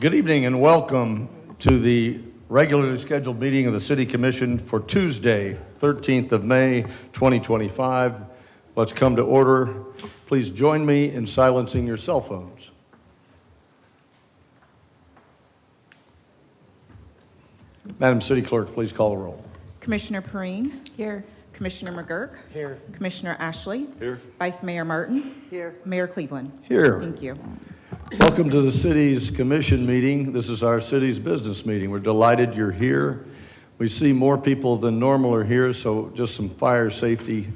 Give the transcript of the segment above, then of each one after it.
Good evening and welcome to the regularly scheduled meeting of the City Commission for Tuesday, 13th of May, 2025. Let's come to order. Please join me in silencing your cell phones. Madam City Clerk, please call the roll. Commissioner Perrine. Here. Commissioner McGurk. Here. Commissioner Ashley. Here. Vice Mayor Martin. Here. Mayor Cleveland. Here. Thank you. Welcome to the city's commission meeting. This is our city's business meeting. We're delighted you're here. We see more people than normal are here, so just some fire safety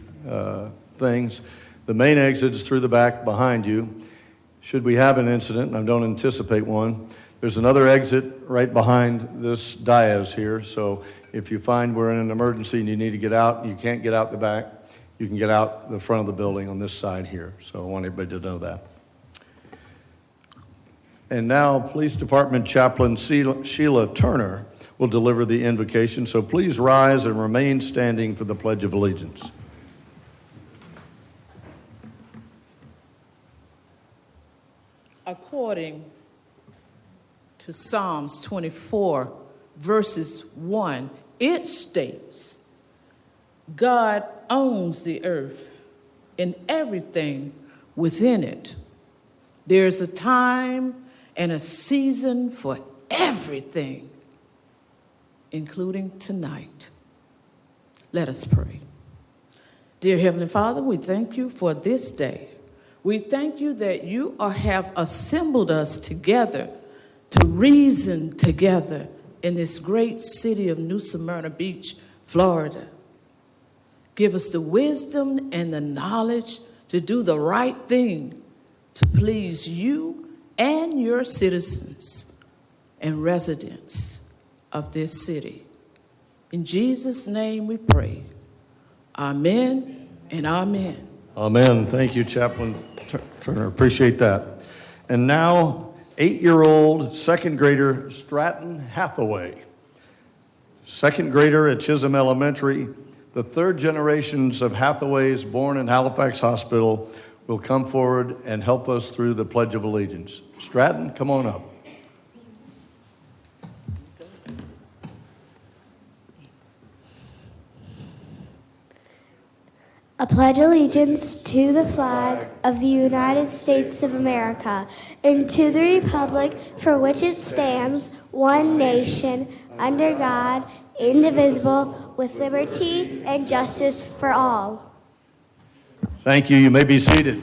things. The main exit's through the back behind you. Should we have an incident, and I don't anticipate one, there's another exit right behind this dais here, so if you find we're in an emergency and you need to get out, you can't get out the back, you can get out the front of the building on this side here. So I want everybody to know that. And now, Police Department Chaplain Sheila Turner will deliver the invocation, so please rise and remain standing for the Pledge of Allegiance. According to Psalms 24, verses 1, it states, God owns the earth and everything within it. There's a time and a season for everything, including tonight. Let us pray. Dear Heavenly Father, we thank you for this day. We thank you that you have assembled us together to reason together in this great city of New Smyrna Beach, Florida. Give us the wisdom and the knowledge to do the right thing to please you and your citizens and residents of this city. In Jesus' name we pray. Amen and amen. Amen. Thank you, Chaplain Turner. Appreciate that. And now, 8-year-old second grader Stratton Hathaway. Second grader at Chisholm Elementary. The third generations of Hathaways born in Halifax Hospital will come forward and help us through the Pledge of Allegiance. Stratton, come on up. I pledge allegiance to the flag of the United States of America and to the republic for which it stands, one nation, under God, indivisible, with liberty and justice for all. Thank you. You may be seated.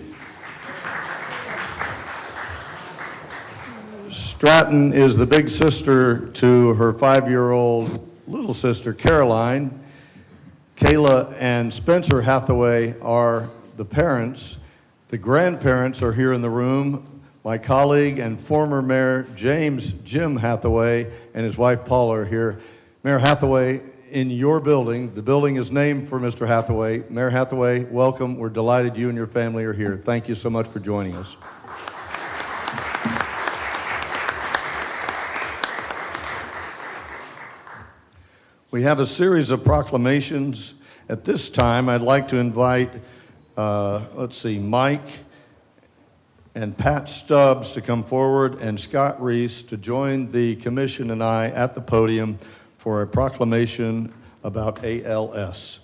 Stratton is the big sister to her 5-year-old little sister, Caroline. Kayla and Spencer Hathaway are the parents. The grandparents are here in the room. My colleague and former Mayor James Jim Hathaway and his wife Paula are here. Mayor Hathaway, in your building, the building is named for Mr. Hathaway. Mayor Hathaway, welcome. We're delighted you and your family are here. Thank you so much for joining us. We have a series of proclamations. At this time, I'd like to invite, Mike and Pat Stubbs to come forward and Scott Reese to join the commission and I at the podium for a proclamation about ALS.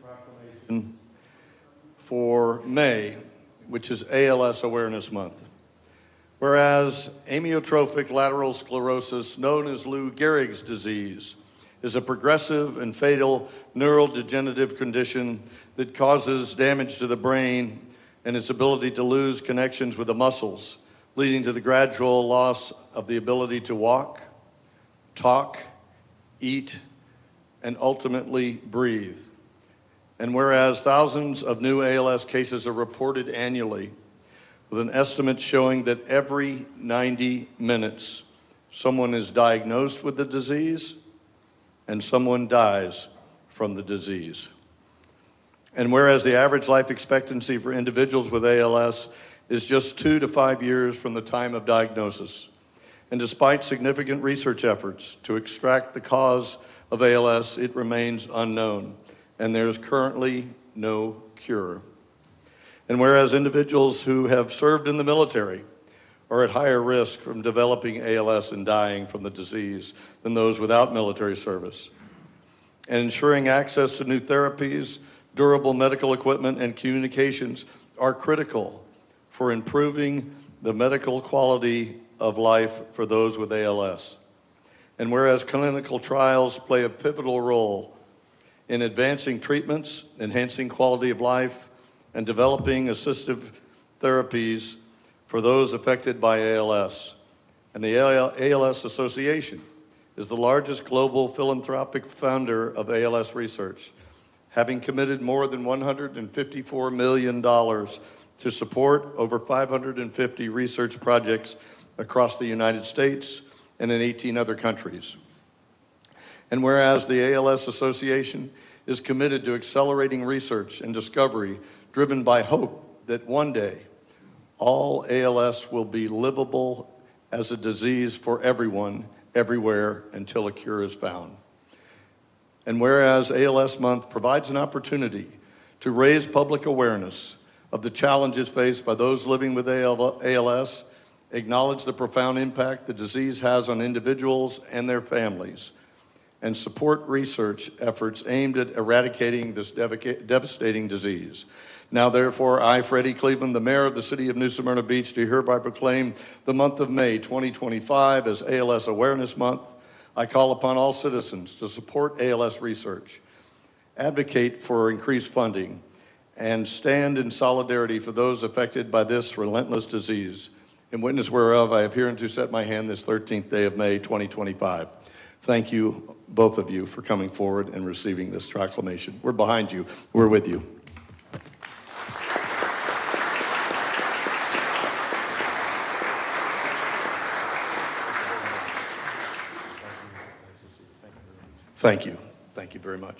Proclamation for May, which is ALS Awareness Month. Whereas amyotrophic lateral sclerosis, known as Lou Gehrig's disease, is a progressive and fatal neurodegenerative condition that causes damage to the brain and its ability to lose connections with the muscles, leading to the gradual loss of the ability to walk, talk, eat, and ultimately breathe. And whereas thousands of new ALS cases are reported annually, with an estimate showing that every 90 minutes someone is diagnosed with the disease and someone dies from the disease. And whereas the average life expectancy for individuals with ALS is just 2 to 5 years from the time of diagnosis, and despite significant research efforts to extract the cause of ALS, it remains unknown, and there is currently no cure. And whereas individuals who have served in the military are at higher risk from developing ALS and dying from the disease than those without military service, and ensuring access to new therapies, durable medical equipment, and communications are critical for improving the medical quality of life for those with ALS. And whereas clinical trials play a pivotal role in advancing treatments, enhancing quality of life, and developing assistive therapies for those affected by ALS. And the ALS Association is the largest global philanthropic funder of ALS research, having committed more than $154 million to support over 550 research projects across the United States and in 18 other countries. And whereas the ALS Association is committed to accelerating research and discovery driven by hope that one day all ALS will be livable as a disease for everyone, everywhere, until a cure is found. And whereas ALS Month provides an opportunity to raise public awareness of the challenges faced by those living with ALS, acknowledge the profound impact the disease has on individuals and their families, and support research efforts aimed at eradicating this devastating disease. Now, therefore, I, Freddie Cleveland, the mayor of the city of New Smyrna Beach, do hereby proclaim the month of May 2025 as ALS Awareness Month. I call upon all citizens to support ALS research, advocate for increased funding, and stand in solidarity for those affected by this relentless disease. In witness whereof, I have hereunto set my hand this 13th day of May 2025. Thank you, both of you, for coming forward and receiving this proclamation. We're behind you. We're with you. Thank you. Thank you very much.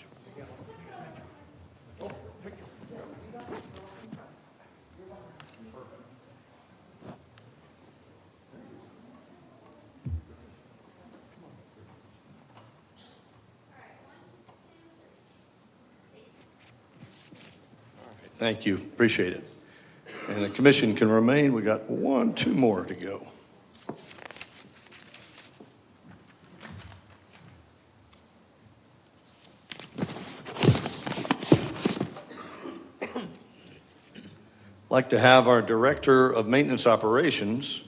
Thank you. Appreciate it. And the commission can remain. We got 2 more to go. I'd like to have our Director of Maintenance Operations,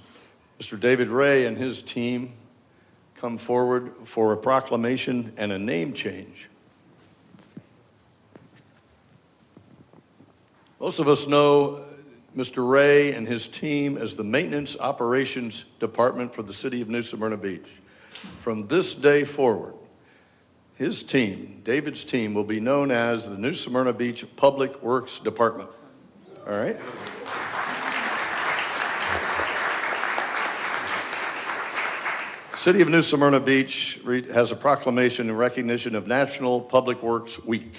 Mr. David Ray, and his team come forward for a proclamation and a name change. Most of us know Mr. Ray and his team as the Maintenance Operations Department for the city of New Smyrna Beach. From this day forward, his team, David's team, will be known as the New Smyrna Beach Public Works Department. All right? City of New Smyrna Beach has a proclamation in recognition of National Public Works Week.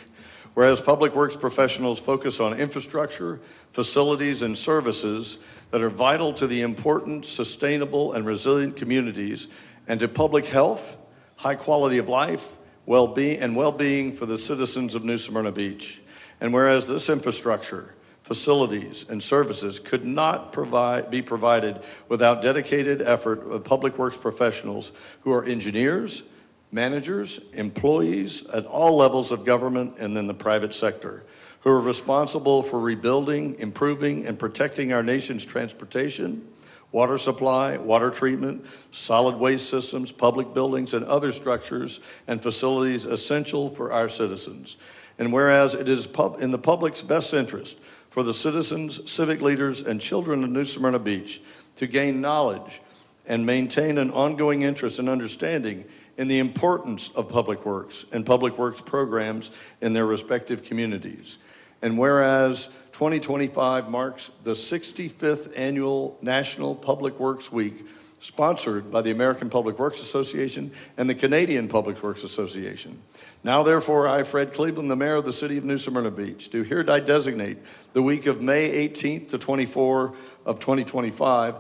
Whereas public works professionals focus on infrastructure, facilities, and services that are vital to the important, sustainable, and resilient communities, and to public health, high quality of life, well-being for the citizens of New Smyrna Beach. And whereas this infrastructure, facilities, and services could not be provided without dedicated effort of public works professionals who are engineers, managers, employees at all levels of government and in the private sector, who are responsible for rebuilding, improving, and protecting our nation's transportation, water supply, water treatment, solid waste systems, public buildings, and other structures and facilities essential for our citizens. And whereas it is in the public's best interest for the citizens, civic leaders, and children of New Smyrna Beach to gain knowledge and maintain an ongoing interest and understanding in the importance of public works and public works programs in their respective communities. And whereas 2025 marks the 65th annual National Public Works Week, sponsored by the American Public Works Association and the Canadian Public Works Association. Now, therefore, I, Fred Cleveland, the mayor of the city of New Smyrna Beach, do hereby designate the week of May 18th to 24 of 2025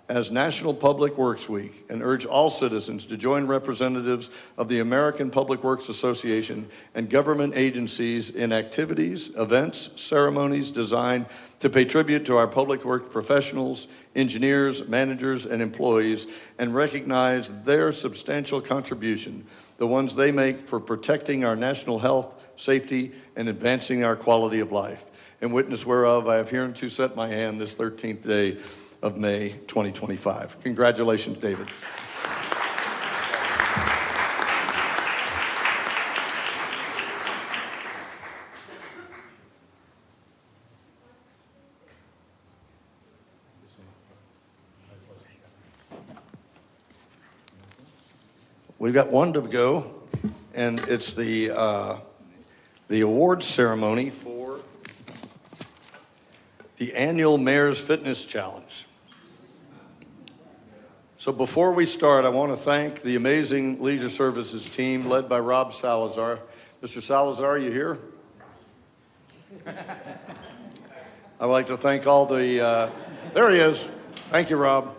as National Public Works Week and urge all citizens to join representatives of the American Public Works Association and government agencies in activities, events, ceremonies designed to pay tribute to our public works professionals, engineers, managers, and employees, and recognize their substantial contribution, the ones they make for protecting our national health, safety, and advancing our quality of life. In witness whereof, I have hereunto set my hand this 13th day of May 2025. Congratulations, David. We've got one to go, and it's the awards ceremony for the annual Mayor's Fitness Challenge. So before we start, I want to thank the amazing Leisure Services team led by Rob Salazar. Mr. Salazar, are you here? I'd like to thank all the, there he is. Thank you, Rob.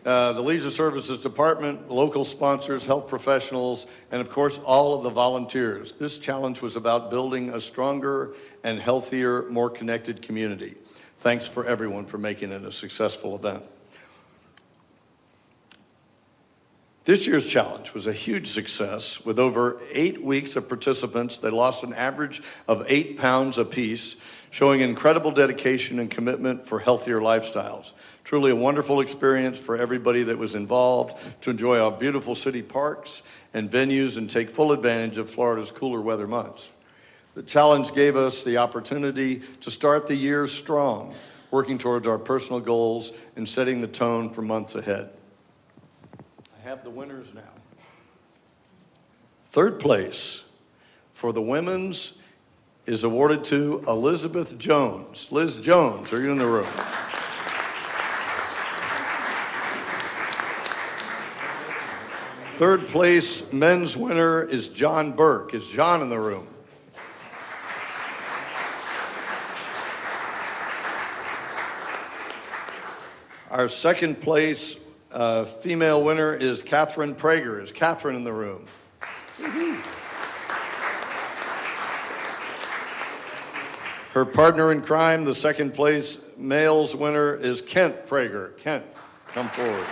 The Leisure Services Department, local sponsors, health professionals, and of course, all of the volunteers. This challenge was about building a stronger and healthier, more connected community. Thanks for everyone for making it a successful event. This year's challenge was a huge success with over 8 weeks of participants. They lost an average of 8 pounds apiece, showing incredible dedication and commitment for healthier lifestyles. Truly a wonderful experience for everybody that was involved to enjoy our beautiful city parks and venues and take full advantage of Florida's cooler weather months. The challenge gave us the opportunity to start the year strong, working towards our personal goals and setting the tone for months ahead. I have the winners now. Third place for the women's is awarded to Elizabeth Jones. Liz Jones, are you in the room? Third place men's winner is John Burke. Is John in the room? Our second place female winner is Catherine Prager. Is Catherine in the room? Her partner in crime, the second place male's winner, is Kent Prager. Kent, come forward.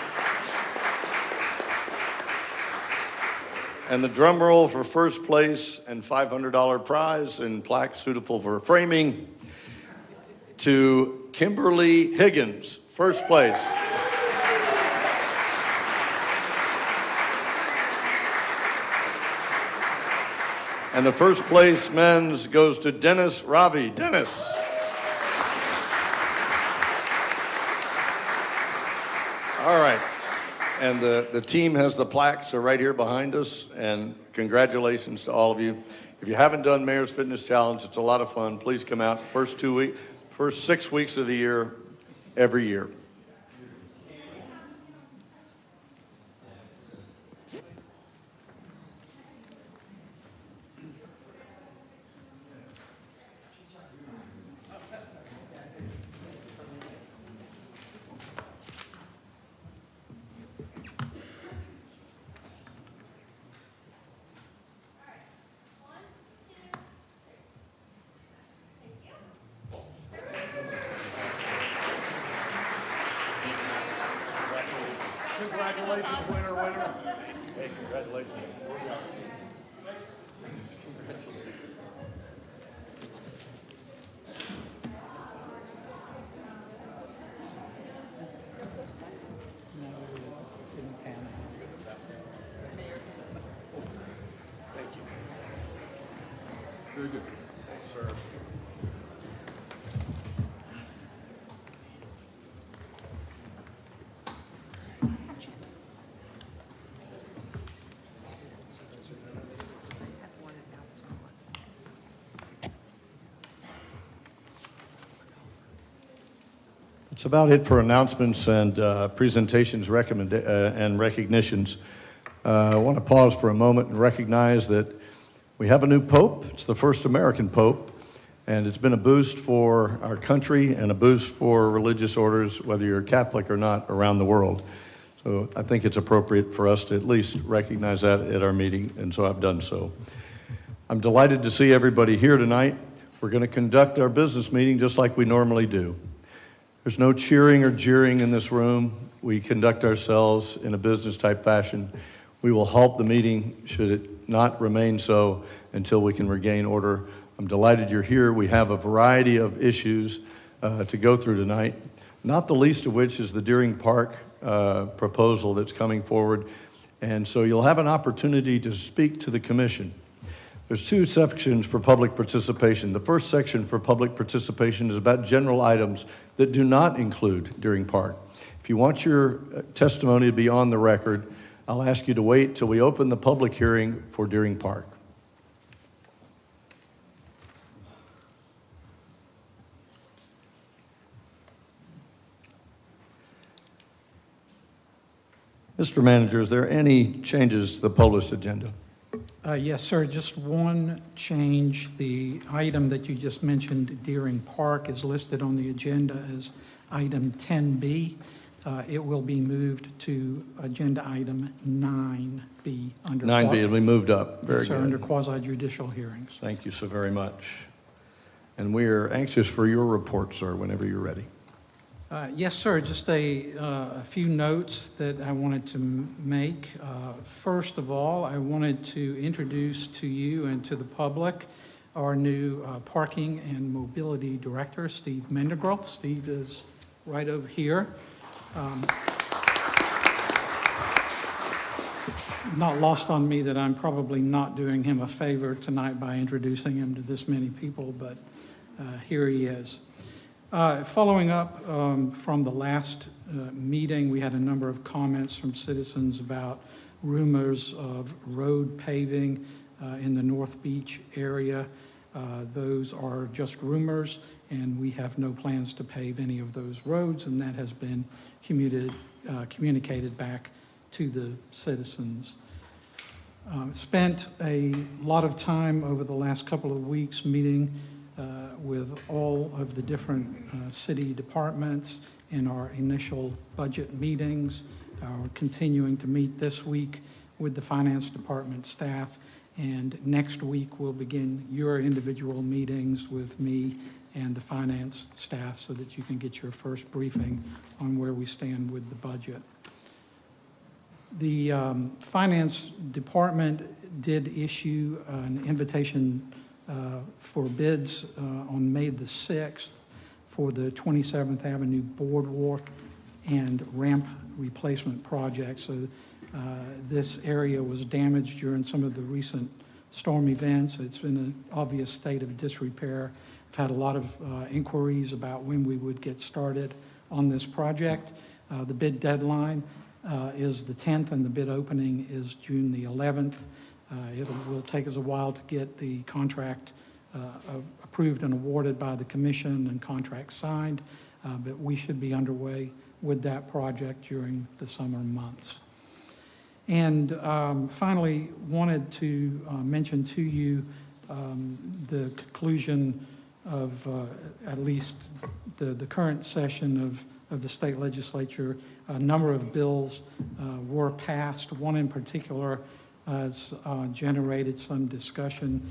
And the drum roll for first place and $500 prize and plaque suitable for framing to Kimberly Higgins, first place. And the first place men's goes to Dennis Ravi. Dennis. All right. And the team has the plaques are right here behind us. And congratulations to all of you. If you haven't done Mayor's Fitness Challenge, it's a lot of fun. Please come out first 6 weeks of the year, every year. Congratulations, winner. Hey, congratulations. Thank you. Very good. Thanks, sir. That's about it for announcements and presentations and recognitions. I want to pause for a moment and recognize that we have a new pope. It's the first American pope, and it's been a boost for our country and a boost for religious orders, whether you're Catholic or not, around the world. So I think it's appropriate for us to at least recognize that at our meeting, and so I've done so. I'm delighted to see everybody here tonight. We're going to conduct our business meeting just like we normally do. There's no cheering or jeering in this room. We conduct ourselves in a business-type fashion. We will halt the meeting, should it not remain so, until we can regain order. I'm delighted you're here. We have a variety of issues to go through tonight, not the least of which is the Deering Park proposal that's coming forward. And so you'll have an opportunity to speak to the commission. There's two sections for public participation. The first section for public participation is about general items that do not include Deering Park. If you want your testimony to be on the record, I'll ask you to wait till we open the public hearing for Deering Park. Mr. Manager, is there any changes to the published agenda? Yes, sir. Just one change. The item that you just mentioned, Deering Park, is listed on the agenda as item 10B. It will be moved to agenda item 9B. Under 9B, it'll be moved up. Very yes, sir, good. under quasi-judicial hearings. Thank you so very much. And we are anxious for your report, sir, whenever you're ready. Yes, sir. Just a few notes that I wanted to make. First of all, I wanted to introduce to you and to the public our new Parking and Mobility Director, Steve Mendegrell. Steve is right over here. Not lost on me that I'm probably not doing him a favor tonight by introducing him to this many people, but here he is. Following up from the last meeting, we had a number of comments from citizens about rumors of road paving in the North Beach area. Those are just rumors, and we have no plans to pave any of those roads, and that has been communicated back to the citizens. Spent a lot of time over the last couple of weeks meeting with all of the different city departments in our initial budget meetings. We're continuing to meet this week with the finance department staff, and next week we'll begin your individual meetings with me and the finance staff so that you can get your first briefing on where we stand with the budget. The finance department did issue an invitation for bids on May the 6th for the 27th Avenue Boardwalk and ramp replacement project. So this area was damaged during some of the recent storm events. It's in an obvious state of disrepair. I've had a lot of inquiries about when we would get started on this project. The bid deadline is the 10th, and the bid opening is June the 11th. It will take us a while to get the contract approved and awarded by the commission and contract signed, but we should be underway with that project during the summer months. And finally, wanted to mention to you the conclusion of at least the current session of the state legislature. A number of bills were passed. One in particular has generated some discussion.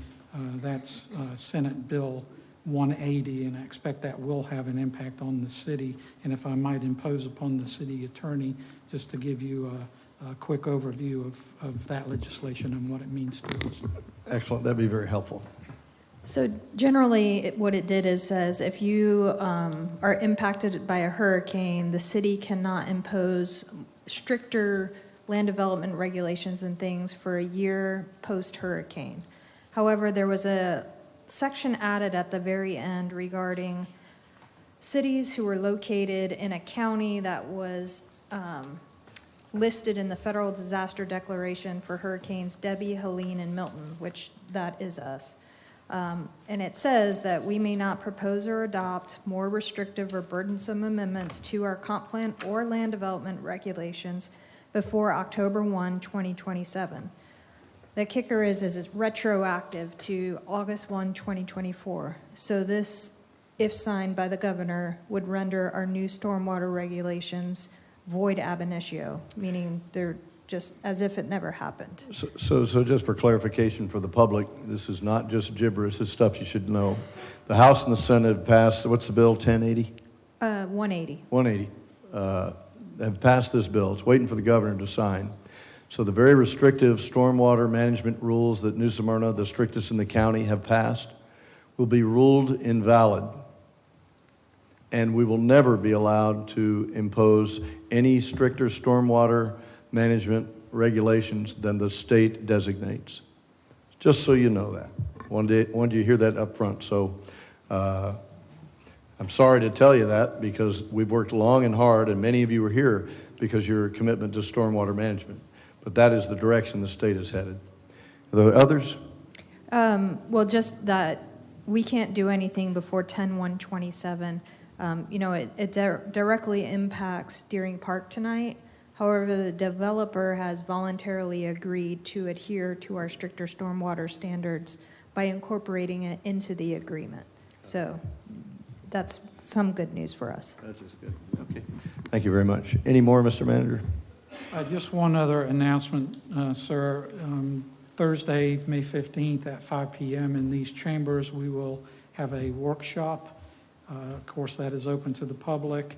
That's Senate Bill 180, and I expect that will have an impact on the city. And if I might impose upon the city attorney, just to give you a quick overview of that legislation and what it means to us. Excellent. That'd be very helpful. So generally, what it did is says if you are impacted by a hurricane, the city cannot impose stricter land development regulations and things for a year post-hurricane. However, there was a section added at the very end regarding cities who were located in a county that was listed in the Federal Disaster Declaration for Hurricanes Debbie, Helene, and Milton, which that is us. And it says that we may not propose or adopt more restrictive or burdensome amendments to our comp plan or land development regulations before October 1, 2027. The kicker is it's retroactive to August 1, 2024. So this, if signed by the governor, would render our new stormwater regulations void ab initio, meaning they're just as if it never happened. So just for clarification for the public, this is not just gibberish, this is stuff you should know. The House and the Senate have passed, what's the bill, 1080? 180. 180, have passed this bill. It's waiting for the governor to sign. So the very restrictive stormwater management rules that New Smyrna, the strictest in the county, have passed will be ruled invalid. And we will never be allowed to impose any stricter stormwater management regulations than the state designates. Just so you know that. Wanted you to hear that up front. So I'm sorry to tell you that because we've worked long and hard, and many of you are here because of your commitment to stormwater management. But that is the direction the state is headed. Are there others? Well, just that we can't do anything before 10/1/27. It directly impacts Deering Park tonight. However, the developer has voluntarily agreed to adhere to our stricter stormwater standards by incorporating it into the agreement. So that's some good news for us. That's just good. Okay. Thank you very much. Any more, Mr. Manager? Just one other announcement, sir. Thursday, May 15th at 5 p.m. in these chambers, we will have a workshop. Of course, that is open to the public.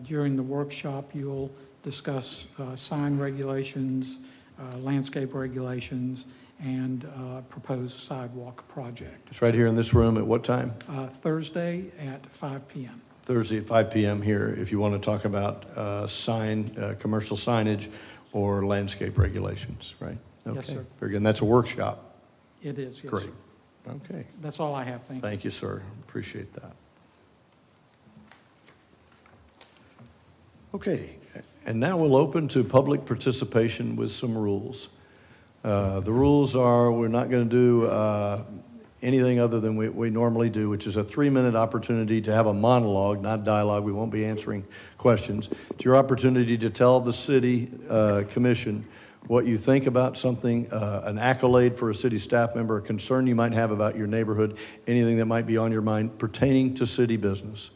During the workshop, you'll discuss sign regulations, landscape regulations, and proposed sidewalk project. It's right here in this room at what time? Thursday at 5 p.m. Thursday at 5 p.m. here if you want to talk about commercial signage or landscape regulations, right? Okay. Yes, sir. Very good. And that's a workshop. It is, yes, Great. sir. Okay. That's all I have. Thank you. Thank you, sir. Appreciate that. Okay. And now we'll open to public participation with some rules. The rules are we're not going to do anything other than we normally do, which is a 3-minute opportunity to have a monologue, not dialogue. We won't be answering questions. It's your opportunity to tell the city commission what you think about something, an accolade for a city staff member, a concern you might have about your neighborhood, anything that might be on your mind pertaining to city business.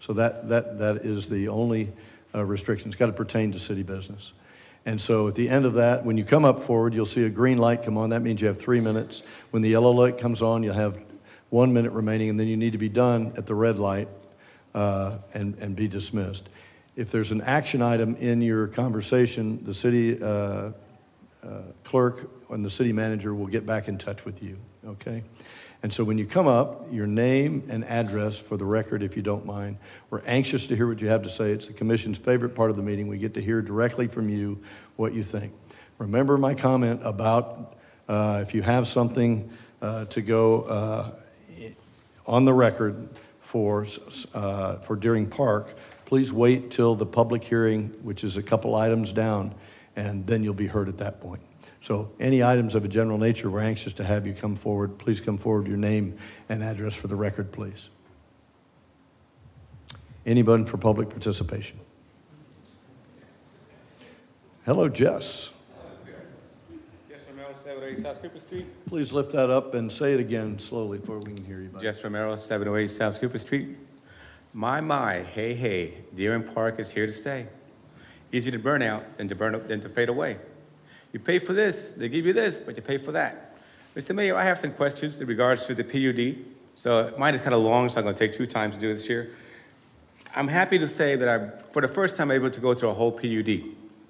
So that is the only restriction. It's got to pertain to city business. And so at the end of that, when you come up forward, you'll see a green light come on. That means you have 3 minutes. When the yellow light comes on, you'll have 1 minute remaining, and then you need to be done at the red light and be dismissed. If there's an action item in your conversation, the city clerk and the city manager will get back in touch with you, okay? And so when you come up, your name and address for the record, if you don't mind. We're anxious to hear what you have to say. It's the commission's favorite part of the meeting. We get to hear directly from you what you think. Remember my comment about if you have something to go on the record for Deering Park, please wait till the public hearing, which is a couple items down, and then you'll be heard at that point. So any items of a general nature, we're anxious to have you come forward. Please come forward, your name and address for the record, please. Anybody for public participation? Hello, Jess. Jess Romero, 708 South Cooper Street. Please lift that up and say it again slowly before we can hear you. Buddy. Jess Romero, 708 South Cooper Street. My, hey, Deering Park is here to stay. Easy to burn out than to fade away. You pay for this, they give you this, but you pay for that. Mr. Mayor, I have some questions in regards to the PUD. So mine is kind of long, so I'm going to take 2 times to do this here. I'm happy to say that I'm, for the first time, able to go through a whole PUD.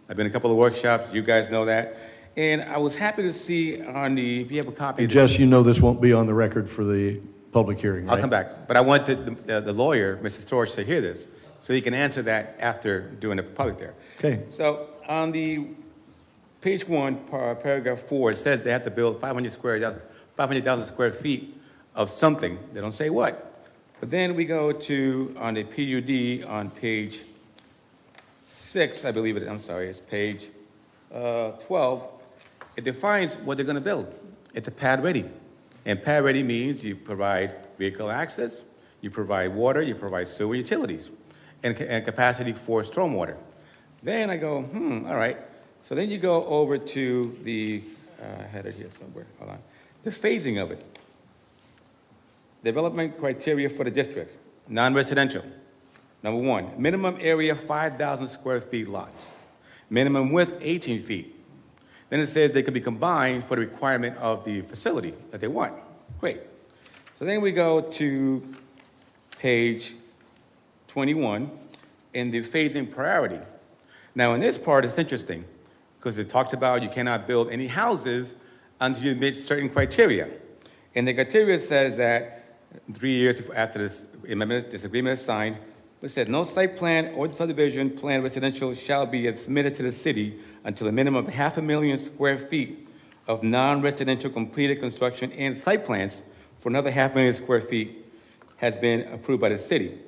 I've been in a couple of workshops, you guys know that. And I was happy to see on the, if you have a copy. And Jess, you know this won't be on the record for the public hearing, right? I'll come back. But I want the lawyer, Mr. Storch, to hear this, so he can answer that after doing the public there. Okay. So on the page 1, paragraph 4, it says they have to build 500,000 square feet of something. They don't say what. But then we go to, on the PUD, on page 6, I believe it is, I'm sorry, it's page 12. It defines what they're going to build. It's a pad ready. And pad ready means you provide vehicle access, you provide water, you provide sewer utilities, and capacity for stormwater. Then I go, all right. So then you go over to the, I had it here somewhere, hold on. The phasing of it. Development criteria for the district, non-residential. Number one, minimum area 5,000 square feet lots. Minimum width 18 feet. Then it says they can be combined for the requirement of the facility that they want. Great. So then we go to page 21 in the phasing priority. Now in this part, it's interesting because it talks about you cannot build any houses until you meet certain criteria. And the criteria says that 3 years after this amendment, this agreement is signed, it says no site plan or subdivision plan residential shall be submitted to the city until a minimum of 500,000 square feet of non-residential completed construction and site plans for another 500,000 square feet has been approved by the city.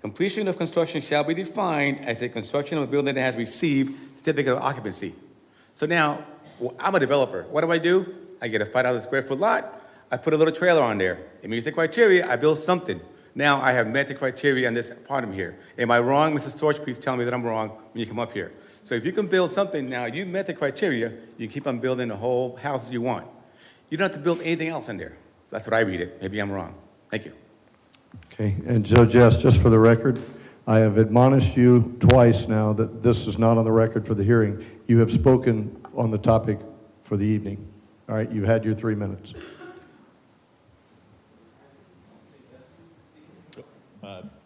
Completion of construction shall be defined as a construction of a building that has received certificate of occupancy. So now, I'm a developer. What do? I get a 5,000 square foot lot. I put a little trailer on there. It meets the criteria. I build something. Now I have met the criteria on this part of here. Am I wrong, Mrs. Storch? Please tell me that I'm wrong when you come up here. So if you can build something now, you met the criteria, you keep on building the whole house you want. You don't have to build anything else in there. That's what I read it. Maybe I'm wrong. Thank you. Okay, and Judge, yes, just for the record, I have admonished you twice now that this is not on the record for the hearing. You have spoken on the topic for the evening. All right, you've had your 3 minutes.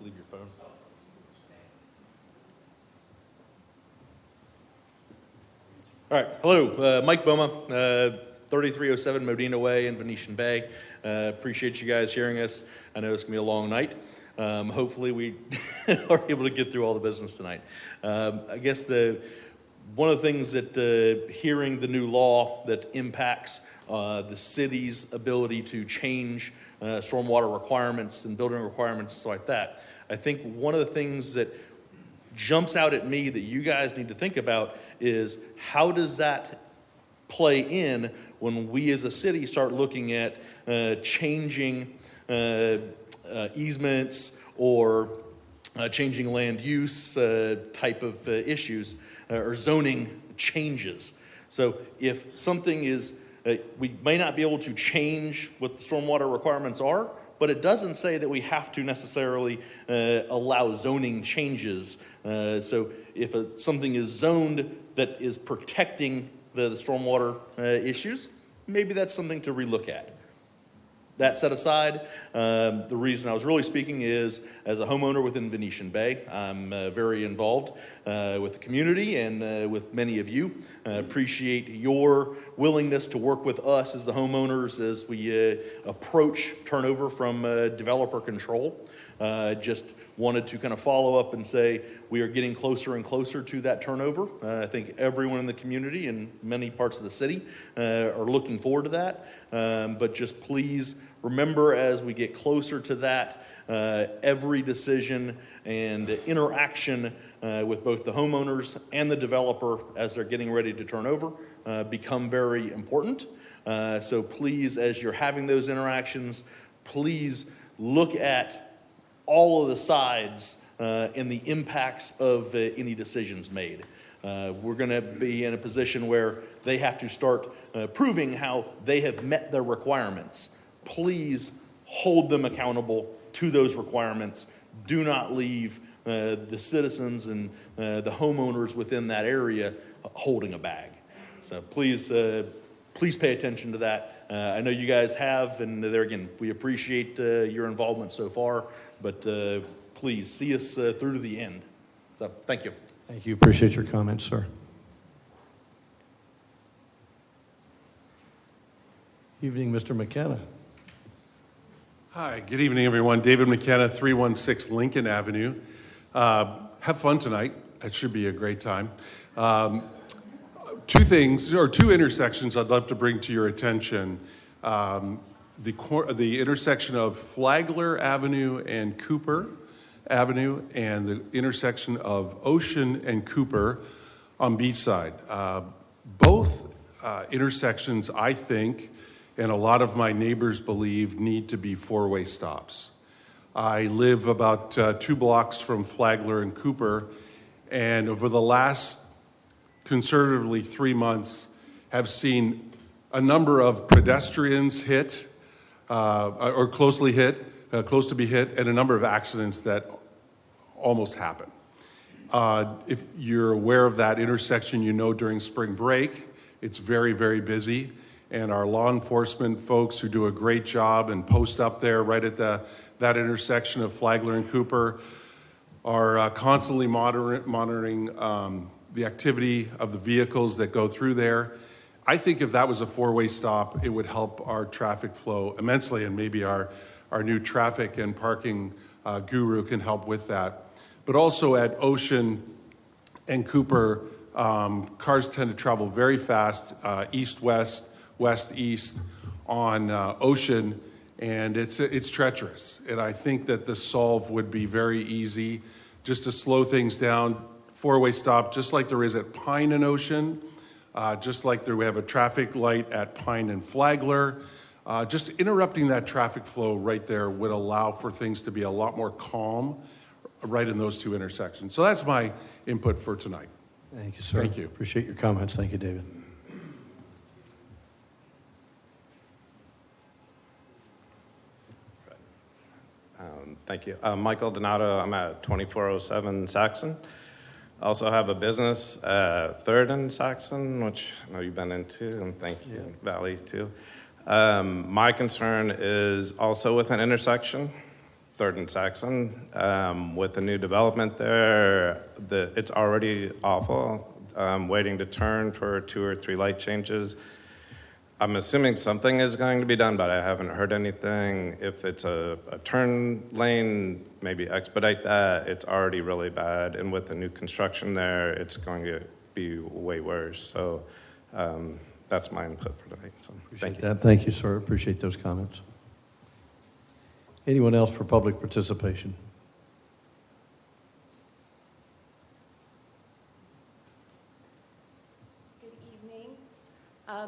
Leave your phone. All right, hello, Mike Boma, 3307 Modena Way in Venetian Bay. Appreciate you guys hearing us. I know it's gonna be a long night. Hopefully we are able to get through all the business tonight. I guess one of the things that hearing the new law that impacts the city's ability to change stormwater requirements and building requirements and stuff like that, I think one of the things that jumps out at me that you guys need to think about is how does that play in when we as a city start looking at changing easements or changing land use type of issues or zoning changes. So if something is, we may not be able to change what the stormwater requirements are, but it doesn't say that we have to necessarily allow zoning changes. So if something is zoned that is protecting the stormwater issues, maybe that's something to relook at. That set aside, the reason I was really speaking is as a homeowner within Venetian Bay, I'm very involved with the community and with many of you. Appreciate your willingness to work with us as the homeowners as we approach turnover from developer control. Just wanted to kind of follow up and say we are getting closer and closer to that turnover. I think everyone in the community and many parts of the city are looking forward to that. But just please remember as we get closer to that, every decision and interaction with both the homeowners and the developer as they're getting ready to turn over become very important. So please, as you're having those interactions, please look at all of the sides and the impacts of any decisions made. We're going to be in a position where they have to start proving how they have met their requirements. Please hold them accountable to those requirements. Do not leave the citizens and the homeowners within that area holding a bag. So please pay attention to that. I know you guys have, and there again, we appreciate your involvement so far, but please see us through to the end. So thank you. Thank you. Appreciate your comments, sir. Evening, Mr. McKenna. Hi, good evening, everyone. David McKenna, 316 Lincoln Avenue. Have fun tonight. It should be a great time. Two intersections I'd love to bring to your attention. The intersection of Flagler Avenue and Cooper Avenue, and the intersection of Ocean and Cooper on Beachside. Both intersections, I think, and a lot of my neighbors believe need to be four-way stops. I live about 2 blocks from Flagler and Cooper, and over the last conservatively 3 months have seen a number of pedestrians hit or close to be hit, and a number of accidents that almost happen. If you're aware of that intersection, you know during spring break, it's very, very busy. And our law enforcement folks who do a great job and post up there right at that intersection of Flagler and Cooper are constantly monitoring the activity of the vehicles that go through there. I think if that was a four-way stop, it would help our traffic flow immensely, and maybe our new traffic and parking guru can help with that. But also at Ocean and Cooper, cars tend to travel very fast, east-west, west-east on Ocean, and it's treacherous. And I think that the solve would be very easy, just to slow things down, four-way stop, just like there is at Pine and Ocean, just like we have a traffic light at Pine and Flagler. Just interrupting that traffic flow right there would allow for things to be a lot more calm right in those two intersections. So that's my input for tonight. Thank you, sir. Thank you. Appreciate your comments. Thank you, David. Thank you. Michael Donato, I'm at 2407 Saxon. I also have a business at 3rd and Saxon, which I know you've been into, and thank you, Valley, too. My concern is also with an intersection, 3rd and Saxon. With the new development there, it's already awful. Waiting to turn for 2 or 3 light changes. I'm assuming something is going to be done, but I haven't heard anything. If it's a turn lane, maybe expedite that. It's already really bad, and with the new construction there, it's going to be way worse. So that's my input for today. So thank you. Thank you, sir. Appreciate those comments. Anyone else for public participation?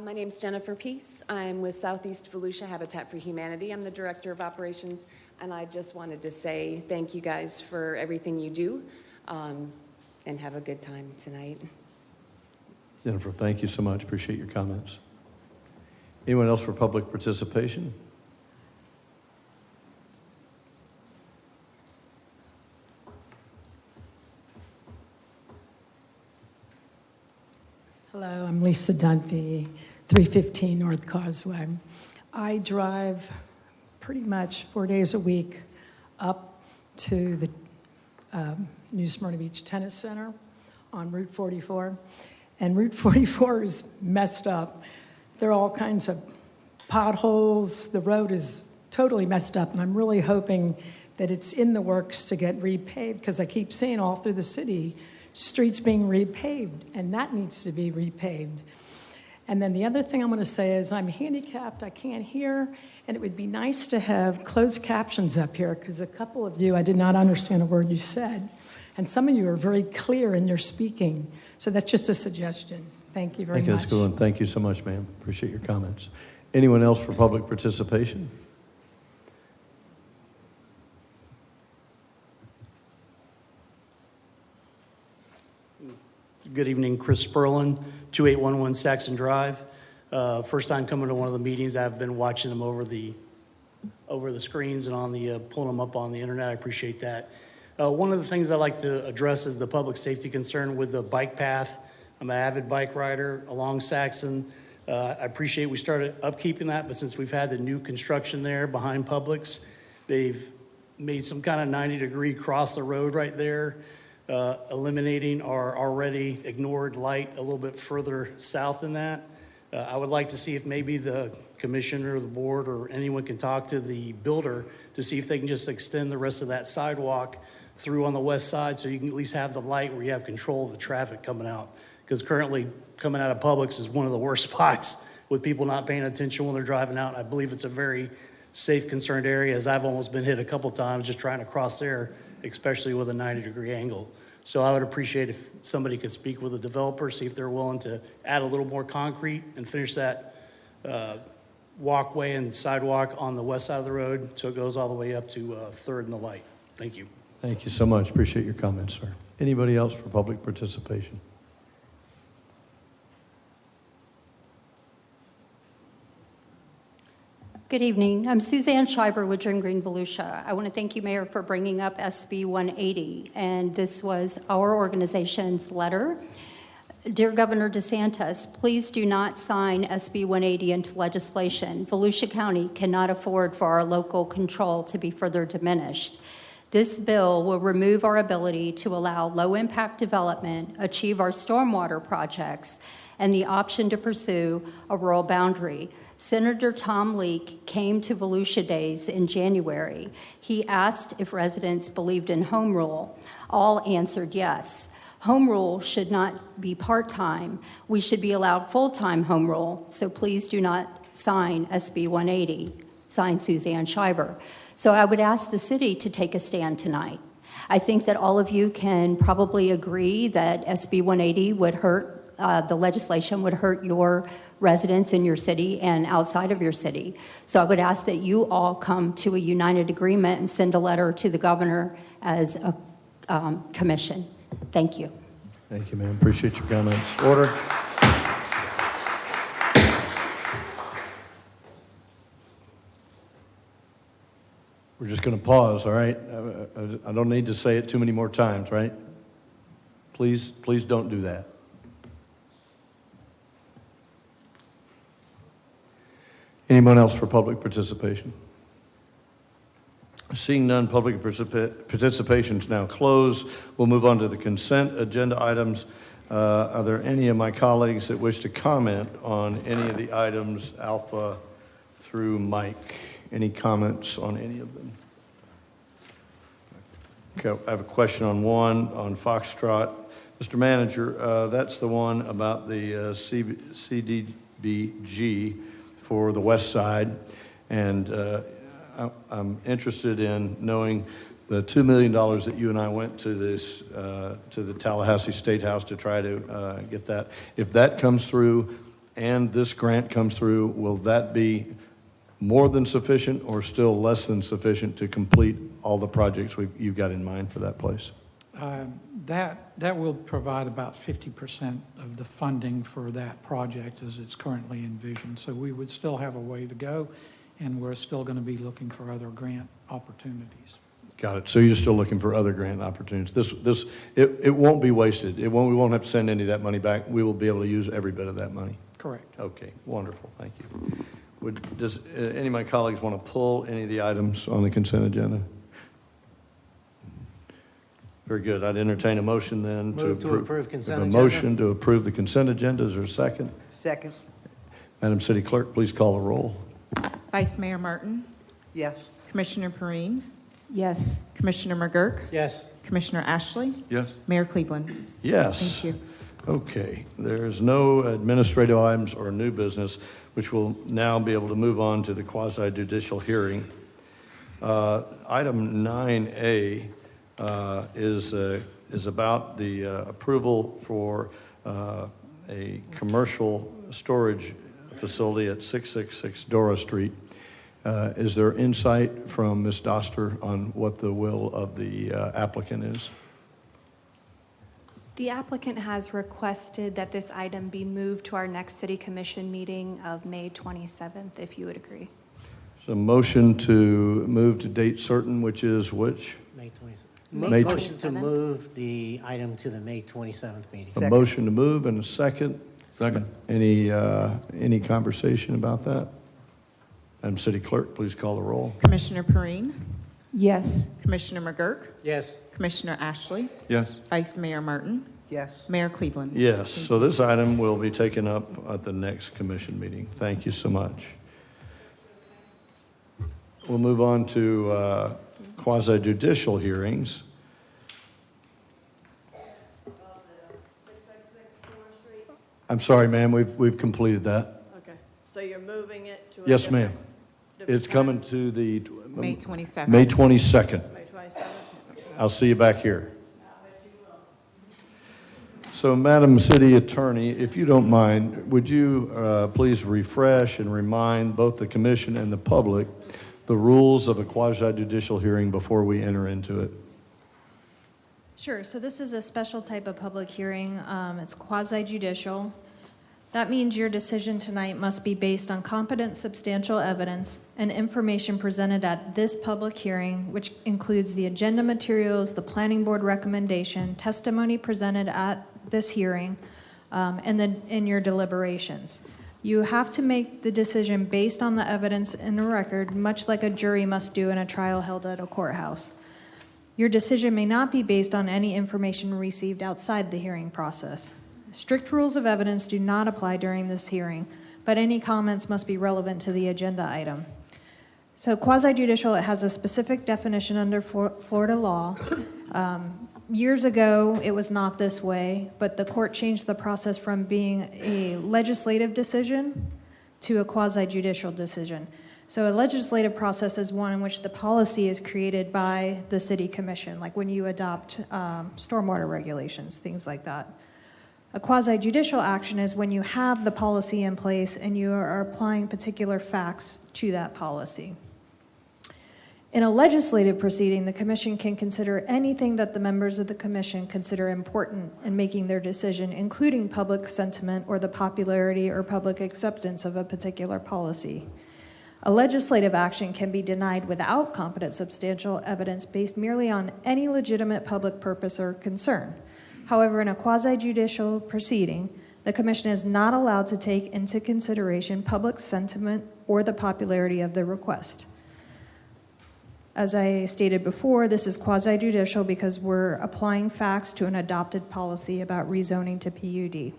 My name's Jennifer Peace. I'm with Southeast Volusia Habitat for Humanity. I'm the Director of Operations, and I just wanted to say thank you guys for everything you do, and have a good time tonight. Jennifer, thank you so much. Appreciate your comments. Anyone else for public participation? Hello, I'm Lisa Dunphy, 315 North Causeway. I drive pretty much 4 days a week up to the New Smyrna Beach Tennis Center on Route 44. And Route 44 is messed up. There are all kinds of potholes. The road is totally messed up, and I'm really hoping that it's in the works to get repaved, because I keep seeing all through the city streets being repaved, and that needs to be repaved. And then the other thing I'm going to say is I'm handicapped, I can't hear, and it would be nice to have closed captions up here, because a couple of you, I did not understand a word you said, and some of you are very clear in your speaking. So that's just a suggestion. Thank you very much. Thank you, Ms. Goulin. Thank you so much, ma'am. Appreciate your comments. Anyone else for public participation? Good evening, Chris Sperlin, 2811 Saxon Drive. First time coming to one of the meetings. I've been watching them over the screens and on the pulling them up on the internet. I appreciate that. One of the things I'd like to address is the public safety concern with the bike path. I'm an avid bike rider along Saxon. I appreciate we started upkeeping that, but since we've had the new construction there behind Publix, they've made some kind of 90-degree cross the road right there, eliminating our already ignored light a little bit further south than that. I would like to see if maybe the commissioner or the board or anyone can talk to the builder to see if they can just extend the rest of that sidewalk through on the west side, so you can at least have the light where you have control of the traffic coming out. Because currently coming out of Publix is one of the worst spots with people not paying attention when they're driving out. I believe it's a very safe, concerned area, as I've almost been hit a couple times just trying to cross there, especially with a 90-degree angle. So I would appreciate if somebody could speak with the developer, see if they're willing to add a little more concrete and finish that walkway and sidewalk on the west side of the road, so it goes all the way up to 3rd and the light. Thank you. Thank you so much. Appreciate your comments, sir. Anybody else for public participation? Good evening. I'm Suzanne Schreiber with Jim Green Volusia. I want to thank you, Mayor, for bringing up SB 180. And this was our organization's letter. Dear Governor DeSantis, please do not sign SB 180 into legislation. Volusia County cannot afford for our local control to be further diminished. This bill will remove our ability to allow low-impact development, achieve our stormwater projects, and the option to pursue a rural boundary. Senator Tom Leek came to Volusia Days in January. He asked if residents believed in home rule. All answered yes. Home rule should not be part-time. We should be allowed full-time home rule, so please do not sign SB 180. Signed, Suzanne Schreiber. So I would ask the city to take a stand tonight. I think that all of you can probably agree that SB 180 would hurt, the legislation would hurt your residents in your city and outside of your city. So I would ask that you all come to a united agreement and send a letter to the governor as a commission. Thank you. Thank you, ma'am. Appreciate your comments. Order. We're just going to pause, all right? I don't need to say it too many more times, right? Please don't do that. Anyone else for public participation? Seeing none, public participation is now closed. We'll move on to the consent agenda items. Are there any of my colleagues that wish to comment on any of the items, Alpha through Mike? Any comments on any of them? Okay, I have a question on one, on Foxtrot. Mr. Manager, that's the one about the CDBG for the west side, and I'm interested in knowing the $2 million that you and I went to this to the Tallahassee State House to try to get that. If that comes through and this grant comes through, will that be more than sufficient or still less than sufficient to complete all the projects you've got in mind for that place? That will provide about 50% of the funding for that project as it's currently envisioned. So we would still have a way to go, and we're still going to be looking for other grant opportunities. Got it. So you're still looking for other grant opportunities. It won't be wasted. We won't have to send any of that money back. We will be able to use every bit of that money. Correct. Okay, wonderful. Thank you. Does any of my colleagues want to pull any of the items on the consent agenda? Very good. I'd entertain a motion then to approve consent a agenda. Motion to approve the consent agenda. Is there a second? Second. Madam City Clerk, please call the roll. Vice Mayor Martin, Yes. Commissioner Perrine, Yes. Commissioner McGurk, Yes. Commissioner Ashley, Yes. Mayor Cleveland. Yes. Thank you. Okay, there's no administrative items or new business, which will now be able to move on to the quasi-judicial hearing. Item 9A is about the approval for a commercial storage facility at 666 Dora Street. Is there insight from Ms. Doster on what the will of the applicant is? The applicant has requested that this item be moved to our next city commission meeting of May 27th, if you would agree. So motion to move to date certain, which is which? May 27th. May Motion to move the item to the May 27th meeting. A motion to move and a second. Second. Any conversation about that? Madam City Clerk, please call the roll. Commissioner Perrine, Yes. Commissioner McGurk, Yes. Commissioner Ashley, Yes. Vice Mayor Martin, Yes. Mayor Cleveland. Yes, so this item will be taken up at the next commission meeting. Thank you so much. We'll move on to quasi-judicial hearings. I'm sorry, ma'am, we've completed that. Okay, so you're moving it to a Yes, different- ma'am. It's coming to the May 22nd. May 22nd. May 27th? I'll see you back here. So, Madam City Attorney, if you don't mind, would you please refresh and remind both the commission and the public the rules of a quasi-judicial hearing before we enter into it? Sure, so this is a special type of public hearing. It's quasi-judicial. That means your decision tonight must be based on competent, substantial evidence and information presented at this public hearing, which includes the agenda materials, the planning board recommendation, testimony presented at this hearing, and then in your deliberations. You have to make the decision based on the evidence in the record, much like a jury must do in a trial held at a courthouse. Your decision may not be based on any information received outside the hearing process. Strict rules of evidence do not apply during this hearing, but any comments must be relevant to the agenda item. So quasi-judicial, it has a specific definition under Florida law. Years ago, it was not this way, but the court changed the process from being a legislative decision to a quasi-judicial decision. So a legislative process is one in which the policy is created by the city commission, like when you adopt stormwater regulations, things like that. A quasi-judicial action is when you have the policy in place and you are applying particular facts to that policy. In a legislative proceeding, the commission can consider anything that the members of the commission consider important in making their decision, including public sentiment or the popularity or public acceptance of a particular policy. A legislative action can be denied without competent substantial evidence based merely on any legitimate public purpose or concern. However, in a quasi-judicial proceeding, the commission is not allowed to take into consideration public sentiment or the popularity of the request. As I stated before, this is quasi-judicial because we're applying facts to an adopted policy about rezoning to PUD.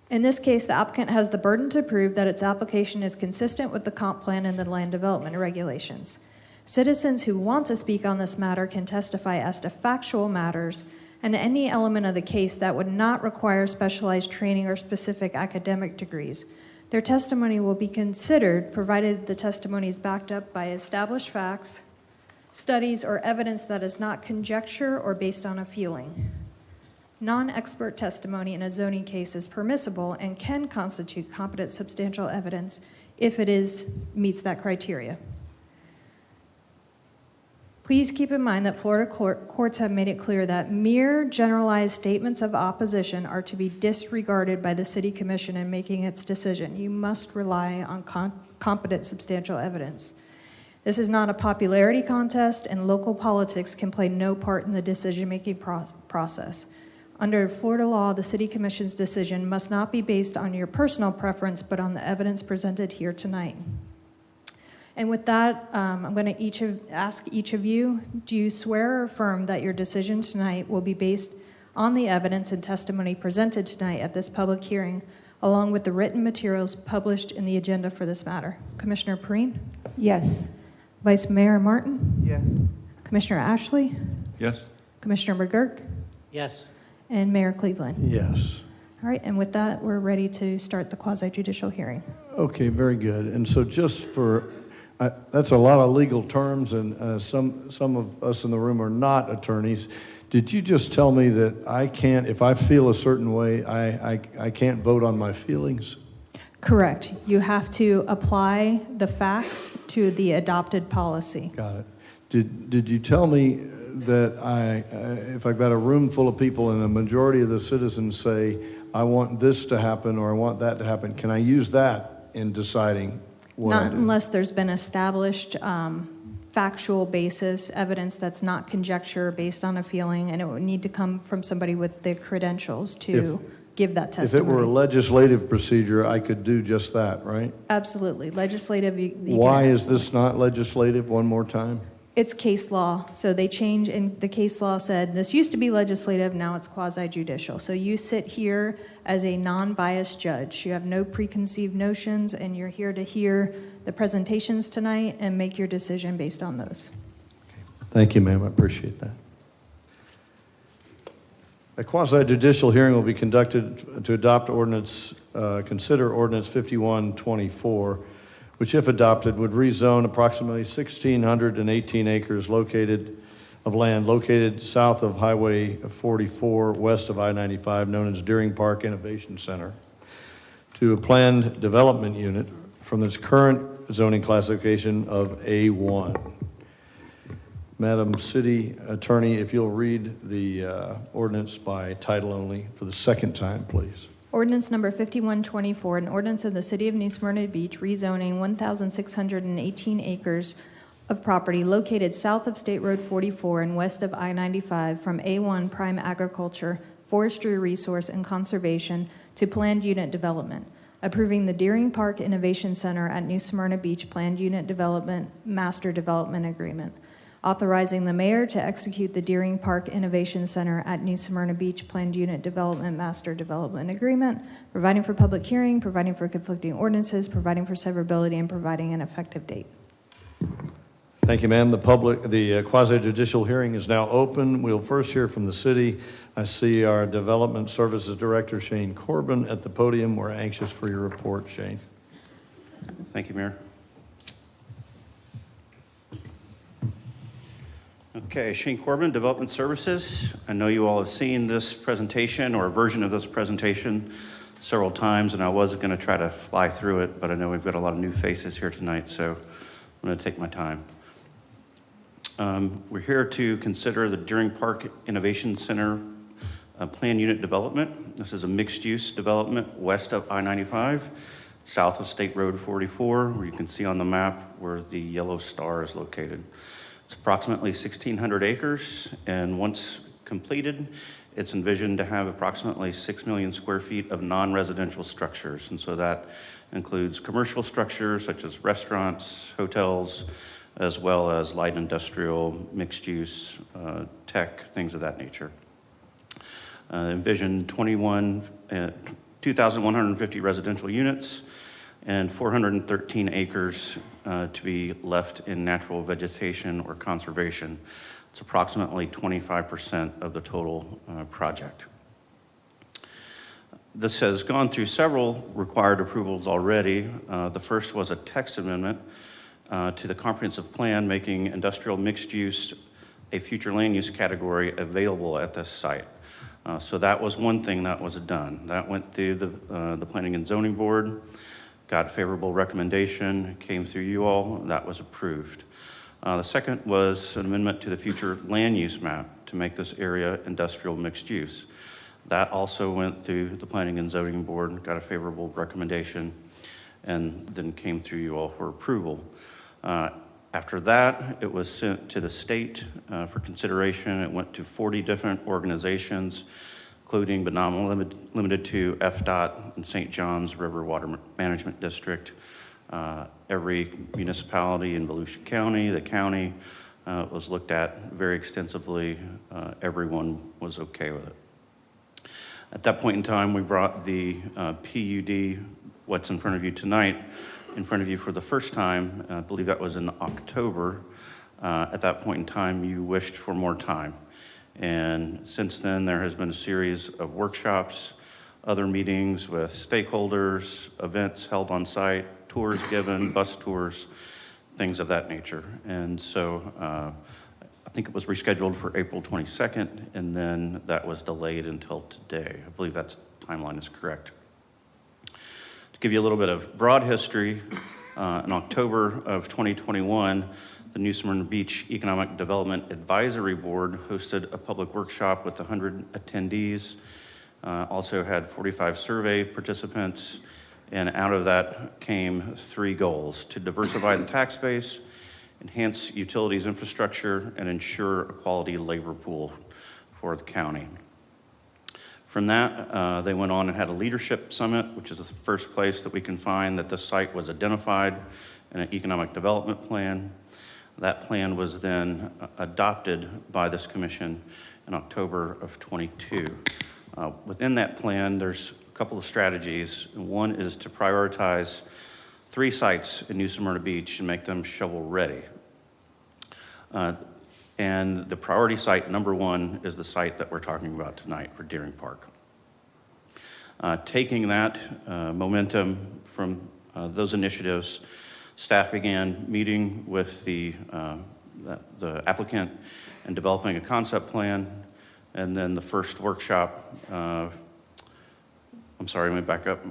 In this case, the applicant has the burden to prove that its application is consistent with the comp plan and the land development regulations. Citizens who want to speak on this matter can testify as to factual matters and any element of the case that would not require specialized training or specific academic degrees. Their testimony will be considered provided the testimony is backed up by established facts, studies, or evidence that is not conjecture or based on a feeling. Non-expert testimony in a zoning case is permissible and can constitute competent substantial evidence if it meets that criteria. Please keep in mind that Florida courts have made it clear that mere generalized statements of opposition are to be disregarded by the City Commission in making its decision. You must rely on competent substantial evidence. This is not a popularity contest, and local politics can play no part in the decision-making process. Under Florida law, the City Commission's decision must not be based on your personal preference, but on the evidence presented here tonight. And with that, I'm going to ask each of you, do you swear or affirm that your decision tonight will be based on the evidence and testimony presented tonight at this public hearing, along with the written materials published in the agenda for this matter? Commissioner Perrine? Yes. Vice Mayor Martin? Yes. Commissioner Ashley? Yes. Commissioner McGurk? Yes. And Mayor Cleveland? Yes. All right, and with that, we're ready to start the quasi-judicial hearing. Okay, very good. And so just for, that's a lot of legal terms, and some of us in the room are not attorneys. Did you just tell me that I can't, if I feel a certain way, I can't vote on my feelings? Correct. You have to apply the facts to the adopted policy. Got it. Did you tell me that if I've got a room full of people and a majority of the citizens say, I want this to happen or I want that to happen, can I use that in deciding what I Not do? unless there's been established factual basis, evidence that's not conjecture based on a feeling, and it would need to come from somebody with the credentials to give that If it testimony. were a legislative procedure, I could do just that, right? Absolutely. Legislative, you Why can- is this not legislative? One more time. It's case law. So they change, and the case law said this used to be legislative, now it's quasi-judicial. So you sit here as a non-biased judge. You have no preconceived notions, and you're here to hear the presentations tonight and make your decision based on those. Thank you, ma'am. I appreciate that. A quasi-judicial hearing will be conducted to adopt ordinance, consider ordinance 5124, which, if adopted, would rezone approximately 1,618 acres located of land located south of Highway 44, west of I-95, known as Deering Park Innovation Center, to a planned development unit from its current zoning classification of A1. Madam City Attorney, if you'll read the ordinance by title only for the second time, please. Ordinance number 5124, an ordinance of the City of New Smyrna Beach rezoning 1,618 acres of property located south of State Road 44 and west of I-95 from A1 Prime Agriculture, Forestry Resource and Conservation to Planned Unit Development, approving the Deering Park Innovation Center at New Smyrna Beach Planned Unit Development Master Development Agreement, authorizing the mayor to execute the Deering Park Innovation Center at New Smyrna Beach Planned Unit Development Master Development Agreement, providing for public hearing, providing for conflicting ordinances, providing for severability, and providing an effective date. Thank you, ma'am. The quasi-judicial hearing is now open. We'll first hear from the city. I see our Development Services Director, Shane Corbin, at the podium. We're anxious for your report, Shane. Thank you, Mayor. Okay, Shane Corbin, Development Services. I know you all have seen this presentation or a version of this presentation several times, and I was going to try to fly through it, but I know we've got a lot of new faces here tonight, so I'm going to take my time. We're here to consider the Deering Park Innovation Center Planned Unit Development. This is a mixed-use development west of I-95, south of State Road 44, where you can see on the map where the yellow star is located. It's approximately 1,600 acres, and once completed, it's envisioned to have approximately 6 million square feet of non-residential structures. And so that includes commercial structures such as restaurants, hotels, as well as light industrial, mixed use, tech, things of that nature. Envision 2,150 residential units and 413 acres to be left in natural vegetation or conservation. It's approximately 25% of the total project. This has gone through several required approvals already. The first was a text amendment to the comprehensive plan, making industrial mixed use a future land use category available at this site. So that was one thing that was done. That went through the Planning and Zoning Board, got favorable recommendation, came through you all, that was approved. The second was an amendment to the future land use map to make this area industrial mixed use. That also went through the Planning and Zoning Board, got a favorable recommendation, and then came through you all for approval. After that, it was sent to the state for consideration. It went to 40 different organizations, including but not limited to FDOT and St. John's River Water Management District. Every municipality in Volusia County, the county, was looked at very extensively. Everyone was okay with it. At that point in time, we brought the PUD, what's in front of you tonight, in front of you for the first time. I believe that was in October. At that point in time, you wished for more time. And since then, there has been a series of workshops, other meetings with stakeholders, events held on site, tours given, bus tours, things of that nature. And so I think it was rescheduled for April 22nd, and then that was delayed until today. I believe that timeline is correct. To give you a little bit of broad history, in October of 2021, the New Smyrna Beach Economic Development Advisory Board hosted a public workshop with 100 attendees, also had 45 survey participants, and out of that came 3 goals: to diversify the tax base, enhance utilities infrastructure, and ensure a quality labor pool for the county. From that, they went on and had a leadership summit, which is the first place that we can find that this site was identified in an economic development plan. That plan was then adopted by this commission in October of 22. Within that plan, there's a couple of strategies. One is to prioritize 3 sites in New Smyrna Beach and make them shovel ready. And the priority site number 1 is the site that we're talking about tonight for Deering Park. Taking that momentum from those initiatives, staff began meeting with the the applicant in developing a concept plan. And then the first workshop, I'm sorry, let me back up.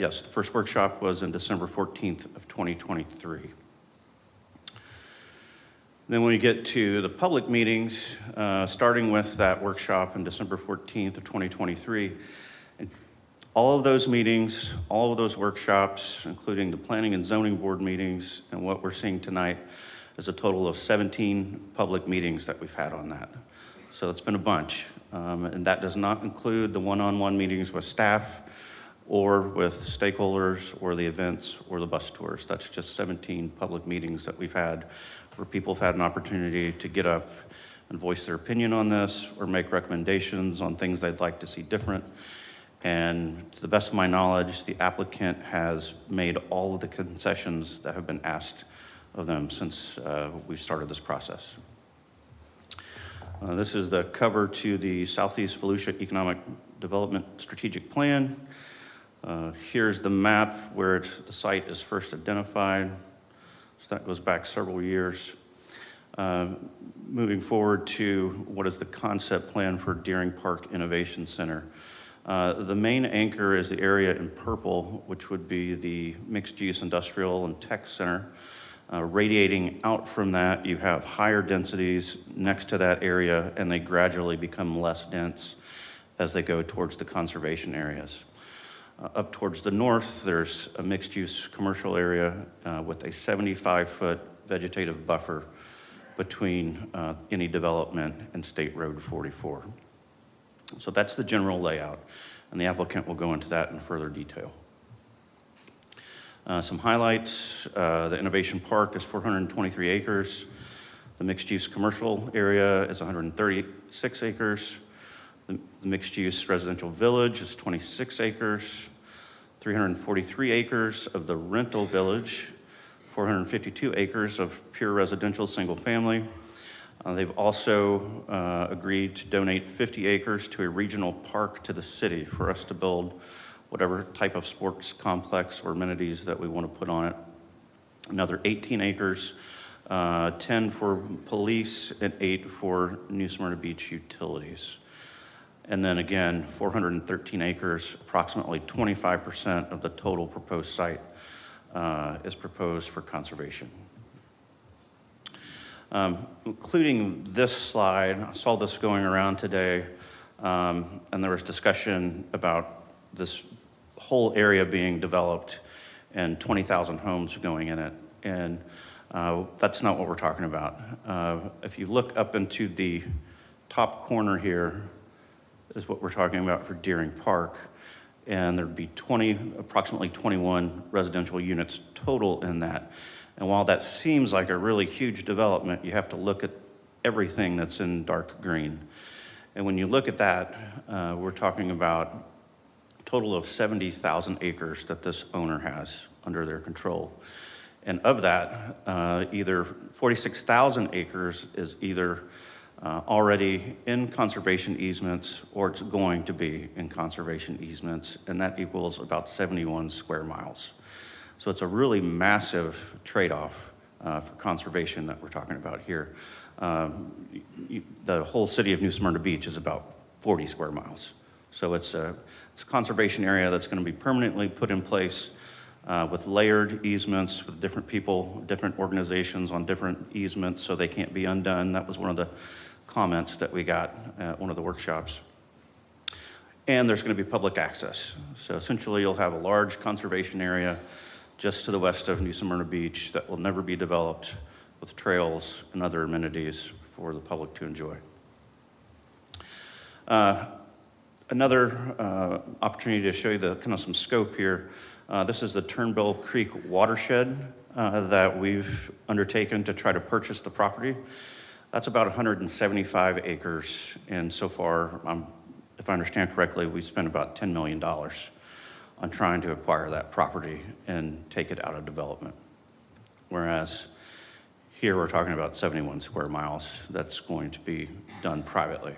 Yes, the first workshop was in December 14th of 2023. Then when you get to the public meetings, starting with that workshop on December 14th of 2023, all of those meetings, all of those workshops, including the Planning and Zoning Board meetings and what we're seeing tonight, is a total of 17 public meetings that we've had on that. So it's been a bunch. And that does not include the one-on-one meetings with staff or with stakeholders or the events or the bus tours. That's just 17 public meetings that we've had where people have had an opportunity to get up and voice their opinion on this or make recommendations on things they'd like to see different. And to the best of my knowledge, the applicant has made all of the concessions that have been asked of them since we've started this process. This is the cover to the Southeast Volusia Economic Development Strategic Plan. Here's the map where the site is first identified. So that goes back several years. Moving forward to what is the concept plan for Deering Park Innovation Center. The main anchor is the area in purple, which would be the mixed-use industrial and tech center. Radiating out from that, you have higher densities next to that area, and they gradually become less dense as they go towards the conservation areas. Up towards the north, there's a mixed-use commercial area with a 75-foot vegetative buffer between any development and State Road 44. So that's the general layout, and the applicant will go into that in further detail. Some highlights, the Innovation Park is 423 acres. The mixed-use commercial area is 136 acres. The mixed-use residential village is 26 acres. 343 acres of the rental village, 452 acres of pure residential single family. They've also agreed to donate 50 acres to a regional park to the city for us to build whatever type of sports complex or amenities that we want to put on it. Another 18 acres, 10 for police and 8 for New Smyrna Beach utilities. And then again, 413 acres, approximately 25% of the total proposed site is proposed for conservation. Including this slide, I saw this going around today, and there was discussion about this whole area being developed and 20,000 homes going in it. And that's not what we're talking about. If you look up into the top corner here is what we're talking about for Deering Park. And there'd be approximately 21 residential units total in that. And while that seems like a really huge development, you have to look at everything that's in dark green. And when you look at that, we're talking about a total of 70,000 acres that this owner has under their control. And of that, either 46,000 acres is either already in conservation easements or it's going to be in conservation easements, and that equals about 71 square miles. So it's a really massive trade-off for conservation that we're talking about here. The whole city of New Smyrna Beach is about 40 square miles. So it's a conservation area that's going to be permanently put in place with layered easements with different people, different organizations on different easements, so they can't be undone. That was one of the comments that we got at one of the workshops. And there's going to be public access. So essentially you'll have a large conservation area just to the west of New Smyrna Beach that will never be developed with trails and other amenities for the public to enjoy. Another opportunity to show you the kind of some scope here. This is the Turnbull Creek watershed that we've undertaken to try to purchase the property. That's about 175 acres, and so far, if I understand correctly, we spent about $10 million on trying to acquire that property and take it out of development. Whereas here we're talking about 71 square miles that's going to be done privately.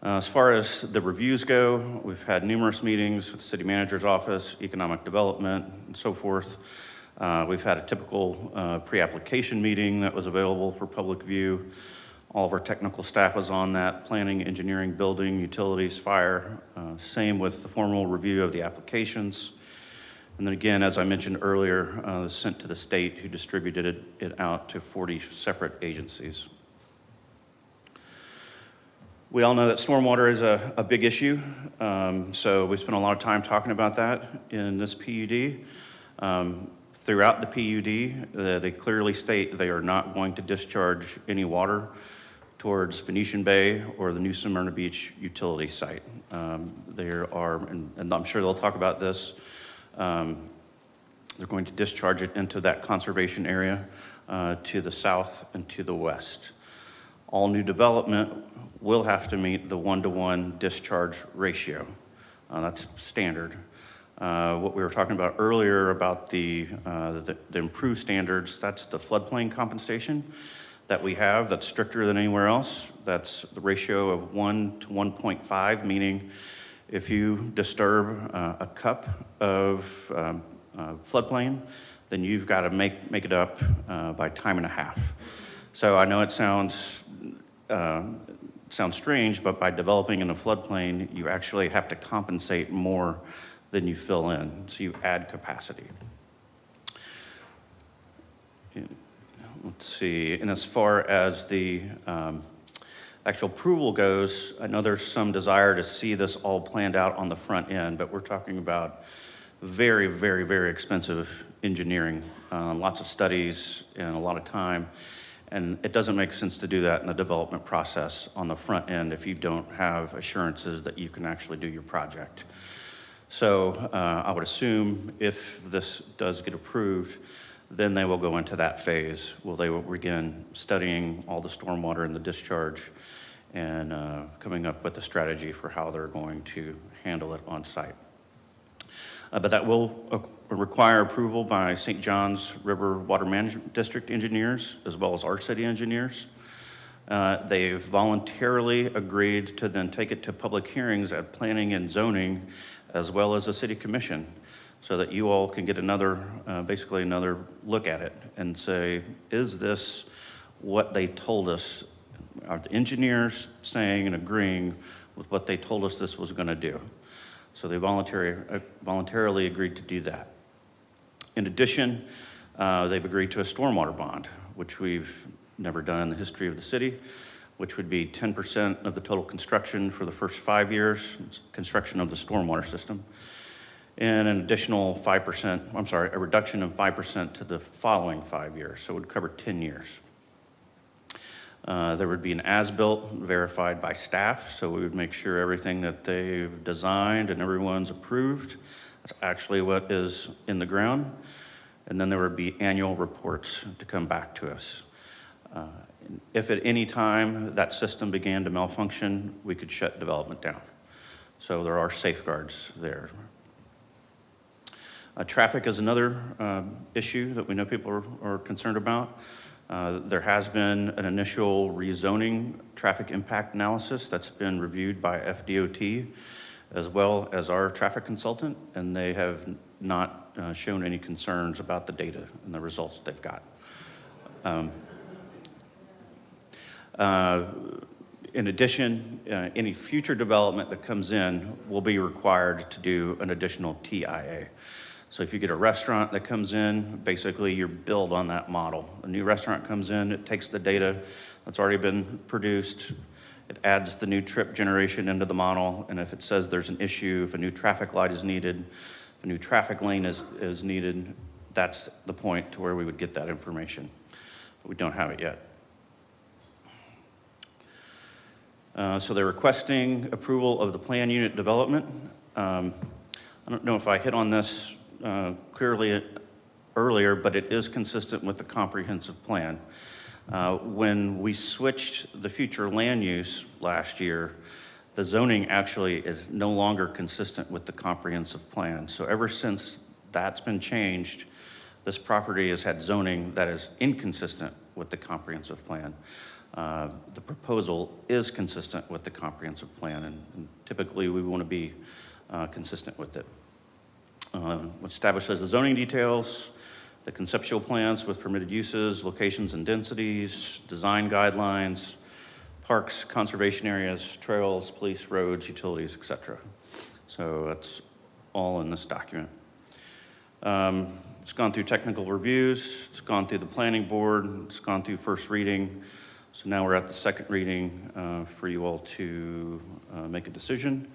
As far as the reviews go, we've had numerous meetings with the city manager's office, economic development, and so forth. We've had a typical pre-application meeting that was available for public view. All of our technical staff was on that, planning, engineering, building, utilities, fire. Same with the formal review of the applications. And then again, as I mentioned earlier, sent to the state, who distributed it out to 40 separate agencies. We all know that stormwater is a big issue, so we spent a lot of time talking about that in this PUD. Throughout the PUD, they clearly state they are not going to discharge any water towards Venetian Bay or the New Smyrna Beach utility site. There are, and I'm sure they'll talk about this, they're going to discharge it into that conservation area to the south and to the west. All new development will have to meet the 1-to-1 discharge ratio. That's standard. What we were talking about earlier about the improved standards, that's the floodplain compensation that we have that's stricter than anywhere else. That's the ratio of 1 to 1.5, meaning if you disturb a cup of floodplain, then you've got to make it up by time and a half. So I know it sounds strange, but by developing in a floodplain, you actually have to compensate more than you fill in, so you add capacity. Let's see, and as far as the actual approval goes, I know there's some desire to see this all planned out on the front end, but we're talking about very, very, very expensive engineering, lots of studies and a lot of time. And it doesn't make sense to do that in the development process on the front end if you don't have assurances that you can actually do your project. So I would assume if this does get approved, then they will go into that phase where they will begin studying all the stormwater and the discharge and coming up with a strategy for how they're going to handle it on site. But that will require approval by St. Johns River Water Management District engineers, as well as our city engineers. They've voluntarily agreed to then take it to public hearings at planning and zoning, as well as the city commission, so that you all can get basically another look at it and say, is this what they told us? Are the engineers saying and agreeing with what they told us this was going to do? So they voluntarily agreed to do that. In addition, they've agreed to a stormwater bond, which we've never done in the history of the city, which would be 10% of the total construction for the first 5 years, construction of the stormwater system, and an additional 5%, a reduction of 5% to the following 5 years, so it would cover 10 years. There would be an as-built verified by staff, so we would make sure everything that they've designed and everyone's approved, that's actually what is in the ground. And then there would be annual reports to come back to us. If at any time that system began to malfunction, we could shut development down. So there are safeguards there. Traffic is another issue that we know people are concerned about. There has been an initial rezoning traffic impact analysis that's been reviewed by FDOT as well as our traffic consultant, and they have not shown any concerns about the data and the results they've got. In addition, any future development that comes in will be required to do an additional TIA. So if you get a restaurant that comes in, basically you build on that model. A new restaurant comes in, it takes the data that's already been produced, it adds the new trip generation into the model, and if it says there's an issue, if a new traffic light is needed, if a new traffic lane is needed, that's the point to where we would get that information. But we don't have it yet. So they're requesting approval of the plan unit development. I don't know if I hit on this clearly earlier, but it is consistent with the comprehensive plan. When we switched the future land use last year, the zoning actually is no longer consistent with the comprehensive plan. So ever since that's been changed, this property has had zoning that is inconsistent with the comprehensive plan. The proposal is consistent with the comprehensive plan, and typically we want to be consistent with it. Establishes the zoning details. the conceptual plans with permitted uses, locations and densities, design guidelines, parks, conservation areas, trails, police, roads, utilities, etc. So that's all in this document. It's gone through technical reviews, it's gone through the planning board, it's gone through first reading. So now we're at the second reading for you all to make a decision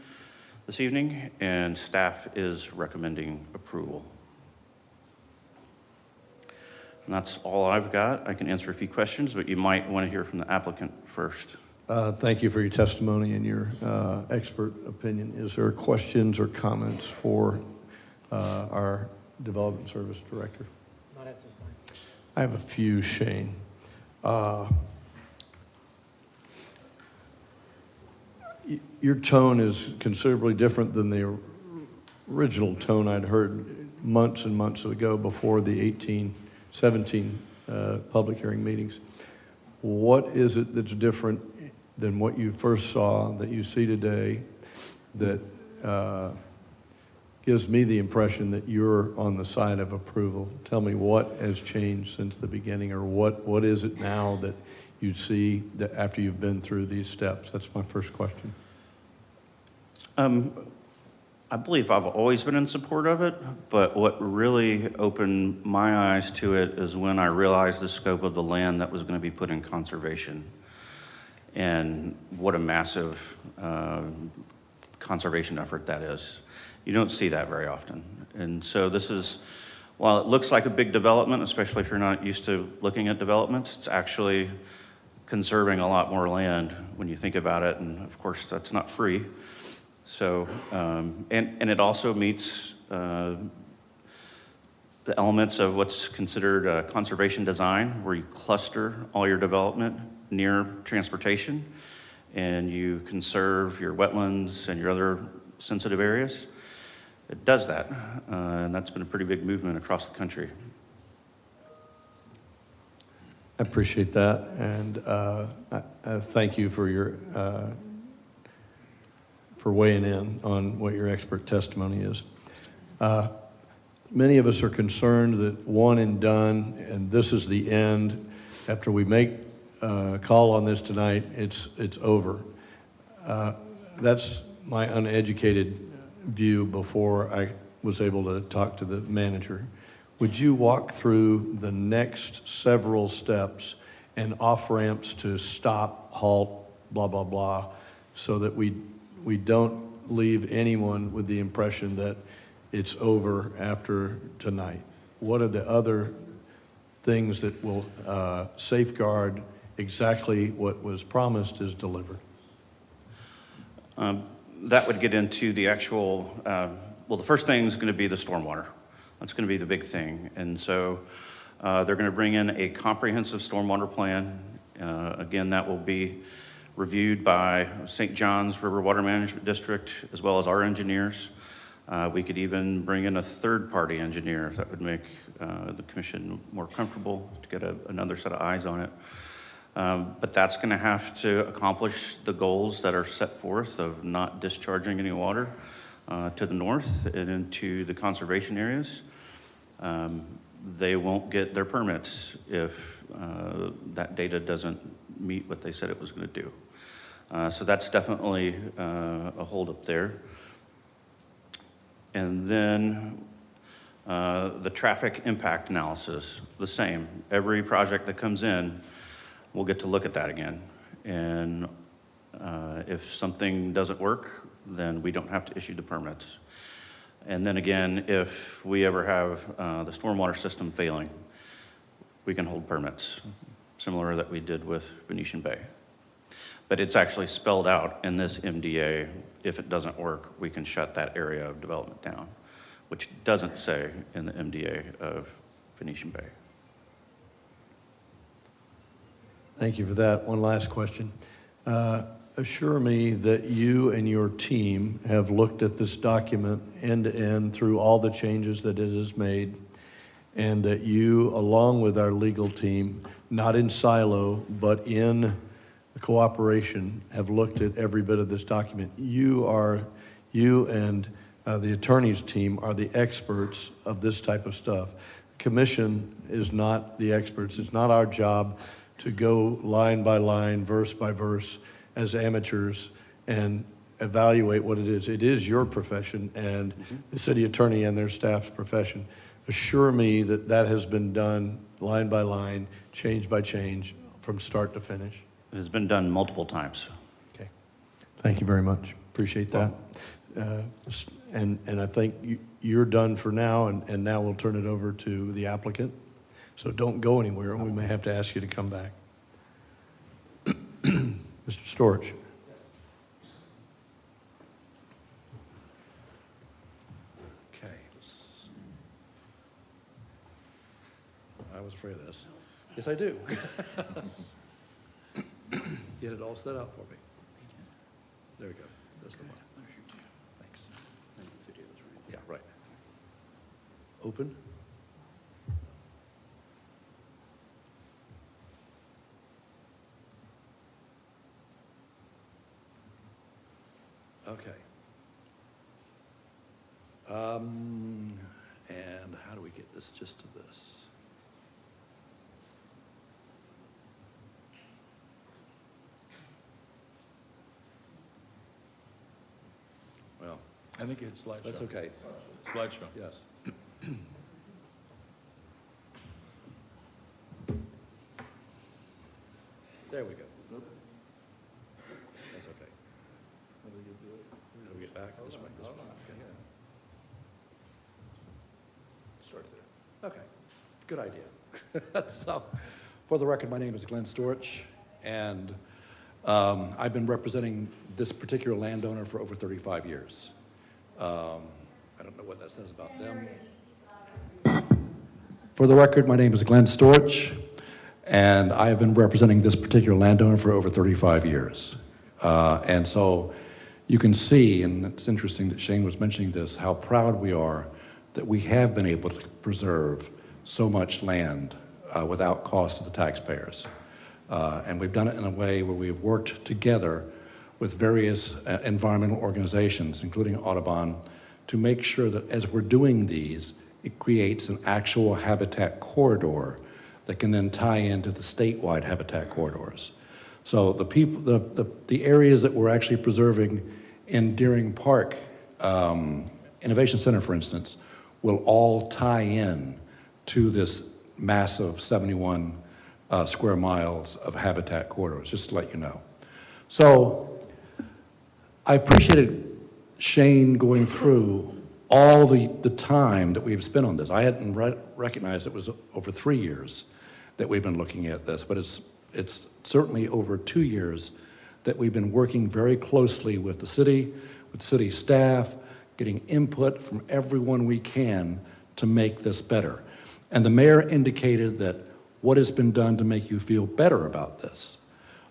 this evening, and staff is recommending approval. And that's all I've got. I can answer a few questions, but you might want to hear from the applicant first. Thank you for your testimony and your expert opinion. Is there questions or comments for our Development Service Director? Not at this time. I have a few, Shane. Your tone is considerably different than the original tone I'd heard months and months ago before the 17 public hearing meetings. What is it that's different than what you first saw that you see today that gives me the impression that you're on the side of approval? Tell me what has changed since the beginning, or what is it now that you see that after you've been through these steps? That's my first question. I believe I've always been in support of it, but what really opened my eyes to it is when I realized the scope of the land that was going to be put in conservation, and what a massive conservation effort that is. You don't see that very often. And so this is, while it looks like a big development, especially if you're not used to looking at developments, it's actually conserving a lot more land when you think about it. And of course, that's not free. So, and it also meets the elements of what's considered conservation design, where you cluster all your development near transportation, and you conserve your wetlands and your other sensitive areas. It does that, and that's been a pretty big movement across the country. I appreciate that, and I thank you for your for weighing in on what your expert testimony is. Many of us are concerned that one and done, and this is the end. After we make a call on this tonight, it's over. That's my uneducated view before I was able to talk to the manager. Would you walk through the next several steps and off-ramps to stop, halt, blah, blah, blah, so that we don't leave anyone with the impression that it's over after tonight? What are the other things that will safeguard exactly what was promised is delivered? That would get into the actual, well, the first thing is going to be the stormwater. That's going to be the big thing. And so they're going to bring in a comprehensive stormwater plan. Again, that will be reviewed by St. John's River Water Management District, as well as our engineers. We could even bring in a third-party engineer if that would make the commission more comfortable to get another set of eyes on it. But that's going to have to accomplish the goals that are set forth of not discharging any water to the north and into the conservation areas. They won't get their permits if that data doesn't meet what they said it was going to do. So that's definitely a holdup there. And then the traffic impact analysis, the same. Every project that comes in, we'll get to look at that again. And if something doesn't work, then we don't have to issue the permits. And then again, if we ever have the stormwater system failing, we can hold permits, similar that we did with Venetian Bay. But it's actually spelled out in this MDA, if it doesn't work, we can shut that area of development down, which doesn't say in the MDA of Venetian Bay. Thank you for that. One last question. Assure me that you and your team have looked at this document end to end through all the changes that it has made, and that you, along with our legal team, not in silo, but in cooperation, have looked at every bit of this document. You and the attorney's team are the experts of this type of stuff. The commission is not the experts. It's not our job to go line by line, verse by verse, as amateurs and evaluate what it is. It is your profession and the city attorney and their staff's profession. Assure me that that has been done line by line, change by change, from start to finish. It has been done multiple times. Okay. Thank you very much. Appreciate that. And I think you're done for now, and now we'll turn it over to the applicant. So don't go anywhere. We may have to ask you to come back. Mr. Storch. Okay. I was afraid of this. Yes, I do. Get it all set up for me. There we go. That's the one. Thanks. Yeah, right. Open. Okay. And how do we get this just to this? Well, I think it's slideshow. that's okay. Slideshow. Yes. There we go. That's okay. How do we get back? This way, this way. Okay. Start there. Okay, good idea. So, for the record, my name is Glenn Storch, and I've been representing this particular landowner for over 35 years. I don't know what that says about them. For the record, my name is Glenn Storch, and I have been representing this particular landowner for over 35 years. And so you can see, and it's interesting that Shane was mentioning this, how proud we are that we have been able to preserve so much land without cost to the taxpayers. And we've done it in a way where we've worked together with various environmental organizations, including Audubon, to make sure that as we're doing these, it creates an actual habitat corridor that can then tie into the statewide habitat corridors. So the people, the areas that we're actually preserving in Deering Park Innovation Center, for instance, will all tie in to this massive 71 square miles of habitat corridors, just to let you know. So I appreciated Shane going through all the time that we've spent on this. I hadn't recognized it was over 3 years that we've been looking at this, but it's certainly over 2 years that we've been working very closely with the city staff, getting input from everyone we can to make this better. And the mayor indicated that what has been done to make you feel better about this?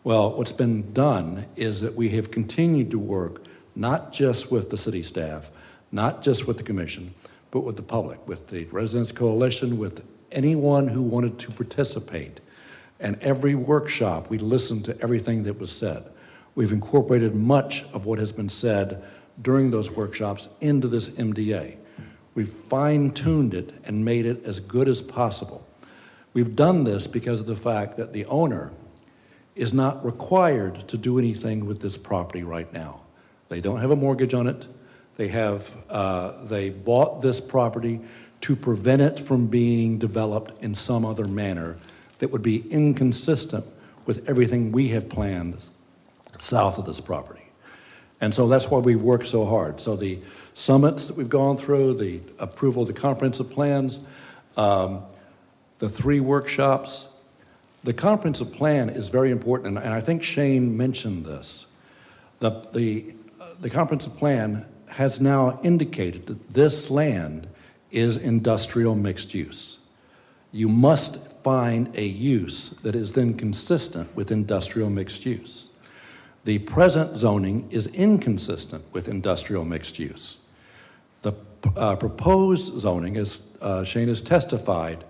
Well, what's been done is that we have continued to work not just with the city staff, not just with the commission, but with the public, with the Residents Coalition, with anyone who wanted to participate. And every workshop, we listened to everything that was said. We've incorporated much of what has been said during those workshops into this MDA. We've fine-tuned it and made it as good as possible. We've done this because of the fact that the owner is not required to do anything with this property right now. They don't have a mortgage on it. They bought this property to prevent it from being developed in some other manner that would be inconsistent with everything we have planned south of this property. And so that's why we work so hard. So the summits that we've gone through, the approval of the comprehensive plans, the 3 workshops, the comprehensive plan is very important, and I think Shane mentioned this. The comprehensive plan has now indicated that this land is industrial mixed use. You must find a use that is then consistent with industrial mixed use. The present zoning is inconsistent with industrial mixed use. The proposed zoning, as Shane has testified,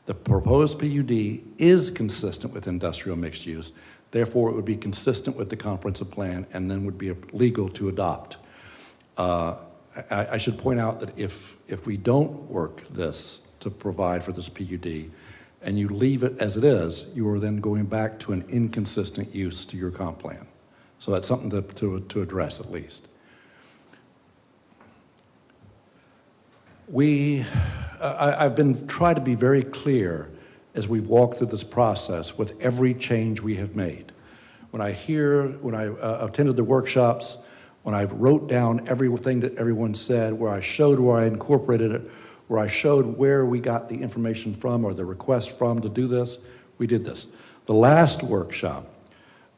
the proposed PUD is consistent with industrial mixed use. Therefore, it would be consistent with the comprehensive plan and then would be legal to adopt. I should point out that if we don't work this to provide for this PUD, and you leave it as it is, you are then going back to an inconsistent use to your comp plan. So that's something to address at least. I've been trying to be very clear as we walk through this process with every change we have made. When I attended the workshops, when I wrote down everything that everyone said, where I showed where I incorporated it, where I showed where we got the information from or the request from to do this, we did this. The last workshop,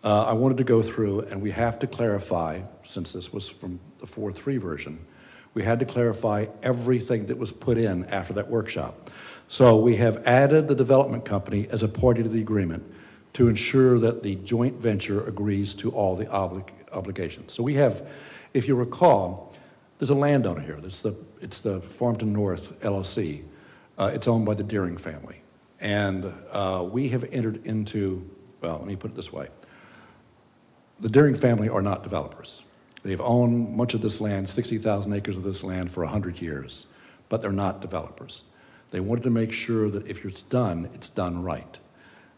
I wanted to go through, and we have to clarify, since this was from the 4.3 version, we had to clarify everything that was put in after that workshop. So we have added the development company as a party to the agreement to ensure that the joint venture agrees to all the obligations. So we have, if you recall, there's a landowner here. It's the Farmington North LLC. It's owned by the Deering family. And we have entered into, well, let me put it this way. The Deering family are not developers. They've owned much of this land, 60,000 acres of this land for 100 years, but they're not developers. They wanted to make sure that if it's done right.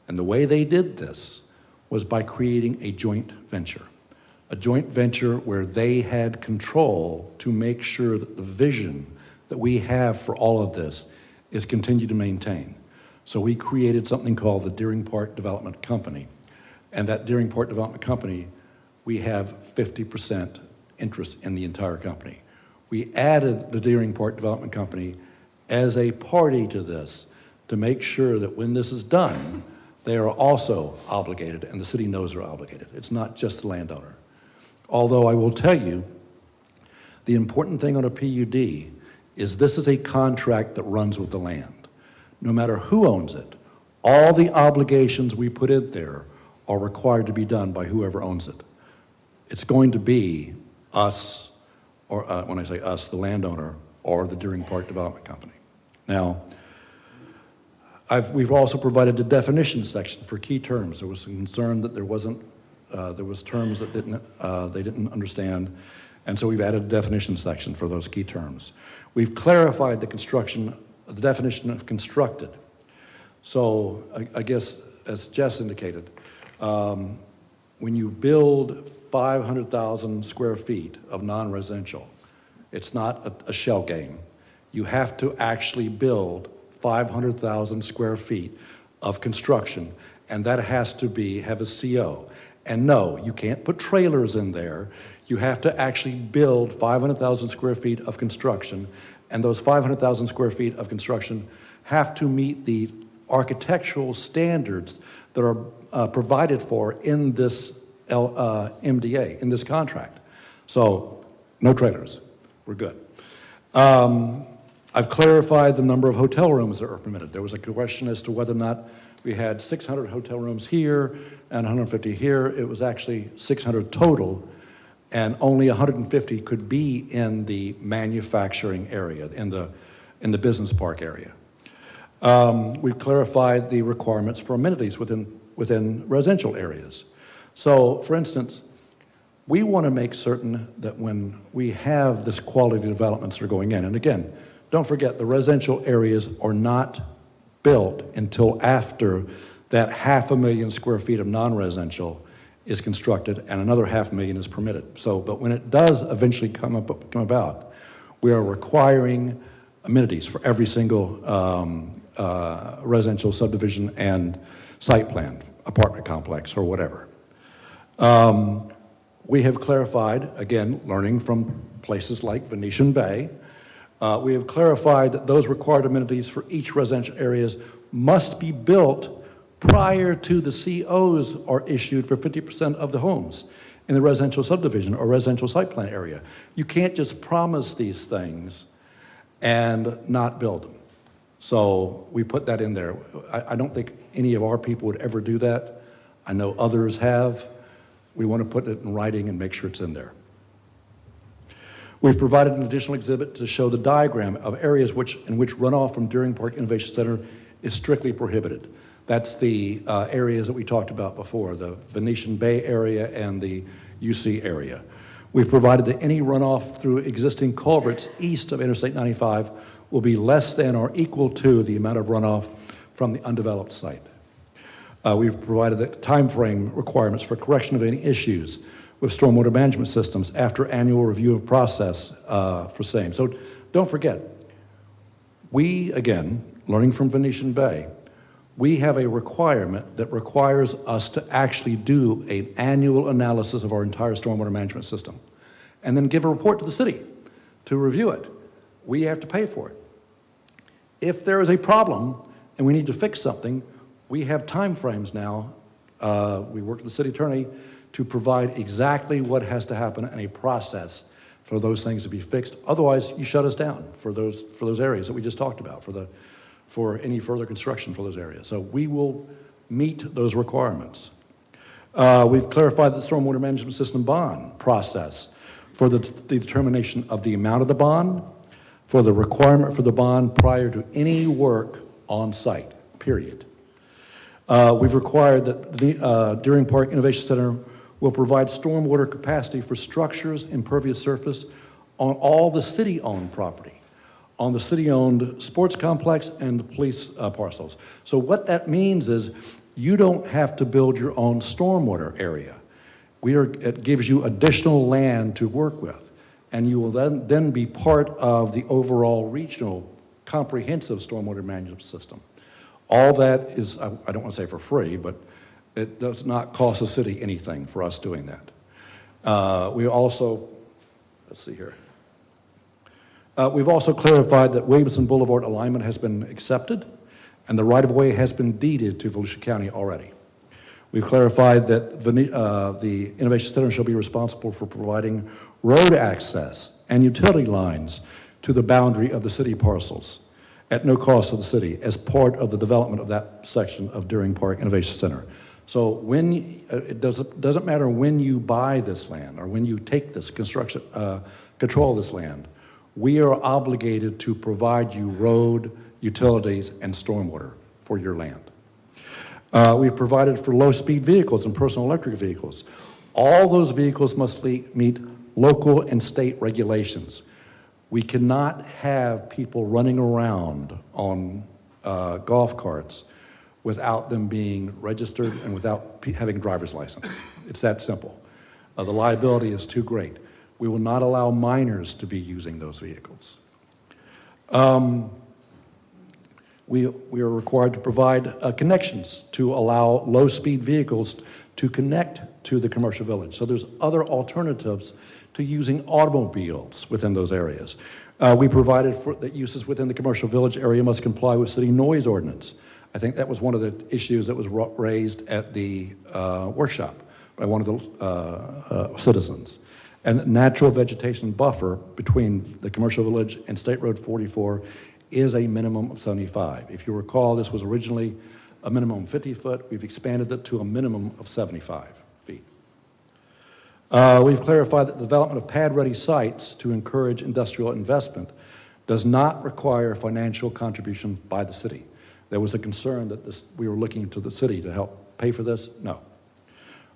And the way they did this was by creating a joint venture where they had control to make sure that the vision that we have for all of this is continued to maintain. So we created something called the Deering Park Development Company. And that Deering Park Development Company, we have 50% interest in the entire company. We added the Deering Park Development Company as a party to this to make sure that when this is done, they are also obligated, and the city knows they're obligated. It's not just the landowner. Although I will tell you, the important thing on a PUD is this is a contract that runs with the land. No matter who owns it, all the obligations we put in there are required to be done by whoever owns it. It's going to be us, or when I say us, the landowner, or the Deering Park Development Company. Now, we've also provided a definition section for key terms. There was some concern that there was terms that they didn't understand, and so we've added a definition section for those key terms. We've clarified the definition of constructed. So I guess, as Jess indicated, when you build 500,000 square feet of non-residential, it's not a shell game. You have to actually build 500,000 square feet of construction, and that has to have a CO. And no, you can't put trailers in there. You have to actually build 500,000 square feet of construction, and those 500,000 square feet of construction have to meet the architectural standards that are provided for in this MDA, in this contract. So, no trailers. We're good. I've clarified the number of hotel rooms that are permitted. There was a question as to whether or not we had 600 hotel rooms here and 150 here. It was actually 600 total, and only 150 could be in the manufacturing area, in the business park area. We've clarified the requirements for amenities within residential areas. So, for instance, we want to make certain that when we have this quality developments that are going in, and again, don't forget the residential areas are not built until after that 500,000 square feet of non-residential is constructed and another 500,000 is permitted. So, but when it does eventually come about, we are requiring amenities for every single residential subdivision and site plan, apartment complex or whatever. We have clarified, again, learning from places like Venetian Bay, we have clarified that those required amenities for each residential areas must be built prior to the COs are issued for 50% of the homes in the residential subdivision or residential site plan area. You can't just promise these things and not build them. So we put that in there. I don't think any of our people would ever do that. I know others have. We want to put it in writing and make sure it's in there. We've provided an additional exhibit to show the diagram of areas in which runoff from Deering Park Innovation Center is strictly prohibited. That's the areas that we talked about before, the Venetian Bay area and the UC area. We've provided that any runoff through existing culverts east of Interstate 95 will be less than or equal to the amount of runoff from the undeveloped site. We've provided the timeframe requirements for correction of any issues with stormwater management systems after annual review of process for same. So don't forget, we, again, learning from Venetian Bay, we have a requirement that requires us to actually do an annual analysis of our entire stormwater management system and then give a report to the city to review it. We have to pay for it. If there is a problem and we need to fix something, we have time frames now. We work with the city attorney to provide exactly what has to happen and a process for those things to be fixed. Otherwise, you shut us down for those areas that we just talked about, for any further construction for those areas. So we will meet those requirements. We've clarified the stormwater management system bond process for the determination of the amount of the bond, for the requirement for the bond prior to any work on site, period. We've required that the Deering Park Innovation Center will provide stormwater capacity for structures, impervious surface on all the city-owned property, on the city-owned sports complex and the police parcels. So what that means is you don't have to build your own stormwater area. It gives you additional land to work with, and you will then be part of the overall regional comprehensive stormwater management system. All that is, I don't want to say for free, but it does not cost the city anything for us doing that. We also, let's see here. We've also clarified that Williamson Boulevard alignment has been accepted and the right-of-way has been deeded to Volusia County already. We've clarified that the Innovation Center shall be responsible for providing road access and utility lines to the boundary of the city parcels at no cost to the city as part of the development of that section of Deering Park Innovation Center. So when it doesn't matter when you buy this land or when you take this construction control of this land, we are obligated to provide you road, utilities, and stormwater for your land. We've provided for low-speed vehicles and personal electric vehicles. All those vehicles must meet local and state regulations. We cannot have people running around on golf carts without them being registered and without having a driver's license. It's that simple. The liability is too great. We will not allow minors to be using those vehicles. We are required to provide connections to allow low-speed vehicles to connect to the commercial village. So there's other alternatives to using automobiles within those areas. We provided for that uses within the commercial village area must comply with city noise ordinance. I think that was one of the issues that was raised at the workshop by one of the citizens. And natural vegetation buffer between the commercial village and State Road 44 is a minimum of 75. If you recall, this was originally a minimum of 50 foot. We've expanded it to a minimum of 75 feet. We've clarified that the development of pad-ready sites to encourage industrial investment does not require financial contribution by the city. There was a concern that we were looking to the city to help pay for this. No.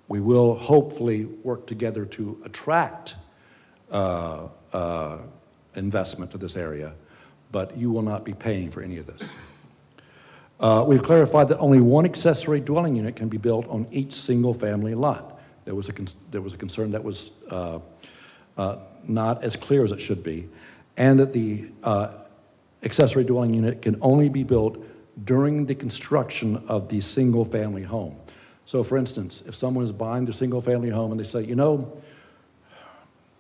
We will hopefully work together to attract investment to this area, but you will not be paying for any of this. We've clarified that only one accessory dwelling unit can be built on each single-family lot. There was a concern that was not as clear as it should be, and that the accessory dwelling unit can only be built during the construction of the single-family home. So, for instance, if someone is buying a single-family home and they say, you know,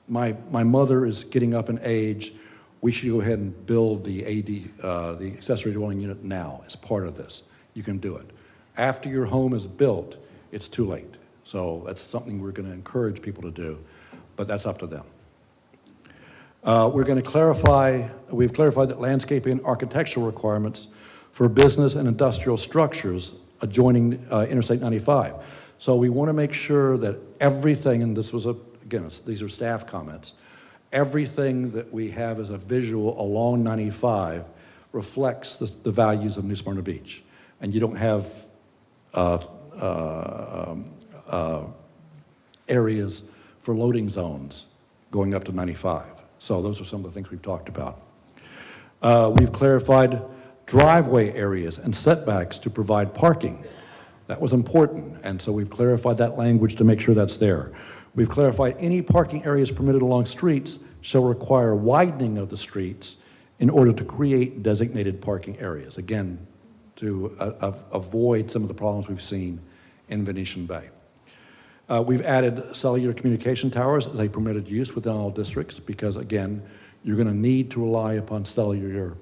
my mother is getting up in age, we should go ahead and build the the accessory dwelling unit now as part of this. You can do it. After your home is built, it's too late. So that's something we're going to encourage people to do, but that's up to them. We're going to clarify, we've clarified that landscaping and architectural requirements for business and industrial structures adjoining Interstate 95. So we want to make sure that everything, and this was, again, these are staff comments, everything that we have as a visual along 95 reflects the values of New Smyrna Beach. And you don't have areas for loading zones going up to 95. So those are some of the things we've talked about. We've clarified driveway areas and setbacks to provide parking. That was important, and so we've clarified that language to make sure that's there. We've clarified any parking areas permitted along streets shall require widening of the streets in order to create designated parking areas, again, to avoid some of the problems we've seen in Venetian Bay. We've added cellular communication towers as a permitted use within all districts because, again, you're going to need to rely upon cellular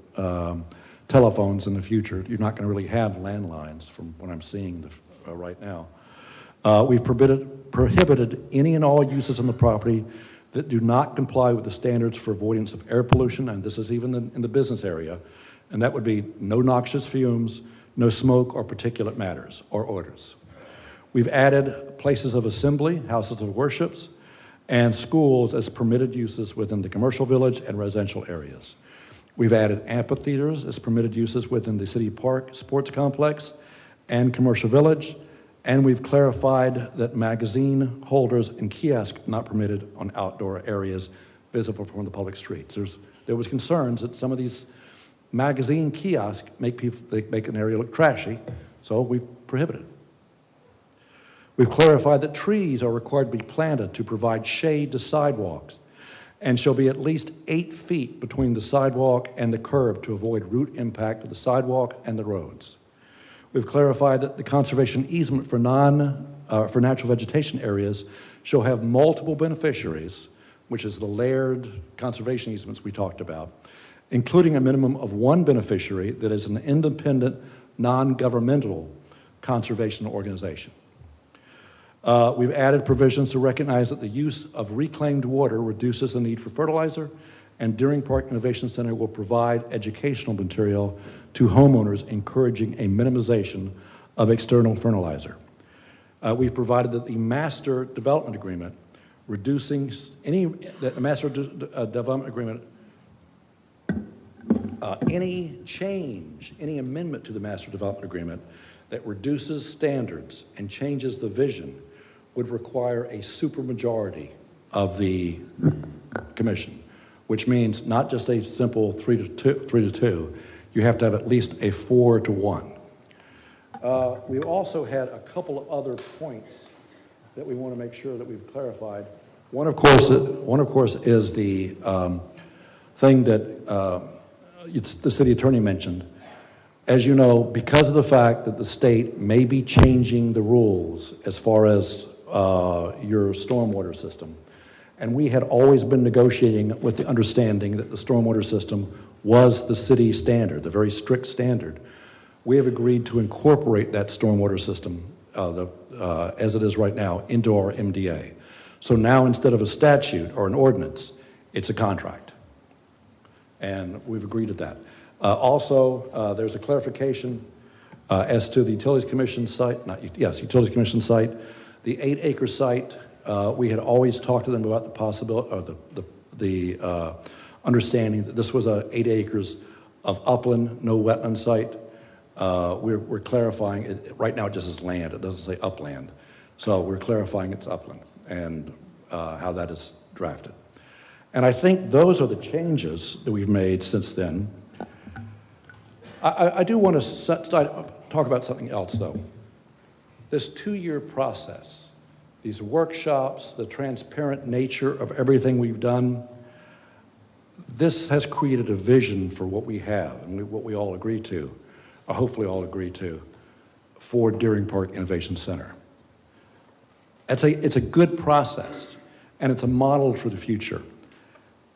telephones in the future. You're not going to really have landlines from what I'm seeing right now. We've prohibited any and all uses on the property that do not comply with the standards for avoidance of air pollution, and this is even in the business area, and that would be no noxious fumes, no smoke or particulate matters or odors. We've added places of assembly, houses of worships, and schools as permitted uses within the commercial village and residential areas. We've added amphitheaters as permitted uses within the city park, sports complex, and commercial village, and we've clarified that magazine holders and kiosks not permitted on outdoor areas visible from the public streets. There was concerns that some of these magazine kiosks make an area look trashy, so we've prohibited. We've clarified that trees are required to be planted to provide shade to sidewalks and shall be at least 8 feet between the sidewalk and the curb to avoid root impact of the sidewalk and the roads. We've clarified that the conservation easement for natural vegetation areas shall have multiple beneficiaries, which is the layered conservation easements we talked about, including a minimum of 1 beneficiary that is an independent, non-governmental conservation organization. We've added provisions to recognize that the use of reclaimed water reduces the need for fertilizer, and Deering Park Innovation Center will provide educational material to homeowners encouraging a minimization of external fertilizer. We've provided that the master development agreement reducing any change, any amendment to the master development agreement that reduces standards and changes the vision would require a supermajority of the commission, which means not just a simple 3 to 2, you have to have at least a 4 to 1. We also had a couple of other points that we want to make sure that we've clarified. One, of course, is the thing that the city attorney mentioned. As you know, because of the fact that the state may be changing the rules as far as your stormwater system, and we had always been negotiating with the understanding that the stormwater system was the city standard, the very strict standard. We have agreed to incorporate that stormwater system as it is right now into our MDA. So now instead of a statute or an ordinance, it's a contract. And we've agreed to that. Also, there's a clarification as to the Utilities Commission site, Utilities Commission site, the 8-acre site. We had always talked to them about the possibility, or the understanding that this was 8 acres of upland, no wetland site. We're clarifying it. Right now it just is land, it doesn't say upland. So we're clarifying it's upland and how that is drafted. And I think those are the changes that we've made since then. I do want to talk about something else, though. This 2-year process, these workshops, the transparent nature of everything we've done, this has created a vision for what we have and what we all agree to, or hopefully all agree to, for Deering Park Innovation Center. It's a good process, and it's a model for the future.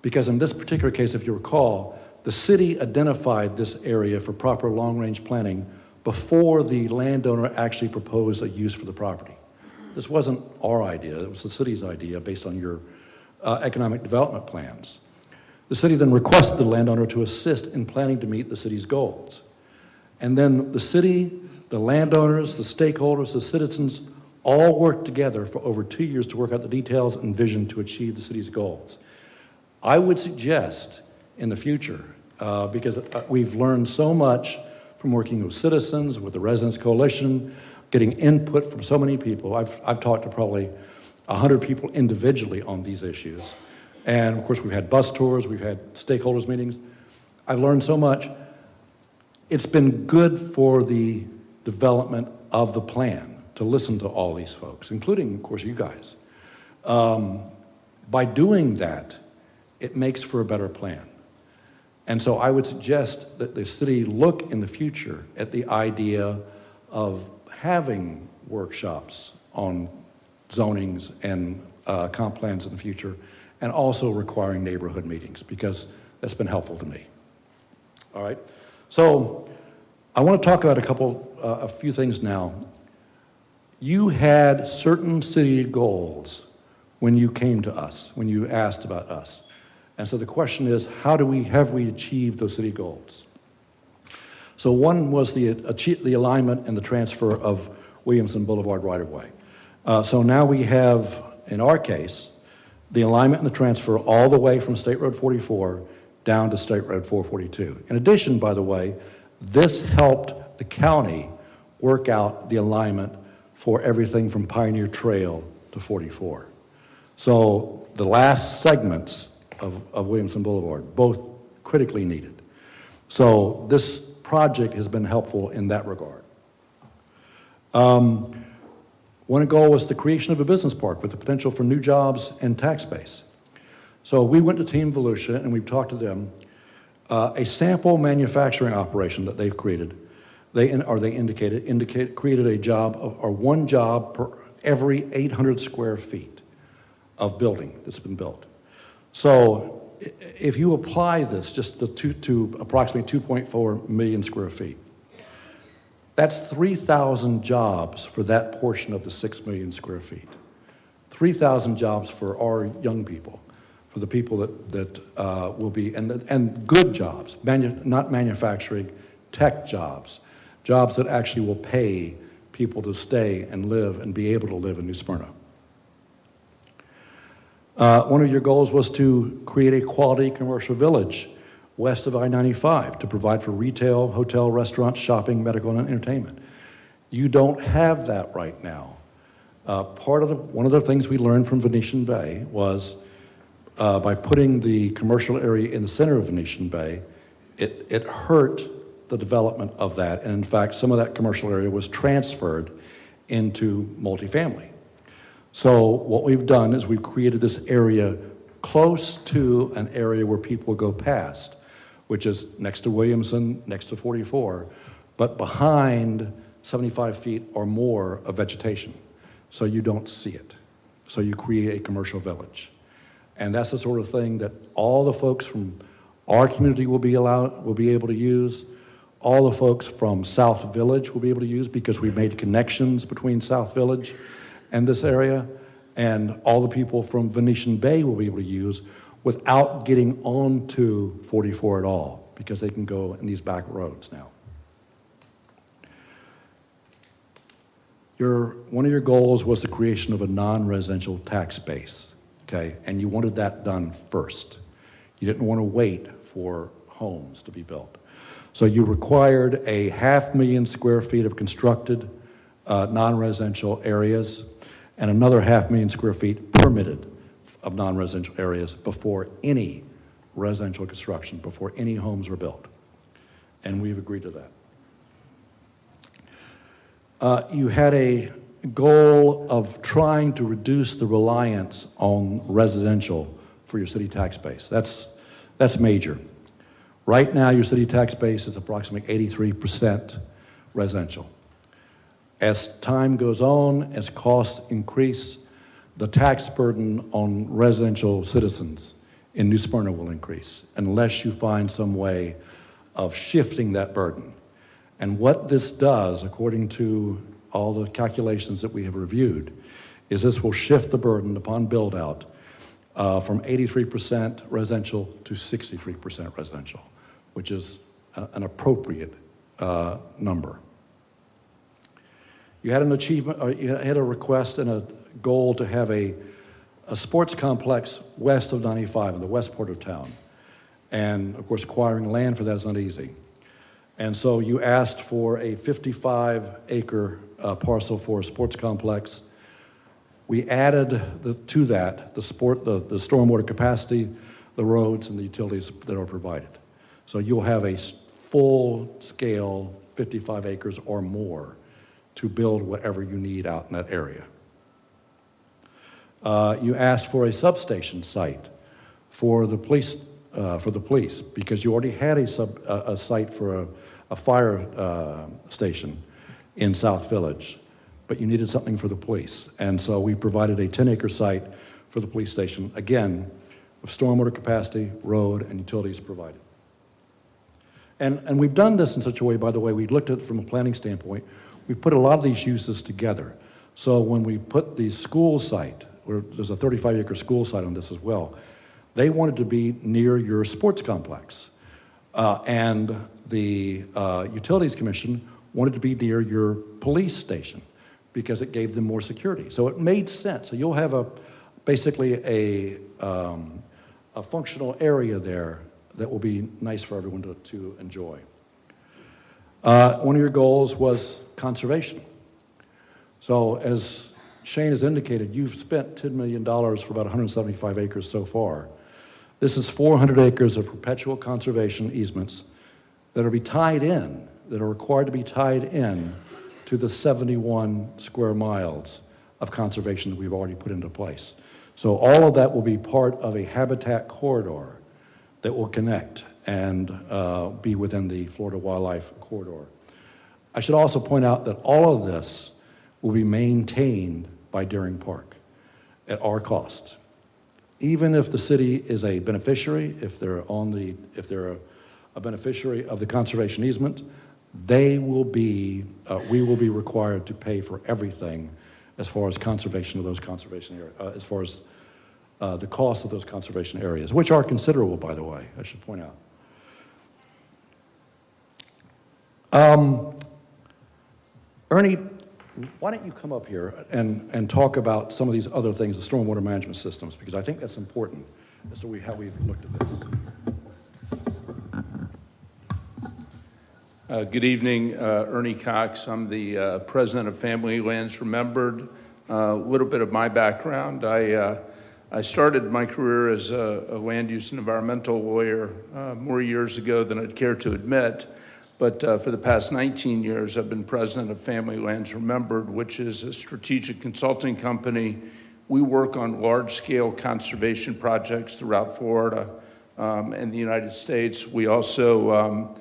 Because in this particular case, if you recall, the city identified this area for proper long-range planning before the landowner actually proposed a use for the property. This wasn't our idea, it was the city's idea based on your economic development plans. The city then requested the landowner to assist in planning to meet the city's goals. And then the city, the landowners, the stakeholders, the citizens all worked together for over 2 years to work out the details and vision to achieve the city's goals. I would suggest in the future, because we've learned so much from working with citizens, with the Residents Coalition, getting input from so many people. I've talked to probably 100 people individually on these issues. And of course, we've had bus tours, we've had stakeholders meetings. I've learned so much. It's been good for the development of the plan to listen to all these folks, including, of course, you guys. By doing that, it makes for a better plan. And so I would suggest that the city look in the future at the idea of having workshops on zonings and comp plans in the future, and also requiring neighborhood meetings, because that's been helpful to me. All right, so I want to talk about a few things now. You had certain city goals when you came to us, when you asked about us. And so the question is, have we achieved those city goals? So one was the alignment and the transfer of Williamson Boulevard right-of-way. So now we have, in our case, the alignment and the transfer all the way from State Road 44 down to State Road 442. In addition, by the way, this helped the county work out the alignment for everything from Pioneer Trail to 44. So the last segments of Williamson Boulevard, both critically needed. So this project has been helpful in that regard. One goal was the creation of a business park with the potential for new jobs and tax base. So we went to Team Volusia and we've talked to them. A sample manufacturing operation that they've created, created a job, or one job per every 800 square feet of building that's been built. So if you apply this just to approximately 2.4 million square feet, that's 3,000 jobs for that portion of the 6 million square feet. 3,000 jobs for our young people, for the people that will be, and good jobs, not manufacturing, tech jobs, jobs that actually will pay people to stay and live and be able to live in New Smyrna. One of your goals was to create a quality commercial village west of I-95 to provide for retail, hotel, restaurants, shopping, medical, and entertainment. You don't have that right now. One of the things we learned from Venetian Bay was by putting the commercial area in the center of Venetian Bay, it hurt the development of that. And in fact, some of that commercial area was transferred into multifamily. So what we've done is we've created this area close to an area where people go past, which is next to Williamson, next to 44, but behind 75 feet or more of vegetation. So you don't see it. So you create a commercial village. And that's the sort of thing that all the folks from our community will be able to use. All the folks from South Village will be able to use, because we've made connections between South Village and this area, and all the people from Venetian Bay will be able to use without getting onto 44 at all, because they can go in these back roads now. One of your goals was the creation of a non-residential tax base, okay? And you wanted that done first. You didn't want to wait for homes to be built. So you required a 500,000 square feet of constructed non-residential areas, and another 500,000 square feet permitted of non-residential areas before any residential construction, before any homes were built. And we've agreed to that. You had a goal of trying to reduce the reliance on residential for your city tax base. That's major. Right now, your city tax base is approximately 83% residential. As time goes on, as costs increase, the tax burden on residential citizens in New Smyrna will increase unless you find some way of shifting that burden. And what this does, according to all the calculations that we have reviewed, is this will shift the burden upon build-out from 83% residential to 63% residential, which is an appropriate number. You had an achievement, or you had a request and a goal to have a sports complex west of 95 in the west part of town. And of course, acquiring land for that is not easy. And so you asked for a 55-acre parcel for a sports complex. We added to that the stormwater capacity, the roads, and the utilities that are provided. So you'll have a full-scale 55 acres or more to build whatever you need out in that area. You asked for a substation site for the police, because you already had a site for a fire station in South Village, but you needed something for the police. And so we provided a 10-acre site for the police station, again, with stormwater capacity, road, and utilities provided. And we've done this in such a way, by the way, we looked at it from a planning standpoint. We put a lot of these uses together. So when we put the school site, where there's a 35-acre school site on this as well, they wanted to be near your sports complex. And the Utilities Commission wanted to be near your police station because it gave them more security. So it made sense. So you'll have basically a functional area there that will be nice for everyone to enjoy. One of your goals was conservation. So as Shane has indicated, you've spent $10 million for about 175 acres so far. This is 400 acres of perpetual conservation easements that are required to be tied in to the 71 square miles of conservation that we've already put into place. So all of that will be part of a habitat corridor that will connect and be within the Florida Wildlife Corridor. I should also point out that all of this will be maintained by Deering Park at our cost. Even if the city is a beneficiary, if they're a beneficiary of the conservation easement, we will be required to pay for everything as far as conservation of those conservation areas, as far as the cost of those conservation areas, which are considerable, by the way, I should point out. Ernie, why don't you come up here and talk about some of these other things, the stormwater management systems, because I think that's important as to how we've looked at this. Good evening, Ernie Cox. I'm the president of Family Lands Remembered. A little bit of my background. I started my career as a land use and environmental lawyer more years ago than I'd care to admit. But for the past 19 years, I've been president of Family Lands Remembered, which is a strategic consulting company. We work on large-scale conservation projects throughout Florida and the United States. We also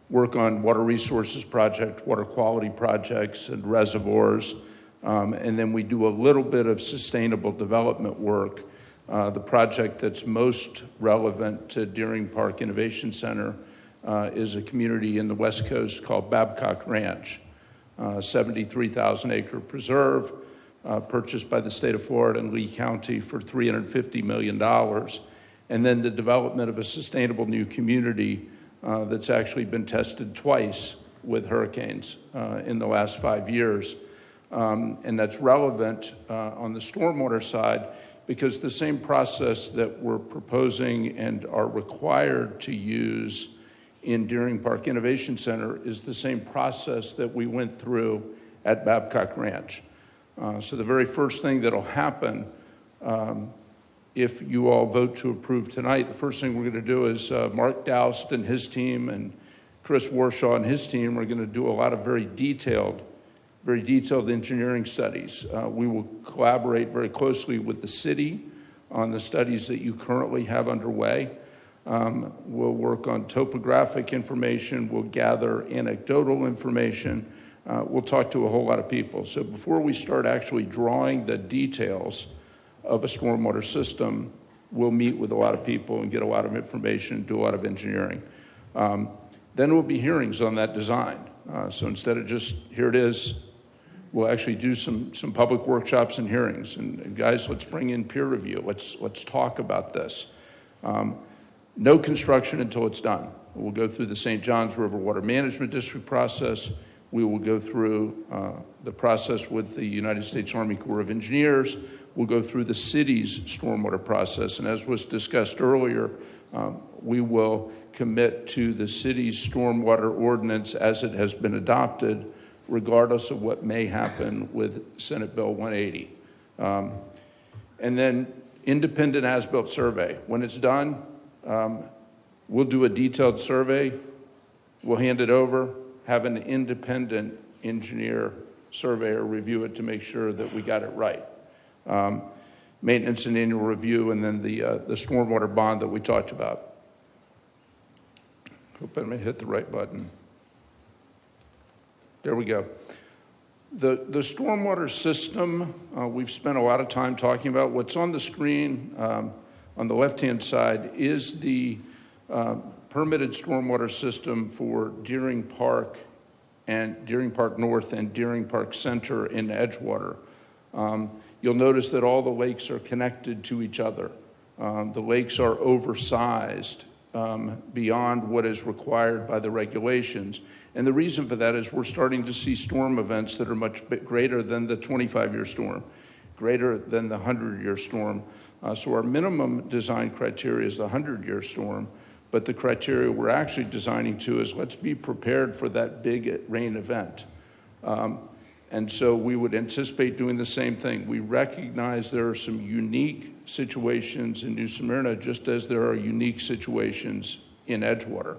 work on water resources projects, water quality projects, and reservoirs. And then we do a little bit of sustainable development work. The project that's most relevant to Deering Park Innovation Center is a community in the West Coast called Babcock Ranch, 73,000 acre preserve, purchased by the state of Florida and Lee County for $350 million. And then the development of a sustainable new community that's actually been tested twice with hurricanes in the last 5 years. And that's relevant on the stormwater side because the same process that we're proposing and are required to use in Deering Park Innovation Center is the same process that we went through at Babcock Ranch. So the very first thing that'll happen if you all vote to approve tonight, the first thing we're going to do is Mark Doust and his team and Chris Warshaw and his team are going to do a lot of very detailed engineering studies. We will collaborate very closely with the city on the studies that you currently have underway. We'll work on topographic information. We'll gather anecdotal information. We'll talk to a whole lot of people. So before we start actually drawing the details of a stormwater system, we'll meet with a lot of people and get a lot of information, do a lot of engineering. Then there will be hearings on that design. So instead of just, here it is, we'll actually do some public workshops and hearings. And guys, let's bring in peer review. Let's talk about this. No construction until it's done. We'll go through the St. Johns River Water Management District process. We will go through the process with the United States Army Corps of Engineers. We'll go through the city's stormwater process. And as was discussed earlier, we will commit to the city's stormwater ordinance as it has been adopted, regardless of what may happen with Senate Bill 180. And then independent as-built survey. When it's done, We'll do a detailed survey. We'll hand it over, have an independent engineer surveyor review it to make sure that we got it right. Maintenance and annual review, and then the stormwater bond that we talked about. Hope I may hit the right button. There we go. The stormwater system, we've spent a lot of time talking about. What's on the screen on the left-hand side is the permitted stormwater system for Deering Park and Deering Park North and Deering Park Center in Edgewater. You'll notice that all the lakes are connected to each other. The lakes are oversized beyond what is required by the regulations. And the reason for that is we're starting to see storm events that are much greater than the 25-year storm, greater than the 100-year storm. So our minimum design criteria is the 100-year storm, but the criteria we're actually designing to is let's be prepared for that big rain event. And so we would anticipate doing the same thing. We recognize there are some unique situations in New Smyrna, just as there are unique situations in Edgewater.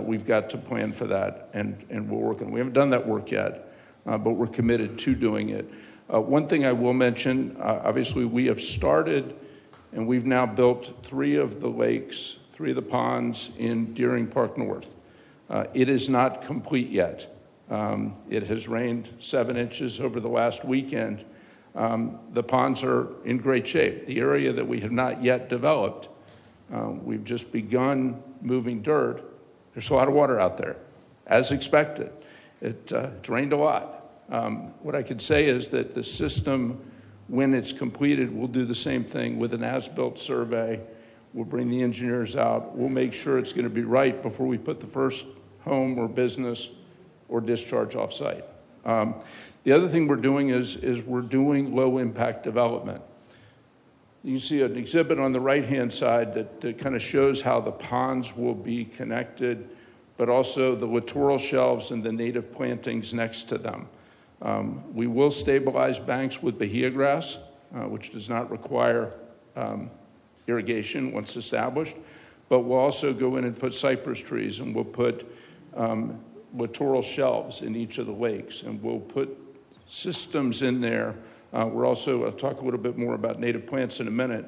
We've got to plan for that, and we're working. We haven't done that work yet, but we're committed to doing it. One thing I will mention, obviously we have started, and we've now built 3 of the lakes, 3 of the ponds in Deering Park North. It is not complete yet. It has rained 7 inches over the last weekend. The ponds are in great shape. The area that we have not yet developed, we've just begun moving dirt. There's a lot of water out there, as expected. It's rained a lot. What I can say is that the system, when it's completed, we'll do the same thing with an as-built survey. We'll bring the engineers out. We'll make sure it's going to be right before we put the first home or business or discharge off-site. The other thing we're doing is we're doing low-impact development. You see an exhibit on the right-hand side that kind of shows how the ponds will be connected, but also the littoral shelves and the native plantings next to them. We will stabilize banks with bahia grass, which does not require irrigation once established, but we'll also go in and put cypress trees, and we'll put littoral shelves in each of the lakes, and we'll put systems in there. We're also, I'll talk a little bit more about native plants in a minute,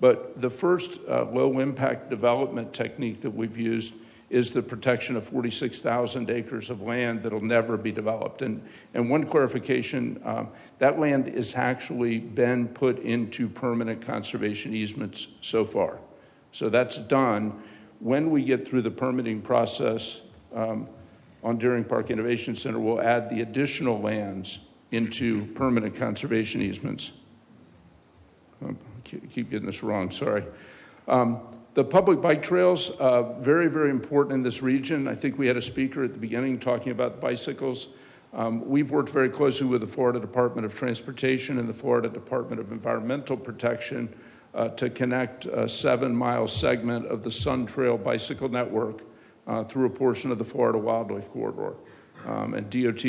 but the first low-impact development technique that we've used is the protection of 46,000 acres of land that'll never be developed. And one clarification, that land has actually been put into permanent conservation easements so far. So that's done. When we get through the permitting process on Deering Park Innovation Center, we'll add the additional lands into permanent conservation easements. Keep getting this wrong, sorry. The public bike trails, very, very important in this region. I think we had a speaker at the beginning talking about bicycles. We've worked very closely with the Florida Department of Transportation and the Florida Department of Environmental Protection to connect a 7-mile segment of the Sun Trail bicycle network through a portion of the Florida Wildlife Corridor. And DOT,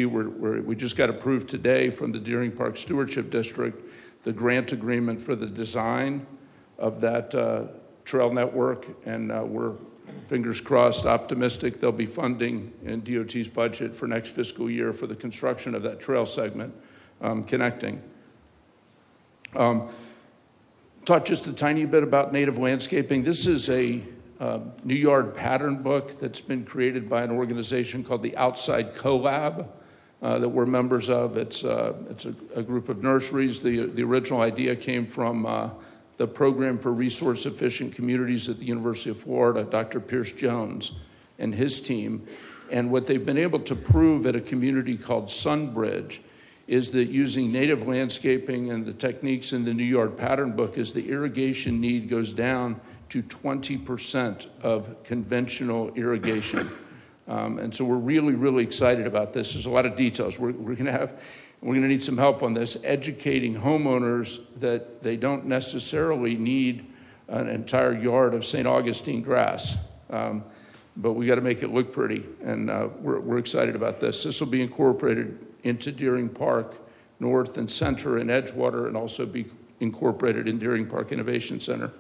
we just got approved today from the Deering Park Stewardship District the grant agreement for the design of that trail network, and we're, fingers crossed, optimistic there'll be funding in DOT's budget for next fiscal year for the construction of that trail segment connecting. Talk just a tiny bit about native landscaping. This is a New Yard pattern book that's been created by an organization called the Outside Collab that we're members of. It's a group of nurseries. The original idea came from the Program for Resource Efficient Communities at the University of Florida, Dr. Pierce Jones and his team. And what they've been able to prove at a community called Sunbridge is that using native landscaping and the techniques in the New Yard pattern book is the irrigation need goes down to 20% of conventional irrigation. And so we're really, really excited about this. There's a lot of details. We're going to need some help on this, educating homeowners that they don't necessarily need an entire yard of St. Augustine grass, but we got to make it look pretty, and we're excited about this. This will be incorporated into Deering Park North and Center and Edgewater, and also be incorporated in Deering Park Innovation Center.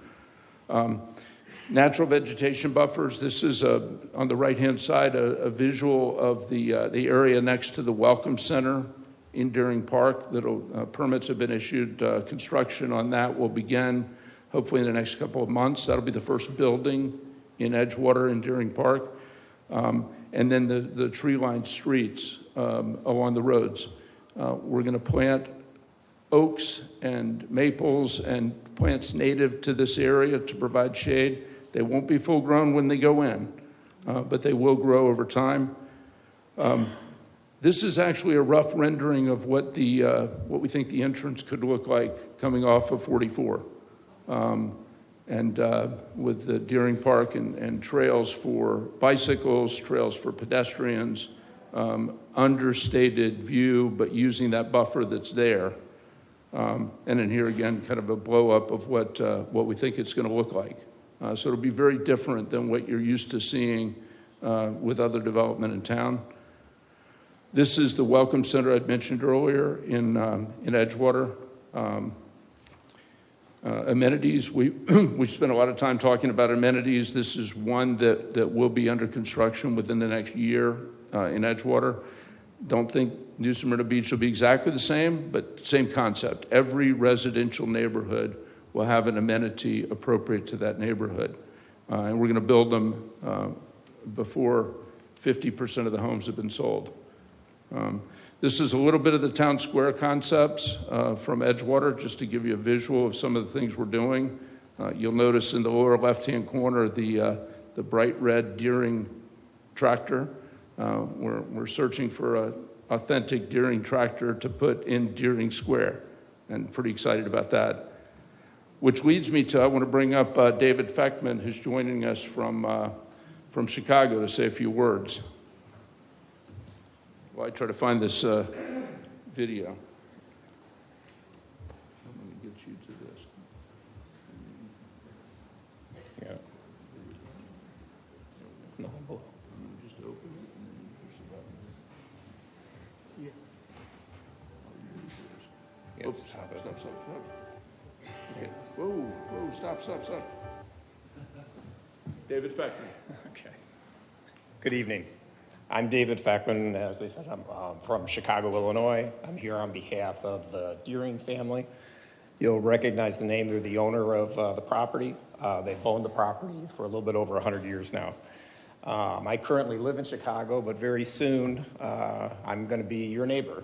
Natural vegetation buffers. This is on the right-hand side, a visual of the area next to the Welcome Center in Deering Park. Permits have been issued. Construction on that will begin hopefully in the next couple of months. That'll be the first building in Edgewater in Deering Park. And then the tree-lined streets along the roads. We're going to plant oaks and maples and plants native to this area to provide shade. They won't be full-grown when they go in, but they will grow over time. This is actually a rough rendering of what we think the entrance could look like coming off of 44. With the Deering Park and trails for bicycles, trails for pedestrians, understated view, but using that buffer that's there. And then here again, kind of a blow up of what we think it's going to look like. So it'll be very different than what you're used to seeing with other development in town. This is the Welcome Center I'd mentioned earlier in Edgewater. Amenities, we spent a lot of time talking about amenities. This is one that will be under construction within the next year in Edgewater. Don't think New Smyrna Beach will be exactly the same, but same concept. Every residential neighborhood will have an amenity appropriate to that neighborhood. And we're going to build them before 50% of the homes have been sold. This is a little bit of the town square concepts from Edgewater, just to give you a visual of some of the things we're doing. You'll notice in the lower left-hand corner the bright red Deering tractor. We're searching for an authentic Deering tractor to put in Deering Square, and pretty excited about that. Which leads me to, I want to bring up David Feckman, who's joining us from Chicago to say a few words. Well, I try to find this video. I'm going to get you to this. Yeah. No, below. Just open it and push the button. Yeah. Oops, stop. Okay. Whoa, stop. David Feckman. Okay. Good evening. I'm David Feckman. As they said, I'm from Chicago, Illinois. I'm here on behalf of the Deering family. You'll recognize the name. They're the owner of the property. They've owned the property for a little bit over 100 years now. I currently live in Chicago, but very soon I'm going to be your neighbor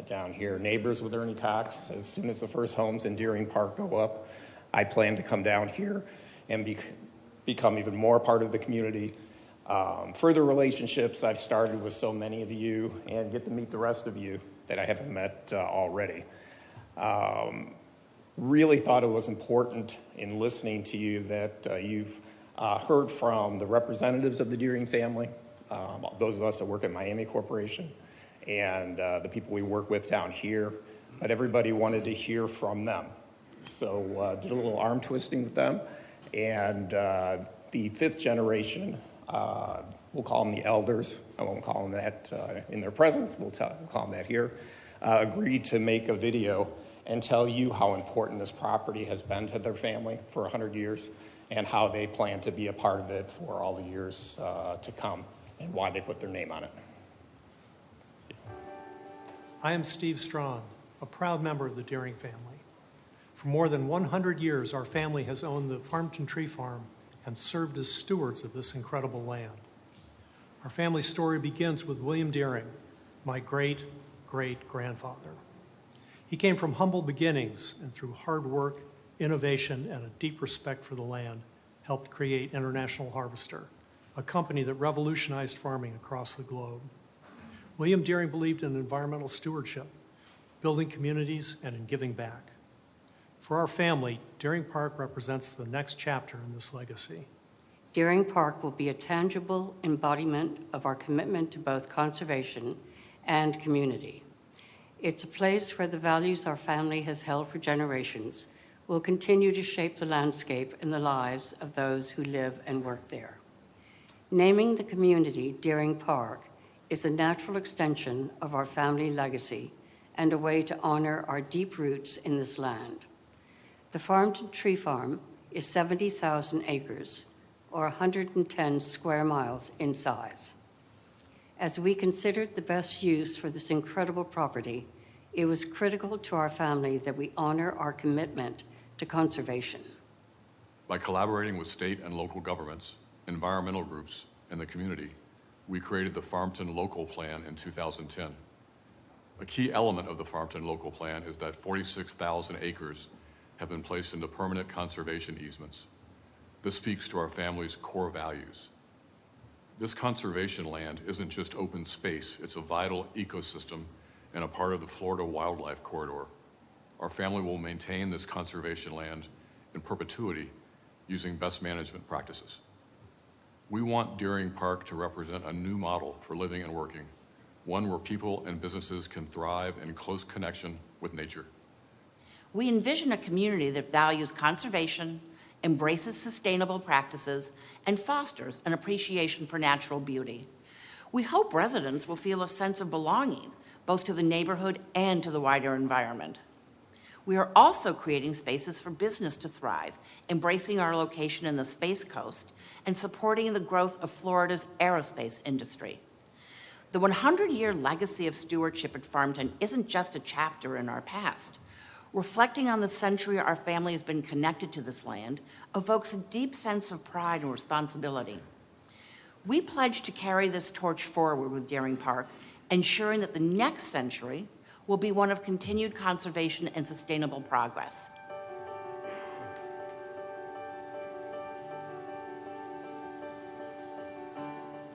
down here. Neighbors with Ernie Cox. As soon as the first homes in Deering Park go up, I plan to come down here and become even more part of the community. Further relationships I've started with so many of you, and get to meet the rest of you that I haven't met already. Really thought it was important in listening to you that you've heard from the representatives of the Deering family, those of us that work at Miami Corporation, and the people we work with down here, but everybody wanted to hear from them. So did a little arm twisting with them, and the fifth generation, we'll call them the elders, I won't call them that in their presence, we'll call them that here, agreed to make a video and tell you how important this property has been to their family for 100 years and how they plan to be a part of it for all the years to come and why they put their name on it. I am Steve Strong, a proud member of the Deering family. For more than 100 years, our family has owned the Farmington Tree Farm and served as stewards of this incredible land. Our family story begins with William Deering, my great-great-grandfather. He came from humble beginnings and through hard work, innovation, and a deep respect for the land, helped create International Harvester, a company that revolutionized farming across the globe. William Deering believed in environmental stewardship, building communities, and in giving back. For our family, Deering Park represents the next chapter in this legacy. Deering Park will be a tangible embodiment of our commitment to both conservation and community. It's a place where the values our family has held for generations will continue to shape the landscape and the lives of those who live and work there. Naming the community Deering Park is a natural extension of our family legacy and a way to honor our deep roots in this land. The Farmington Tree Farm is 70,000 acres, or 110 square miles in size. As we considered the best use for this incredible property, it was critical to our family that we honor our commitment to conservation. By collaborating with state and local governments, environmental groups, and the community, we created the Farmington Local Plan in 2010. A key element of the Farmington Local Plan is that 46,000 acres have been placed into permanent conservation easements. This speaks to our family's core values. This conservation land isn't just open space, it's a vital ecosystem and a part of the Florida Wildlife Corridor. Our family will maintain this conservation land in perpetuity using best management practices. We want Deering Park to represent a new model for living and working, one where people and businesses can thrive in close connection with nature. We envision a community that values conservation, embraces sustainable practices, and fosters an appreciation for natural beauty. We hope residents will feel a sense of belonging, both to the neighborhood and to the wider environment. We are also creating spaces for business to thrive, embracing our location in the Space Coast and supporting the growth of Florida's aerospace industry. The 100-year legacy of stewardship at Farmington isn't just a chapter in our past. Reflecting on the century our family has been connected to this land evokes a deep sense of pride and responsibility. We pledge to carry this torch forward with Deering Park, ensuring that the next century will be one of continued conservation and sustainable progress.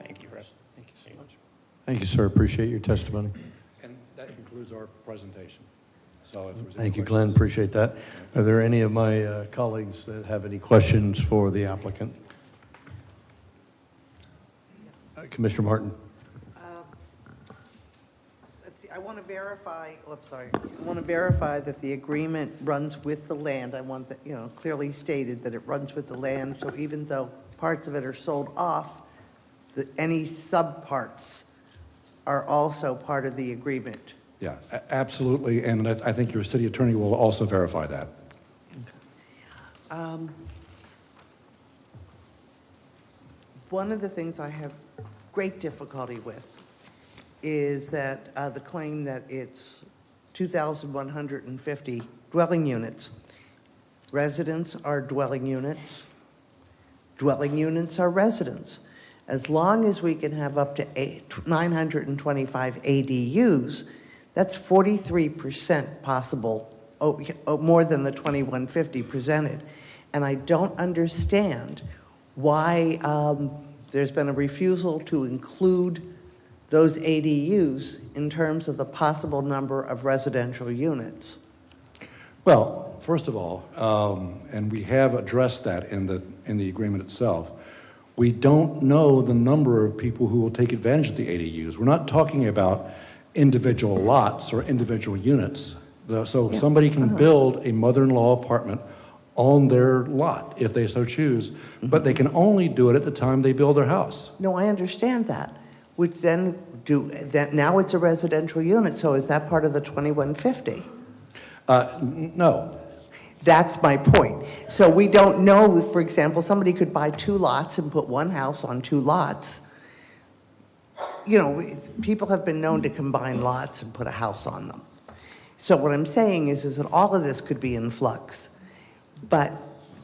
Thank you, Chris. Thank you so much. Thank you, sir. Appreciate your testimony. And that concludes our presentation. So if there's any Thank you, Glenn. questions- Appreciate that. Are there any of my colleagues that have any questions for the applicant? Commissioner Martin. Let's see, I want to verify, I want to verify that the agreement runs with the land. I want that, clearly stated that it runs with the land, so even though parts of it are sold off, any subparts are also part of the agreement. Yeah, absolutely, and I think your city attorney will also verify that. One of the things I have great difficulty with is that the claim that it's 2,150 dwelling units. Residents are dwelling units. Dwelling units are residents. As long as we can have up to 925 ADUs, that's 43% possible, more than the 2,150 presented. And I don't understand why there's been a refusal to include those ADUs in terms of the possible number of residential units. Well, first of all, and we have addressed that in the agreement itself, we don't know the number of people who will take advantage of the ADUs. We're not talking about individual lots or individual units. So somebody can build a mother-in-law apartment on their lot if they so choose, but they can only do it at the time they build their house. No, I understand that. Which then now it's a residential unit, so is that part of the 2,150? No. That's my point. So we don't know, for example, somebody could buy 2 lots and put 1 house on 2 lots. People have been known to combine lots and put a house on them. So what I'm saying is that all of this could be in flux. But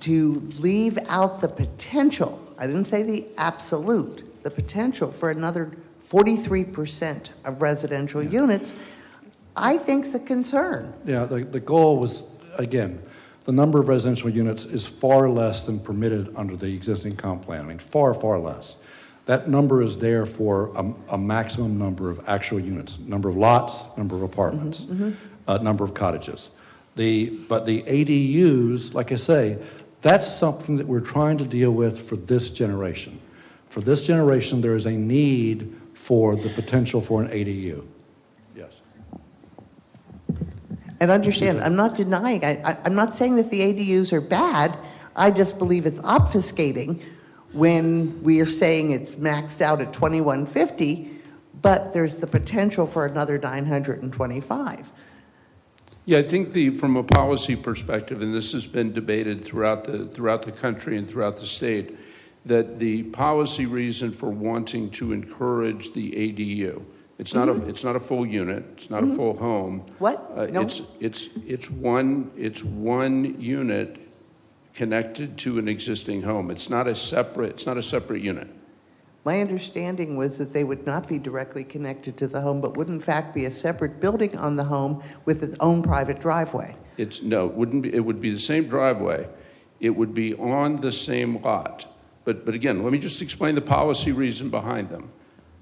to leave out the potential, I didn't say the absolute, the potential for another 43% of residential units, I think's a concern. Yeah, the goal was, again, the number of residential units is far less than permitted under the existing comp plan. I mean, far, far less. That number is there for a maximum number of actual units, number of lots, number of apartments, number of cottages. But the ADUs, like I say, that's something that we're trying to deal with for this generation. For this generation, there is a need for the potential for an ADU. Yes. And understand, I'm not denying, I'm not saying that the ADUs are bad. I just believe it's obfuscating when we are saying it's maxed out at 2,150, but there's the potential for another 925. Yeah, I think from a policy perspective, and this has been debated throughout the country and throughout the state, that the policy reason for wanting to encourage the ADU, it's not a full unit, it's not a full home. What? No. It's one unit connected to an existing home. It's not a separate unit. My understanding was that they would not be directly connected to the home, but would in fact be a separate building on the home with its own private driveway. No, it wouldn't be. It would be the same driveway. It would be on the same lot. But again, let me just explain the policy reason behind them.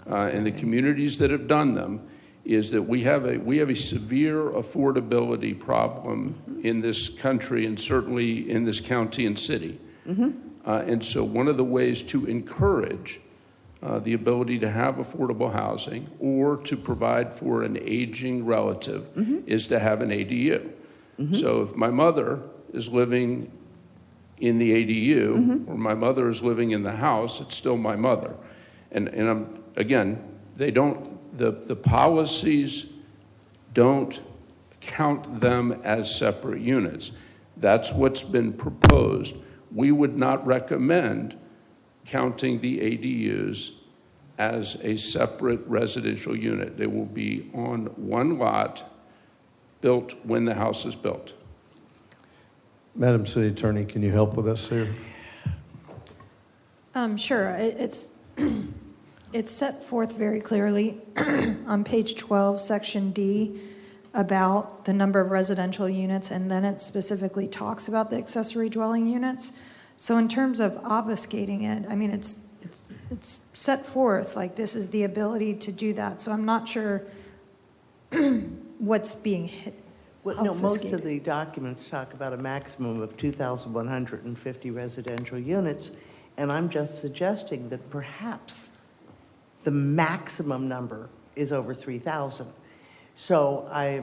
And the communities that have done them is that we have a severe affordability problem in this country and certainly in this county and city. And so one of the ways to encourage the ability to have affordable housing or to provide for an aging relative is to have an ADU. So if my mother is living in the ADU or my mother is living in the house, it's still my mother. And again, the policies don't count them as separate units. That's what's been proposed. We would not recommend counting the ADUs as a separate residential unit. They will be on one lot, built when the house is built. Madam City Attorney, can you help with us here? Sure. It's set forth very clearly on page 12, section D, about the number of residential units, and then it specifically talks about the accessory dwelling units. So in terms of obfuscating it, I mean, it's set forth like this is the ability to do that. So I'm not sure what's being hit. Well, no, most of the documents talk about a maximum of 2,150 residential units, and I'm just suggesting that perhaps the maximum number is over 3,000. So I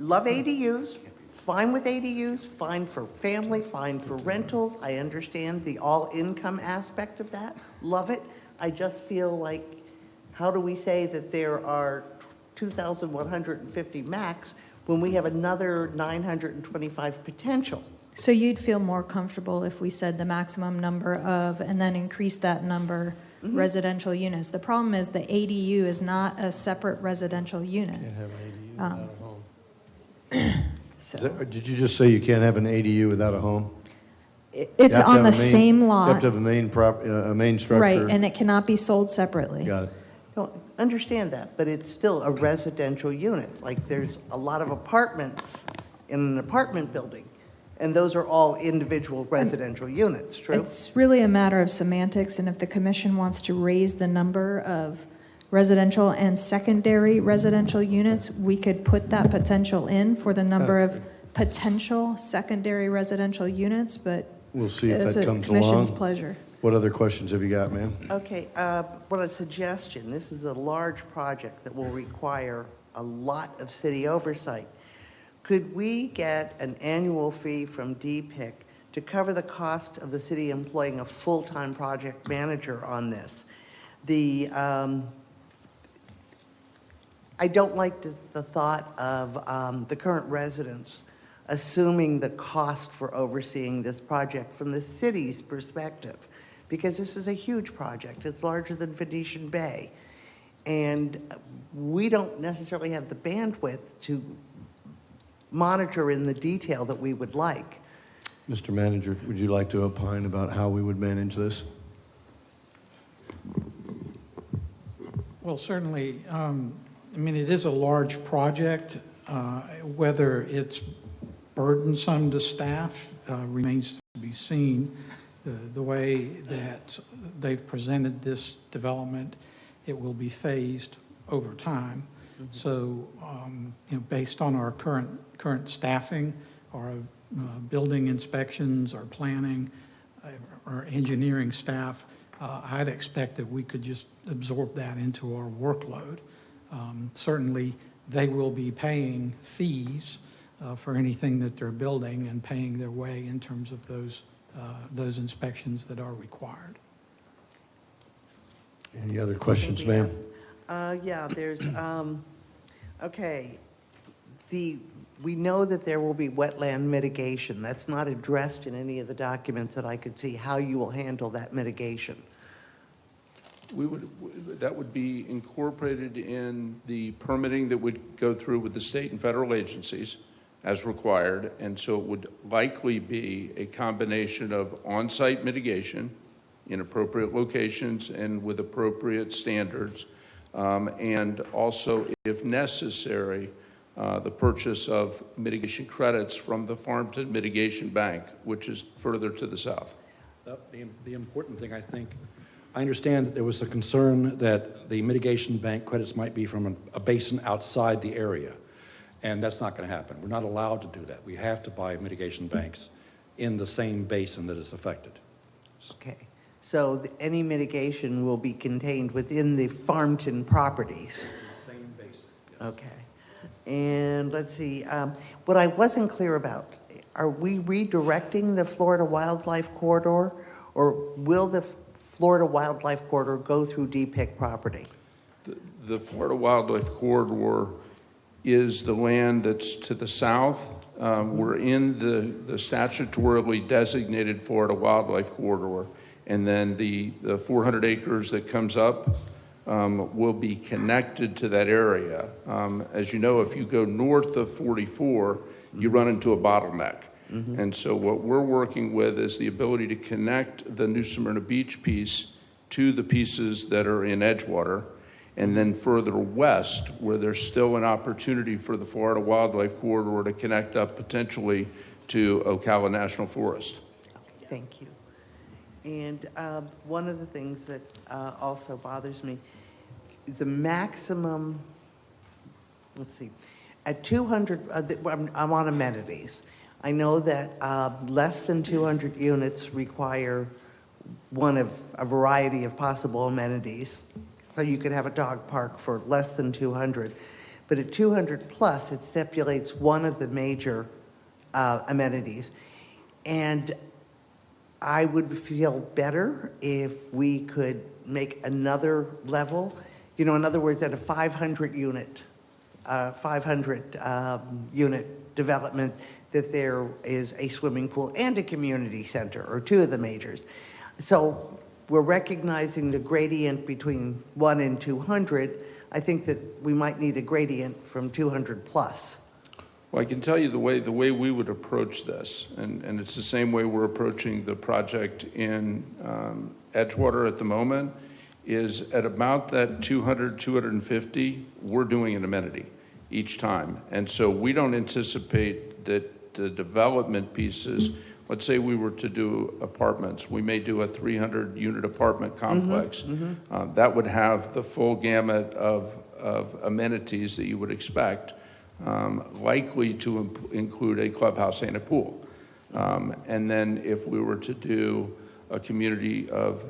love ADUs, fine with ADUs, fine for family, fine for rentals. I understand the all-income aspect of that, love it. I just feel like, how do we say that there are 2,150 max when we have another 925 potential? So you'd feel more comfortable if we said the maximum number of, and then increase that number residential units. The problem is the ADU is not a separate residential unit. Can't have an ADU without a home. Did you just say you can't have an ADU without a home? It's on the same lot. You have to have a main structure. Right, and it cannot be sold separately. Got it. Don't understand that, but it's still a residential unit. Like there's a lot of apartments in an apartment building, and those are all individual residential units, true? It's really a matter of semantics, and if the commission wants to raise the number of residential and secondary residential units, we could put that potential in for the number of potential secondary residential units, but we'll see if it's that a comes commission's along. pleasure. What other questions have you got, ma'am? Okay, well, a suggestion. This is a large project that will require a lot of city oversight. Could we get an annual fee from DPIC to cover the cost of the city employing a full-time project manager on this? I don't like the thought of the current residents assuming the cost for overseeing this project from the city's perspective, because this is a huge project. It's larger than Venetian Bay. And we don't necessarily have the bandwidth to monitor in the detail that we would like. Mr. Manager, would you like to opine about how we would manage this? Well, certainly, I mean, it is a large project. Whether it's burdensome to staff remains to be seen. The way that they've presented this development, it will be phased over time. So, based on our current staffing, our building inspections, our planning, our engineering staff, I'd expect that we could just absorb that into our workload. Certainly, they will be paying fees for anything that they're building and paying their way in terms of those inspections that are required. Any other questions, ma'am? Yeah, there's, okay, the we know that there will be wetland mitigation. That's not addressed in any of the documents that I could see, how you will handle that mitigation. That would be incorporated in the permitting that would go through with the state and federal agencies as required, and so it would likely be a combination of on-site mitigation in appropriate locations and with appropriate standards, and also, if necessary, the purchase of mitigation credits from the Farmington Mitigation Bank, which is further to the south. The important thing, I think, I understand that there was a concern that the mitigation bank credits might be from a basin outside the area, and that's not going to happen. We're not allowed to do that. We have to buy mitigation banks in the same basin that is affected. Okay, so any mitigation will be contained within the Farmington properties? Same basin, yes. Okay, and let's see, what I wasn't clear about, are we redirecting the Florida Wildlife Corridor, or will the Florida Wildlife Corridor go through DPIC property? The Florida Wildlife Corridor is the land that's to the south. We're in the statutorily designated Florida Wildlife Corridor, and then the 400 acres that comes up will be connected to that area. As you know, if you go north of 44, you run into a bottleneck. And so what we're working with is the ability to connect the New Smyrna Beach piece to the pieces that are in Edgewater, and then further west, where there's still an opportunity for the Florida Wildlife Corridor to connect up potentially to Ocala National Forest. Thank you. And one of the things that also bothers me, the maximum, let's see, at 200, I'm on amenities. I know that less than 200 units require one of a variety of possible amenities. So you could have a dog park for less than 200. But at 200 plus, it stipulates one of the major amenities. And I would feel better if we could make another level. You know, in other words, at a 500 unit development, that there is a swimming pool and a community center, or two of the majors. So we're recognizing the gradient between 1 and 200. I think that we might need a gradient from 200 plus. Well, I can tell you the way we would approach this, and it's the same way we're approaching the project in Edgewater at the moment, is at about that 200, 250, we're doing an amenity each time. And so we don't anticipate that the development pieces, let's say we were to do apartments, we may do a 300 unit apartment complex. That would have the full gamut of amenities that you would expect, likely to include a clubhouse and a pool. And then if we were to do a community of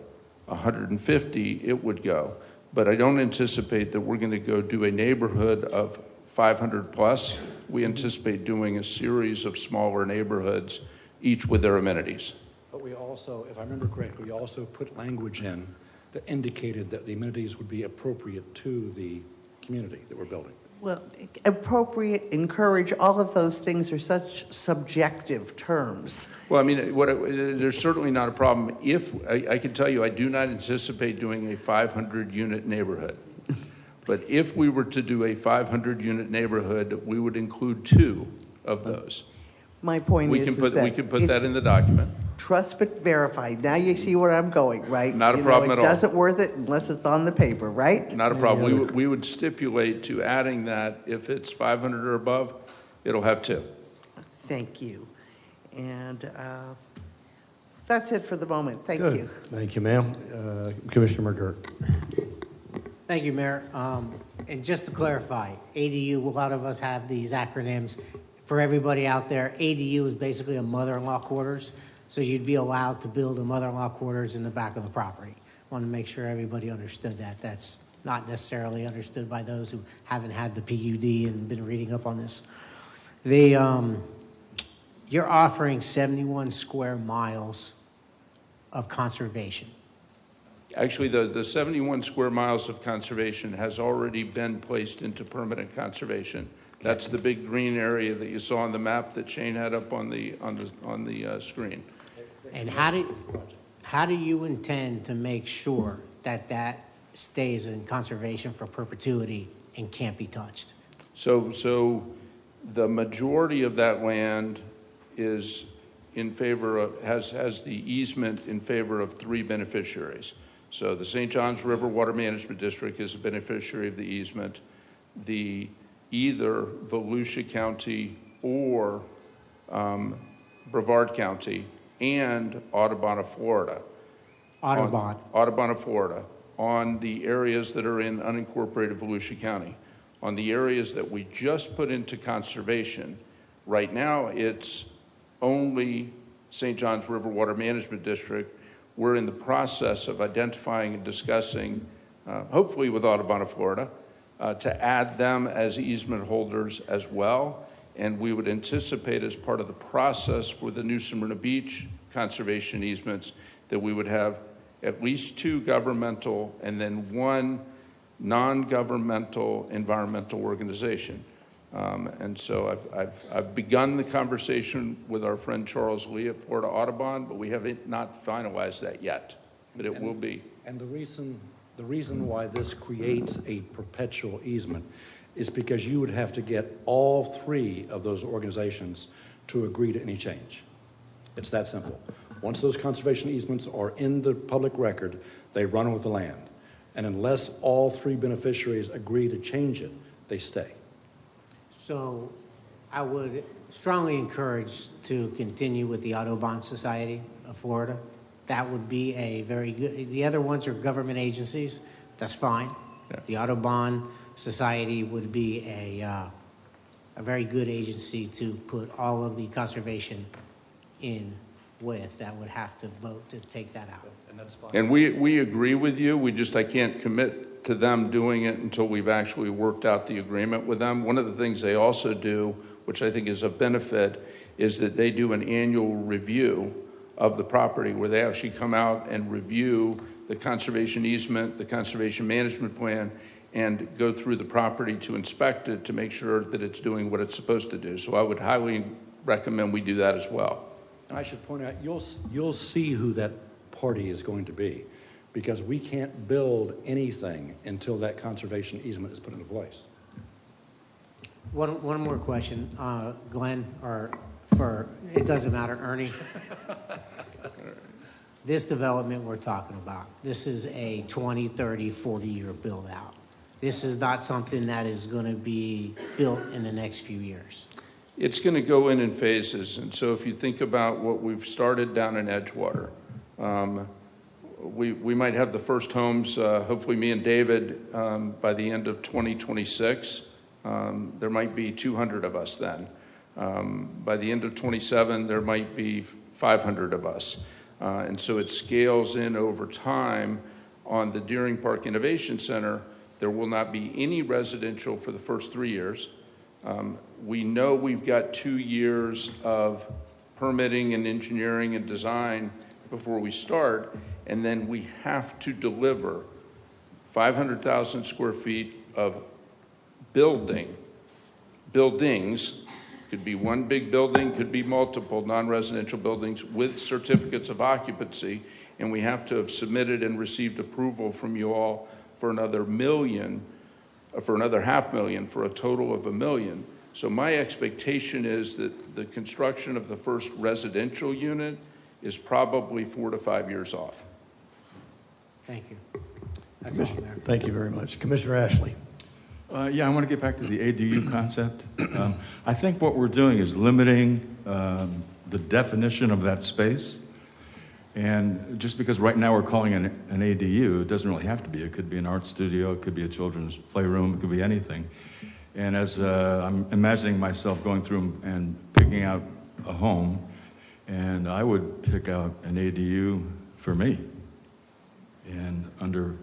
150, it would go. But I don't anticipate that we're going to go do a neighborhood of 500 plus. We anticipate doing a series of smaller neighborhoods, each with their amenities. But we also, if I remember correctly, we also put language in that indicated that the amenities would be appropriate to the community that we're building. Well, appropriate, encourage, all of those things are such subjective terms. Well, I mean, there's certainly not a problem. If I can tell you, I do not anticipate doing a 500 unit neighborhood. But if we were to do a 500 unit neighborhood, we would include 2 of those. My point is that we can put that in the document. Trust but verify. Now you see where I'm going, right? Not a problem at all. It doesn't worth it unless it's on the paper, right? Not a problem. We would stipulate to adding that if it's 500 or above, it'll have 2. Thank you. And that's it for the moment. Thank Good. you. Thank you, ma'am. Commissioner McGirt. Thank you, Mayor. And just to clarify, ADU, a lot of us have these acronyms. For everybody out there, ADU is basically a mother-in-law quarters. So you'd be allowed to build a mother-in-law quarters in the back of the property. Want to make sure everybody understood that. That's not necessarily understood by those who haven't had the PUD and been reading up on this. You're offering 71 square miles of conservation. Actually, the 71 square miles of conservation has already been placed into permanent conservation. That's the big green area that you saw on the map that Shane had up on the screen. And how do you intend to make sure that that stays in conservation for perpetuity and can't be touched? So the majority of that land is in favor of, has the easement in favor of 3 beneficiaries. So the St. Johns River Water Management District is a beneficiary of the easement. Either Volusia County or Brevard County and Audubon of Florida. Audubon of Florida, on the areas that are in unincorporated Volusia County. On the areas that we just put into conservation, right now it's only St. Johns River Water Management District. We're in the process of identifying and discussing, hopefully with Audubon of Florida, to add them as easement holders as well. And we would anticipate, as part of the process for the New Smyrna Beach conservation easements, that we would have at least 2 governmental and then 1 non-governmental environmental organization. And so I've begun the conversation with our friend Charles Lee at Florida Audubon, but we have not finalized that yet, but it will be. And the reason why this creates a perpetual easement is because you would have to get all 3 of those organizations to agree to any change. It's that simple. Once those conservation easements are in the public record, they run with the land. And unless all 3 beneficiaries agree to change it, they stay. So I would strongly encourage to continue with the Audubon Society of Florida. That would be a very good, the other ones are government agencies, that's fine. Yeah. The Audubon Society would be a very good agency to put all of the conservation in with, that would have to vote to take that out. And that's fine. And we agree with you. I can't commit to them doing it until we've actually worked out the agreement with them. One of the things they also do, which I think is a benefit, is that they do an annual review of the property where they actually come out and review the conservation easement, the conservation management plan, and go through the property to inspect it to make sure that it's doing what it's supposed to do. So I would highly recommend we do that as well. And I should point out, you'll see who that party is going to be, because we can't build anything until that conservation easement is put into place. One more question, Glenn, or it doesn't matter, Ernie. This development we're talking about, this is a 20, 30, 40-year build out. This is not something that is going to be built in the next few years. It's going to go in phases. And so if you think about what we've started down in Edgewater, we might have the first homes, hopefully me and David, by the end of 2026. There might be 200 of us then. By the end of 27, there might be 500 of us. And so it scales in over time. On the Deering Park Innovation Center, there will not be any residential for the first 3 years. We know we've got 2 years of permitting and engineering and design before we start, and then we have to deliver 500,000 square feet of buildings. Could be one big building, could be multiple non-residential buildings with certificates of occupancy, and we have to have submitted and received approval from you all for another 500,000, for a total of 1 million. So my expectation is that the construction of the first residential unit is probably 4 to 5 years off. Thank you. That's all, Mayor. Thank you very much. Commissioner Ashley. Yeah, I want to get back to the ADU concept. I think what we're doing is limiting the definition of that space. And just because right now we're calling it an ADU, it doesn't really have to be. It could be an art studio, it could be a children's playroom, it could be anything. And as I'm imagining myself going through and picking out a home, and I would pick out an ADU for me. And under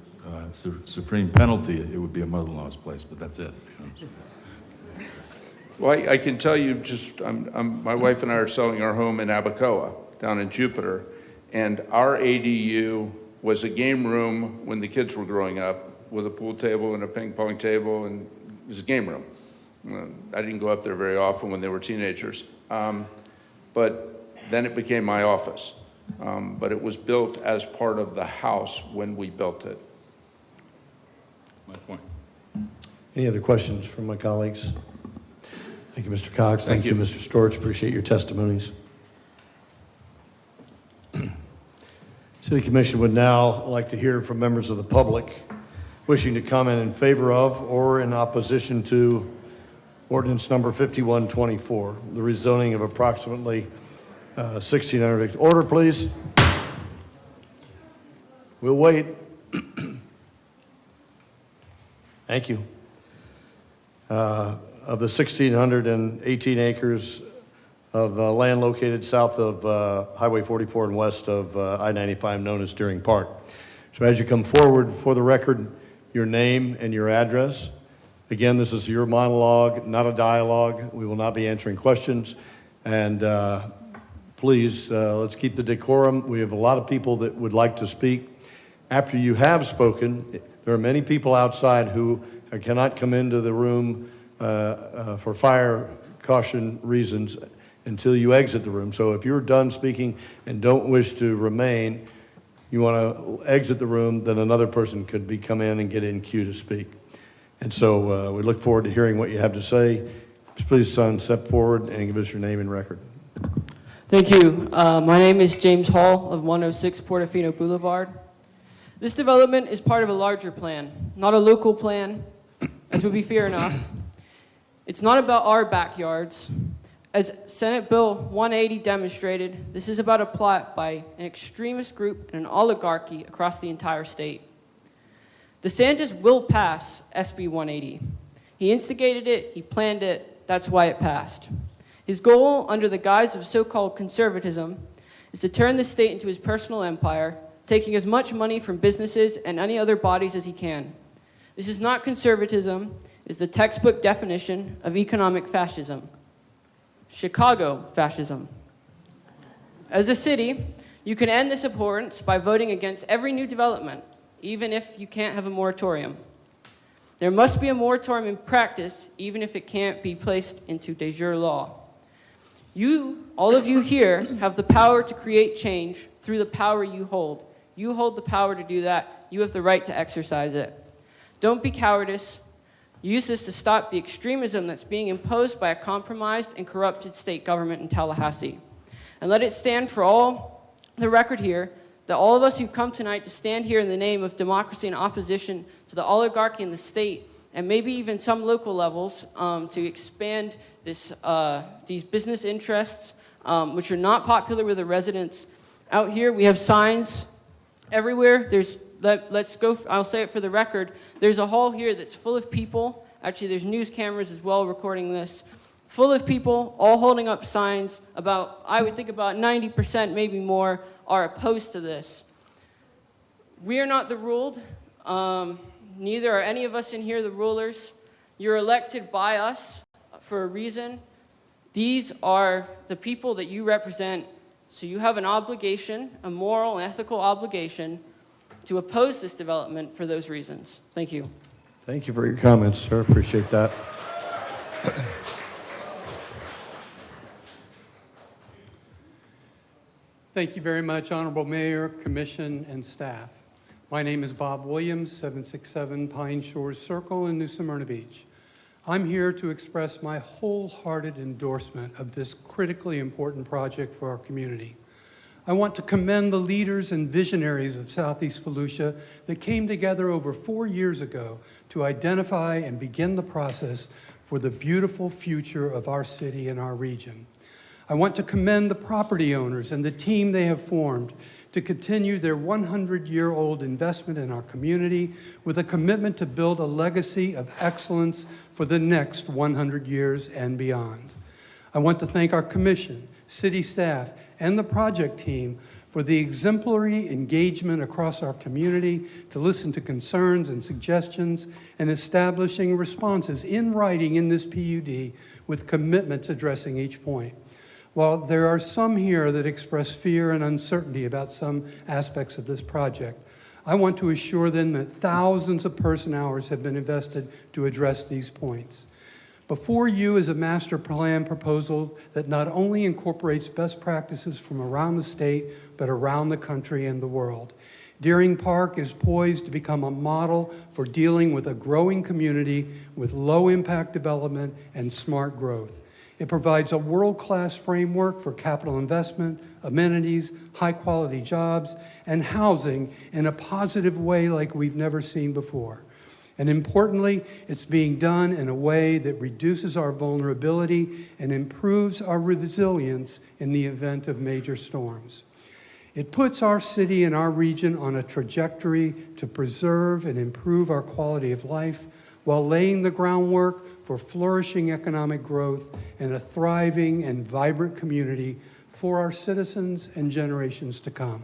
supreme penalty, it would be a mother-in-law's place, but that's it. Well, I can tell you just, my wife and I are selling our home in Abacoa, down in Jupiter, and our ADU was a game room when the kids were growing up, with a pool table and a ping pong table, and it was a game room. I didn't go up there very often when they were teenagers. But then it became my office. But it was built as part of the house when we built it. My point. Any other questions from my colleagues? Thank you, Mr. Cox. Thank you, Mr. Storch. Appreciate your testimonies. City Commission would now like to hear from members of the public wishing to comment in favor of or in opposition to ordinance number 5124, the rezoning of approximately 1,600. Order, please. We'll wait. Thank you. Of the 1,618 acres of land located south of Highway 44 and west of I-95, known as Deering Park. So as you come forward, for the record, your name and your address. Again, this is your monologue, not a dialogue. We will not be answering questions. And please, let's keep the decorum. We have a lot of people that would like to speak. After you have spoken, there are many people outside who cannot come into the room for fire caution reasons until you exit the room. So if you're done speaking and don't wish to remain, you want to exit the room, then another person could come in and get in queue to speak. And so we look forward to hearing what you have to say. Please, son, step forward and give us your name and record. Thank you. My name is James Hall of 106 Portofino Boulevard. This development is part of a larger plan, not a local plan, as would be fair enough. It's not about our backyards. As Senate Bill 180 demonstrated, this is about a plot by an extremist group and an oligarchy across the entire state. DeSantis will pass SB 180. He instigated it, he planned it, that's why it passed. His goal, under the guise of so-called conservatism, is to turn the state into his personal empire, taking as much money from businesses and any other bodies as he can. This is not conservatism, it is the textbook definition of economic fascism. Chicago fascism. As a city, you can end this abhorrence by voting against every new development, even if you can't have a moratorium. There must be a moratorium in practice, even if it can't be placed into de jure law. You, all of you here, have the power to create change through the power you hold. You hold the power to do that. You have the right to exercise it. Don't be cowardice. Use this to stop the extremism that's being imposed by a compromised and corrupted state government in Tallahassee. And let it stand for all the record here that all of us who've come tonight to stand here in the name of democracy and opposition to the oligarchy in the state, and maybe even some local levels, to expand this, these business interests, which are not popular with the residents. Out here, we have signs everywhere. Let's go, I'll say it for the record, there's a hall here that's full of people, actually there's news cameras as well recording this, full of people all holding up signs about, I would think about 90%, maybe more, are opposed to this. We are not the ruled, neither are any of us in here the rulers. You're elected by us for a reason. These are the people that you represent, so you have an obligation, a moral and ethical obligation, to oppose this development for those reasons. Thank you. Thank you for your comments, sir. Appreciate that. Thank you very much, Honorable Mayor, Commission, and staff. My name is Bob Williams, 767 Pine Shores Circle in New Smyrna Beach. I'm here to express my wholehearted endorsement of this critically important project for our community. I want to commend the leaders and visionaries of Southeast Volusia that came together over 4 years ago to identify and begin the process for the beautiful future of our city and our region. I want to commend the property owners and the team they have formed to continue their 100-year-old investment in our community with a commitment to build a legacy of excellence for the next 100 years and beyond. I want to thank our commission, city staff, and the project team for the exemplary engagement across our community to listen to concerns and suggestions and establishing responses in writing in this PUD with commitments addressing each point. While there are some here that express fear and uncertainty about some aspects of this project, I want to assure them that thousands of person hours have been invested to address these points. Before you is a master plan proposal that not only incorporates best practices from around the state, but around the country and the world. Deering Park is poised to become a model for dealing with a growing community with low-impact development and smart growth. It provides a world-class framework for capital investment, amenities, high-quality jobs, and housing in a positive way like we've never seen before. And importantly, it's being done in a way that reduces our vulnerability and improves our resilience in the event of major storms. It puts our city and our region on a trajectory to preserve and improve our quality of life while laying the groundwork for flourishing economic growth and a thriving and vibrant community for our citizens and generations to come.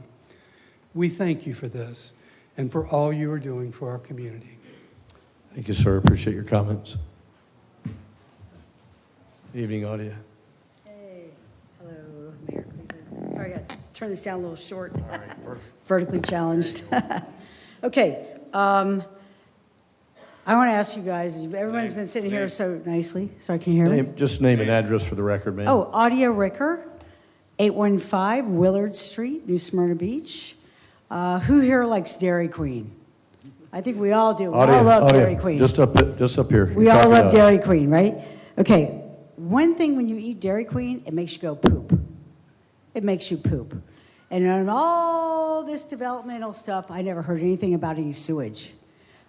We thank you for this and for all you are doing for our community. Thank you, sir. Appreciate your comments. Evening, Audia. Hey, hello, Mayor Cleveland. Sorry, I got to turn this down a little short. All right, vertically challenged. Okay, I want to ask you guys, everyone's been sitting here so nicely, so I can hear me. Just name and address for the record, ma'am. Oh, Audia Ricker, 815 Willard Street, New Smyrna Beach. Who here likes Dairy Queen? I think we all do. We all love Dairy Queen. Just up here. We all love Dairy Queen, right? Okay, one thing when you eat Dairy Queen, it makes you go poop. It makes you poop. And on all this developmental stuff, I never heard anything about any sewage.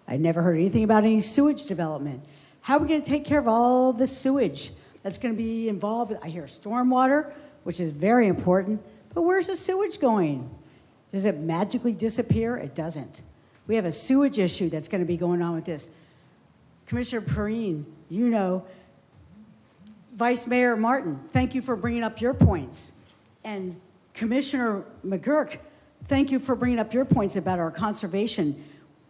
I never heard anything about any sewage development. How are we going to take care of all the sewage that's going to be involved? I hear stormwater, which is very important, but where's the sewage going? Does it magically disappear? It doesn't. We have a sewage issue that's going to be going on with this. Commissioner Perrine, you know, Vice Mayor Martin, thank you for bringing up your points. And Commissioner McGurk, thank you for bringing up your points about our conservation.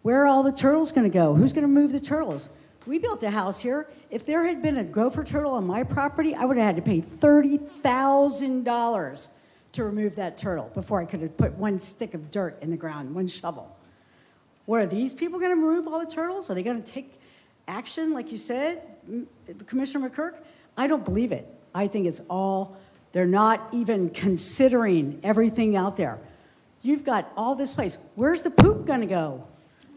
Where are all the turtles going to go? Who's going to move the turtles? We built a house here. If there had been a gopher turtle on my property, I would have had to pay $30,000 to remove that turtle before I could have put one stick of dirt in the ground, one shovel. What, are these people going to remove all the turtles? Are they going to take action, like you said, Commissioner McGurk? I don't believe it. I think it's all, they're not even considering everything out there. You've got all this place. Where's the poop going to go?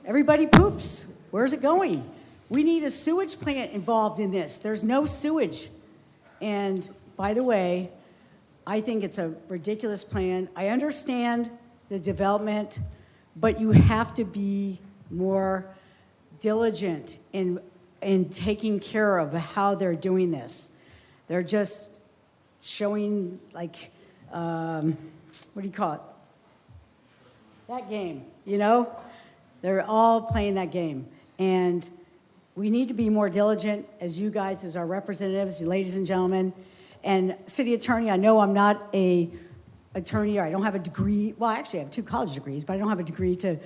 Everybody poops. Where's it going? We need a sewage plant involved in this. There's no sewage. And by the way, I think it's a ridiculous plan. I understand the development, but you have to be more diligent in taking care of how they're doing this. They're just showing, like, what do you call it? That game, you know? They're all playing that game. And we need to be more diligent as you guys, as our representatives, ladies and gentlemen. And City Attorney, I know I'm not a attorney, or I don't have a degree. Well, actually, I have 2 college degrees, but I don't have a degree to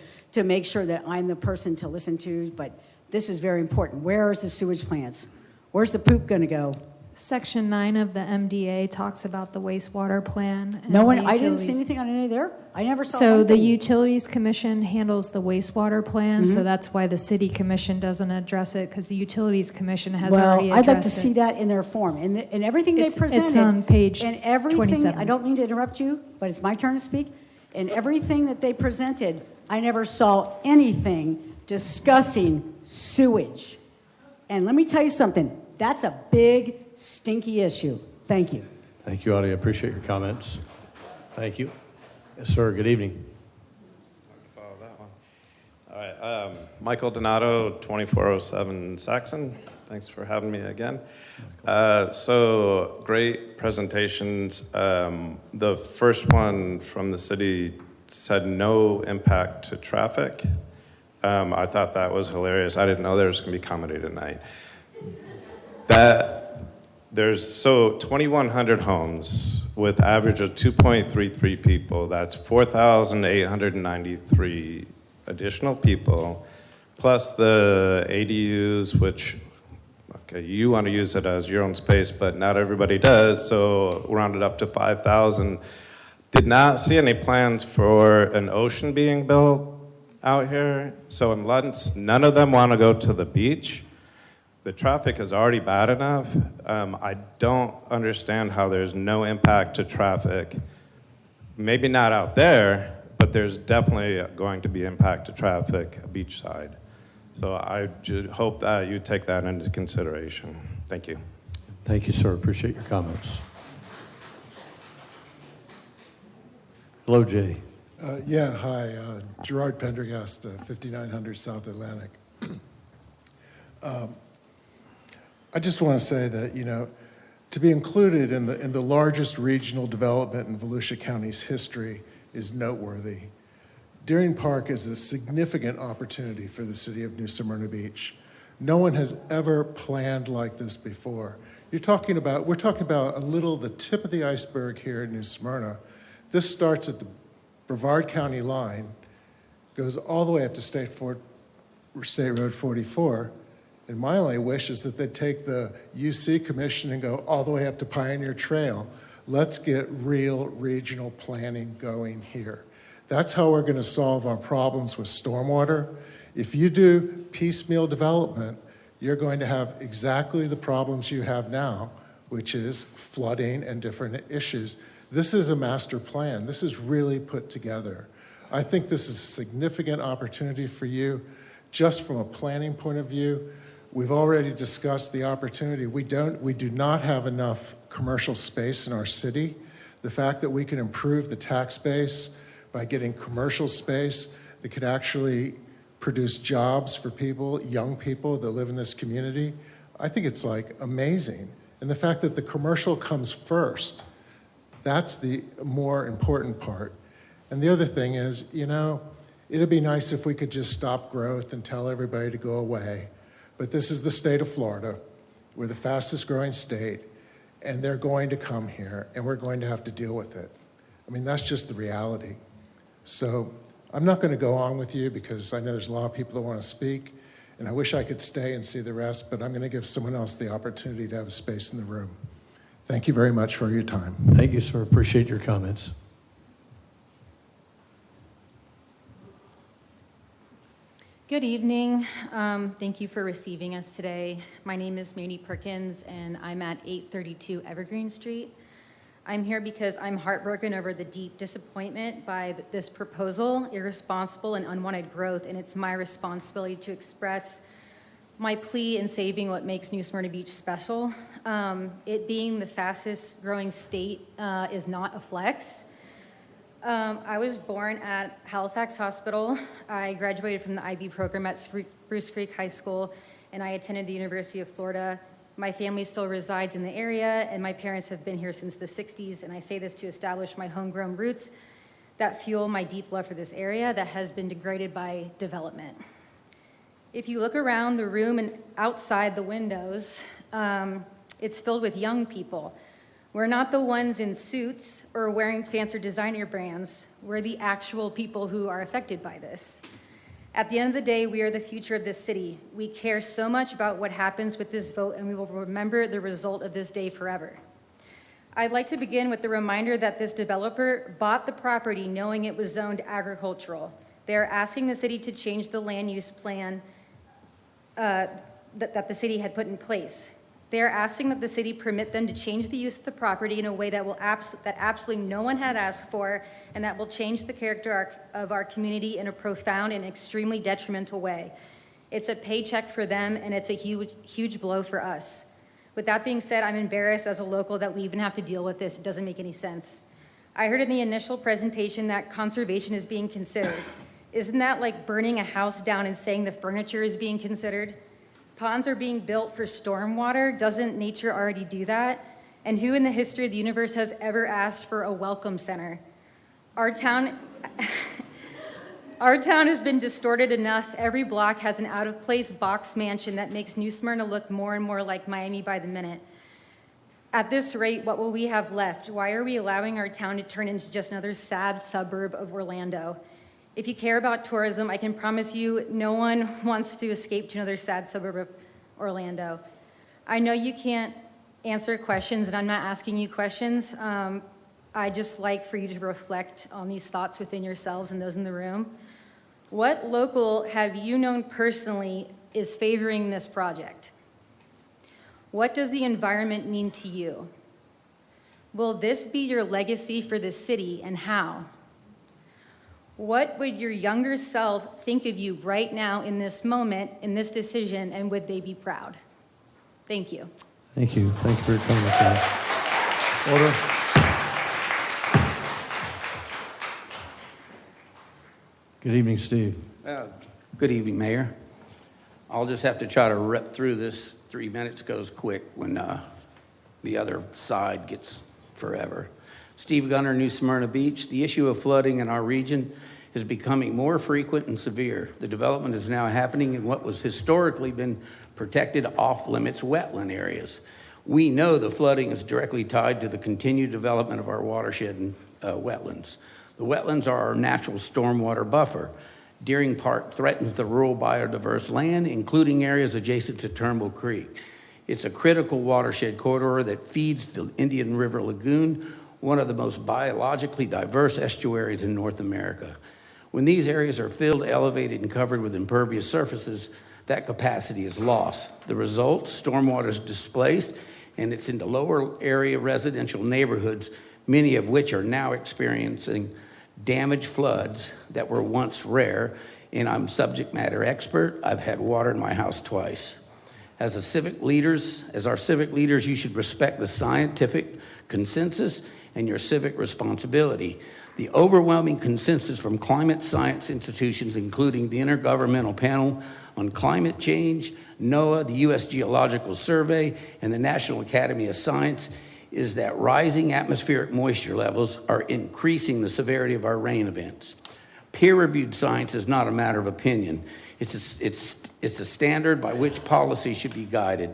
make sure that I'm the person to listen to. But this is very important. Where is the sewage plants? Where's the poop going to go? Section 9 of the MDA talks about the wastewater plan. And No one, the I didn't see utilities. anything on any there. I never saw So the anything. Utilities Commission handles the wastewater plan, so Mhm. that's why the City Commission doesn't address it, because the Utilities Commission has Well, already addressed I'd like to it. see that in their form, and everything they It's presented. on page and everything, 27. I don't mean to interrupt you, but it's my turn to speak. And everything that they presented, I never saw anything discussing sewage. And let me tell you something, that's a big, stinky issue. Thank you. Thank you, Audie. I appreciate your comments. Thank you. Yes, sir. Good evening. Follow that one. All right. Michael Donato, 2407 Saxon. Thanks for having me again. So great presentations. The first one from the city said no impact to traffic. I thought that was hilarious. I didn't know there was going to be comedy tonight. There's 2,100 homes with average of 2.33 people. That's 4,893 additional people, plus the ADUs, which, okay, you want to use it as your own space, but not everybody does, so rounded up to 5,000. Did not see any plans for an ocean being built out here. So in Lutz, none of them want to go to the beach. The traffic is already bad enough. I don't understand how there's no impact to traffic. Maybe not out there, but there's definitely going to be impact to traffic beachside. So I hope that you take that into consideration. Thank you. Thank you, sir. Appreciate your comments. Hello, Jay. Yeah, hi. Gerard Pendergast, 5900 South Atlantic. I just want to say that, you know, to be included in the largest regional development in Volusia County's history is noteworthy. Deering Park is a significant opportunity for the city of New Smyrna Beach. No one has ever planned like this before. We're talking about the tip of the iceberg here in New Smyrna. This starts at the Brevard County line, goes all the way up to State Road 44. And my only wish is that they take the UC Commission and go all the way up to Pioneer Trail. Let's get real regional planning going here. That's how we're going to solve our problems with stormwater. If you do piecemeal development, you're going to have exactly the problems you have now, which is flooding and different issues. This is a master plan. This is really put together. I think this is a significant opportunity for you, just from a planning point of view. We've already discussed the opportunity. We do not have enough commercial space in our city. The fact that we can improve the tax base by getting commercial space that could actually produce jobs for people, young people that live in this community, I think it's like amazing. And the fact that the commercial comes first, that's the more important part. And the other thing is, you know, it'd be nice if we could just stop growth and tell everybody to go away. But this is the state of Florida. We're the fastest growing state, and they're going to come here, and we're going to have to deal with it. I mean, that's just the reality. So I'm not going to go on with you because I know there's a lot of people that want to speak, and I wish I could stay and see the rest, but I'm going to give someone else the opportunity to have a space in the room. Thank you very much for your time. Thank you, sir. Appreciate your comments. Good evening. Thank you for receiving us today. My name is Mooney Perkins, and I'm at 832 Evergreen Street. I'm here because I'm heartbroken over the deep disappointment by this proposal, irresponsible and unwanted growth, and it's my responsibility to express my plea in saving what makes New Smyrna Beach special. It being the fastest growing state is not a flex. I was born at Halifax Hospital. I graduated from the IB program at Spruce Creek High School, and I attended the University of Florida. My family still resides in the area, and my parents have been here since the 60s, and I say this to establish my homegrown roots that fuel my deep love for this area that has been degraded by development. If you look around the room and outside the windows, it's filled with young people. We're not the ones in suits or wearing fancy designer brands. We're the actual people who are affected by this. At the end of the day, we are the future of this city. We care so much about what happens with this vote, and we will remember the result of this day forever. I'd like to begin with the reminder that this developer bought the property knowing it was zoned agricultural. They are asking the city to change the land use plan that the city had put in place. They are asking that the city permit them to change the use of the property in a way that that absolutely no one had asked for, and that will change the character of our community in a profound and extremely detrimental way. It's a paycheck for them, and it's a huge, huge blow for us. With that being said, I'm embarrassed as a local that we even have to deal with this. It doesn't make any sense. I heard in the initial presentation that conservation is being considered. Isn't that like burning a house down and saying the furniture is being considered? Ponds are being built for stormwater. Doesn't nature already do that? And who in the history of the universe has ever asked for a welcome center? Our town has been distorted enough. Every block has an out-of-place box mansion that makes New Smyrna look more and more like Miami by the minute. At this rate, what will we have left? Why are we allowing our town to turn into just another sad suburb of Orlando? If you care about tourism, I can promise you no one wants to escape to another sad suburb of Orlando. I know you can't answer questions, and I'm not asking you questions. I just like for you to reflect on these thoughts within yourselves and those in the room. What local have you known personally is favoring this project? What does the environment mean to you? Will this be your legacy for the city, and how? What would your younger self think of you right now in this moment, in this decision, and would they be proud? Thank you. Thank you. Thank you for your comments. Order. Good evening, Steve. Good evening, Mayor. I'll just have to try to rip through this. 3 minutes goes quick when the other side gets forever. Steve Gunner, New Smyrna Beach. The issue of flooding in our region is becoming more frequent and severe. The development is now happening in what was historically been protected off-limits wetland areas. We know the flooding is directly tied to the continued development of our watershed and wetlands. The wetlands are our natural stormwater buffer. Deering Park threatens the rural biodiverse land, including areas adjacent to Turnbull Creek. It's a critical watershed corridor that feeds the Indian River Lagoon, one of the most biologically diverse estuaries in North America. When these areas are filled, elevated, and covered with impervious surfaces, that capacity is lost. The result, stormwater is displaced, and it's into lower area residential neighborhoods, many of which are now experiencing damaged floods that were once rare, and I'm subject matter expert. I've had water in my house twice. As our civic leaders, you should respect the scientific consensus and your civic responsibility. The overwhelming consensus from climate science institutions, including the Intergovernmental Panel on Climate Change, NOAA, the U.S. Geological Survey, and the National Academy of Science, is that rising atmospheric moisture levels are increasing the severity of our rain events. Peer-reviewed science is not a matter of opinion. It's a standard by which policy should be guided.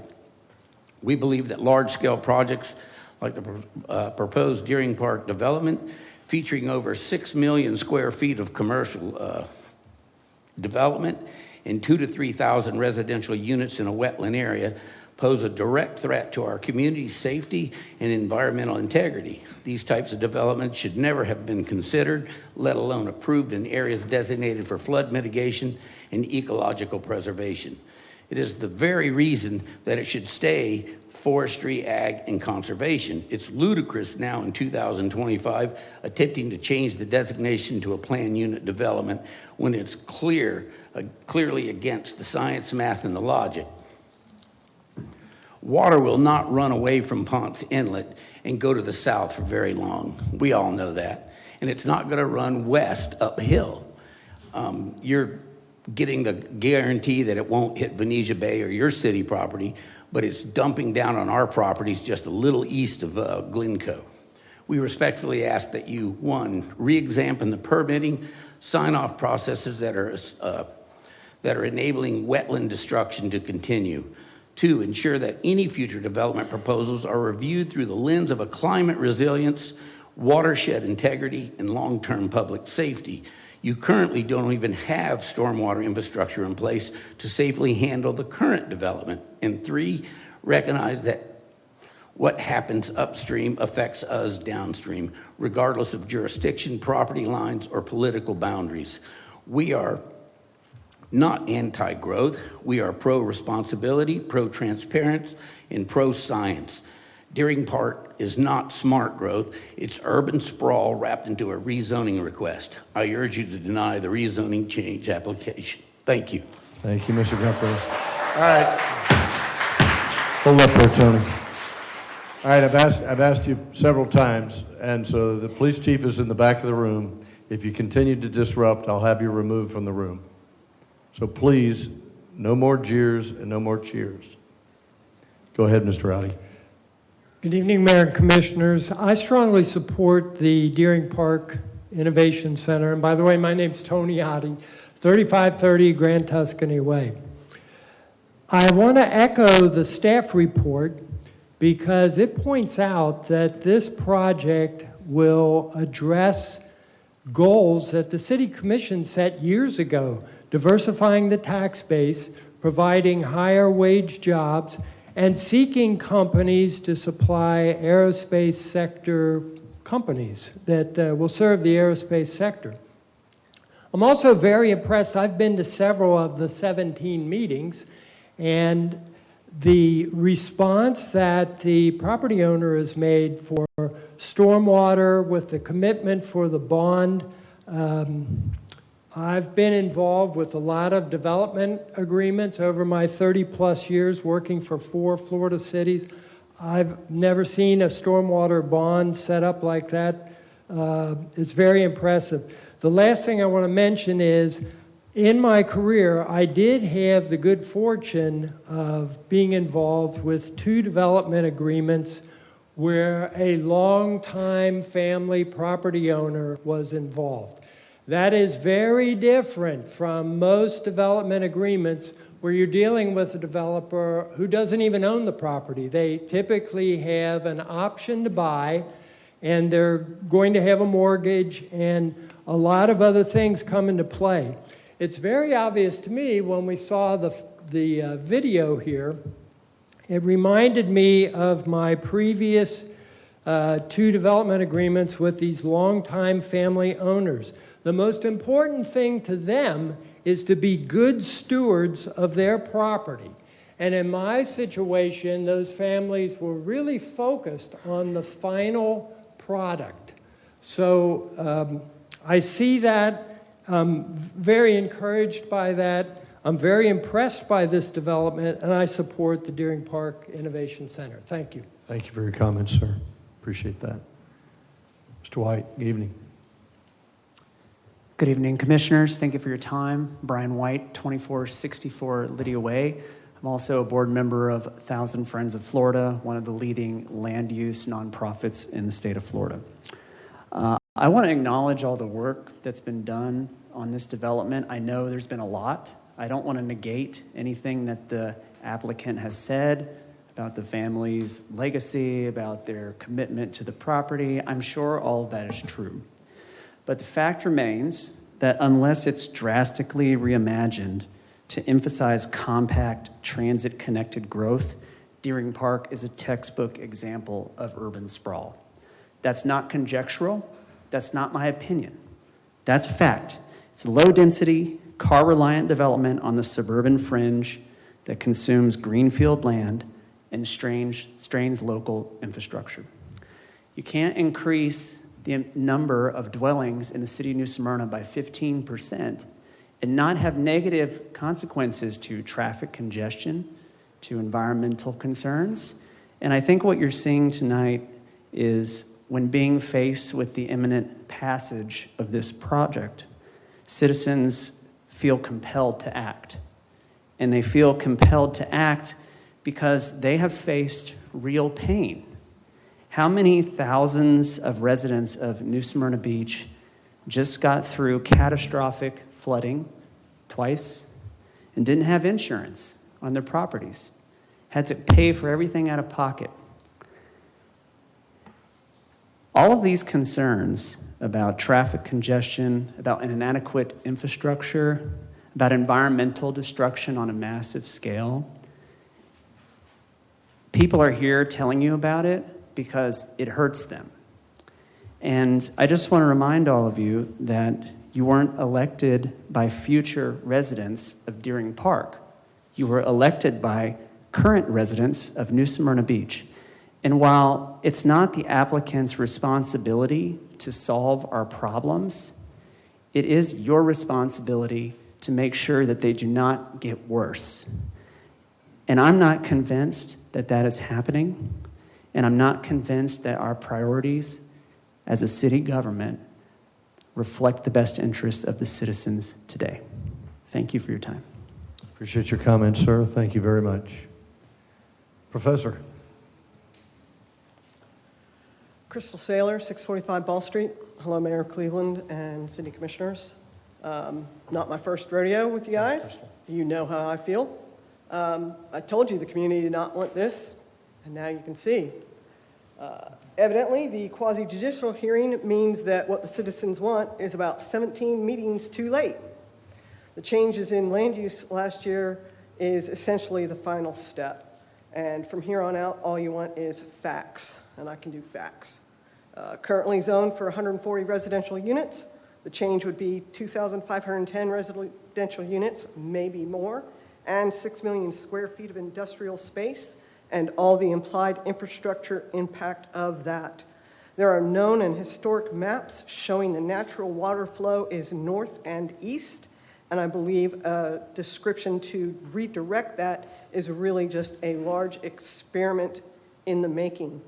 We believe that large-scale projects like the proposed Deering Park development, featuring over 6 million square feet of commercial development and 2,000 to 3,000 residential units in a wetland area, pose a direct threat to our community's safety and environmental integrity. These types of developments should never have been considered, let alone approved in areas designated for flood mitigation and ecological preservation. It is the very reason that it should stay forestry, ag, and conservation. It's ludicrous now in 2025 attempting to change the designation to a planned unit development when it's clearly against the science, math, and the logic. Water will not run away from Ponce Inlet and go to the south for very long. We all know that. And it's not going to run west uphill. You're getting the guarantee that it won't hit Venetia Bay or your city property, but it's dumping down on our properties just a little east of Glencoe. We respectfully ask that you, one, re-examine the permitting sign-off processes that are enabling wetland destruction to continue. Two, ensure that any future development proposals are reviewed through the lens of a climate resilience, watershed integrity, and long-term public safety. You currently don't even have stormwater infrastructure in place to safely handle the current development. And three, recognize that what happens upstream affects us downstream, regardless of jurisdiction, property lines, or political boundaries. We are not anti-growth. We are pro-responsibility, pro-transparency, and pro-science. Deering Park is not smart growth. It's urban sprawl wrapped into a rezoning request. I urge you to deny the rezoning change application. Thank you. Thank you, Mr. Guthrie. All right. Hold up there, Tony. All right, I've asked you several times, and so the police chief is in the back of the room. If you continue to disrupt, I'll have you removed from the room. So please, no more jeers and no more cheers. Go ahead, Mr. Rowdy. Good evening, Mayor and Commissioners. I strongly support the Deering Park Innovation Center. And by the way, my name's Tony Otti, 3530 Grand Tuscany Way. I want to echo the staff report because it points out that this project will address goals that the City Commission set years ago, diversifying the tax base, providing higher wage jobs, and seeking companies to supply aerospace sector companies that will serve the aerospace sector. I'm also very impressed. I've been to several of the 17 meetings, and The response that the property owner has made for stormwater with the commitment for the bond, I've been involved with a lot of development agreements over my 30-plus years working for 4 Florida cities. I've never seen a stormwater bond set up like that. It's very impressive. The last thing I want to mention is, in my career, I did have the good fortune of being involved with 2 development agreements where a longtime family property owner was involved. That is very different from most development agreements where you're dealing with a developer who doesn't even own the property. They typically have an option to buy, and they're going to have a mortgage, and a lot of other things come into play. It's very obvious to me when we saw the video here. It reminded me of my previous 2 development agreements with these longtime family owners. The most important thing to them is to be good stewards of their property. And in my situation, those families were really focused on the final product. So I see that. I'm very encouraged by that. I'm very impressed by this development, and I support the Deering Park Innovation Center. Thank you. Thank you for your comments, sir. Appreciate that. Mr. White, good evening. Good evening, commissioners. Thank you for your time. Brian White, 2464 Lydia Way. I'm also a board member of 1,000 Friends of Florida, one of the leading land use nonprofits in the state of Florida. I want to acknowledge all the work that's been done on this development. I know there's been a lot. I don't want to negate anything that the applicant has said about the family's legacy, about their commitment to the property. I'm sure all of that is true. But the fact remains that unless it's drastically reimagined to emphasize compact, transit-connected growth, Deering Park is a textbook example of urban sprawl. That's not conjectural. That's not my opinion. That's fact. It's a low-density, car-reliant development on the suburban fringe that consumes greenfield land and strains local infrastructure. You can't increase the number of dwellings in the city of New Smyrna by 15% and not have negative consequences to traffic congestion, to environmental concerns. And I think what you're seeing tonight is, when being faced with the imminent passage of this project, citizens feel compelled to act. And they feel compelled to act because they have faced real pain. How many thousands of residents of New Smyrna Beach just got through catastrophic flooding twice and didn't have insurance on their properties, had to pay for everything out of pocket? All of these concerns about traffic congestion, about an inadequate infrastructure, about environmental destruction on a massive scale, people are here telling you about it because it hurts them. And I just want to remind all of you that you weren't elected by future residents of Deering Park. You were elected by current residents of New Smyrna Beach. And while it's not the applicant's responsibility to solve our problems, it is your responsibility to make sure that they do not get worse. And I'm not convinced that that is happening, and I'm not convinced that our priorities as a city government reflect the best interests of the citizens today. Thank you for your time. Appreciate your comments, sir. Thank you very much. Professor. Crystal Saylor, 645 Ball Street. Hello, Mayor Cleveland and City Commissioners. Not my first rodeo with you guys. You know how I feel. I told you the community did not want this, and now you can see. Evidently, the quasi-judicial hearing means that what the citizens want is about 17 meetings too late. The changes in land use last year is essentially the final step. And from here on out, all you want is facts, and I can do facts. Currently zoned for 140 residential units. The change would be 2,510 residential units, maybe more, and 6 million square feet of industrial space, and all the implied infrastructure impact of that. There are known and historic maps showing the natural water flow is north and east, and I believe a description to redirect that is really just a large experiment in the making.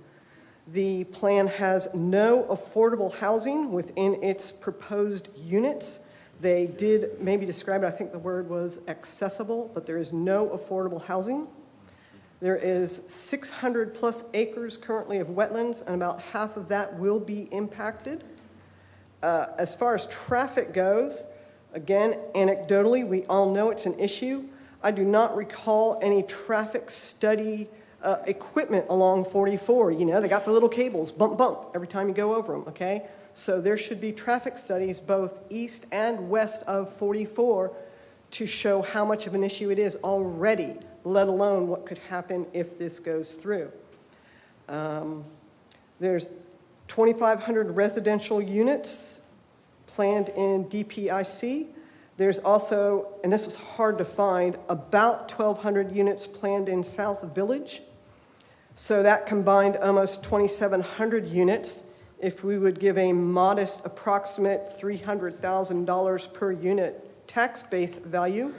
The plan has no affordable housing within its proposed units. They did maybe describe it, I think the word was accessible, but there is no affordable housing. There is 600 plus acres currently of wetlands, and about half of that will be impacted. As far as traffic goes, again, anecdotally, we all know it's an issue. I do not recall any traffic study equipment along 44. You know, they got the little cables, bump, bump, every time you go over them, okay? So there should be traffic studies both east and west of 44 to show how much of an issue it is already, let alone what could happen if this goes through. There's 2,500 residential units planned in DPIC. There's also, and this was hard to find, about 1,200 units planned in South Village. So that combined almost 2,700 units. If we would give a modest approximate $300,000 per unit tax base value,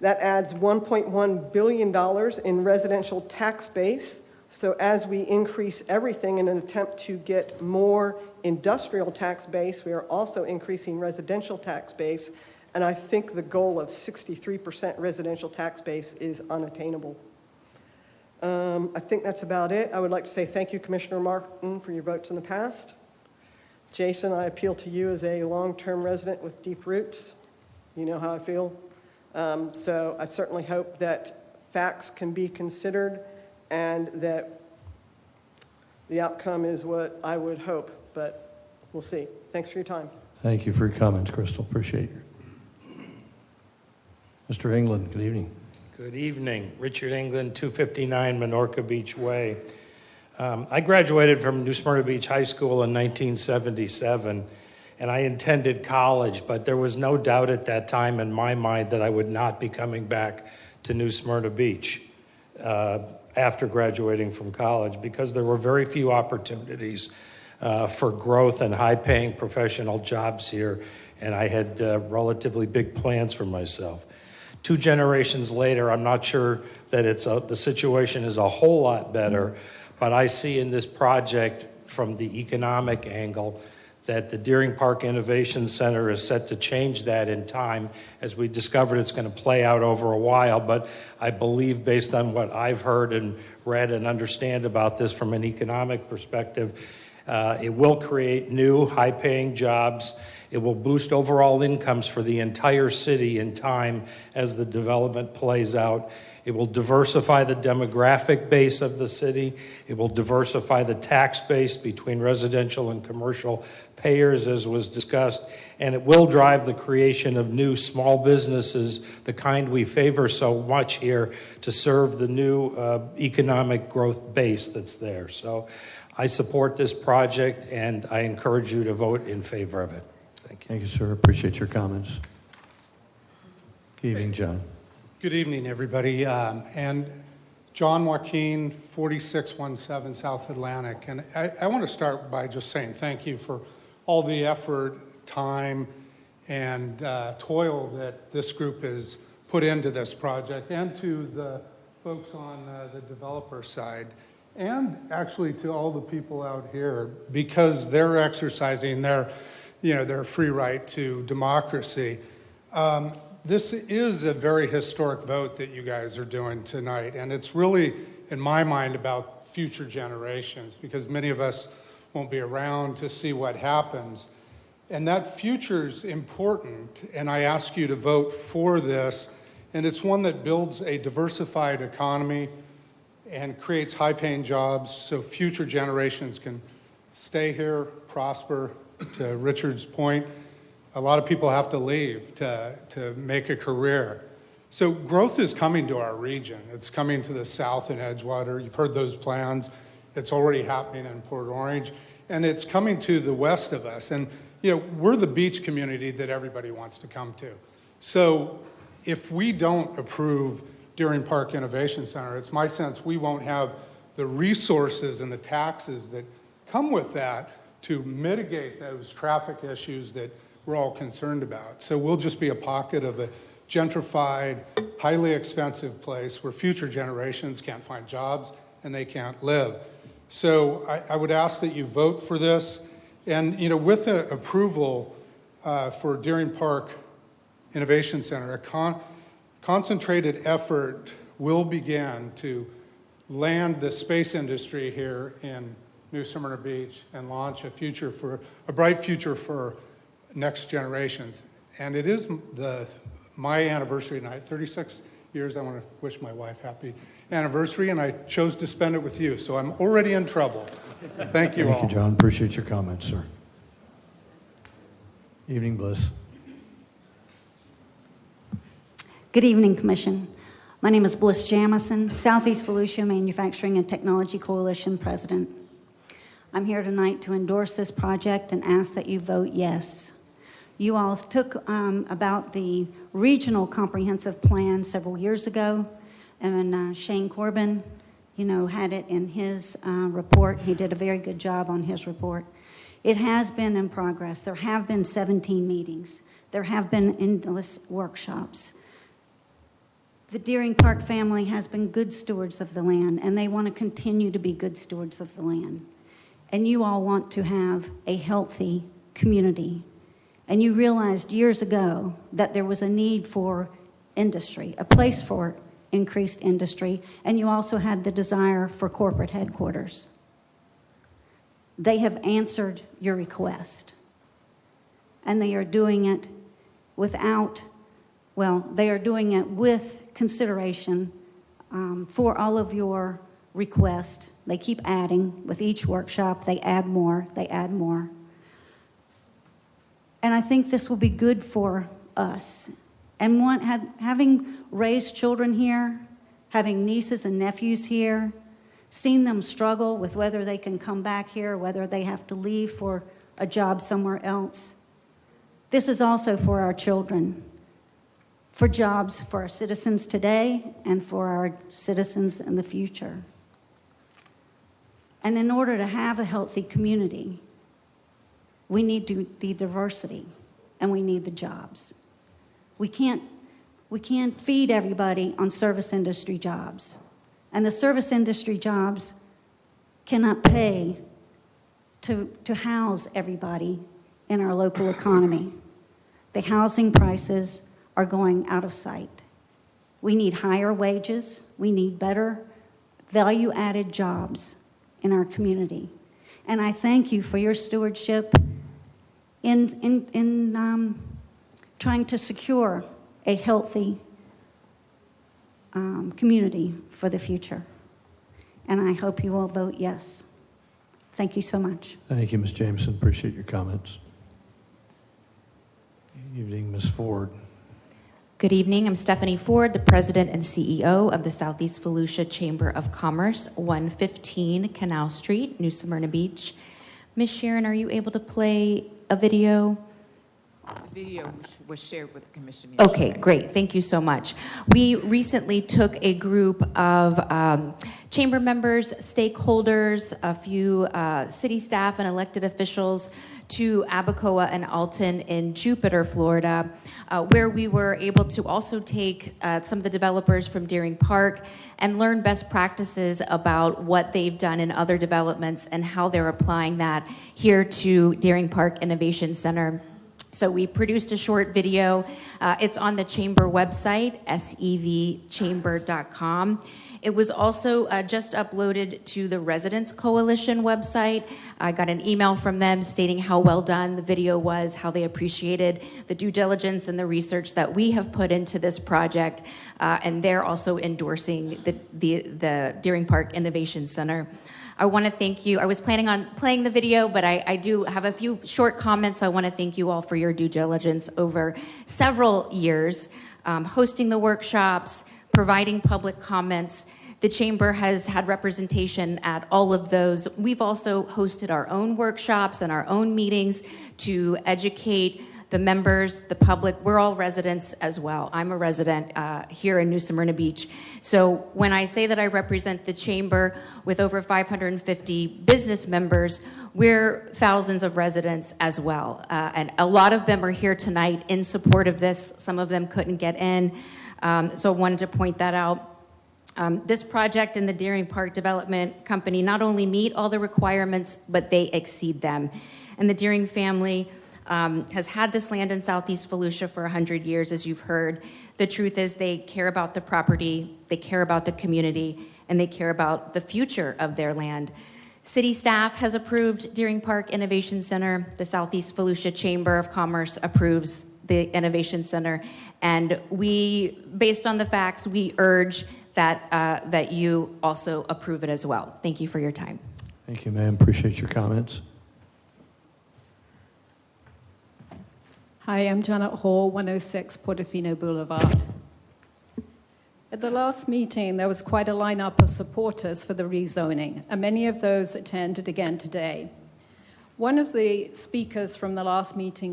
that adds $1.1 billion in residential tax base. So as we increase everything in an attempt to get more industrial tax base, we are also increasing residential tax base. And I think the goal of 63% residential tax base is unattainable. I think that's about it. I would like to say thank you, Commissioner Martin, for your votes in the past. Jason, I appeal to you as a long-term resident with deep roots. You know how I feel. So I certainly hope that facts can be considered and that the outcome is what I would hope, but we'll see. Thanks for your time. Thank you for your comments, Crystal. Appreciate you. Mr. England, good evening. Good evening. Richard England, 259 Minorca Beach Way. I graduated from New Smyrna Beach High School in 1977, and I intended college, but there was no doubt at that time in my mind that I would not be coming back to New Smyrna Beach after graduating from college, because there were very few opportunities for growth and high-paying professional jobs here, and I had relatively big plans for myself. 2 generations later, I'm not sure that the situation is a whole lot better, but I see in this project from the economic angle that the Deering Park Innovation Center is set to change that in time. As we discovered, it's going to play out over a while, but I believe based on what I've heard and read and understand about this from an economic perspective, it will create new high-paying jobs. It will boost overall incomes for the entire city in time as the development plays out. It will diversify the demographic base of the city. It will diversify the tax base between residential and commercial payers, as was discussed. And it will drive the creation of new small businesses, the kind we favor so much here, to serve the new economic growth base that's there. So I support this project, and I encourage you to vote in favor of it. Thank you, sir. Appreciate your comments. Good evening, John. Good evening, everybody. And John Joaquin, 4617 South Atlantic. And I want to start by just saying thank you for all the effort, time, and toil that this group has put into this project, and to the folks on the developer side, and actually to all the people out here, because they're exercising their free right to democracy. This is a very historic vote that you guys are doing tonight, and it's really, in my mind, about future generations, because many of us won't be around to see what happens. And that future's important, and I ask you to vote for this, and it's one that builds a diversified economy and creates high-paying jobs so future generations can stay here, prosper. To Richard's point, a lot of people have to leave to make a career. So growth is coming to our region. It's coming to the south in Edgewater. You've heard those plans. It's already happening in Port Orange. And it's coming to the west of us. And, we're the beach community that everybody wants to come to. So, if we don't approve Deering Park Innovation Center, it's my sense we won't have the resources and the taxes that come with that to mitigate those traffic issues that we're all concerned about. So we'll just be a pocket of a gentrified, highly expensive place where future generations can't find jobs and they can't live. So I would ask that you vote for this. And with the approval for Deering Park Innovation Center, a concentrated effort will begin to land the space industry here in New Smyrna Beach and launch a bright future for next generations. And it is my anniversary tonight, 36 years. I want to wish my wife happy anniversary, and I chose to spend it with you, so I'm already in trouble. Thank you all. Thank you, John. Appreciate your comments, sir. Evening, Bliss. Good evening, Commission. My name is Bliss Jamison, Southeast Volusia Manufacturing and Technology Coalition President. I'm here tonight to endorse this project and ask that you vote yes. You all took about the regional comprehensive plan several years ago, and Shane Corbin, had it in his report. He did a very good job on his report. It has been in progress. There have been 17 meetings. There have been endless workshops. The Deering Park family has been good stewards of the land, and they want to continue to be good stewards of the land. And you all want to have a healthy community. And you realized years ago that there was a need for industry, a place for increased industry, and you also had the desire for corporate headquarters. They have answered your request, and they are doing it they are doing it with consideration for all of your requests. They keep adding. With each workshop, they add more, they add more. And I think this will be good for us. And having raised children here, having nieces and nephews here, seen them struggle with whether they can come back here, whether they have to leave for a job somewhere else. This is also for our children, for jobs for our citizens today and for our citizens in the future. And in order to have a healthy community, we need the diversity and we need the jobs. We can't feed everybody on service industry jobs. And the service industry jobs cannot pay to house everybody in our local economy. The housing prices are going out of sight. We need higher wages. We need better value-added jobs in our community. And I thank you for your stewardship in trying to secure a healthy community for the future. And I hope you will vote yes. Thank you so much. Thank you, Ms. Jameson. Appreciate your comments. Good evening, Ms. Ford. Good evening. I'm Stephanie Ford, the President and CEO of the Southeast Volusia Chamber of Commerce, 115 Canal Street, New Smyrna Beach. Ms. Sharon, are you able to play a video? The video was shared with the commission. Okay, great. Thank you so much. We recently took a group of chamber members, stakeholders, a few city staff and elected officials to Abacoa and Alton in Jupiter, Florida, where we were able to also take some of the developers from Deering Park and learn best practices about what they've done in other developments and how they're applying that here to Deering Park Innovation Center. So we produced a short video. It's on the chamber website, sevchamber.com. It was also just uploaded to the Residents Coalition website. I got an email from them stating how well done the video was, how they appreciated the due diligence and the research that we have put into this project, and they're also endorsing the Deering Park Innovation Center. I want to thank you. I was planning on playing the video, but I do have a few short comments. I want to thank you all for your due diligence over several years, hosting the workshops, providing public comments. The Chamber has had representation at all of those. We've also hosted our own workshops and our own meetings to educate the members, the public, we're all residents as well. I'm a resident here in New Smyrna Beach. So when I say that I represent the chamber with over 550 business members, we're thousands of residents as well. And a lot of them are here tonight in support of this. Some of them couldn't get in. So I wanted to point that out. This project and the Deering Park Development Company not only meet all the requirements, but they exceed them. And the Deering family has had this land in Southeast Volusia for 100 years, as you've heard. The truth is they care about the property, they care about the community, and they care about the future of their land. City staff has approved Deering Park Innovation Center. The Southeast Volusia Chamber of Commerce approves the Innovation Center. And we, based on the facts, we urge that you also approve it as well. Thank you for your time. Thank you, ma'am. Appreciate your comments. Hi, I'm Janet Hall, 106 Portofino Boulevard. At the last meeting, there was quite a lineup of supporters for the rezoning, and many of those attended again today. One of the speakers from the last meeting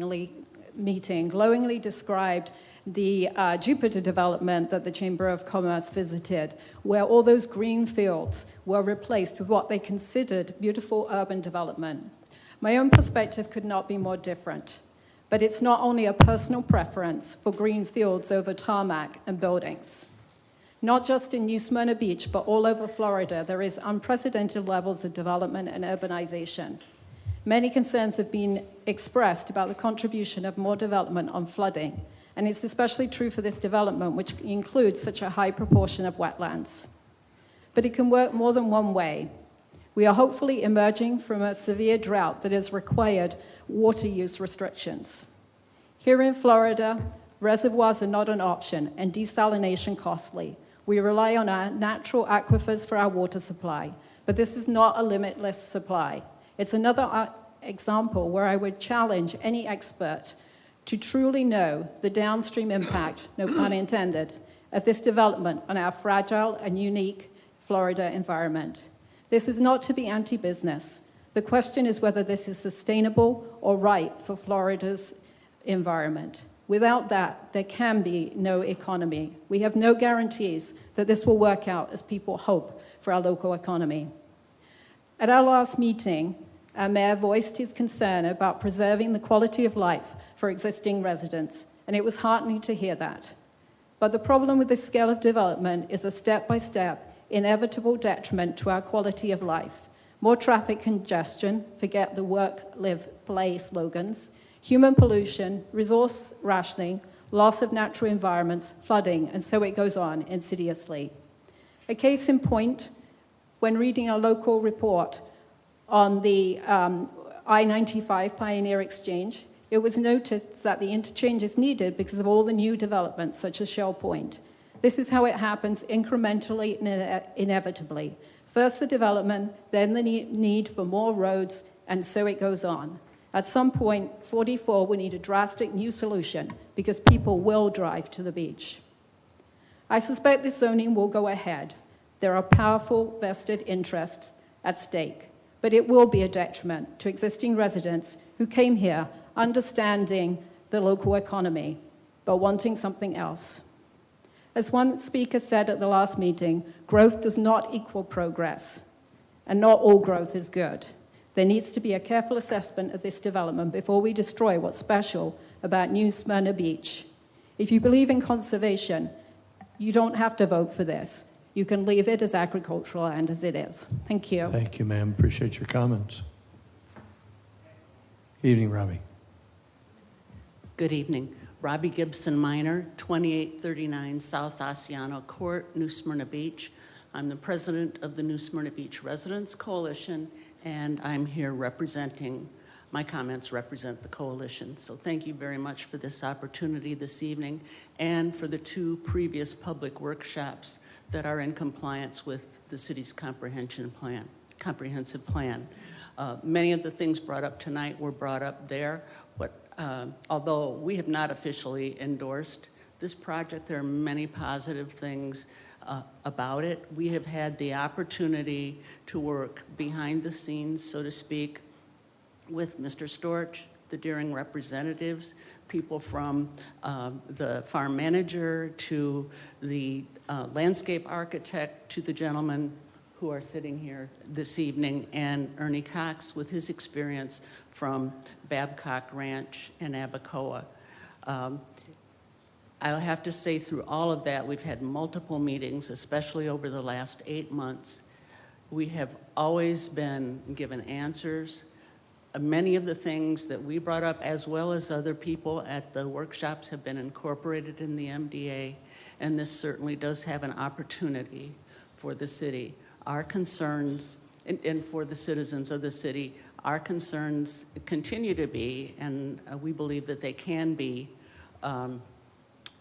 glowingly described the Jupiter development that the Chamber of Commerce visited, where all those green fields were replaced with what they considered beautiful urban development. My own perspective could not be more different, but it's not only a personal preference for green fields over tarmac and buildings. Not just in New Smyrna Beach, but all over Florida, there is unprecedented levels of development and urbanization. Many concerns have been expressed about the contribution of more development on flooding, and it's especially true for this development, which includes such a high proportion of wetlands. But it can work more than one way. We are hopefully emerging from a severe drought that has required water use restrictions. Here in Florida, reservoirs are not an option and desalination costly. We rely on our natural aquifers for our water supply, but this is not a limitless supply. It's another example where I would challenge any expert to truly know the downstream impact, no pun intended, of this development on our fragile and unique Florida environment. This is not to be anti-business. The question is whether this is sustainable or right for Florida's environment. Without that, there can be no economy. We have no guarantees that this will work out as people hope for our local economy. At our last meeting, our mayor voiced his concern about preserving the quality of life for existing residents, and it was heartening to hear that. But the problem with this scale of development is a step-by-step, inevitable detriment to our quality of life. More traffic congestion, forget the work, live, play slogans, human pollution, resource rationing, loss of natural environments, flooding, and so it goes on insidiously. A case in point, when reading a local report on the I-95 Pioneer Exchange, it was noticed that the interchange is needed because of all the new developments, such as Shell Point. This is how it happens incrementally and inevitably. First the development, then the need for more roads, and so it goes on. At some point, 44 will need a drastic new solution because people will drive to the beach. I suspect this zoning will go ahead. There are powerful vested interests at stake, but it will be a detriment to existing residents who came here understanding the local economy, but wanting something else. As one speaker said at the last meeting, growth does not equal progress, and not all growth is good. There needs to be a careful assessment of this development before we destroy what's special about New Smyrna Beach. If you believe in conservation, you don't have to vote for this. You can leave it as agricultural land as it is. Thank you. Thank you, ma'am. Appreciate your comments. Evening, Robbie. Good evening. Robbie Gibson Minor, 2839 South Asiano Court, New Smyrna Beach. I'm the president of the New Smyrna Beach Residents Coalition, and I'm here representing, my comments represent the coalition. So thank you very much for this opportunity this evening and for the two previous public workshops that are in compliance with the city's comprehensive plan. Many of the things brought up tonight were brought up there, but although we have not officially endorsed this project, there are many positive things about it. We have had the opportunity to work behind the scenes, so to speak, with Mr. Storch, the Deering representatives, people from the farm manager to the landscape architect to the gentleman who are sitting here this evening, and Ernie Cox with his experience from Babcock Ranch and Abacoa. I'll have to say through all of that, we've had multiple meetings, especially over the last 8 months. We have always been given answers. Many of the things that we brought up, as well as other people at the workshops, have been incorporated in the MDA, and this certainly does have an opportunity for the city. Our concerns, and for the citizens of the city, our concerns continue to be, and we believe that they can be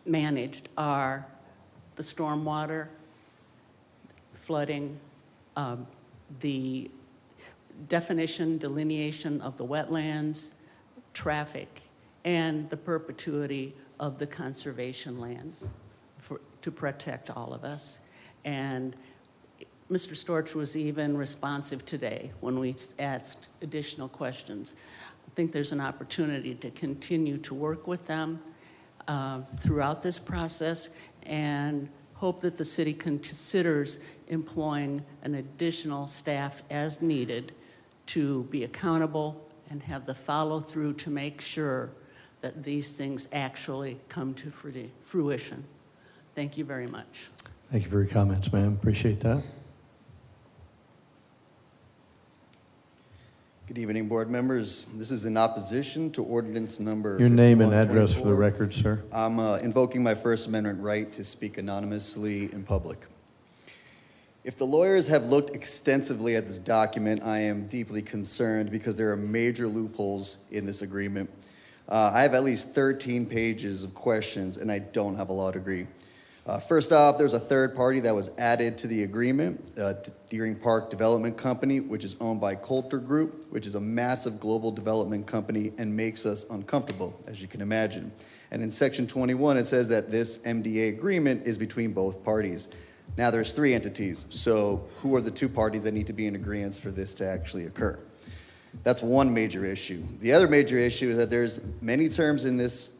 managed, are the stormwater, flooding, the definition, delineation of the wetlands, traffic, and the perpetuity of the conservation lands to protect all of us. And Mr. Storch was even responsive today when we asked additional questions. I think there's an opportunity to continue to work with them throughout this process, and hope that the city considers employing an additional staff as needed to be accountable and have the follow-through to make sure that these things actually come to fruition. Thank you very much. Thank you for your comments, ma'am. Appreciate that. Good evening, board members. This is in opposition to ordinance number Your name and 5124. address for the record, sir. I'm invoking my First Amendment right to speak anonymously in public. If the lawyers have looked extensively at this document, I am deeply concerned because there are major loopholes in this agreement. I have at least 13 pages of questions, and I don't have a law degree. First off, there's a third party that was added to the agreement, Deering Park Development Company, which is owned by Coulter Group, which is a massive global development company and makes us uncomfortable, as you can imagine. And in Section 21, it says that this MDA agreement is between both parties. Now there's 3 entities, so who are the 2 parties that need to be in agreement for this to actually occur? That's one major issue. The other major issue is that there's many terms in this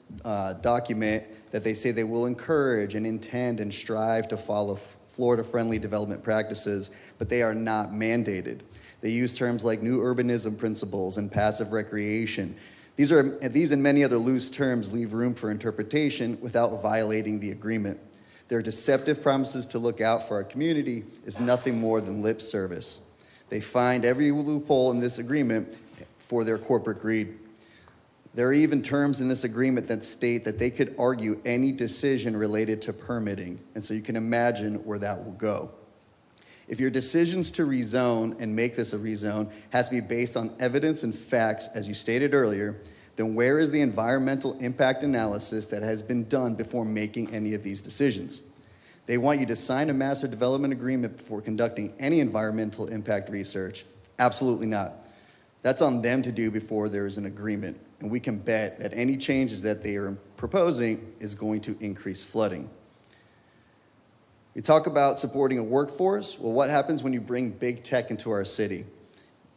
document that they say they will encourage and intend and strive to follow Florida-friendly development practices, but they are not mandated. They use terms like new urbanism principles and passive recreation. These and many other loose terms leave room for interpretation without violating the agreement. Their deceptive promises to look out for our community is nothing more than lip service. They find every loophole in this agreement for their corporate greed. There are even terms in this agreement that state that they could argue any decision related to permitting, and so you can imagine where that will go. If your decisions to rezone and make this a rezone has to be based on evidence and facts, as you stated earlier, then where is the environmental impact analysis that has been done before making any of these decisions? They want you to sign a master development agreement before conducting any environmental impact research. Absolutely not. That's on them to do before there is an agreement. And we can bet that any changes that they are proposing is going to increase flooding. We talk about supporting a workforce. Well, what happens when you bring big tech into our city?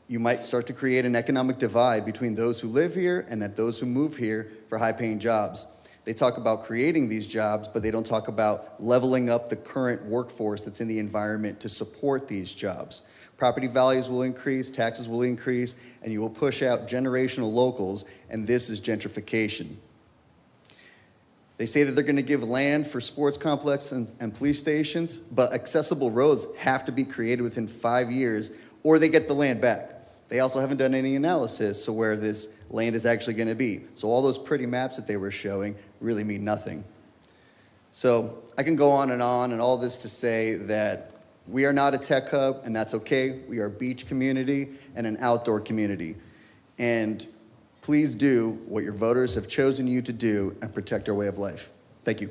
You might start to create an economic divide between those who live here and those who move here for high-paying jobs. They talk about creating these jobs, but they don't talk about leveling up the current workforce that's in the environment to support these jobs. Property values will increase, taxes will increase, and you will push out generational locals, and this is gentrification. They say that they're going to give land for sports complexes and police stations, but accessible roads have to be created within 5 years, or they get the land back. They also haven't done any analysis of where this land is actually going to be. So all those pretty maps that they were showing really mean nothing. So I can go on, and all this to say that we are not a tech hub, and that's okay. We are a beach community and an outdoor community. And please do what your voters have chosen you to do and protect our way of life. Thank you.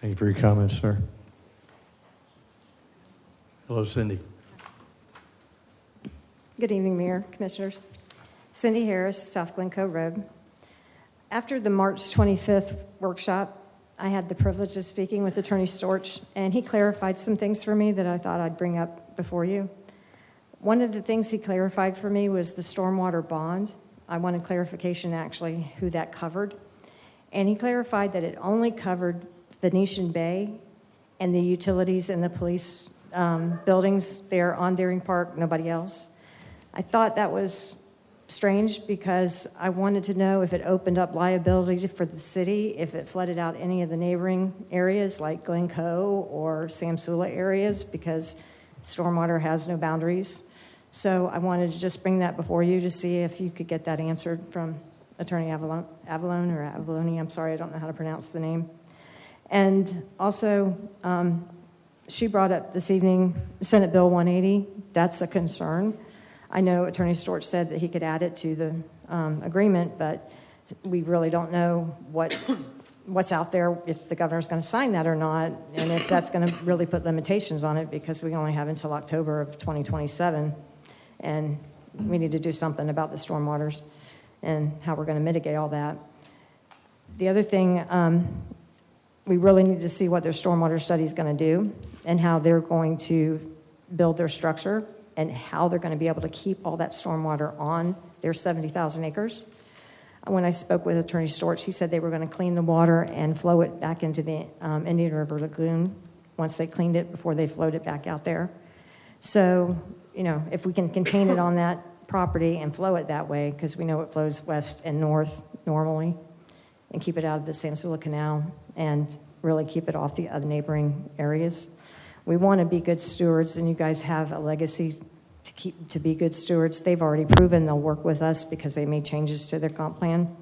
Thank you for your comments, sir. Hello, Cindy. Good evening, Mayor, Commissioners. Cindy Harris, South Glencoe Road. After the March 25th workshop, I had the privilege of speaking with Attorney Storch, and he clarified some things for me that I thought I'd bring up before you. One of the things he clarified for me was the stormwater bond. I wanted clarification, actually, who that covered. And he clarified that it only covered Venetian Bay and the utilities and the police buildings there on Deering Park, nobody else. I thought that was strange because I wanted to know if it opened up liability for the city, if it flooded out any of the neighboring areas like Glencoe or Samsula areas, because stormwater has no boundaries. So I wanted to just bring that before you to see if you could get that answered from Attorney Avalone, I'm sorry, I don't know how to pronounce the name. And also, she brought up this evening Senate Bill 180. That's a concern. I know Attorney Storch said that he could add it to the agreement, but we really don't know what's out there, if the governor's going to sign that or not, and if that's going to really put limitations on it, because we only have until October of 2027, and we need to do something about the stormwaters and how we're going to mitigate all that. The other thing, we really need to see what their stormwater study is going to do and how they're going to build their structure and how they're going to be able to keep all that stormwater on their 70,000 acres. When I spoke with Attorney Storch, he said they were going to clean the water and flow it back into the Indian River Lagoon once they cleaned it before they flowed it back out there. So, if we can contain it on that property and flow it that way, because we know it flows west and north normally, and keep it out of the Samsula Canal and really keep it off the other neighboring areas. We want to be good stewards, and you guys have a legacy to be good stewards. They've already proven they'll work with us because they made changes to their comp plan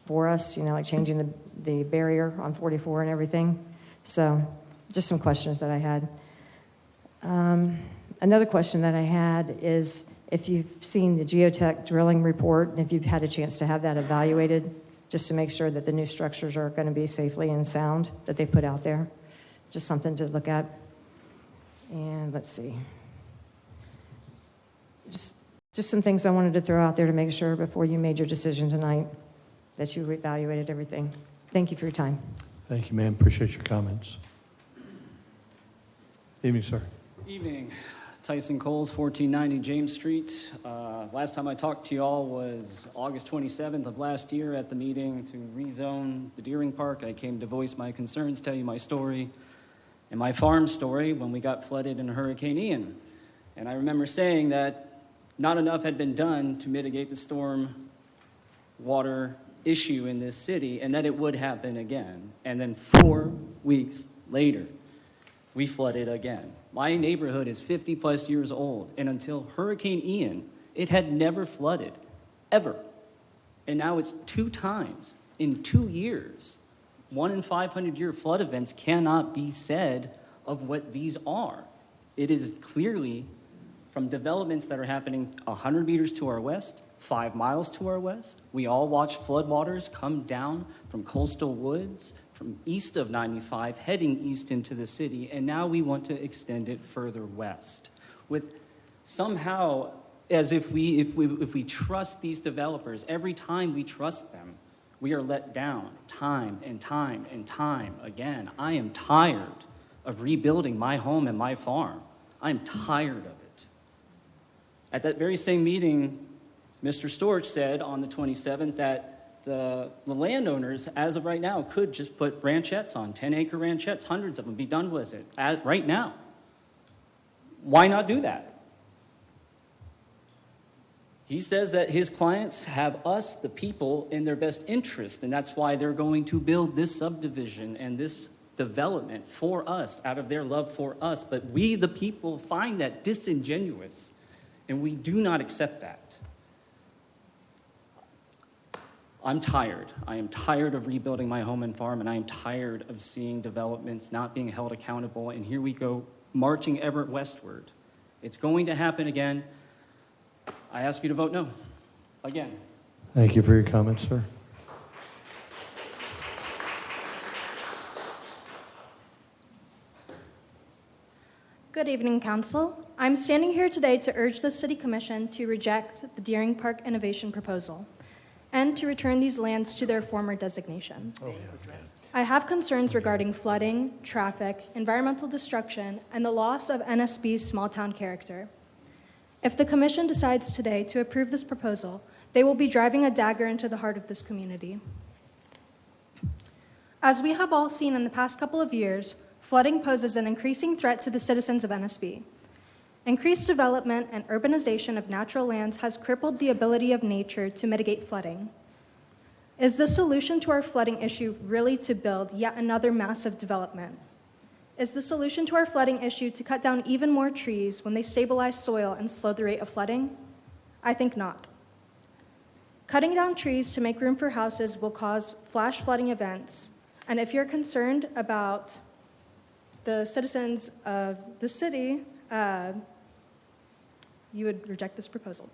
for us, like changing the barrier on 44 and everything. So just some questions that I had. Another question that I had is if you've seen the geotech drilling report and if you've had a chance to have that evaluated, just to make sure that the new structures are going to be safely and sound that they put out there. Just something to look at. And let's see. Just some things I wanted to throw out there to make sure before you made your decision tonight that you evaluated everything. Thank you for your time. Thank you, ma'am. Appreciate your comments. Evening, sir. Evening. Tyson Coles, 1490 James Street. Last time I talked to you all was August 27th of last year at the meeting to rezone the Deering Park. I came to voice my concerns, tell you my story, and my farm story when we got flooded in Hurricane Ian. And I remember saying that not enough had been done to mitigate the storm water issue in this city, and that it would happen again. And then 4 weeks later, we flooded again. My neighborhood is 50 plus years old, and until Hurricane Ian, it had never flooded, ever. And now it's 2 times in 2 years. 1 in 500 year flood events cannot be said of what these are. It is clearly from developments that are happening 100 meters to our west, 5 miles to our west. We all watch floodwaters come down from coastal woods, from east of 95, heading east into the city, and now we want to extend it further west. With somehow, as if we trust these developers, every time we trust them, we are let down time and time and time again. I am tired of rebuilding my home and my farm. I'm tired of it. At that very same meeting, Mr. Storch said on the 27th that the landowners, as of right now, could just put ranchettes on, 10-acre ranchettes, hundreds of them, be done with it right now. Why not do that? He says that his clients have us, the people, in their best interest, and that's why they're going to build this subdivision and this development for us, out of their love for us. But we, the people, find that disingenuous, and we do not accept that. I'm tired. I am tired of rebuilding my home and farm, and I am tired of seeing developments not being held accountable, and here we go, marching ever westward. It's going to happen again. I ask you to vote no, again. Thank you for your comments, sir. Good evening, Council. I'm standing here today to urge the City Commission to reject the Deering Park Innovation Proposal and to return these lands to their former designation. I have concerns regarding flooding, traffic, environmental destruction, and the loss of NSB's small-town character. If the Commission decides today to approve this proposal, they will be driving a dagger into the heart of this community. As we have all seen in the past couple of years, flooding poses an increasing threat to the citizens of NSB. Increased development and urbanization of natural lands has crippled the ability of nature to mitigate flooding. Is the solution to our flooding issue really to build yet another massive development? Is the solution to our flooding issue to cut down even more trees when they stabilize soil and slow the rate of flooding? I think not. Cutting down trees to make room for houses will cause flash flooding events, and if you're concerned about the citizens of the city, you would reject this proposal.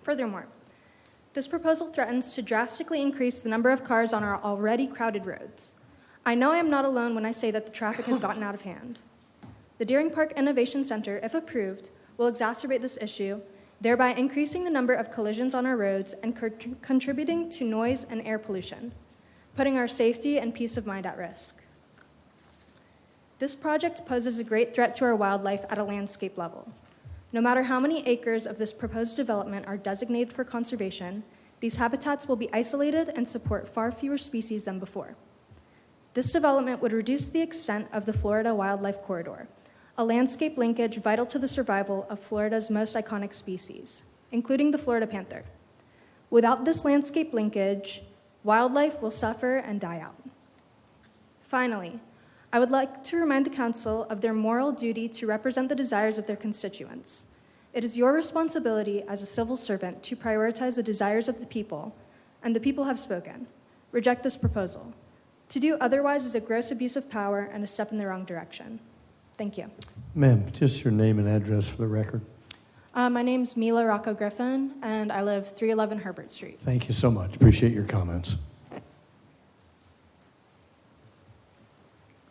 Furthermore, this proposal threatens to drastically increase the number of cars on our already crowded roads. I know I am not alone when I say that the traffic has gotten out of hand. The Deering Park Innovation Center, if approved, will exacerbate this issue, thereby increasing the number of collisions on our roads and contributing to noise and air pollution, putting our safety and peace of mind at risk. This project poses a great threat to our wildlife at a landscape level. No matter how many acres of this proposed development are designated for conservation, these habitats will be isolated and support far fewer species than before. This development would reduce the extent of the Florida Wildlife Corridor, a landscape linkage vital to the survival of Florida's most iconic species, including the Florida panther. Without this landscape linkage, wildlife will suffer and die out. Finally, I would like to remind the Council of their moral duty to represent the desires of their constituents. It is your responsibility as a civil servant to prioritize the desires of the people, and the people have spoken. Reject this proposal. To do otherwise is a gross abuse of power and a step in the wrong direction. Thank you. Ma'am, just your name and address for the record. My name's Mila Rocco Griffin, and I live 311 Herbert Street. Thank you so much. Appreciate your comments.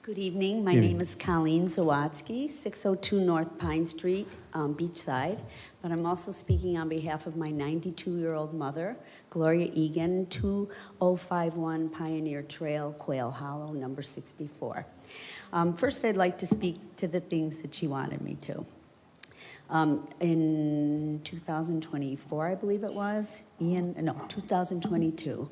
Good evening. My name is Colleen Zawatsky, 602 North Pine Street, Beachside. But I'm also speaking on behalf of my 92-year-old mother, Gloria Egan, 2051 Pioneer Trail, Quail Hollow, number 64. First, I'd like to speak to the things that she wanted me to. In 2024, I believe it was, 2022,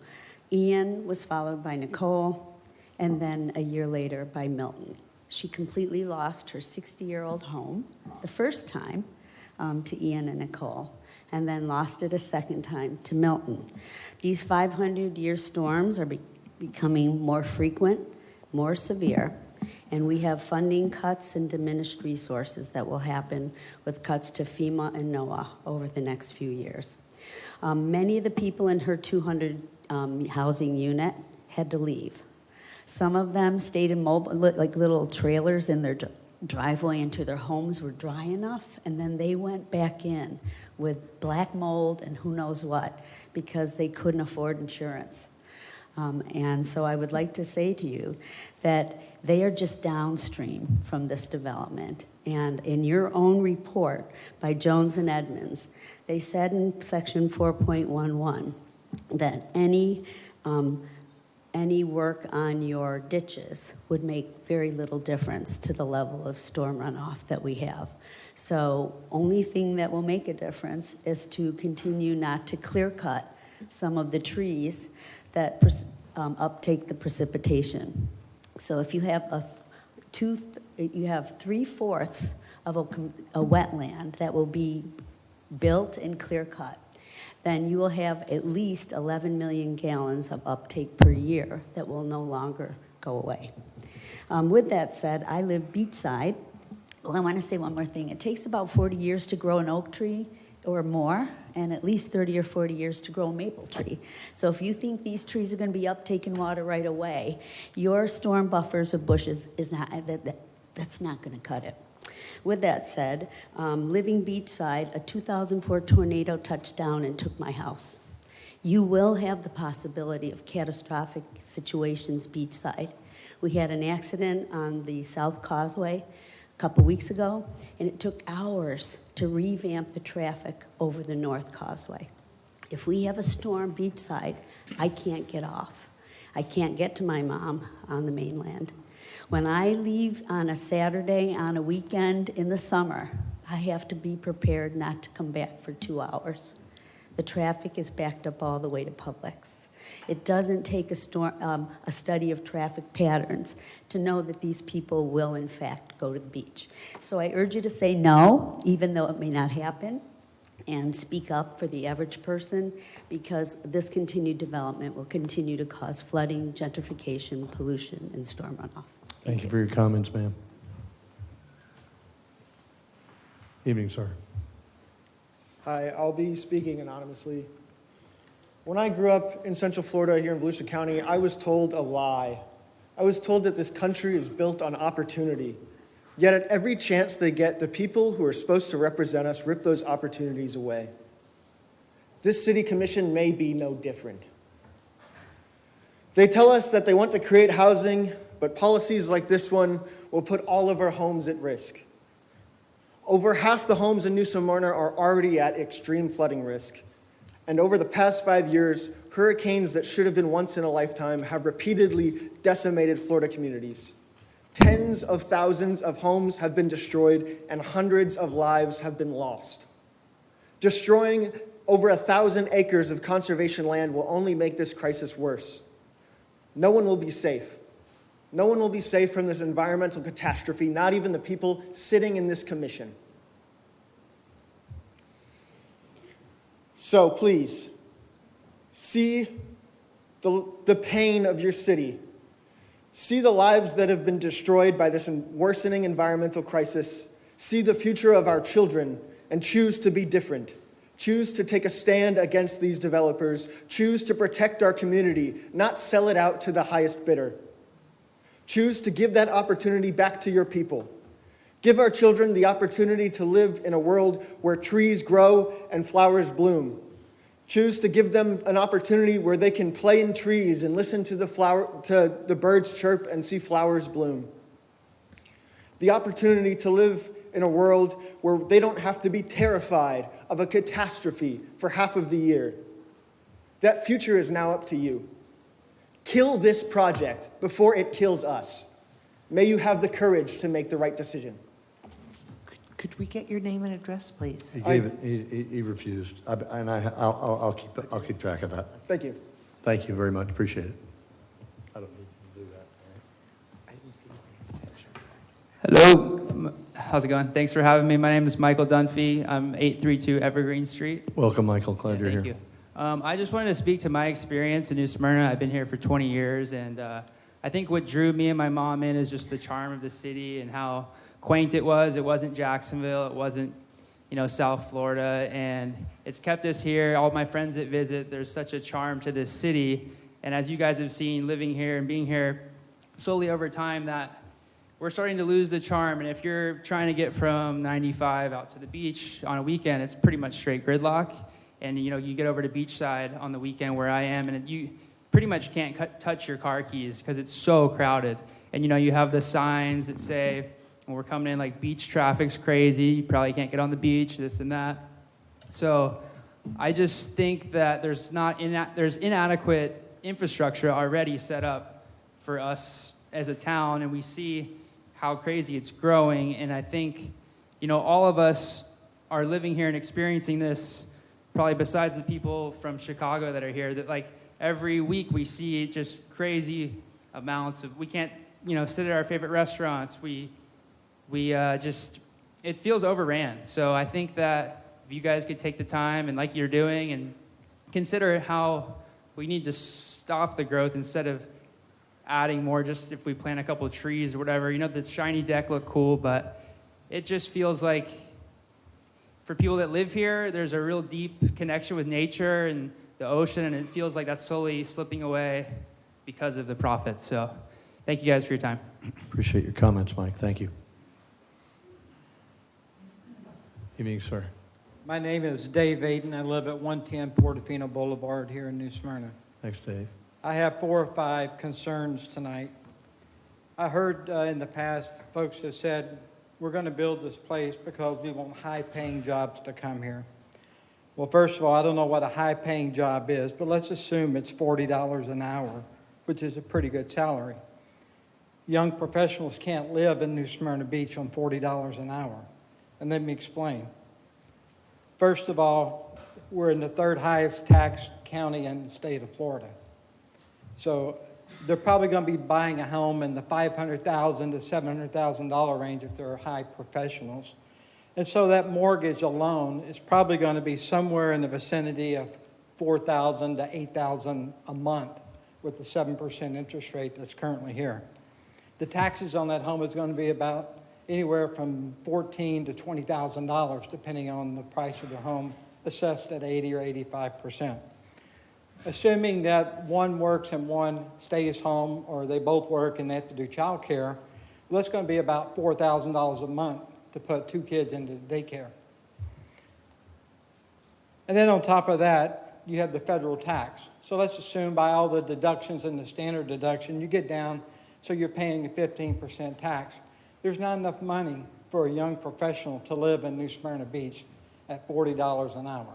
Ian was followed by Nicole, and then a year later by Milton. She completely lost her 60-year-old home the first time to Ian and Nicole, and then lost it a second time to Milton. These 500-year storms are becoming more frequent, more severe, and we have funding cuts and diminished resources that will happen with cuts to FEMA and NOAA over the next few years. Many of the people in her 200 housing unit had to leave. Some of them stayed in mobile, like little trailers in their driveway until their homes were dry enough, and then they went back in with black mold and who knows what because they couldn't afford insurance. And so I would like to say to you that they are just downstream from this development. And in your own report by Jones and Edmonds, they said in section 4.11 that any work on your ditches would make very little difference to the level of storm runoff that we have. So only thing that will make a difference is to continue not to clear cut some of the trees that uptake the precipitation. So if you have you have 3/4 of a wetland that will be built and clear cut, then you will have at least 11 million gallons of uptake per year that will no longer go away. With that said, I live beachside. Well, I want to say one more thing. It takes about 40 years to grow an oak tree or more, and at least 30 or 40 years to grow a maple tree. So if you think these trees are going to be uptaking water right away, your storm buffers of bushes is not, that's not going to cut it. With that said, living beachside, a 2004 tornado touched down and took my house. You will have the possibility of catastrophic situations beachside. We had an accident on the South Causeway a couple weeks ago, and it took hours to revamp the traffic over the North Causeway. If we have a storm beachside, I can't get off. I can't get to my mom on the mainland. When I leave on a Saturday, on a weekend in the summer, I have to be prepared not to come back for 2 hours. The traffic is backed up all the way to Publix. It doesn't take a study of traffic patterns to know that these people will, in fact, go to the beach. So I urge you to say no, even though it may not happen, and speak up for the average person, because this continued development will continue to cause flooding, gentrification, pollution, and storm runoff. Thank you for your comments, ma'am. Evening, sir. Hi, I'll be speaking anonymously. When I grew up in Central Florida here in Volusia County, I was told a lie. I was told that this country is built on opportunity. Yet at every chance they get, the people who are supposed to represent us rip those opportunities away. This city commission may be no different. They tell us that they want to create housing, but policies like this one will put all of our homes at risk. Over half the homes in New Smyrna are already at extreme flooding risk. And over the past 5 years, hurricanes that should have been once in a lifetime have repeatedly decimated Florida communities. Tens of thousands of homes have been destroyed and hundreds of lives have been lost. Destroying over 1,000 acres of conservation land will only make this crisis worse. No one will be safe. No one will be safe from this environmental catastrophe, not even the people sitting in this commission. So please, see the pain of your city. See the lives that have been destroyed by this worsening environmental crisis. See the future of our children and choose to be different. Choose to take a stand against these developers. Choose to protect our community, not sell it out to the highest bidder. Choose to give that opportunity back to your people. Give our children the opportunity to live in a world where trees grow and flowers bloom. Choose to give them an opportunity where they can play in trees and listen to the birds chirp and see flowers bloom. The opportunity to live in a world where they don't have to be terrified of a catastrophe for half of the year. That future is now up to you. Kill this project before it kills us. May you have the courage to make the right decision. Could we get your name and address, please? He gave it. He refused, I'll keep track of that. Thank you. Thank you very much. Appreciate it. I don't need to do that. Hello, how's it going? Thanks for having me. My name is Michael Dunphy. I'm 832 Evergreen Street. Welcome, Michael. Glad you're here. Thank you. I just wanted to speak to my experience in New Smyrna. I've been here for 20 years, and I think what drew me and my mom in is just the charm of the city and how quaint it was. It wasn't Jacksonville. It wasn't, South Florida, and it's kept us here. All my friends that visit, there's such a charm to this city, and as you guys have seen, living here and being here slowly over time, that we're starting to lose the charm. And if you're trying to get from 95 out to the beach on a weekend, it's pretty much straight gridlock. And, you get over to Beachside on the weekend where I am, and you pretty much can't touch your car keys because it's so crowded. And, you have the signs that say, when we're coming in, like, beach traffic's crazy. You probably can't get on the beach, this and that. So I just think that there's inadequate infrastructure already set up for us as a town, and we see how crazy it's growing. And I think, all of us are living here and experiencing this, probably besides the people from Chicago that are here, that like every week we see just crazy amounts of, we can't, sit at our favorite restaurants. We just, it feels overran. So I think that if you guys could take the time and like you're doing and consider how we need to stop the growth instead of adding more, just if we plant a couple of trees or whatever, the shiny deck look cool, but it just feels like for people that live here, there's a real deep connection with nature and the ocean, and it feels like that's slowly slipping away because of the profits. So thank you guys for your time. Appreciate your comments, Mike. Thank you. Evening, sir. My name is Dave Aiden. I live at 110 Portofino Boulevard here in New Smyrna. Thanks, Dave. I have 4 or 5 concerns tonight. I heard in the past folks have said, we're going to build this place because we want high-paying jobs to come here. Well, first of all, I don't know what a high-paying job is, but let's assume it's $40 an hour, which is a pretty good salary. Young professionals can't live in New Smyrna Beach on $40 an hour. And let me explain. First of all, we're in the 3rd highest tax county in the state of Florida. So they're probably going to be buying a home in the $500,000 to $700,000 range if they're high professionals. And so that mortgage alone is probably going to be somewhere in the vicinity of $4,000 to $8,000 a month with the 7% interest rate that's currently here. The taxes on that home is going to be about anywhere from $14,000 to $20,000, depending on the price of the home, assessed at 80 or 85%. Assuming that one works and one stays home, or they both work and they have to do child care, well, that's going to be about $4,000 a month to put 2 kids into daycare. And then on top of that, you have the federal tax. So let's assume by all the deductions and the standard deduction, you get down, so you're paying a 15% tax. There's not enough money for a young professional to live in New Smyrna Beach at $40 an hour.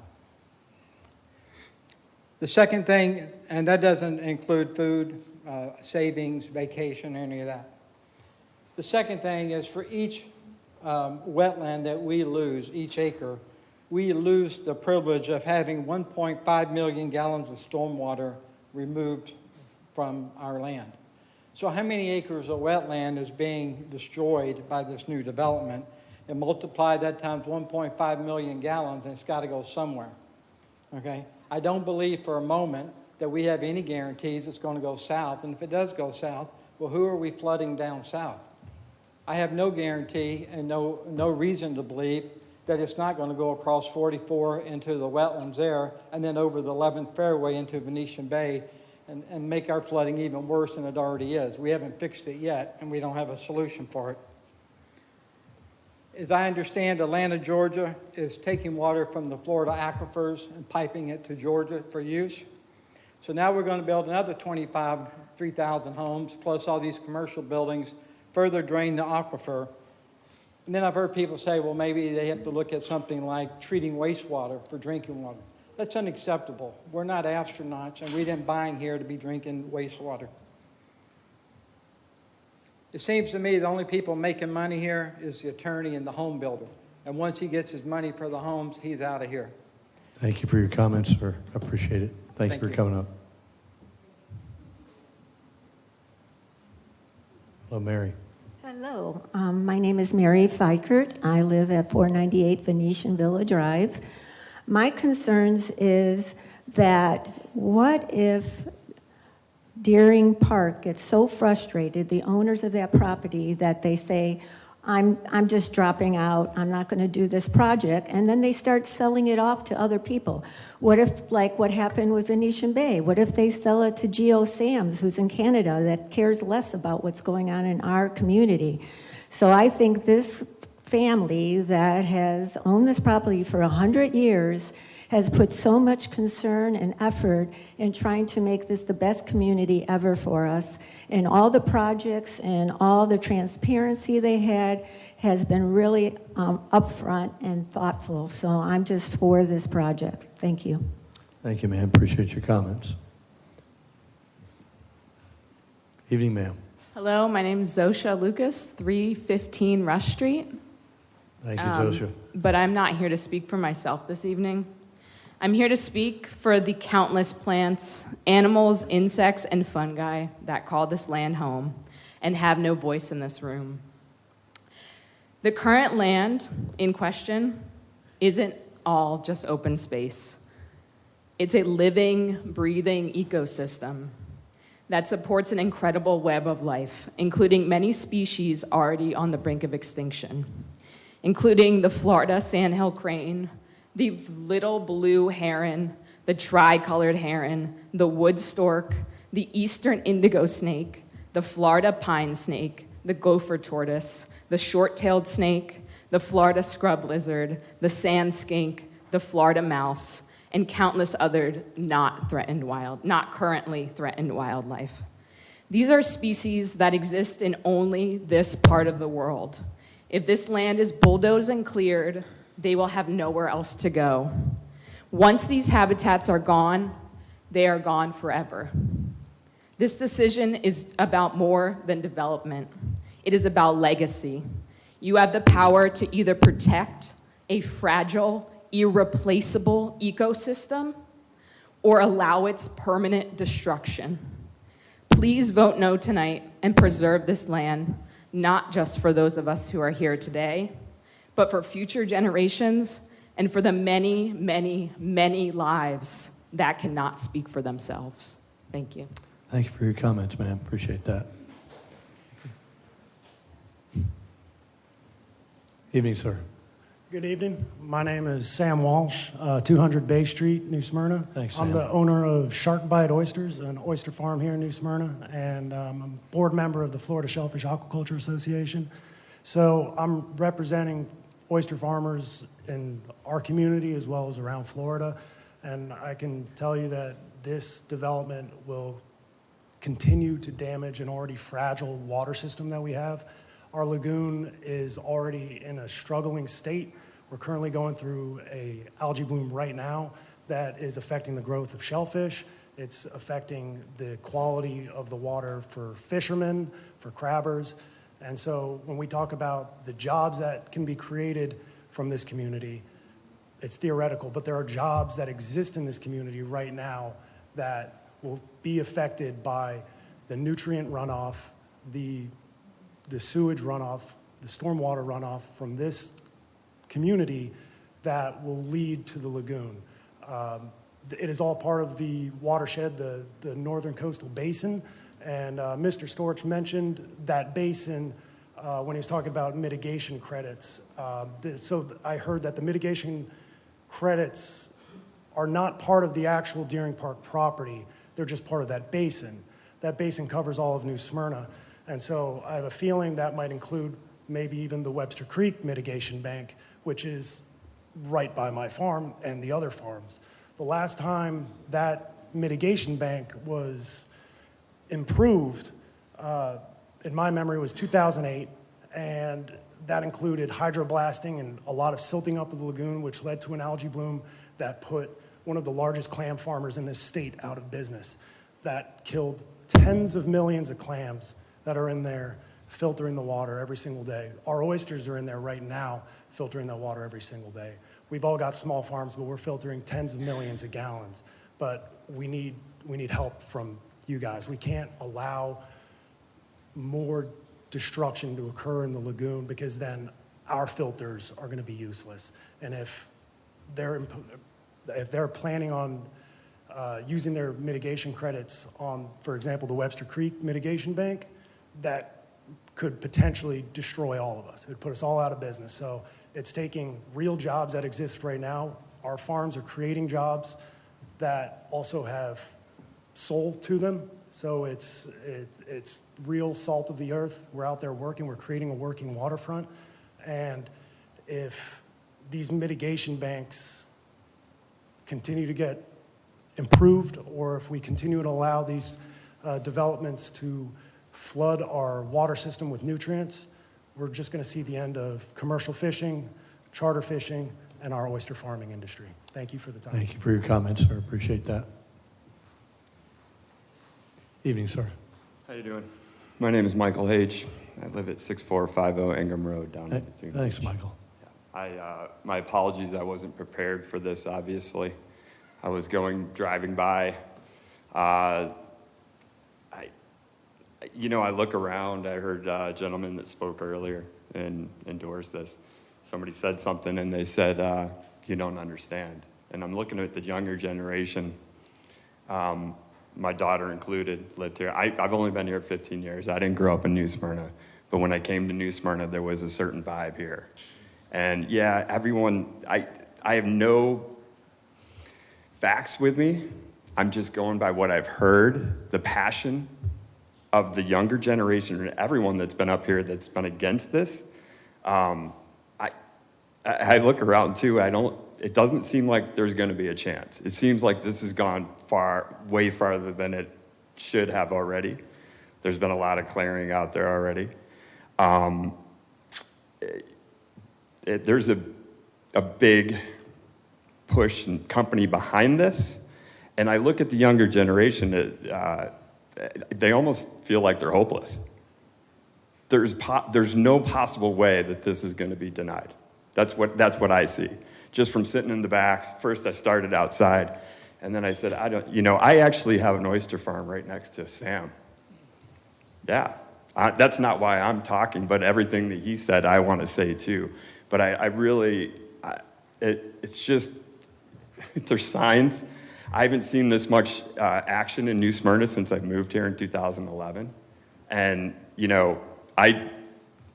The second thing, and that doesn't include food, savings, vacation, or any of that. The second thing is for each wetland that we lose, each acre, we lose the privilege of having 1.5 million gallons of stormwater removed from our land. So how many acres of wetland is being destroyed by this new development? And multiply that times 1.5 million gallons, and it's got to go somewhere, okay? I don't believe for a moment that we have any guarantees it's going to go south, and if it does go south, well, who are we flooding down south? I have no guarantee and no reason to believe that it's not going to go across 44 into the wetlands there and then over the 11th fairway into Venetian Bay and make our flooding even worse than it already is. We haven't fixed it yet, and we don't have a solution for it. As I understand, Atlanta, Georgia is taking water from the Florida aquifers and piping it to Georgia for use. So now we're going to build another 3,000 homes, plus all these commercial buildings, further drain the aquifer. And then I've heard people say, well, maybe they have to look at something like treating wastewater for drinking water. That's unacceptable. We're not astronauts, and we didn't buy in here to be drinking wastewater. It seems to me the only people making money here is the attorney and the home builder. And once he gets his money for the homes, he's out of here. Thank you for your comments, sir. I appreciate it. Thank you for coming up. Hello, Mary. Hello, my name is Mary Fikert. I live at 498 Venetian Villa Drive. My concerns is that what if Deering Park gets so frustrated, the owners of that property, that they say, I'm just dropping out, I'm not going to do this project, and then they start selling it off to other people. What if, like what happened with Venetian Bay, what if they sell it to Geo Sams, who's in Canada, that cares less about what's going on in our community? So I think this family that has owned this property for 100 years has put so much concern and effort in trying to make this the best community ever for us. And all the projects and all the transparency they had has been really upfront and thoughtful. So I'm just for this project. Thank you. Thank you, ma'am. Appreciate your comments. Evening, ma'am. Hello, my name is Zosha Lucas, 315 Rush Street. Thank you, Zosha. But I'm not here to speak for myself this evening. I'm here to speak for the countless plants, animals, insects, and fungi that call this land home and have no voice in this room. The current land in question isn't all just open space. It's a living, breathing ecosystem that supports an incredible web of life, including many species already on the brink of extinction, including the Florida sandhill crane, the little blue heron, the tricolored heron, the wood stork, the eastern indigo snake, the Florida pine snake, the gopher tortoise, the short-tailed snake, the Florida scrub lizard, the sand skink, the Florida mouse, and countless other not currently threatened wildlife. These are species that exist in only this part of the world. If this land is bulldozed and cleared, they will have nowhere else to go. Once these habitats are gone, they are gone forever. This decision is about more than development. It is about legacy. You have the power to either protect a fragile, irreplaceable ecosystem or allow its permanent destruction. Please vote no tonight and preserve this land, not just for those of us who are here today, but for future generations and for the many, many, many lives that cannot speak for themselves. Thank you. Thank you for your comments, ma'am. Appreciate that. Evening, sir. Good evening. My name is Sam Walsh, 200 Bay Street, New Smyrna. Thanks, I'm Sam. the owner of Shark Bite Oysters, an oyster farm here in New Smyrna, and I'm a board member of the Florida Shellfish Aquaculture Association. So I'm representing oyster farmers in our community as well as around Florida, and I can tell you that this development will continue to damage an already fragile water system that we have. Our lagoon is already in a struggling state. We're currently going through a algae bloom right now that is affecting the growth of shellfish. It's affecting the quality of the water for fishermen, for crabbers. And so when we talk about the jobs that can be created from this community, it's theoretical, but there are jobs that exist in this community right now that will be affected by the nutrient runoff, the sewage runoff, the stormwater runoff from this community that will lead to the lagoon. It is all part of the watershed, the Northern Coastal Basin, and Mr. Storch mentioned that basin when he was talking about mitigation credits. So I heard that the mitigation credits are not part of the actual Deering Park property. They're just part of that basin. That basin covers all of New Smyrna. And so I have a feeling that might include maybe even the Webster Creek Mitigation Bank, which is right by my farm and the other farms. The last time that mitigation bank was improved, in my memory, was 2008, and that included hydroblasting and a lot of silting up of the lagoon, which led to an algae bloom that put one of the largest clam farmers in this state out of business. That killed tens of millions of clams that are in there filtering the water every single day. Our oysters are in there right now filtering that water every single day. We've all got small farms, but we're filtering tens of millions of gallons. But we need help from you guys. We can't allow more destruction to occur in the lagoon, because then our filters are going to be useless. And if they're planning on using their mitigation credits on, for example, the Webster Creek Mitigation Bank, that could potentially destroy all of us. It would put us all out of business. So it's taking real jobs that exist right now. Our farms are creating jobs that also have soul to them. So it's real salt of the earth. We're out there working. We're creating a working waterfront. And if these mitigation banks continue to get improved, or if we continue to allow these developments to flood our water system with nutrients, we're just going to see the end of commercial fishing, charter fishing, and our oyster farming industry. Thank you for the time. Thank you for your comments, sir. Appreciate that. Evening, sir. How you doing? My name is Michael H. I live at 6450 Ingham Road down in Bethune Thanks, Beach. Michael. My apologies, I wasn't prepared for this, obviously. I was driving by. I look around. I heard a gentleman that spoke earlier and endorsed this. Somebody said something and they said, you don't understand. And I'm looking at the younger generation. My daughter included lived here. I've only been here 15 years. I didn't grow up in New Smyrna. But when I came to New Smyrna, there was a certain vibe here. And yeah, everyone, I have no facts with me. I'm just going by what I've heard, the passion of the younger generation and everyone that's been up here that's been against this. I look around too, it doesn't seem like there's gonna be a chance. It seems like this has gone way farther than it should have already. There's been a lot of clearing out there already. There's a big push and company behind this, and I look at the younger generation, they almost feel like they're hopeless. There's no possible way that this is going to be denied. That's what I see. Just from sitting in the back, first I started outside, and then I said, I actually have an oyster farm right next to Sam. Yeah, that's not why I'm talking, but everything that he said, I want to say too. But I really, it's just, there's signs. I haven't seen this much action in New Smyrna since I moved here in 2011. And, you know, I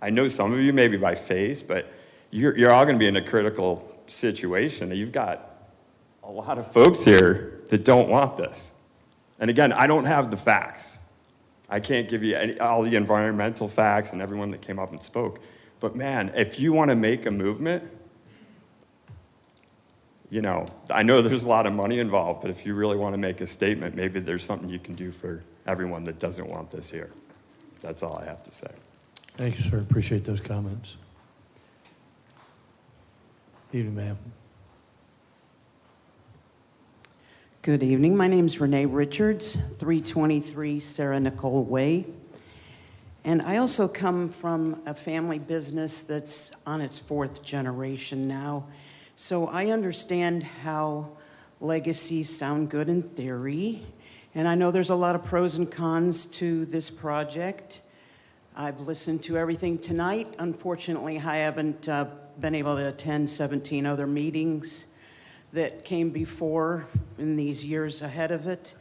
know some of you maybe by face, but you're all going to be in a critical situation. You've got a lot of folks here that don't want this. And again, I don't have the facts. I can't give you all the environmental facts and everyone that came up and spoke. But man, if you want to make a movement, you know, I know there's a lot of money involved, but if you really want to make a statement, maybe there's something you can do for everyone that doesn't want this here. That's all I have to say. Thank you, sir. Appreciate those comments. Evening, ma'am. Good evening. My name is Renee Richards, 323 Sarah Nicole Way. And I also come from a family business that's on its 4th generation now. So I understand how legacies sound good in theory. And I know there's a lot of pros and cons to this project. I've listened to everything tonight. Unfortunately, I haven't been able to attend 17 other meetings that came before in these years ahead of it.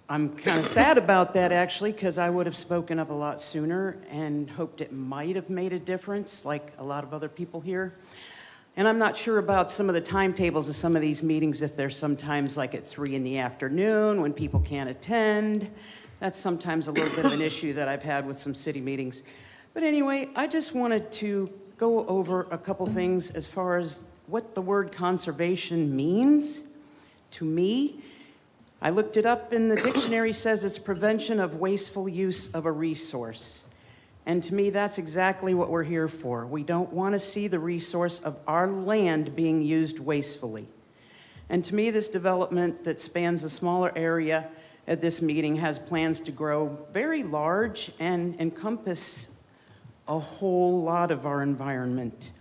I'm kind of sad about that, actually, because I would have spoken up a lot sooner and hoped it might have made a difference, like a lot of other people here. And I'm not sure about some of the timetables of some of these meetings, if they're sometimes like at 3 in the afternoon when people can't attend. That's sometimes a little bit of an issue that I've had with some city meetings. But anyway, I just wanted to go over a couple things as far as what the word conservation means to me. I looked it up in the dictionary. Says it's prevention of wasteful use of a resource. And to me, that's exactly what we're here for. We don't want to see the resource of our land being used wastefully. And to me, this development that spans a smaller area at this meeting has plans to grow very large and encompass a whole lot of our environment.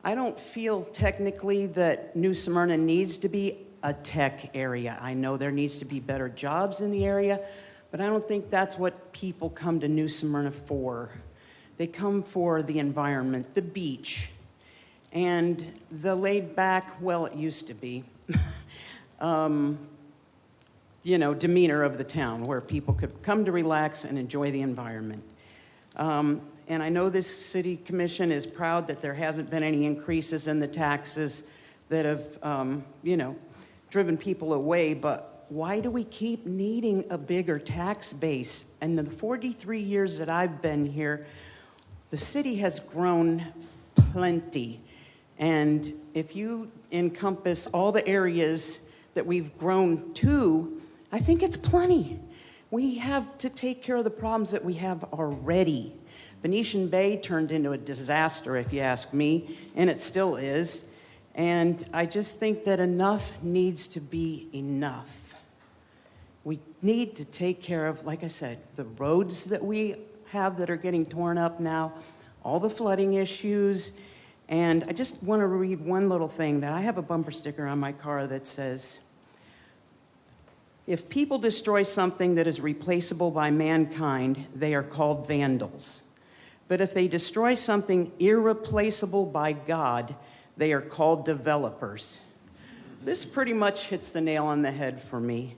I don't feel technically that New Smyrna needs to be a tech area. I know there needs to be better jobs in the area, but I don't think that's what people come to New Smyrna for. They come for the environment, the beach, and the laid back, well, it used to be, you know, demeanor of the town where people could come to relax and enjoy the environment. And I know this city commission is proud that there hasn't been any increases in the taxes that have, you know, driven people away, but why do we keep needing a bigger tax base? And in the 43 years that I've been here, the city has grown plenty. And if you encompass all the areas that we've grown to, I think it's plenty. We have to take care of the problems that we have already. Venetian Bay turned into a disaster, if you ask me, and it still is. And I just think that enough needs to be enough. We need to take care of, like I said, the roads that we have that are getting torn up now, all the flooding issues. And I just want to read one little thing that I have a bumper sticker on my car that says, if people destroy something that is replaceable by mankind, they are called vandals. But if they destroy something irreplaceable by God, they are called developers. This pretty much hits the nail on the head for me.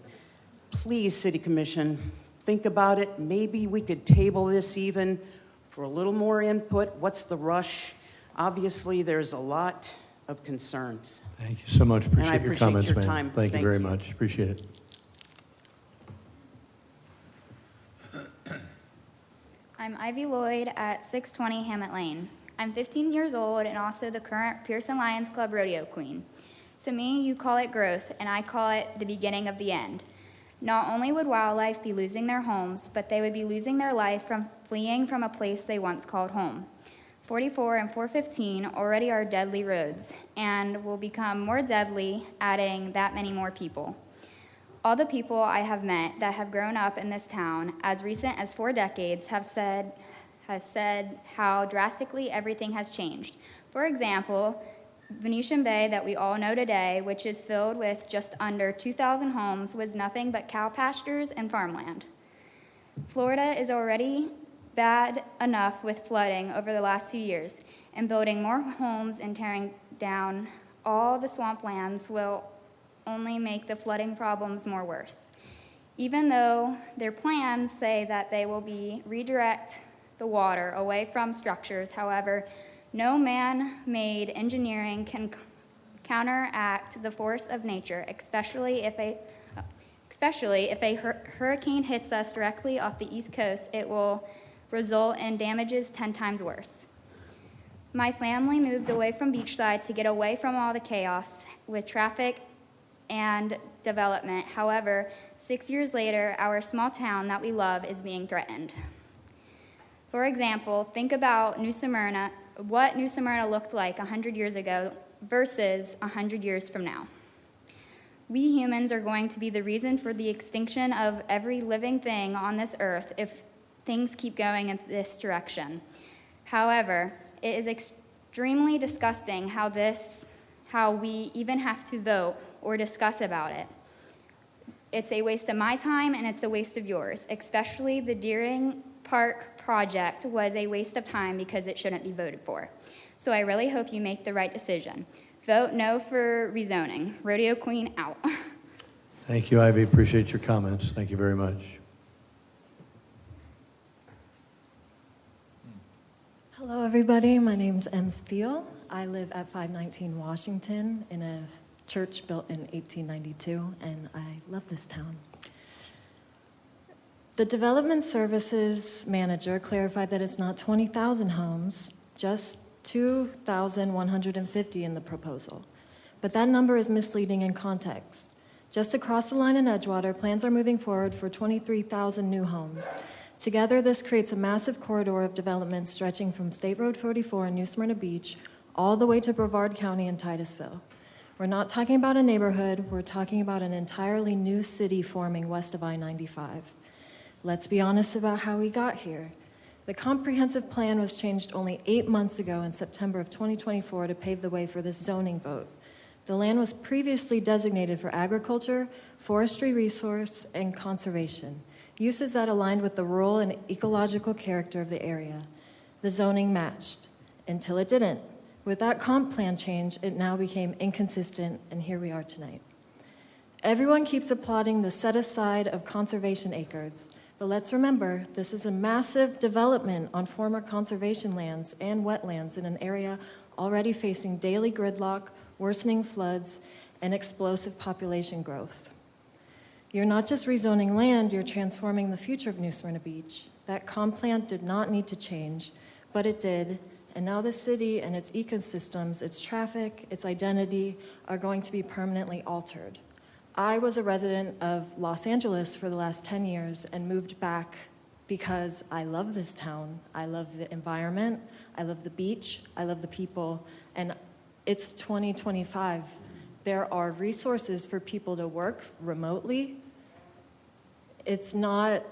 Please, City Commission, think about it. Maybe we could table this even for a little more input. What's the rush? Obviously, there's a lot of concerns. Thank you so much. And I Appreciate your appreciate comments, your ma'am. time. Thank you Thank very you. much. Appreciate it. I'm Ivy Lloyd at 620 Hammett Lane. I'm 15 years old and also the current Pearson Lions Club rodeo queen. To me, you call it growth, and I call it the beginning of the end. Not only would wildlife be losing their homes, but they would be losing their life from fleeing from a place they once called home. 44 and 415 already are deadly roads and will become more deadly, adding that many more people. All the people I have met that have grown up in this town as recent as 4 decades have said how drastically everything has changed. For example, Venetian Bay that we all know today, which is filled with just under 2,000 homes, was nothing but cow pastures and farmland. Florida is already bad enough with flooding over the last few years, and building more homes and tearing down all the swamplands will only make the flooding problems more worse. Even though their plans say that they will redirect the water away from structures, however, no man-made engineering can counteract the force of nature, especially if a hurricane hits us directly off the East Coast. It will result in damages 10 times worse. My family moved away from beachside to get away from all the chaos with traffic and development. However, 6 years later, our small town that we love is being threatened. For example, think about New Smyrna, what New Smyrna looked like 100 years ago versus 100 years from now. We humans are going to be the reason for the extinction of every living thing on this earth if things keep going in this direction. However, it is extremely disgusting how we even have to vote or discuss about it. It's a waste of my time and it's a waste of yours, especially the Deering Park project was a waste of time because it shouldn't be voted for. So I really hope you make the right decision. Vote no for rezoning. Rodeo Queen out. Thank you, Ivy. Appreciate your comments. Thank you very much. Hello, everybody. My name's Em Steele. I live at 519 Washington in a church built in 1892, and I love this town. The Development Services Manager clarified that it's not 20,000 homes, just 2,150 in the proposal. But that number is misleading in context. Just across the line in Edgewater, plans are moving forward for 23,000 new homes. Together, this creates a massive corridor of development stretching from State Road 44 in New Smyrna Beach all the way to Brevard County and Titusville. We're not talking about a neighborhood, we're talking about an entirely new city forming west of I-95. Let's be honest about how we got here. The comprehensive plan was changed only 8 months ago in September of 2024 to pave the way for this zoning vote. The land was previously designated for agriculture, forestry resource, and conservation, uses that aligned with the rural and ecological character of the area. The zoning matched, until it didn't. With that comp plan change, it now became inconsistent, and here we are tonight. Everyone keeps applauding the set-aside of conservation acres, but let's remember, this is a massive development on former conservation lands and wetlands in an area already facing daily gridlock, worsening floods, and explosive population growth. You're not just rezoning land, you're transforming the future of New Smyrna Beach. That comp plan did not need to change, but it did, and now the city and its ecosystems, its traffic, its identity are going to be permanently altered. I was a resident of Los Angeles for the last 10 years and moved back because I love this town. I love the environment, I love the beach, I love the people, and it's 2025. There are resources for people to work remotely. It's not,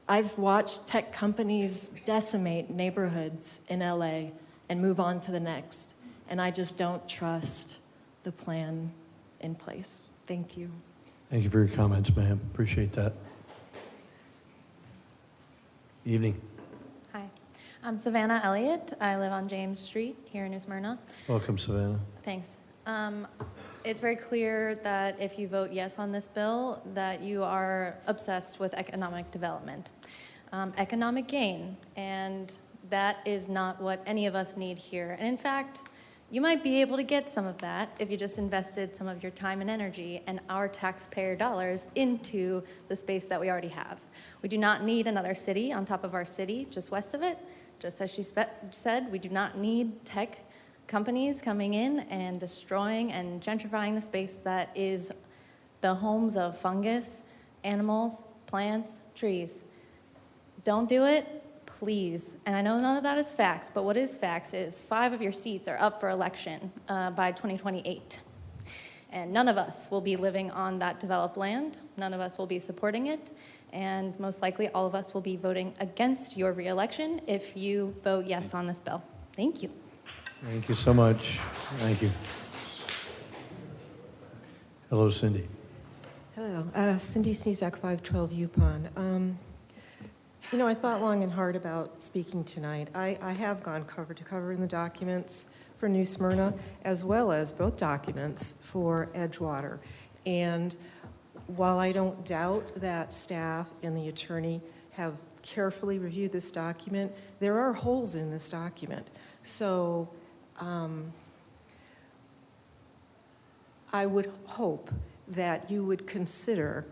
I've watched tech companies decimate neighborhoods in LA and move on to the next, and I just don't trust the plan in place. Thank you. Thank you for your comments, ma'am. Appreciate that. Evening. Hi, I'm Savannah Elliott. I live on James Street here in New Smyrna. Welcome, Savannah. Thanks. It's very clear that if you vote yes on this bill, that you are obsessed with economic development, economic gain, and that is not what any of us need here. And in fact, you might be able to get some of that if you just invested some of your time and energy and our taxpayer dollars into the space that we already have. We do not need another city on top of our city, just west of it. Just as she said, we do not need tech companies coming in and destroying and gentrifying the space that is the homes of fungus, animals, plants, trees. Don't do it. Please, and I know none of that is facts, but what is facts is 5 of your seats are up for election by 2028. And none of us will be living on that developed land. None of us will be supporting it. And most likely all of us will be voting against your reelection if you vote yes on this bill. Thank you. Thank you so much. Thank you. Hello, Cindy. Hello, Cindy Sneezak, 512 Yukon. You know, I thought long and hard about speaking tonight. I have gone cover to cover in the documents for New Smyrna, as well as both documents for Edgewater. And while I don't doubt that staff and the attorney have carefully reviewed this document, there are holes in this document. So I would hope that you would consider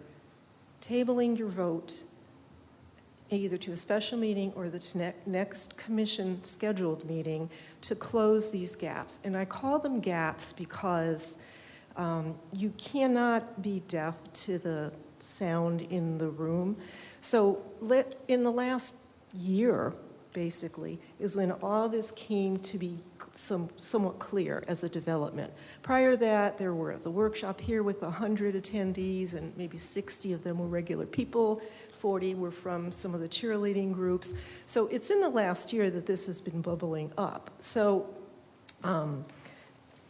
tabling your vote either to a special meeting or the next commission scheduled meeting to close these gaps. And I call them gaps because you cannot be deaf to the sound in the room. So in the last year, basically, is when all this came to be somewhat clear as a development. Prior to that, there was a workshop here with 100 attendees, and maybe 60 of them were regular people. 40 were from some of the cheerleading groups. So it's in the last year that this has been bubbling up. So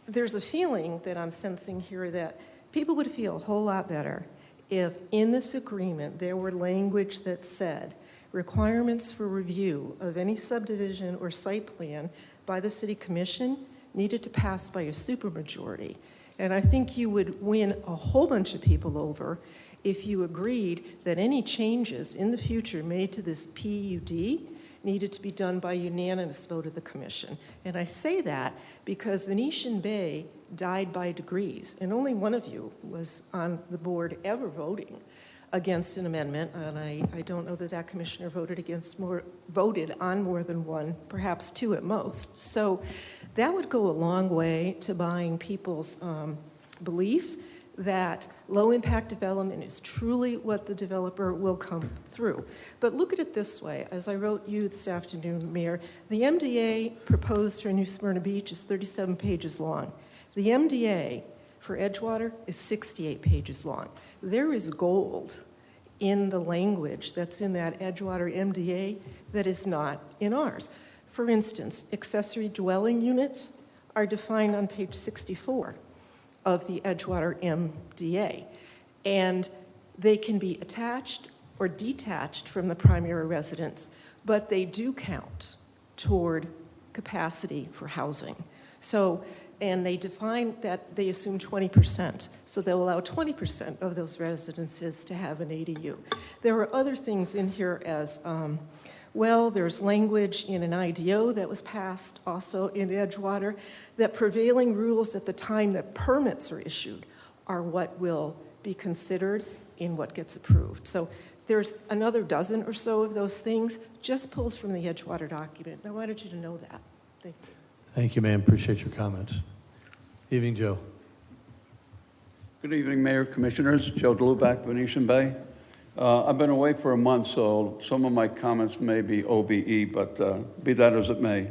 there's a feeling that I'm sensing here that people would feel a whole lot better if in this agreement there were language that said requirements for review of any subdivision or site plan by the city commission needed to pass by a supermajority. And I think you would win a whole bunch of people over if you agreed that any changes in the future made to this PUD needed to be done by unanimous vote of the commission. And I say that because Venetian Bay died by degrees, and only one of you was on the board ever voting against an amendment, and I don't know that that commissioner voted on more than one, perhaps two at most. So that would go a long way to buying people's belief that low-impact development is truly what the developer will come through. But look at it this way. As I wrote you this afternoon, Mayor, the MDA proposed for New Smyrna Beach is 37 pages long. The MDA for Edgewater is 68 pages long. There is gold in the language that's in that Edgewater MDA that is not in ours. For instance, accessory dwelling units are defined on page 64 of the Edgewater MDA, and they can be attached or detached from the primary residence, but they do count toward capacity for housing. So, and they define that they assume 20%, so they'll allow 20% of those residences to have an ADU. There are other things in here as well. There's language in an IDO that was passed also in Edgewater that prevailing rules at the time that permits are issued are what will be considered in what gets approved. So there's another dozen or so of those things just pulled from the Edgewater document. I wanted you to know that. Thank you. Thank you, ma'am. Appreciate your comments. Evening, Joe. Good evening, Mayor, Commissioners. Joe Dluback, Venetian Bay. I've been away for a month, so some of my comments may be OBE, but be that as it may.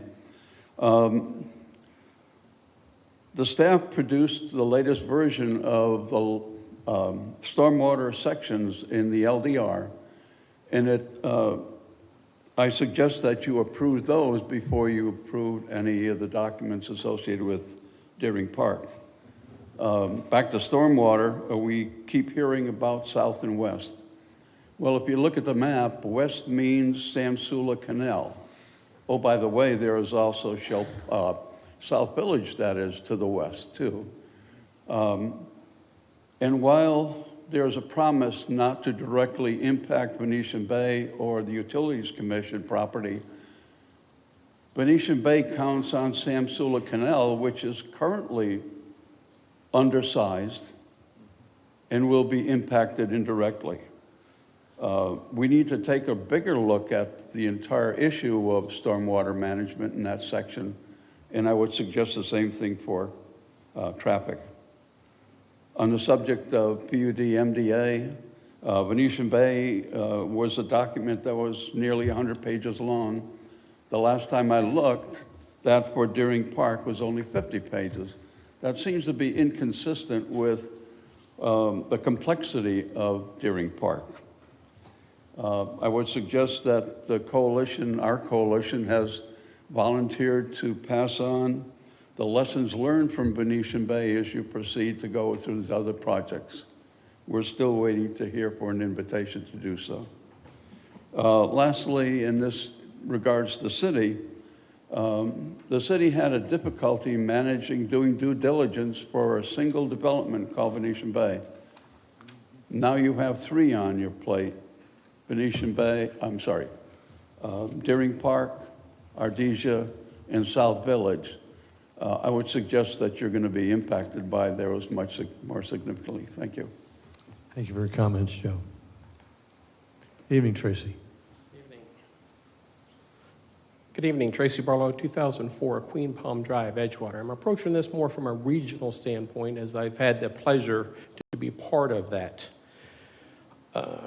The staff produced the latest version of the stormwater sections in the LDR, and I suggest that you approve those before you approve any of the documents associated with Deering Park. Back to stormwater, we keep hearing about south and west. Well, if you look at the map, west means Samsula Canal. Oh, by the way, there is also South Village that is to the west, too. And while there's a promise not to directly impact Venetian Bay or the Utilities Commission property, Venetian Bay counts on Samsula Canal, which is currently undersized and will be impacted indirectly. We need to take a bigger look at the entire issue of stormwater management in that section, and I would suggest the same thing for traffic. On the subject of PUD MDA, Venetian Bay was a document that was nearly 100 pages long. The last time I looked, that for Deering Park was only 50 pages. That seems to be inconsistent with the complexity of Deering Park. I would suggest that the coalition, our coalition, has volunteered to pass on the lessons learned from Venetian Bay as you proceed to go through the other projects. We're still waiting to hear for an invitation to do so. Lastly, in this regards to the city had a difficulty doing due diligence for a single development called Venetian Bay. Now you have 3 on your plate. Deering Park, Artesia, and South Village. I would suggest that you're going to be impacted by those much more significantly. Thank you. Thank you for your comments, Joe. Evening, Tracy. Good evening, Tracy Barlow, 2004 Queen Palm Drive, Edgewater. I'm approaching this more from a regional standpoint as I've had the pleasure to be part of that.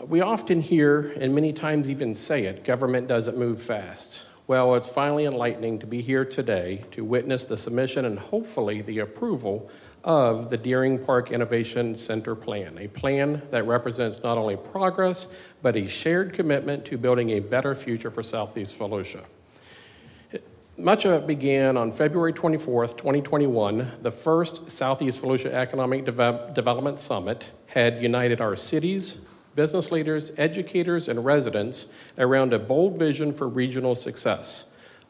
We often hear, and many times even say it, government doesn't move fast. Well, it's finally enlightening to be here today to witness the submission and hopefully the approval of the Deering Park Innovation Center plan, a plan that represents not only progress, but a shared commitment to building a better future for Southeast Volusia. Much of it began on February 24th, 2021. The first Southeast Volusia Economic Development Summit had united our cities, business leaders, educators, and residents around a bold vision for regional success.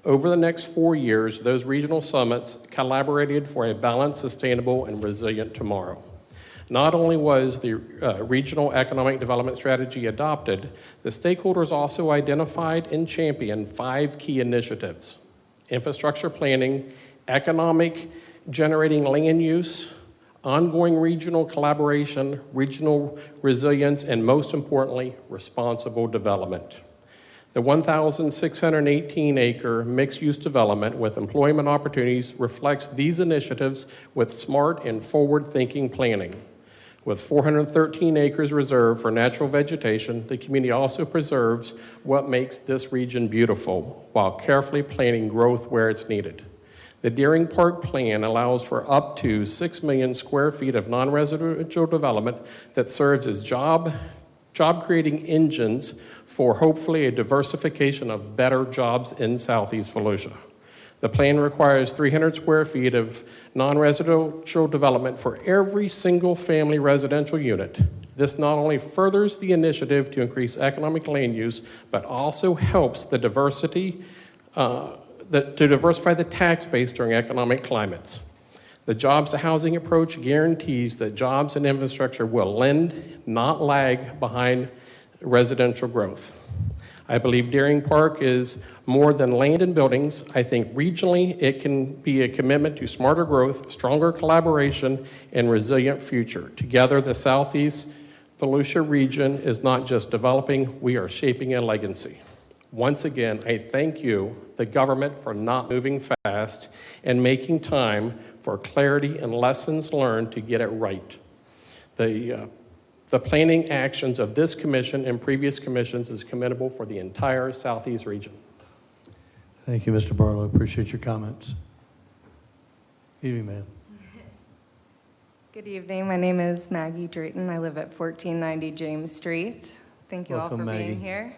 Over the next 4 years, those regional summits collaborated for a balanced, sustainable, and resilient tomorrow. Not only was the regional economic development strategy adopted, the stakeholders also identified and championed 5 key initiatives: infrastructure planning, economic generating land use, ongoing regional collaboration, regional resilience, and most importantly, responsible development. The 1,618-acre mixed-use development with employment opportunities reflects these initiatives with smart and forward-thinking planning. With 413 acres reserved for natural vegetation, the community also preserves what makes this region beautiful while carefully planning growth where it's needed. The Deering Park plan allows for up to 6 million square feet of non-residential development that serves as job-creating engines for hopefully a diversification of better jobs in Southeast Volusia. The plan requires 300 square feet of non-residential development for every single family residential unit. This not only furthers the initiative to increase economic land use, but also helps the to diversify the tax base during economic climates. The jobs to housing approach guarantees that jobs and infrastructure will lend, not lag behind residential growth. I believe Deering Park is more than land and buildings. I think regionally it can be a commitment to smarter growth, stronger collaboration, and resilient future. Together, the Southeast Volusia region is not just developing, we are shaping a legacy. Once again, I thank you, the government, for not moving fast and making time for clarity and lessons learned to get it right. The planning actions of this commission and previous commissions is commendable for the entire Southeast region. Thank you, Mr. Barlow. Appreciate your comments. Evening, ma'am. Good evening. My name is Maggie Drayton. I live at 1490 James Street. Thank you Welcome, all for Maggie. being here.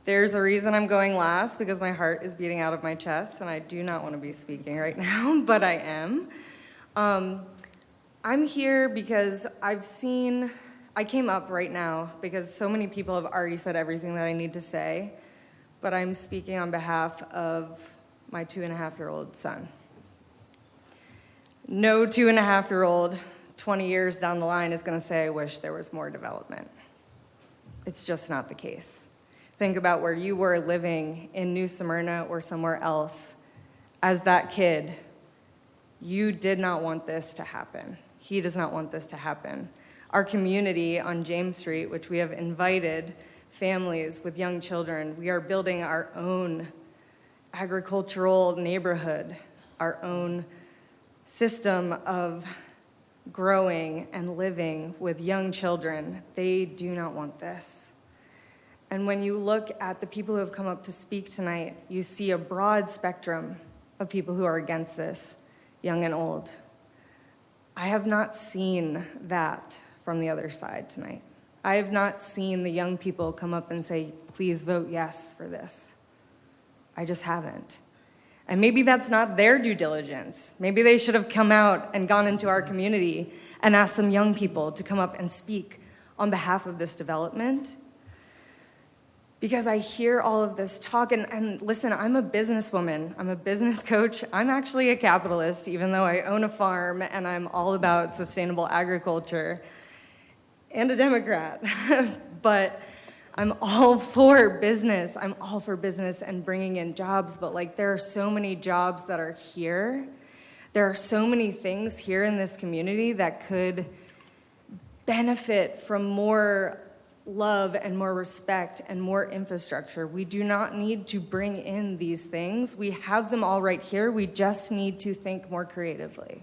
There's a reason I'm going last, because my heart is beating out of my chest, and I do not want to be speaking right now, but I am. I'm here because I came up right now because so many people have already said everything that I need to say, but I'm speaking on behalf of my 2.5-year-old son. No 2.5-year-old 20 years down the line is going to say, I wish there was more development. It's just not the case. Think about where you were living in New Smyrna or somewhere else. As that kid, you did not want this to happen. He does not want this to happen. Our community on James Street, which we have invited families with young children, we are building our own agricultural neighborhood, our own system of growing and living with young children. They do not want this. And when you look at the people who have come up to speak tonight, you see a broad spectrum of people who are against this, young and old. I have not seen that from the other side tonight. I have not seen the young people come up and say, please vote yes for this. I just haven't. And maybe that's not their due diligence. Maybe they should have come out and gone into our community and asked some young people to come up and speak on behalf of this development. Because I hear all of this talk, and listen, I'm a businesswoman, I'm a business coach, I'm actually a capitalist, even though I own a farm and I'm all about sustainable agriculture, and a Democrat. But I'm all for business. I'm all for business and bringing in jobs, but like there are so many jobs that are here. There are so many things here in this community that could benefit from more love and more respect and more infrastructure. We do not need to bring in these things. We have them all right here. We just need to think more creatively,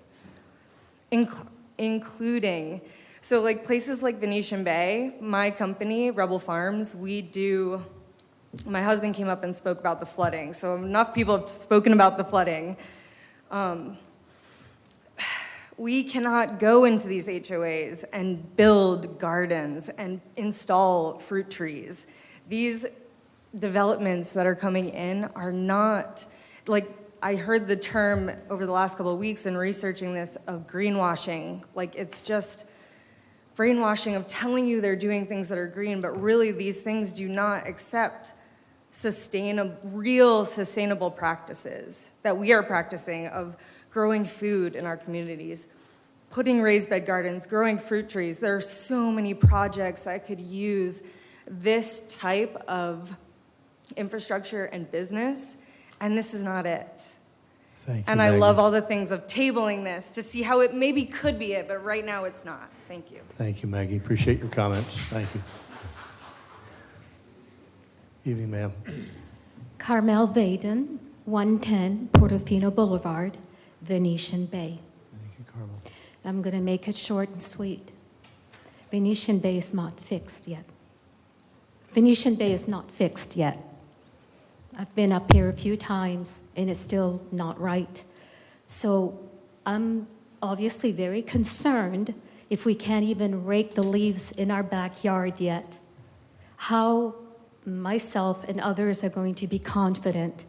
including, so like places like Venetian Bay, my company, Rebel Farms, my husband came up and spoke about the flooding. So enough people have spoken about the flooding. We cannot go into these HOAs and build gardens and install fruit trees. These developments that are coming in are not, like, I heard the term over the last couple of weeks in researching this of greenwashing. Like, it's just brainwashing of telling you they're doing things that are green, but really these things do not accept real sustainable practices that we are practicing of growing food in our communities, putting raised bed gardens, growing fruit trees. There are so many projects that could use this type of infrastructure and business, and this is not it. Thank you, and I Maggie. love all the things of tabling this to see how it maybe could be it, but right now it's not. Thank you. Thank you, Maggie. Appreciate your comments. Thank you. Evening, ma'am. Carmel Vaden, 110 Portofino Boulevard, Venetian Bay. Thank you, Carmel. I'm going to make it short and sweet. Venetian Bay is not fixed yet. Venetian Bay is not fixed yet. I've been up here a few times, and it's still not right. So I'm obviously very concerned if we can't even rake the leaves in our backyard yet. How myself and others are going to be confident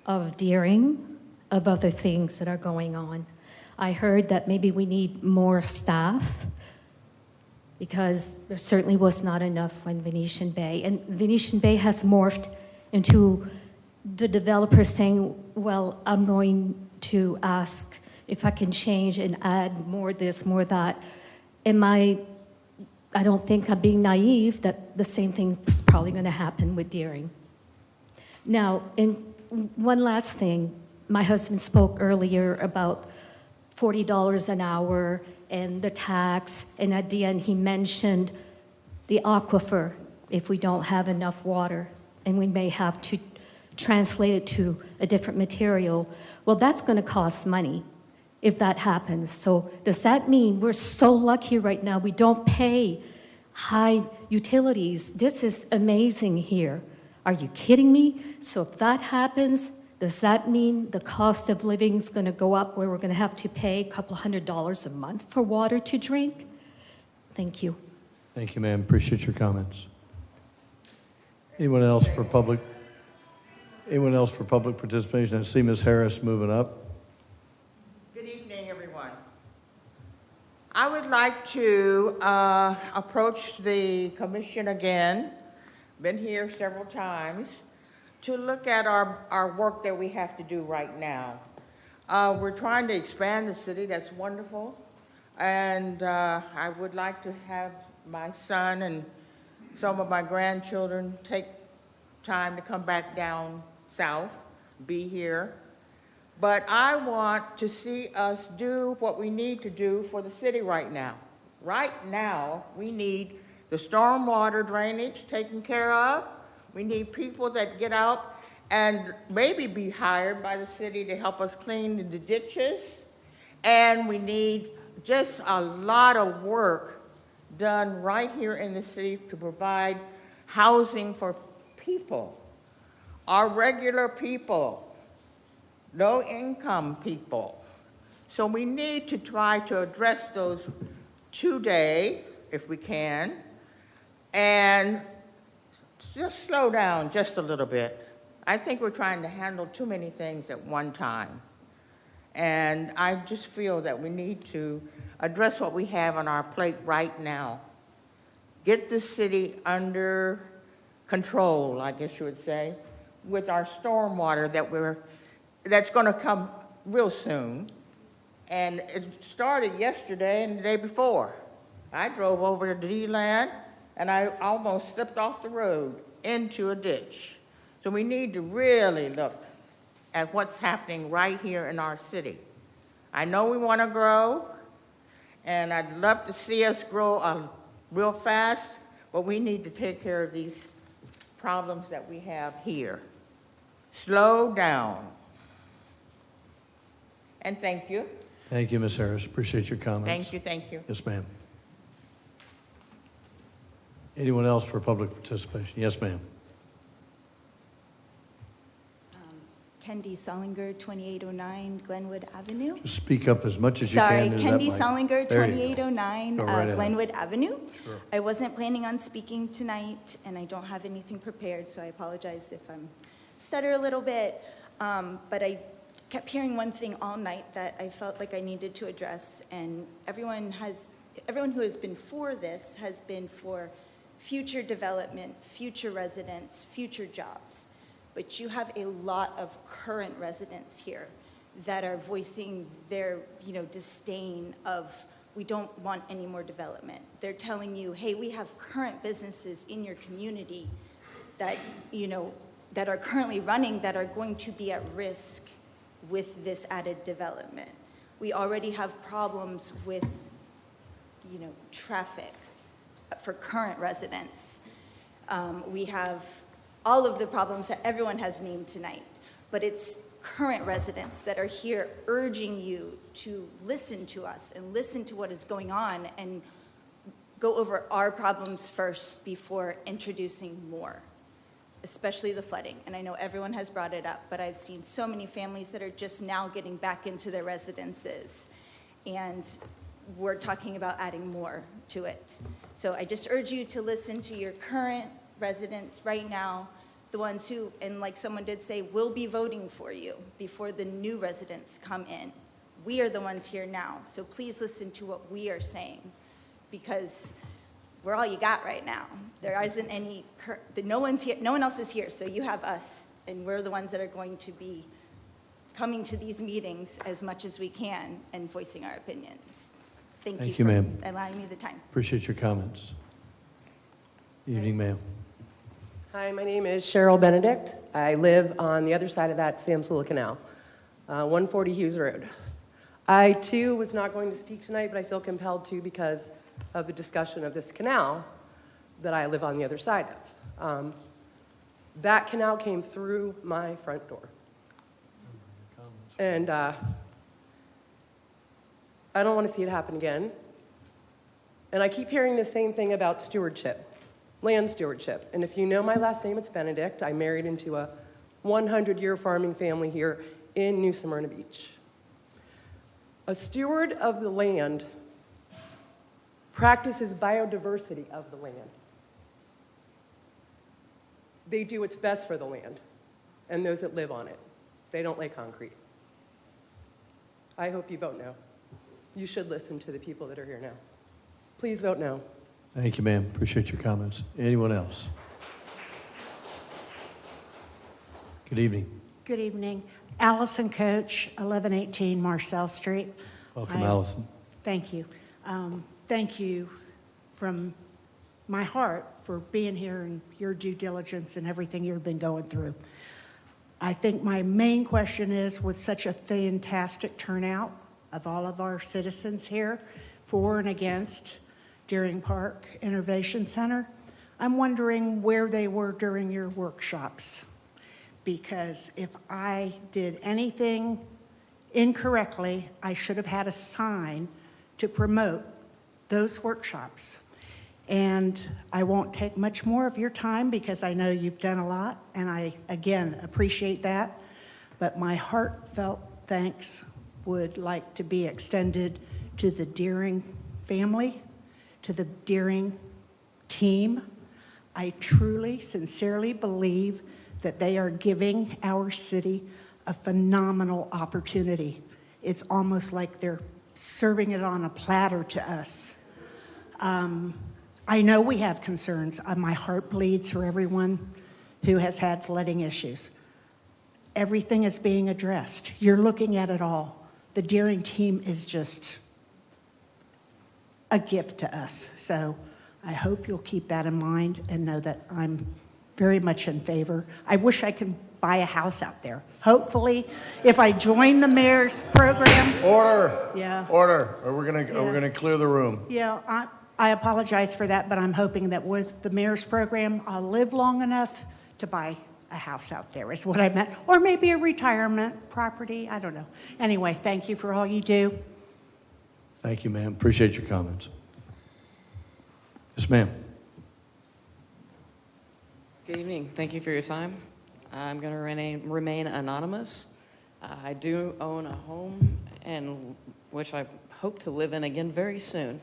of Deering, of other things that are going on. I heard that maybe we need more staff because there certainly was not enough in Venetian Bay. And Venetian Bay has morphed into the developer saying, well, I'm going to ask if I can change and add more this, more that. I don't think I'm being naive that the same thing is probably going to happen with Deering. Now, one last thing. My husband spoke earlier about $40 an hour and the tax, and at the end he mentioned the aquifer if we don't have enough water, and we may have to translate it to a different material. Well, that's going to cost money if that happens. So does that mean we're so lucky right now we don't pay high utilities? This is amazing here. Are you kidding me? So if that happens, does that mean the cost of living is going to go up where we're going to have to pay a couple $100 a month for water to drink? Thank you. Thank you, ma'am. Appreciate your comments. Anyone else for public? Anyone else for public participation? I see Ms. Harris moving up. Good evening, everyone. I would like to approach the commission again, been here several times, to look at our work that we have to do right now. We're trying to expand the city, that's wonderful. And I would like to have my son and some of my grandchildren take time to come back down south, be here. But I want to see us do what we need to do for the city right now. Right now, we need the stormwater drainage taken care of. We need people that get out and maybe be hired by the city to help us clean the ditches. And we need just a lot of work done right here in the city to provide housing for people, our regular people, low-income people. So we need to try to address those today, if we can, and just slow down just a little bit. I think we're trying to handle too many things at one time. And I just feel that we need to address what we have on our plate right now. Get the city under control, I guess you would say, with our stormwater that's going to come real soon. And it started yesterday and the day before. I drove over to D-Land and I almost slipped off the road into a ditch. So we need to really look at what's happening right here in our city. I know we want to grow, and I'd love to see us grow real fast, but we need to take care of these problems that we have here. Slow down. And thank you. Thank you, Ms. Harris. Appreciate your comments. Thank you, thank you. Yes, ma'am. Anyone else for public participation? Yes, ma'am. Kendi Solinger, 2809 Glenwood Avenue. Just speak up as much as you Sorry, can. into that Kendi mic. Solinger, There you go. 2809 Go right ahead. Glenwood Avenue. Sure. I wasn't planning on speaking tonight, and I don't have anything prepared, so I apologize if I'm stutter a little bit. But I kept hearing one thing all night that I felt like I needed to address, and everyone who has been for this has been for future development, future residents, future jobs. But you have a lot of current residents here that are voicing their, disdain of, we don't want any more development. They're telling you, hey, we have current businesses in your community that, that are currently running that are going to be at risk with this added development. We already have problems with, traffic for current residents. We have all of the problems that everyone has named tonight, but it's current residents that are here urging you to listen to us and listen to what is going on and go over our problems first before introducing more, especially the flooding. And I know everyone has brought it up, but I've seen so many families that are just now getting back into their residences, and we're talking about adding more to it. So I just urge you to listen to your current residents right now, the ones who, and like someone did say, will be voting for you before the new residents come in. We are the ones here now, so please listen to what we are saying, because we're all you got right now. There isn't any, no one's here, no one else is here, so you have us, and we're the ones that are going to be coming to these meetings as much as we can and voicing our opinions. Thank you you, for ma'am. allowing me the time. Appreciate your comments. Evening, ma'am. Hi, my name is Cheryl Benedict. I live on the other side of that Samsula Canal, 140 Hughes Road. I, too, was not going to speak tonight, but I feel compelled to because of the discussion of this canal that I live on the other side of. That canal came through my front door. And I don't want to see it happen again. And I keep hearing the same thing about stewardship. Land stewardship. And if you know my last name, it's Benedict. I married into a 100-year farming family here in New Smyrna Beach. A steward of the land practices biodiversity of the land. They do what's best for the land and those that live on it. They don't lay concrete. I hope you vote no. You should listen to the people that are here now. Please vote no. Thank you, ma'am. Appreciate your comments. Anyone else? Good evening. Good evening. Allison Coach, 1118 Marcel Street. Welcome, Allison. Thank you. Thank you from my heart for being here and your due diligence and everything you've been going through. I think my main question is, with such a fantastic turnout of all of our citizens here for and against Deering Park Innovation Center, I'm wondering where they were during your workshops. Because if I did anything incorrectly, I should have had a sign to promote those workshops. And I won't take much more of your time because I know you've done a lot, and I, again, appreciate that. But my heartfelt thanks would like to be extended to the Deering family, to the Deering team. I truly, sincerely believe that they are giving our city a phenomenal opportunity. It's almost like they're serving it on a platter to us. I know we have concerns. My heart bleeds for everyone who has had flooding issues. Everything is being addressed. You're looking at it all. The Deering team is just a gift to us. So I hope you'll keep that in mind and know that I'm very much in favor. I wish I could buy a house out there. Hopefully, if I join the mayor's program. Order. Yeah. Order. Or we're gonna clear the room. Yeah, I apologize for that, but I'm hoping that with the mayor's program, I'll live long enough to buy a house out there is what I meant. Or maybe a retirement property, I don't know. Anyway, thank you for all you do. Thank you, ma'am. Appreciate your comments. Yes, ma'am. Good evening. Thank you for your time. I'm going to remain anonymous. I do own a home, and which I hope to live in again very soon,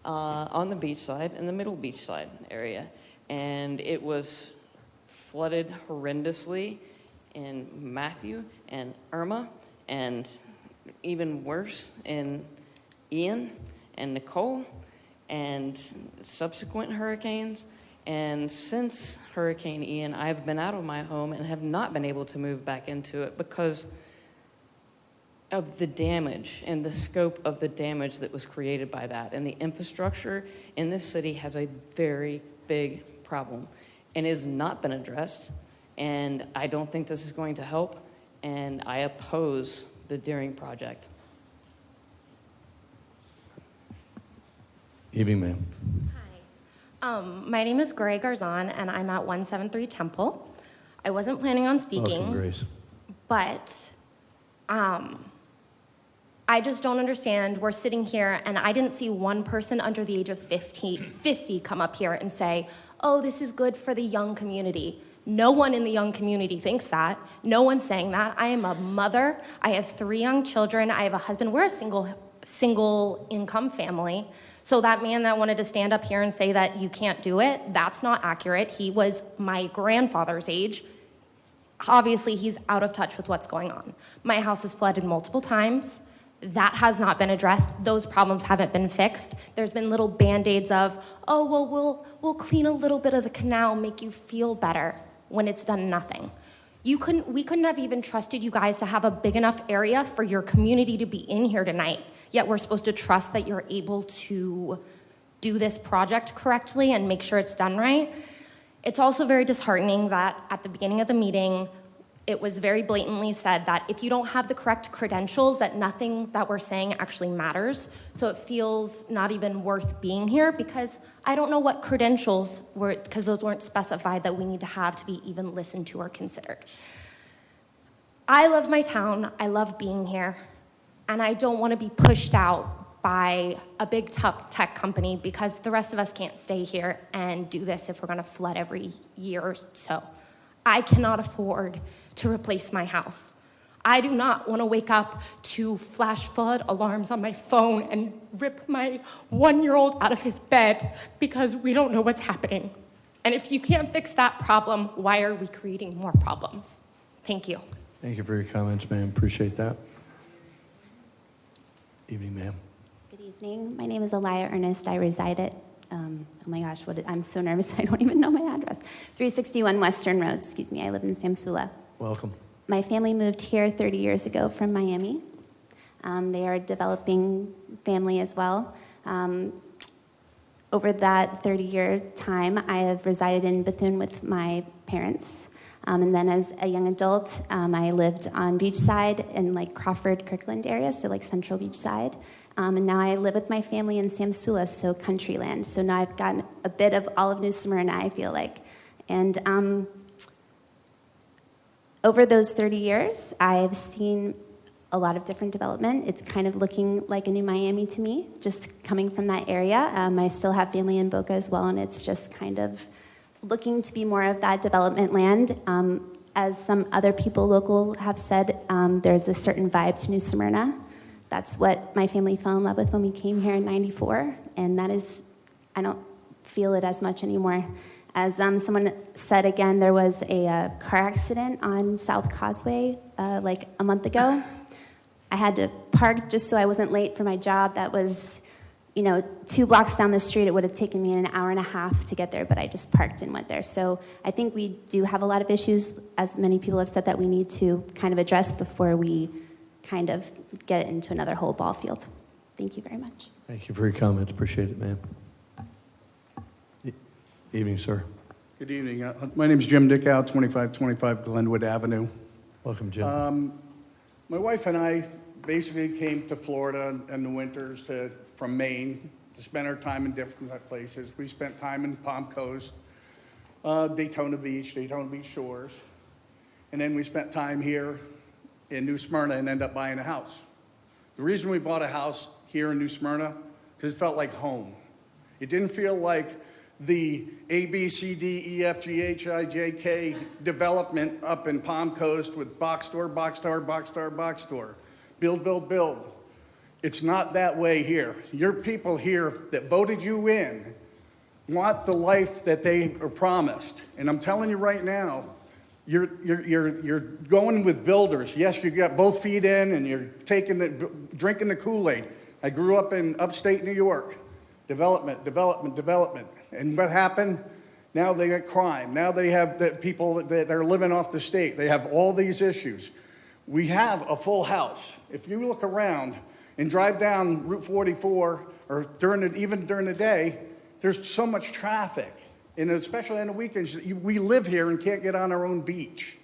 on the beach side, in the middle beach side area. And it was flooded horrendously in Matthew and Irma, and even worse in Ian and Nicole, and subsequent hurricanes. And since Hurricane Ian, I've been out of my home and have not been able to move back into it because of the damage and the scope of the damage that was created by that. And the infrastructure in this city has a very big problem and has not been addressed. And I don't think this is going to help. And I oppose the Deering project. Evening, ma'am. My name is Greg Garzon, and I'm at 173 Temple. I wasn't planning on speaking, Welcome, Grace. but I just don't understand. We're sitting here, and I didn't see one person under the age of 50 come up here and say, oh, this is good for the young community. No one in the young community thinks that. No one's saying that. I am a mother. I have 3 young children. I have a husband. We're a single income family. So that man that wanted to stand up here and say that you can't do it, that's not accurate. He was my grandfather's age. Obviously, he's out of touch with what's going on. My house is flooded multiple times. That has not been addressed. Those problems haven't been fixed. There's been little Band-Aids of, oh, well, we'll clean a little bit of the canal, make you feel better, when it's done nothing. We couldn't have even trusted you guys to have a big enough area for your community to be in here tonight. Yet we're supposed to trust that you're able to do this project correctly and make sure it's done right. It's also very disheartening that at the beginning of the meeting, it was very blatantly said that if you don't have the correct credentials, that nothing that we're saying actually matters. So it feels not even worth being here because I don't know what credentials were, because those weren't specified that we need to have to be even listened to or considered. I love my town. I love being here. And I don't want to be pushed out by a big tech company because the rest of us can't stay here and do this if we're going to flood every year or so. I cannot afford to replace my house. I do not want to wake up to flash flood alarms on my phone and rip my 1-year-old out of his bed because we don't know what's happening. And if you can't fix that problem, why are we creating more problems? Thank you. Thank you for your comments, ma'am. Appreciate that. Evening, ma'am. Good evening. My name is Elia Ernest. I reside at, oh my gosh, I'm so nervous I don't even know my address. 361 Western Road, excuse me. I live in Samsula. Welcome. My family moved here 30 years ago from Miami. They are a developing family as well. Over that 30-year time, I have resided in Bethune with my parents. And then as a young adult, I lived on Beachside in like Crawford, Kirkland area, so like Central Beachside. And now I live with my family in Samsula, so country land. So now I've gotten a bit of all of New Smyrna, I feel like. And over those 30 years, I've seen a lot of different development. It's kind of looking like a new Miami to me, just coming from that area. I still have family in Boca as well, and it's just kind of looking to be more of that development land. As some other people local have said, there's a certain vibe to New Smyrna. That's what my family fell in love with when we came here in '94, and that is, I don't feel it as much anymore. As someone said again, there was a car accident on South Causeway like a month ago. I had to park just so I wasn't late for my job. That was, 2 blocks down the street, it would have taken me an hour and a half to get there, but I just parked and went there. So I think we do have a lot of issues, as many people have said, that we need to kind of address before we kind of get into another whole ball field. Thank you very much. Thank you for your comments. Appreciate it, ma'am. Evening, sir. Good evening. My name is Jim Dickow, 2525 Glenwood Avenue. Welcome, Jim. My wife and I basically came to Florida in the winters from Maine to spend our time in different places. We spent time in Palm Coast, Daytona Beach Shores, and then we spent time here in New Smyrna and ended up buying a house. The reason we bought a house here in New Smyrna, because it felt like home. It didn't feel like the A, B, C, D, E, F, G, H, I, J, K development up in Palm Coast with box store, box store, box store, box store. Build, build, build. It's not that way here. Your people here that voted you in want the life that they are promised. And I'm telling you right now, you're going with builders. Yes, you got both feet in and you're drinking the Kool-Aid. I grew up in upstate New York. Development, development, development. And what happened? Now they got crime. Now they have the people that are living off the state. They have all these issues. We have a full house. If you look around and drive down Route 44, or even during the day, there's so much traffic. And especially on the weekends, we live here and can't get on our own beach.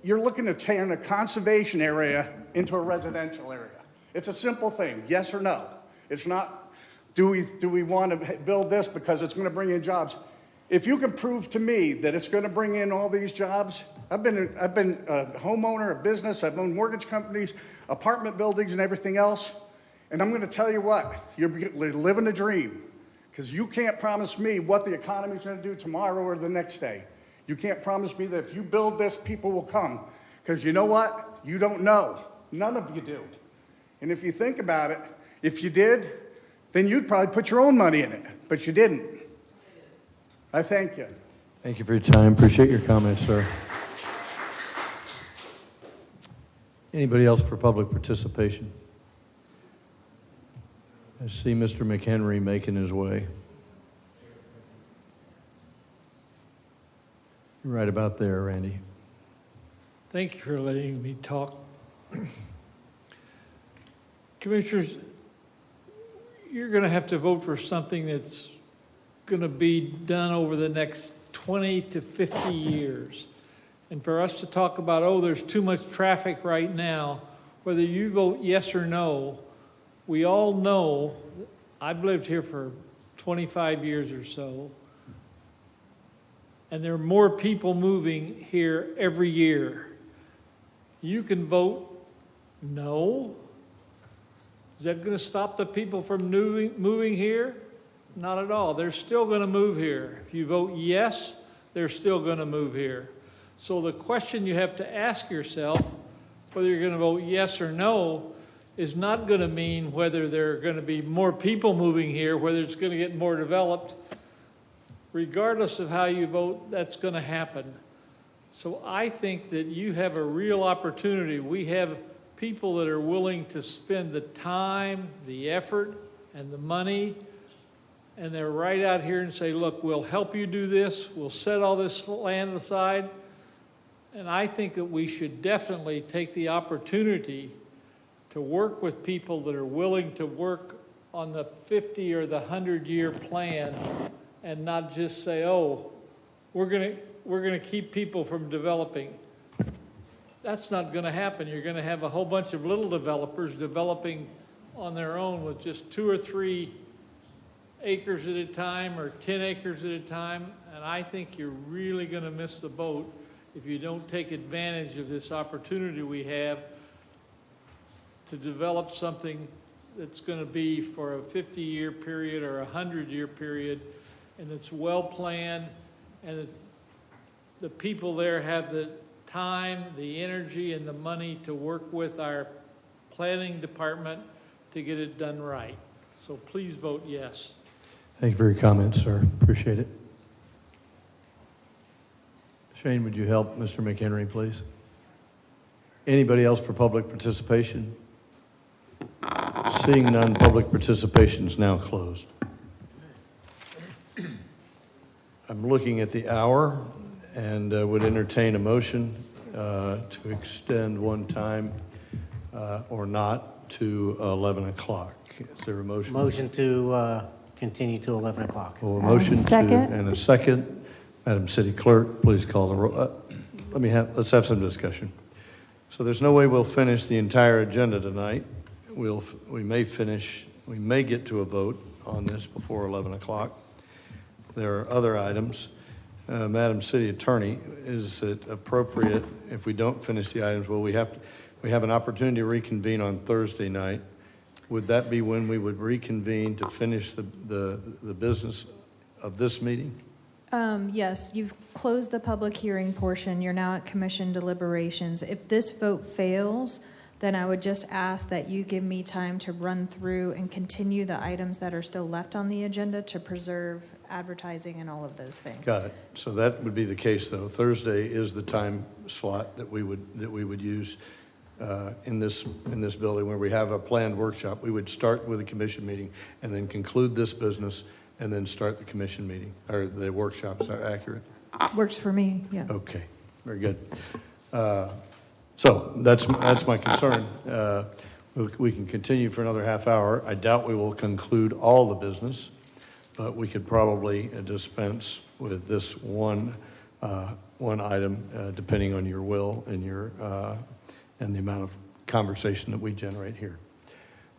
You're looking to turn a conservation area into a residential area. It's a simple thing, yes or no. It's not, do we want to build this because it's going to bring in jobs? If you can prove to me that it's going to bring in all these jobs, I've been a homeowner, a business, I've owned mortgage companies, apartment buildings and everything else. And I'm going to tell you what, you're living a dream, because you can't promise me what the economy's going to do tomorrow or the next day. You can't promise me that if you build this, people will come. Because you know what? You don't know. None of you do. And if you think about it, if you did, then you'd probably put your own money in it, but you didn't. I thank you. Thank you for your time. Appreciate your comments, sir. Anybody else for public participation? I see Mr. McHenry making his way. You're right about there, Randy. Thank you for letting me talk. Commissioners, you're going to have to vote for something that's going to be done over the next 20 to 50 years. And for us to talk about, oh, there's too much traffic right now, whether you vote yes or no, we all know, I've lived here for 25 years or so, and there are more people moving here every year. You can vote no. Is that going to stop the people from moving here? Not at all. They're still going to move here. If you vote yes, they're still going to move here. So the question you have to ask yourself, whether you're going to vote yes or no, is not going to mean whether there are going to be more people moving here, whether it's going to get more developed. Regardless of how you vote, that's going to happen. So I think that you have a real opportunity. We have people that are willing to spend the time, the effort, and the money, and they're right out here and say, look, we'll help you do this. We'll set all this land aside. And I think that we should definitely take the opportunity to work with people that are willing to work on the 50 or the 100-year plan and not just say, oh, we're going to keep people from developing. That's not going to happen. You're going to have a whole bunch of little developers developing on their own with just 2 or 3 acres at a time or 10 acres at a time. And I think you're really going to miss the boat if you don't take advantage of this opportunity we have to develop something that's going to be for a 50-year period or a 100-year period, and it's well planned, and the people there have the time, the energy, and the money to work with our planning department to get it done right. So please vote yes. Thank you for your comments, sir. Appreciate it. Shane, would you help Mr. McHenry, please? Anybody else for public participation? Seeing none, public participation is now closed. I'm looking at the hour and would entertain a motion to extend one time or not to 11 o'clock. Is there a motion? Motion to continue to 11 o'clock. Well, a motion and a second. Madam City Clerk, please call the roll. Let's have some discussion. So there's no way we'll finish the entire agenda tonight. We may get to a vote on this before 11 o'clock. There are other items. Madam City Attorney, is it appropriate if we don't finish the items? Well, we have an opportunity to reconvene on Thursday night. Would that be when we would reconvene to finish the business of this meeting? Yes, you've closed the public hearing portion. You're now at commission deliberations. If this vote fails, then I would just ask that you give me time to run through and continue the items that are still left on the agenda to preserve advertising and all of those things. Got it. So that would be the case, though. Thursday is the time slot that we would use in this building where we have a planned workshop. We would start with a commission meeting and then conclude this business and then start the commission meeting or the workshop. Is that accurate? Works for me, yeah. Okay, very good. So that's my concern. We can continue for another half hour. I doubt we will conclude all the business, but we could probably dispense with this one item, depending on your will and and the amount of conversation that we generate here.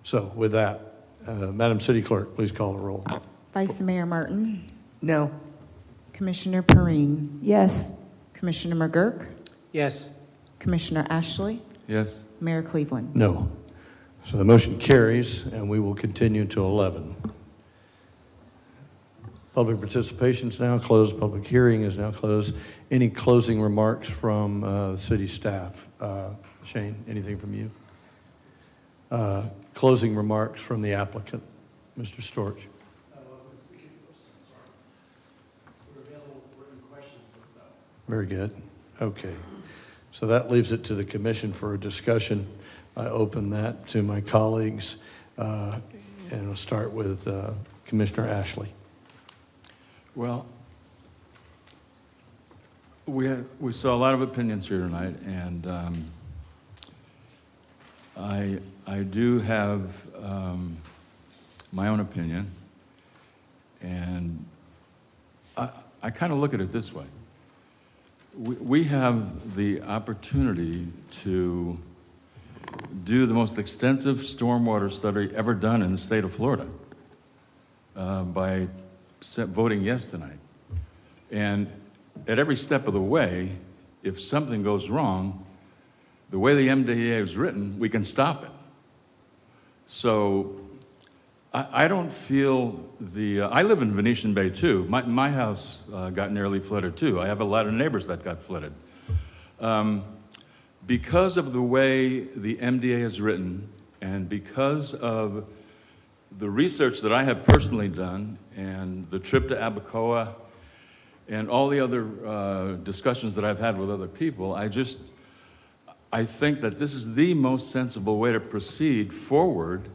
So with that, Madam City Clerk, please call the roll. Vice Mayor Martin? No. Commissioner Perrine? Yes. Commissioner McGurk? Yes. Commissioner Ashley? Yes. Mayor Cleveland? No. So the motion carries, and we will continue to 11. Public participation is now closed. Public hearing is now closed. Any closing remarks from the city staff? Shane, anything from you? Closing remarks from the applicant, Mr. Storch. Very good. Okay. So that leaves it to the commission for a discussion. I open that to my colleagues, and we'll start with Commissioner Ashley. Well, we saw a lot of opinions here tonight, and I do have my own opinion, and I kind of look at it this way. We have the opportunity to do the most extensive stormwater study ever done in the state of Florida by voting yes tonight. And at every step of the way, if something goes wrong, the way the MDA is written, we can stop it. So I don't feel I live in Venetian Bay too. My house got nearly flooded too. I have a lot of neighbors that got flooded. Because of the way the MDA is written and because of the research that I have personally done and the trip to Abacoa and all the other discussions that I've had with other people, I think that this is the most sensible way to proceed forward.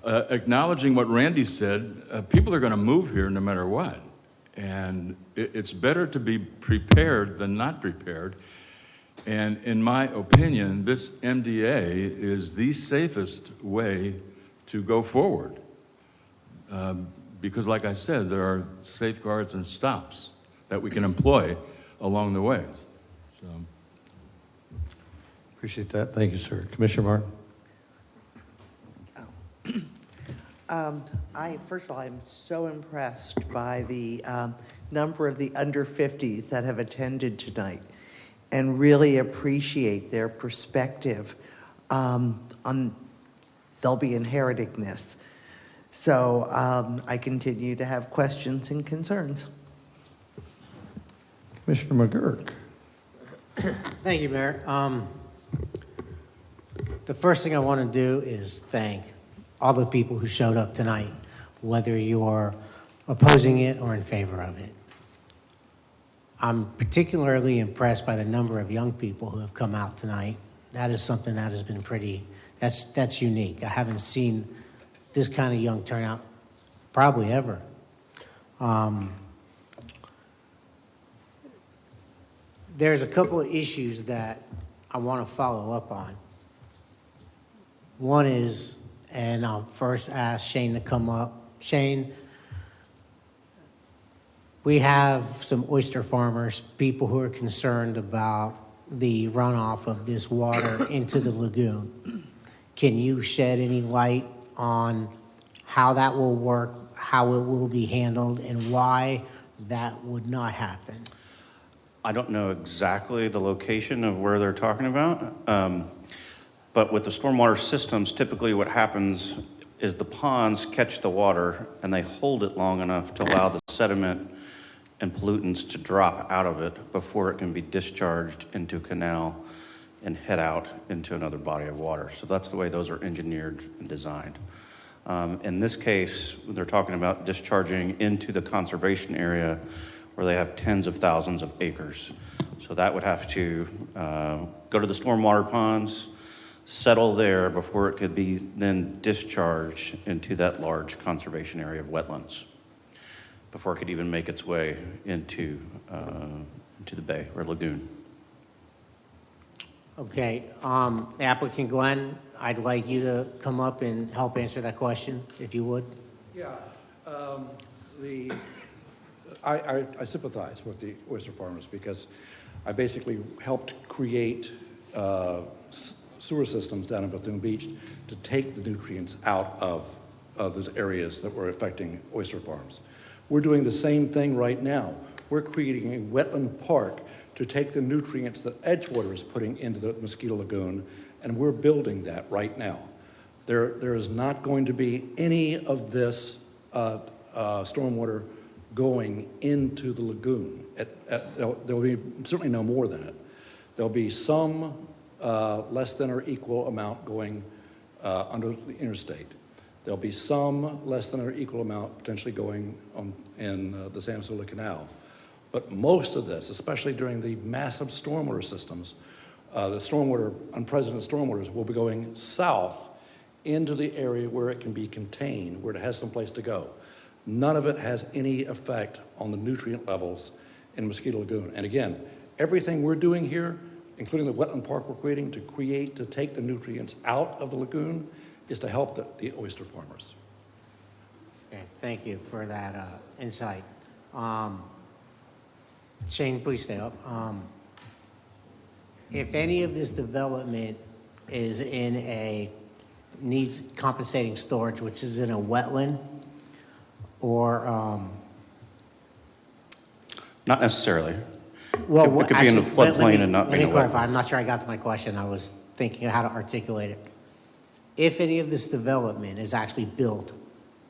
Acknowledging what Randy said, people are going to move here no matter what. And it's better to be prepared than not prepared. And in my opinion, this MDA is the safest way to go forward. Because like I said, there are safeguards and stops that we can employ along the way. So. Appreciate that. Thank you, sir. Commissioner Martin. First of all, I'm so impressed by the number of the under 50s that have attended tonight and really appreciate their perspective on they'll be inheriting this. So I continue to have questions and concerns. Commissioner McGurk. Thank you, Mayor. The first thing I want to do is thank all the people who showed up tonight, whether you're opposing it or in favor of it. I'm particularly impressed by the number of young people who have come out tonight. That is something that has been pretty That's unique. I haven't seen this kind of young turnout probably ever. There's a couple of issues that I want to follow up on. One is, and I'll first ask Shane to come up. Shane, we have some oyster farmers, people who are concerned about the runoff of this water into the lagoon. Can you shed any light on how that will work, how it will be handled, and why that would not happen? I don't know exactly the location of where they're talking about, but with the stormwater systems, typically what happens is the ponds catch the water and they hold it long enough to allow the sediment and pollutants to drop out of it before it can be discharged into a canal and head out into another body of water. So that's the way those are engineered and designed. In this case, they're talking about discharging into the conservation area where they have tens of thousands of acres. So that would have to go to the stormwater ponds, settle there before it could be then discharged into that large conservation area of wetlands, before it could even make its way into the bay or lagoon. Okay, applicant Glenn, I'd like you to come up and help answer that question, if you would. Yeah, I sympathize with the oyster farmers because I basically helped create sewer systems down in Bethune Beach to take the nutrients out of those areas that were affecting oyster farms. We're doing the same thing right now. We're creating a wetland park to take the nutrients that Edgewater is putting into the Mosquito Lagoon, and we're building that right now. There is not going to be any of this stormwater going into the lagoon. There will be certainly no more than it. There'll be some less than or equal amount going under the interstate. There'll be some less than or equal amount potentially going on in the Sam Sula Canal. But most of this, especially during the massive stormwater systems, the stormwater, unprecedented stormwaters will be going south into the area where it can be contained, where it has some place to go. None of it has any effect on the nutrient levels in Mosquito Lagoon. And again, everything we're doing here, including the wetland park we're creating to take the nutrients out of the lagoon, is to help the oyster farmers. Okay, thank you for that insight. Shane, please stay up. If any of this development is in needs compensating storage, which is in a wetland, or Not necessarily. well, it could be in a floodplain and not be in a Let me clarify. wetland. I'm not sure I got to my question. I was thinking of how to articulate it. If any of this development is actually built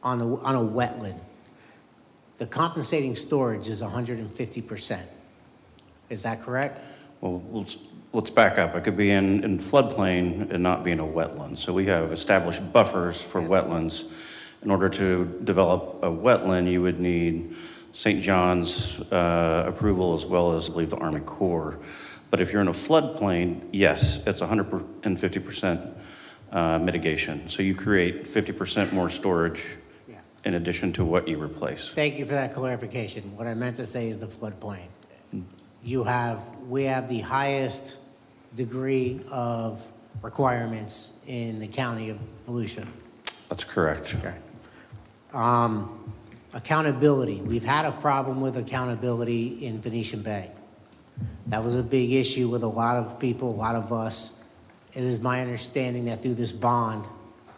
on a wetland, the compensating storage is 150%. Is that correct? Well, let's back up. It could be in floodplain and not be in a wetland. So we have established buffers for wetlands. In order to develop a wetland, you would need St. John's approval as well as, I believe, the Army Corps. But if you're in a floodplain, yes, it's 150% mitigation. So you create 50% more storage in addition to what you replace. Thank you for that clarification. What I meant to say is the floodplain. We have the highest degree of requirements in the county of Volusia. That's correct. Okay. Accountability. We've had a problem with accountability in Venetian Bay. That was a big issue with a lot of people, a lot of us. It is my understanding that through this bond,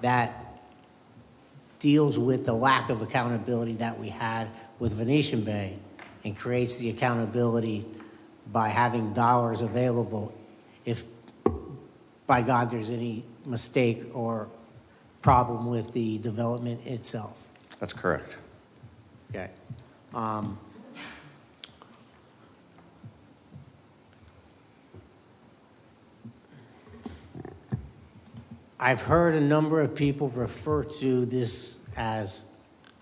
that deals with the lack of accountability that we had with Venetian Bay and creates the accountability by having dollars available if, by God, there's any mistake or problem with the development itself. That's correct. Okay. I've heard a number of people refer to this as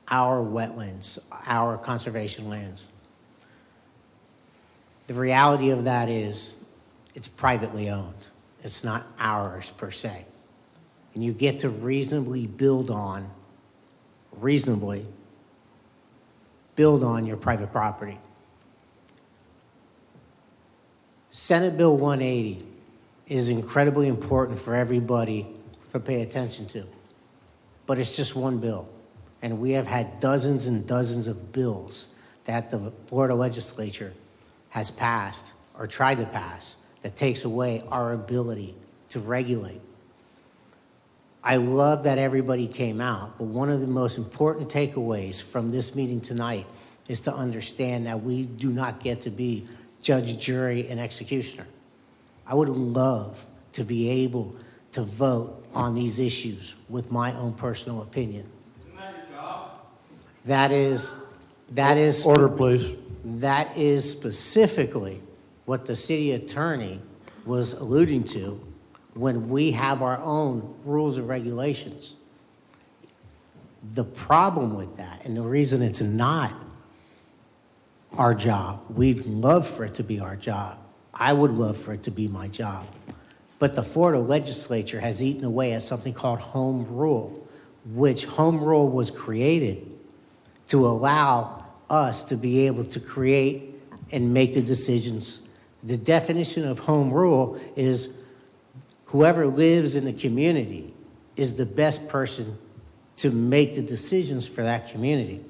our wetlands, our conservation lands. The reality of that is it's privately owned. It's not ours per se. and you get to reasonably build on your private property. Senate Bill 180 is incredibly important for everybody to pay attention to, but it's just one bill. And we have had dozens and dozens of bills that the Florida legislature has passed or tried to pass that takes away our ability to regulate. I love that everybody came out, but one of the most important takeaways from this meeting tonight is to understand that we do not get to be judge, jury, and executioner. I would love to be able to vote on these issues with my own personal opinion. Isn't that your job? That is Order, please. That is specifically what the city attorney was alluding to when we have our own rules and regulations. The problem with that, and the reason it's not our job, we'd love for it to be our job. I would love for it to be my job. But the Florida legislature has eaten away at something called home rule, which home rule was created to allow us to be able to create and make the decisions. The definition of home rule is whoever lives in the community is the best person to make the decisions for that community.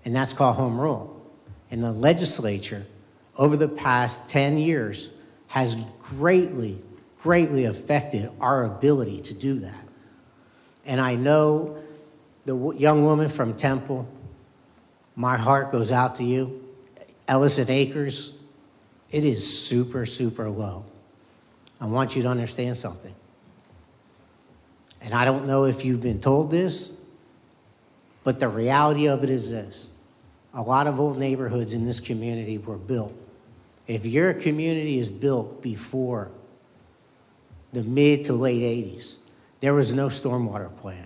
And that's called home rule. And the legislature, over the past 10 years, has greatly affected our ability to do that. And I know the young woman from Temple, my heart goes out to you. Ellison Acres, it is super, super low. I want you to understand something. And I don't know if you've been told this, but the reality of it is this. A lot of old neighborhoods in this community were built. If your community is built before the mid to late 80s, there was no stormwater plan.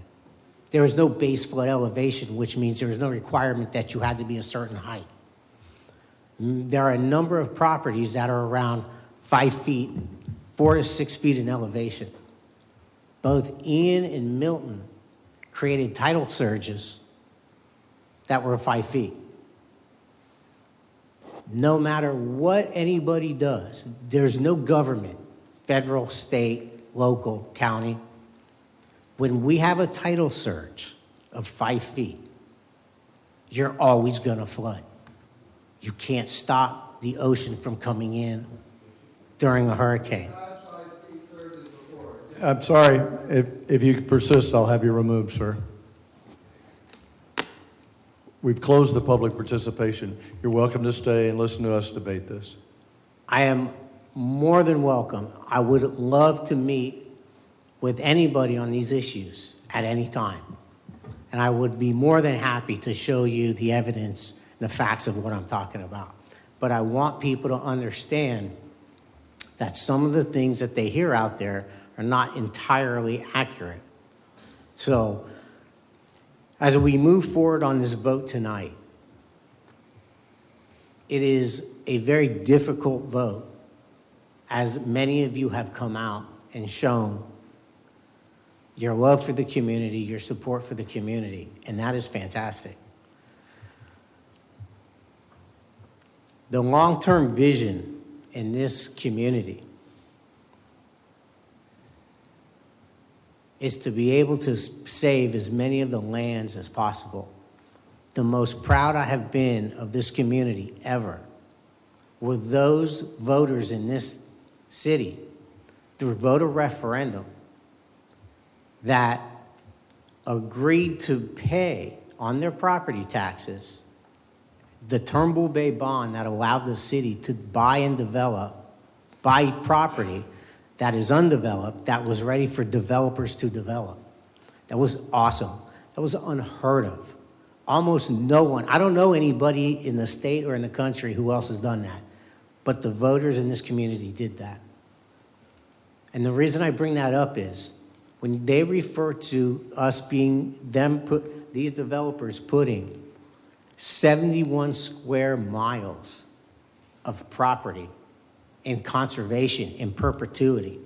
There was no base flood elevation, which means there was no requirement that you had to be a certain height. There are a number of properties that are around 5 feet, 4 to 6 feet in elevation. Both Ian and Milton created tidal surges that were 5 feet. No matter what anybody does, there's no government, federal, state, local, county. When we have a tidal surge of 5 feet, you're always going to flood. You can't stop the ocean from coming in during a hurricane. I'm sorry. If you persist, I'll have you removed, sir. We've closed the public participation. You're welcome to stay and listen to us debate this. I am more than welcome. I would love to meet with anybody on these issues at any time. And I would be more than happy to show you the evidence, the facts of what I'm talking about. But I want people to understand that some of the things that they hear out there are not entirely accurate. So, as we move forward on this vote tonight, it is a very difficult vote, as many of you have come out and shown your love for the community, your support for the community, and that is fantastic. The long-term vision in this community is to be able to save as many of the lands as possible. The most proud I have been of this community ever were those voters in this city through voter referendum that agreed to pay on their property taxes the Turnbull Bay bond that allowed the city to buy property that is undeveloped, that was ready for developers to develop. That was awesome. That was unheard of. Almost no one, I don't know anybody in the state or in the country who else has done that, but the voters in this community did that. And the reason I bring that up is when they refer to us being these developers putting 71 square miles of property in conservation in perpetuity.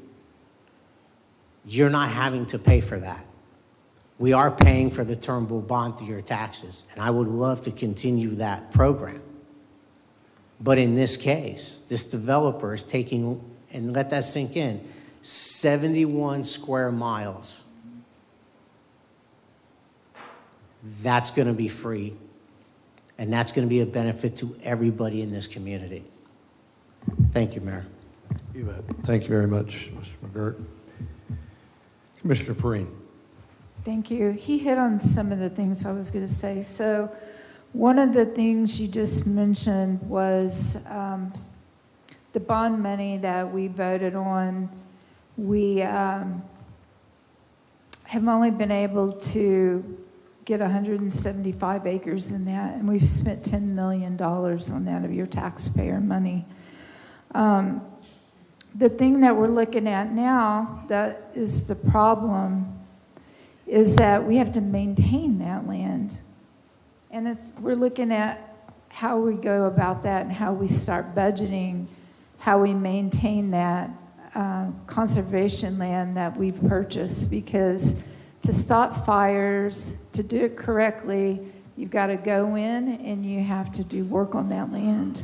you're not having to pay for that. We are paying for the Turnbull bond through your taxes, and I would love to continue that program. But in this case, this developer is taking, and let that sink in, 71 square miles. That's going to be free, and that's going to be a benefit to everybody in this community. Thank you, Mayor. You bet. Thank you very much, Mr. McGirt. Commissioner Perrine. Thank you. He hit on some of the things I was going to say. So one of the things you just mentioned was the bond money that we voted on. We have only been able to get 175 acres in that, and we've spent $10 million on that of your taxpayer money. The thing that we're looking at now that is the problem is that we have to maintain that land. And we're looking at how we go about that and how we start budgeting, how we maintain that conservation land that we've purchased, because to stop fires, to do it correctly, you've got to go in and you have to do work on that land.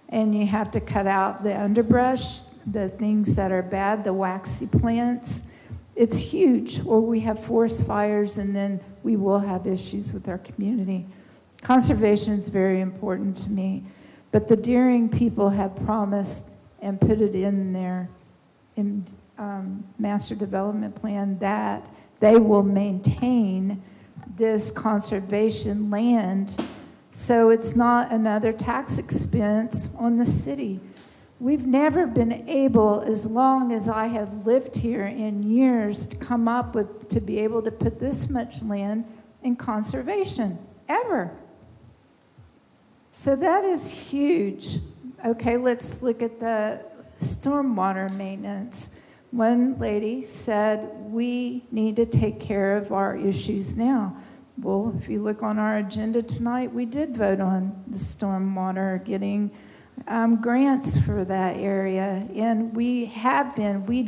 And you have to cut out the underbrush, the things that are bad, the waxy plants. It's huge, or we have forest fires, and then we will have issues with our community. Conservation is very important to me, but the Deering people have promised and put it in their master development plan that they will maintain this conservation land, so it's not another tax expense on the city. We've never been able, as long as I have lived here in years, to come up with, to be able to put this much land in conservation, ever. So that is huge. Okay, let's look at the stormwater maintenance. One lady said, we need to take care of our issues now. Well, if you look on our agenda tonight, we did vote on the stormwater, getting grants for that area, and we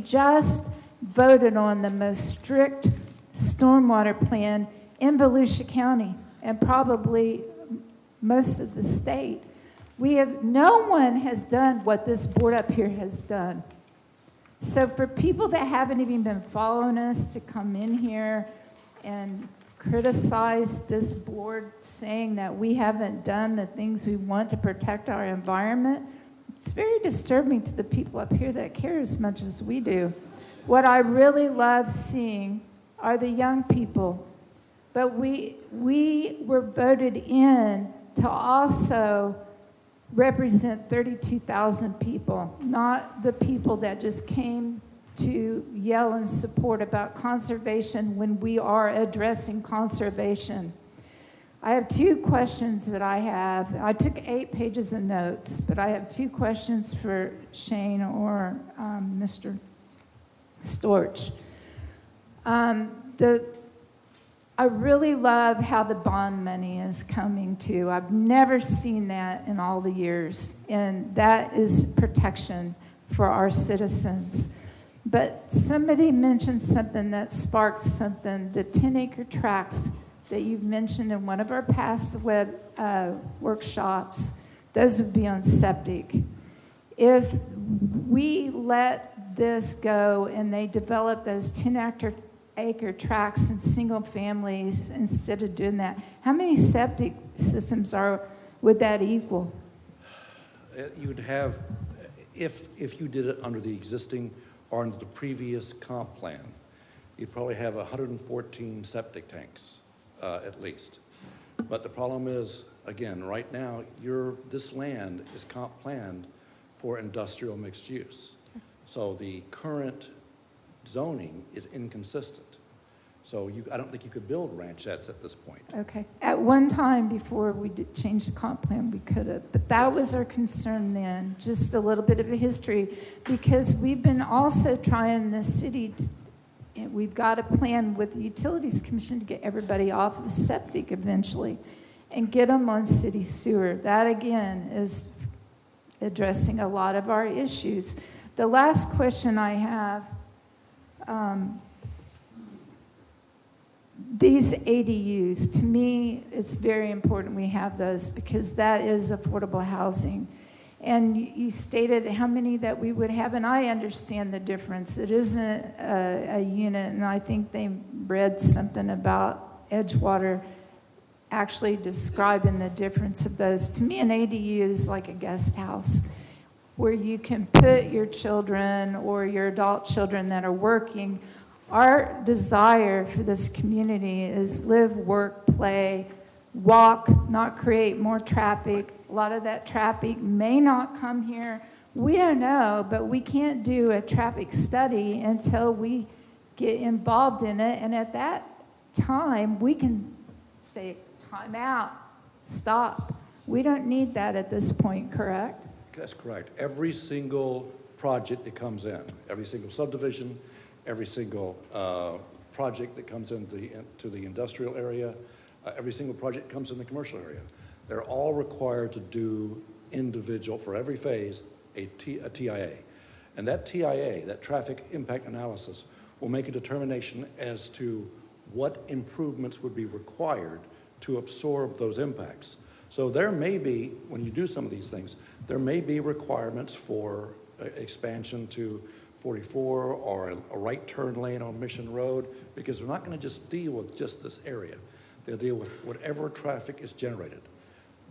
just voted on the most strict stormwater plan in Volusia County and probably most of the state. No one has done what this board up here has done. So for people that haven't even been following us to come in here and criticize this board, saying that we haven't done the things we want to protect our environment, it's very disturbing to the people up here that care as much as we do. What I really love seeing are the young people, but we were voted in to also represent 32,000 people, not the people that just came to yell and support about conservation when we are addressing conservation. I have two questions that I have. I took 8 pages of notes, but I have 2 questions for Shane or Mr. Storch. I really love how the bond money is coming to. I've never seen that in all the years, and that is protection for our citizens. But somebody mentioned something that sparked something, the 10-acre tracts that you've mentioned in one of our past workshops. Those would be on septic. If we let this go and they develop those 10-acre tracts in single families instead of doing that, how many septic systems would that equal? You would have, if you did it under the existing or under the previous comp plan, you'd probably have 114 septic tanks at least. But the problem is, again, right now, this land is comp planned for industrial mixed use. So the current zoning is inconsistent. So I don't think you could build ranchettes at this point. Okay. At one time before we did change the comp plan, we could have, but that was our concern then. Just a little bit of a history, because we've been also trying the city, we've got a plan with the Utilities Commission to get everybody off of septic eventually and get them on city sewer. That again is addressing a lot of our issues. The last question I have, these ADUs, to me, it's very important we have those because that is affordable housing. And you stated how many that we would have, and I understand the difference. It isn't a unit, and I think they read something about Edgewater actually describing the difference of those. To me, an ADU is like a guest house where you can put your children or your adult children that are working. Our desire for this community is live, work, play, walk, not create more traffic. A lot of that traffic may not come here. We don't know, but we can't do a traffic study until we get involved in it. And at that time, we can say, time out, stop. We don't need that at this point, correct? That's correct. Every single project that comes in, every single subdivision, every single project that comes into the industrial area, every single project comes in the commercial area. They're all required to do individual, for every phase, a TIA. And that TIA, that traffic impact analysis, will make a determination as to what improvements would be required to absorb those impacts. So there may be, when you do some of these things, there may be requirements for expansion to 44 or a right turn lane on Mission Road, because they're not going to just deal with just this area. They'll deal with whatever traffic is generated.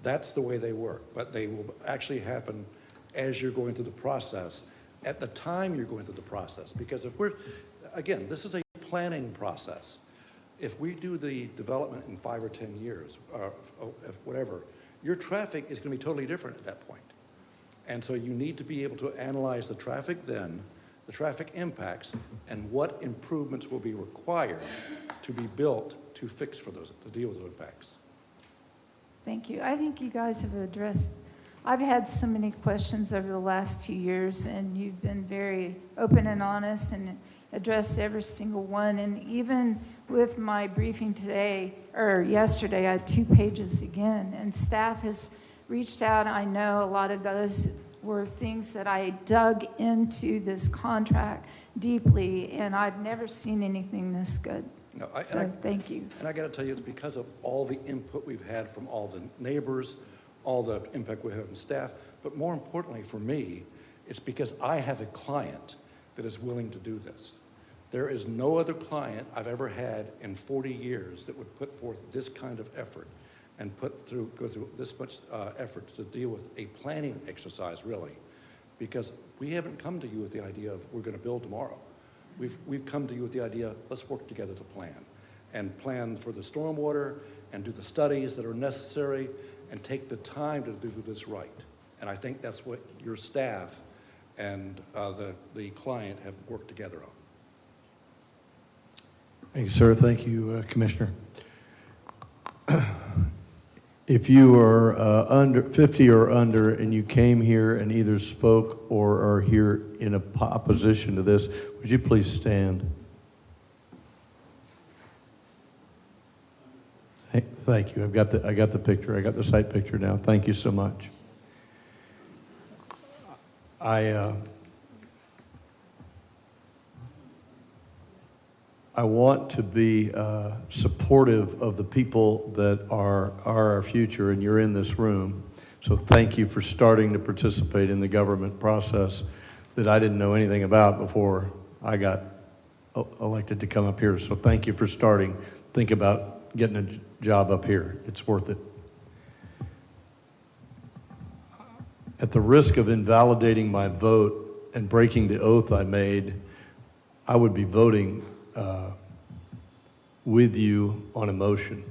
That's the way they work, but they will actually happen as you're going through the process, at the time you're going through the process. Because if we're, again, this is a planning process. If we do the development in 5 or 10 years, or whatever, your traffic is going to be totally different at that point. And so you need to be able to analyze the traffic then, the traffic impacts, and what improvements will be required to be built to fix for those, to deal with those impacts. Thank you. I think you guys have addressed, I've had so many questions over the last 2 years, and you've been very open and honest and addressed every single one. And even with my briefing today, or yesterday, I had 2 pages again, and staff has reached out. I know a lot of those were things that I dug into this contract deeply, and I've never seen anything this good. No, thank you. And I got to tell you, it's because of all the input we've had from all the neighbors, all the impact we have from staff, but more importantly for me, it's because I have a client that is willing to do this. There is no other client I've ever had in 40 years that would put forth this kind of effort and go through this much effort to deal with a planning exercise, really, because we haven't come to you with the idea of we're going to build tomorrow. We've come to you with the idea, let's work together to plan for the stormwater and do the studies that are necessary and take the time to do this right. And I think that's what your staff and the client have worked together on. Thank you, sir. Thank you, Commissioner. If you are under 50 or under and you came here and either spoke or are here in opposition to this, would you please stand? Thank you. I got the picture. I got the site picture now. Thank you so much. I want to be supportive of the people that are our future, and you're in this room. So thank you for starting to participate in the government process that I didn't know anything about before I got elected to come up here. So thank you for starting. Think about getting a job up here. It's worth it. At the risk of invalidating my vote and breaking the oath I made, I would be voting with you on emotion.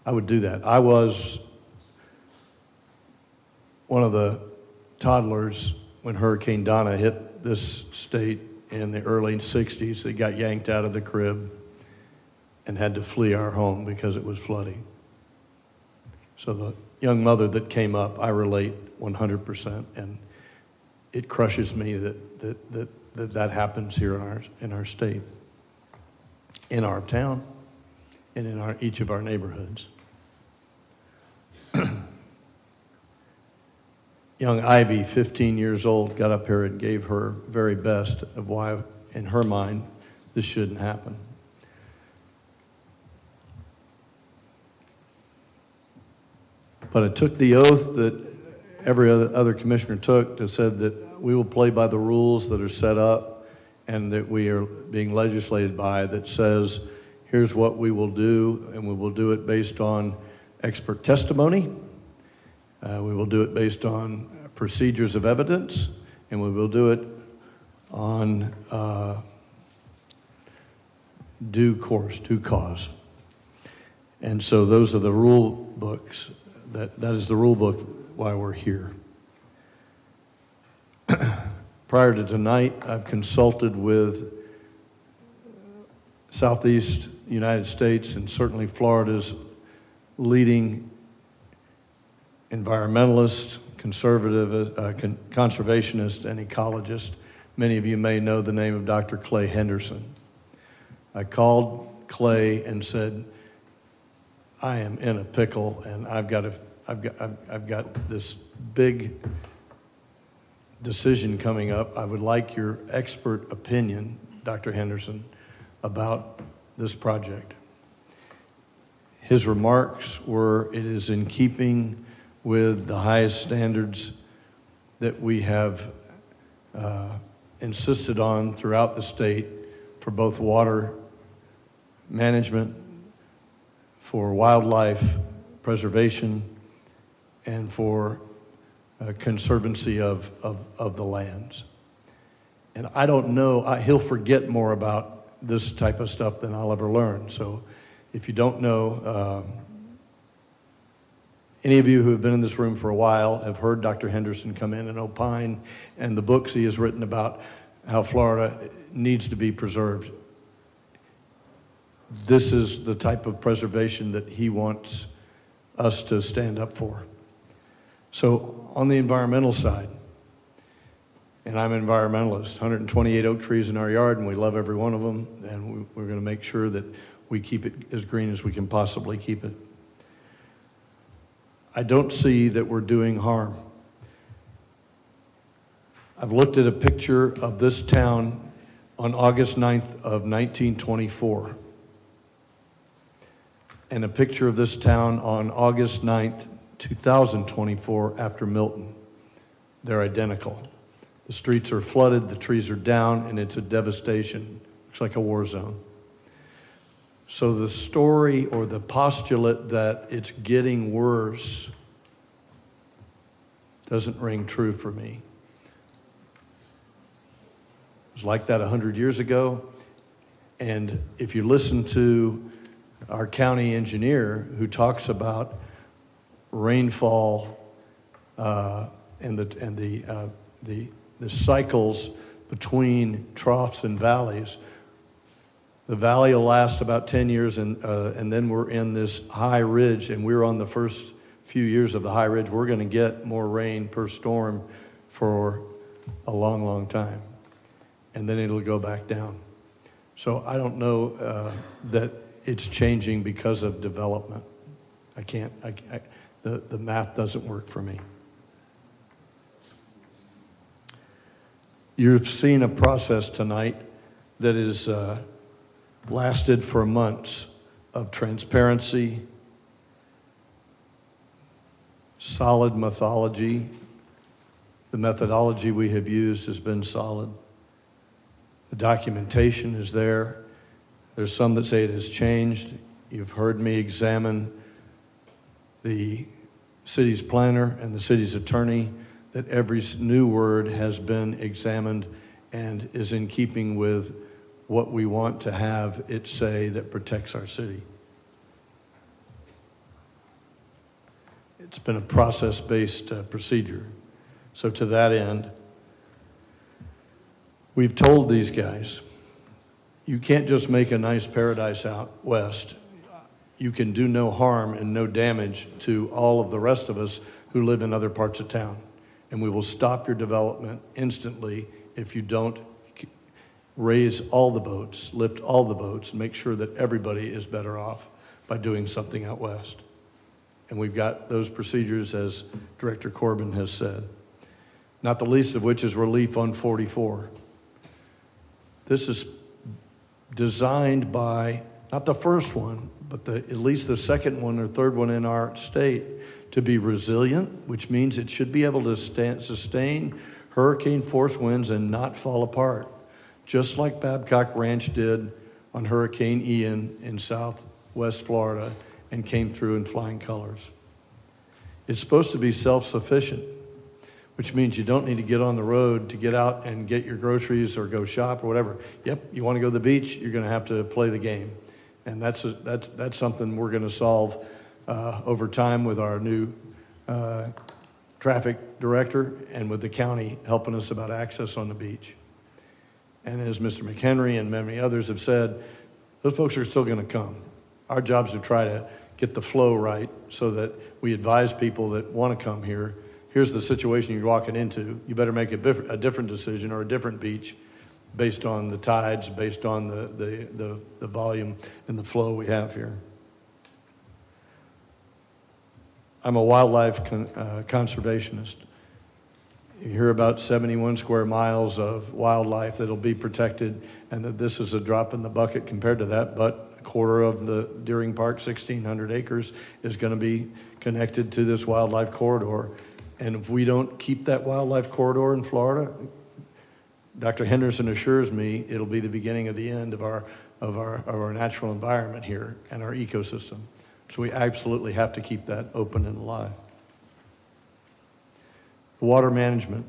I would do that. I was one of the toddlers when Hurricane Donna hit this state in the early 60s. That got yanked out of the crib and had to flee our home because it was flooding. So the young mother that came up, I relate 100%, and it crushes me that happens here in our state, in our town, and in each of our neighborhoods. Young Ivy, 15 years old, got up here and gave her very best of why, in her mind, this shouldn't happen. But I took the oath that every other commissioner took that said that we will play by the rules that are set up and that we are being legislated by, that says, here's what we will do, and we will do it based on expert testimony. We will do it based on procedures of evidence, and we will do it on due cause. And so those are the rule books. That is the rule book why we're here. Prior to tonight, I've consulted with Southeast United States and certainly Florida's leading environmentalist, conservative, conservationist, and ecologist. Many of you may know the name of Dr. Clay Henderson. I called Clay and said, I am in a pickle, and I've got this big decision coming up. I would like your expert opinion, Dr. Henderson, about this project. His remarks were, it is in keeping with the highest standards that we have insisted on throughout the state for both water management, for wildlife preservation, and for conservancy of the lands. And I don't know, he'll forget more about this type of stuff than I'll ever learn. So if you don't know, any of you who have been in this room for a while have heard Dr. Henderson come in and opine, and the books he has written about how Florida needs to be preserved. This is the type of preservation that he wants us to stand up for. So on the environmental side, and I'm an environmentalist, 128 oak trees in our yard, and we love every one of them, and we're going to make sure that we keep it as green as we can possibly keep it. I don't see that we're doing harm. I've looked at a picture of this town on August 9th of 1924, and a picture of this town on August 9th, 2024, after Milton. They're identical. The streets are flooded, the trees are down, and it's a devastation. Looks like a war zone. So the story or the postulate that it's getting worse doesn't ring true for me. It was like that 100 years ago. And if you listen to our county engineer who talks about rainfall and the cycles between troughs and valleys, the valley will last about 10 years, and then we're in this high ridge, and we're on the first few years of the high ridge. We're going to get more rain per storm for a long, long time, and then it'll go back down. So I don't know that it's changing because of development. The math doesn't work for me. You've seen a process tonight that is lasted for months of transparency, solid methodology. The methodology we have used has been solid. The documentation is there. There's some that say it has changed. You've heard me examine the city's planner and the city's attorney, that every new word has been examined and is in keeping with what we want to have it say that protects our city. It's been a process-based procedure. So to that end, we've told these guys, you can't just make a nice paradise out west. You can do no harm and no damage to all of the rest of us who live in other parts of town. And we will stop your development instantly if you don't raise all the boats, lift all the boats, and make sure that everybody is better off by doing something out west. And we've got those procedures, as Director Corbin has said, not the least of which is relief on 44. This is designed by not the first one, but at least the second one or third one in our state, to be resilient, which means it should be able to sustain hurricane force winds and not fall apart, just like Babcock Ranch did on Hurricane Ian in southwest Florida and came through in flying colors. It's supposed to be self-sufficient, which means you don't need to get on the road to get out and get your groceries or go shop or whatever. Yep, you want to go to the beach, you're going to have to play the game. And that's something we're going to solve over time with our new traffic director and with the county helping us about access on the beach. And as Mr. McHenry and many others have said, those folks are still going to come. Our job is to try to get the flow right so that we advise people that want to come here. Here's the situation you're walking into. You better make a different decision or a different beach based on the tides, based on the volume and the flow we have here. I'm a wildlife conservationist. You hear about 71 square miles of wildlife that'll be protected, and that this is a drop in the bucket compared to that, but a quarter of the Deering Park, 1,600 acres, is going to be connected to this wildlife corridor. And if we don't keep that wildlife corridor in Florida, Dr. Henderson assures me it'll be the beginning of the end of our natural environment here and our ecosystem. So we absolutely have to keep that open and alive. Water management,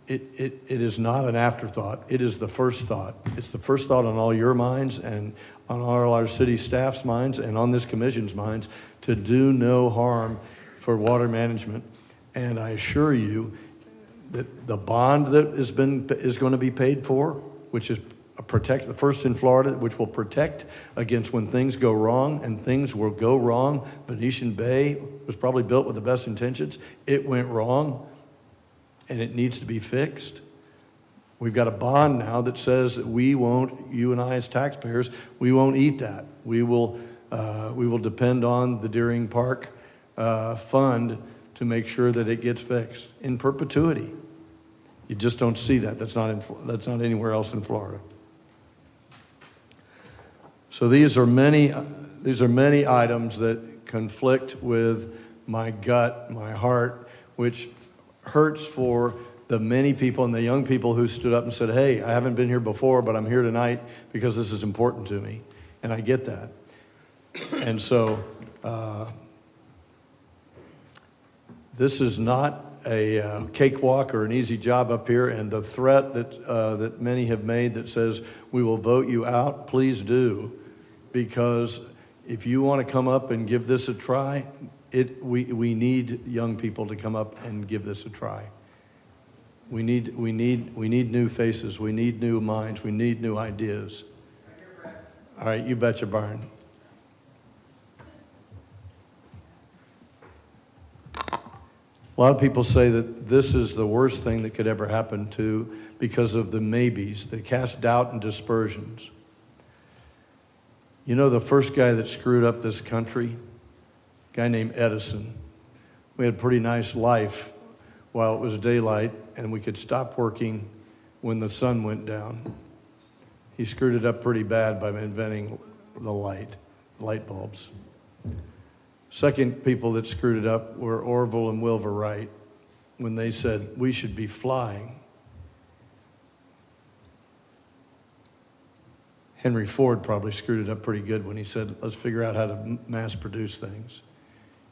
it is not an afterthought. It is the first thought. It's the first thought on all your minds and on all our city staff's minds and on this commission's minds to do no harm for water management. And I assure you that the bond that is going to be paid for, which is the first in Florida, which will protect against when things go wrong, and things will go wrong. Venetian Bay was probably built with the best intentions. It went wrong, and it needs to be fixed. We've got a bond now that says that we won't, you and I as taxpayers, we won't eat that. We will depend on the Deering Park fund to make sure that it gets fixed in perpetuity. You just don't see that. That's not anywhere else in Florida. So these are many items that conflict with my gut, my heart, which hurts for the many people and the young people who stood up and said, hey, I haven't been here before, but I'm here tonight because this is important to me. And I get that. And so this is not a cakewalk or an easy job up here. And the threat that many have made that says, we will vote you out, please do. Because if you want to come up and give this a try, we need young people to come up and give this a try. We need new faces. We need new minds. We need new ideas. All right, you betcha, Byron. A lot of people say that this is the worst thing that could ever happen because of the maybes. They cast doubt and dispersions. You know the first guy that screwed up this country? A guy named Edison. We had a pretty nice life while it was daylight, and we could stop working when the sun went down. He screwed it up pretty bad by inventing the light bulbs. Second people that screwed it up were Orville and Wilbur Wright when they said we should be flying. Henry Ford probably screwed it up pretty good when he said, let's figure out how to mass produce things.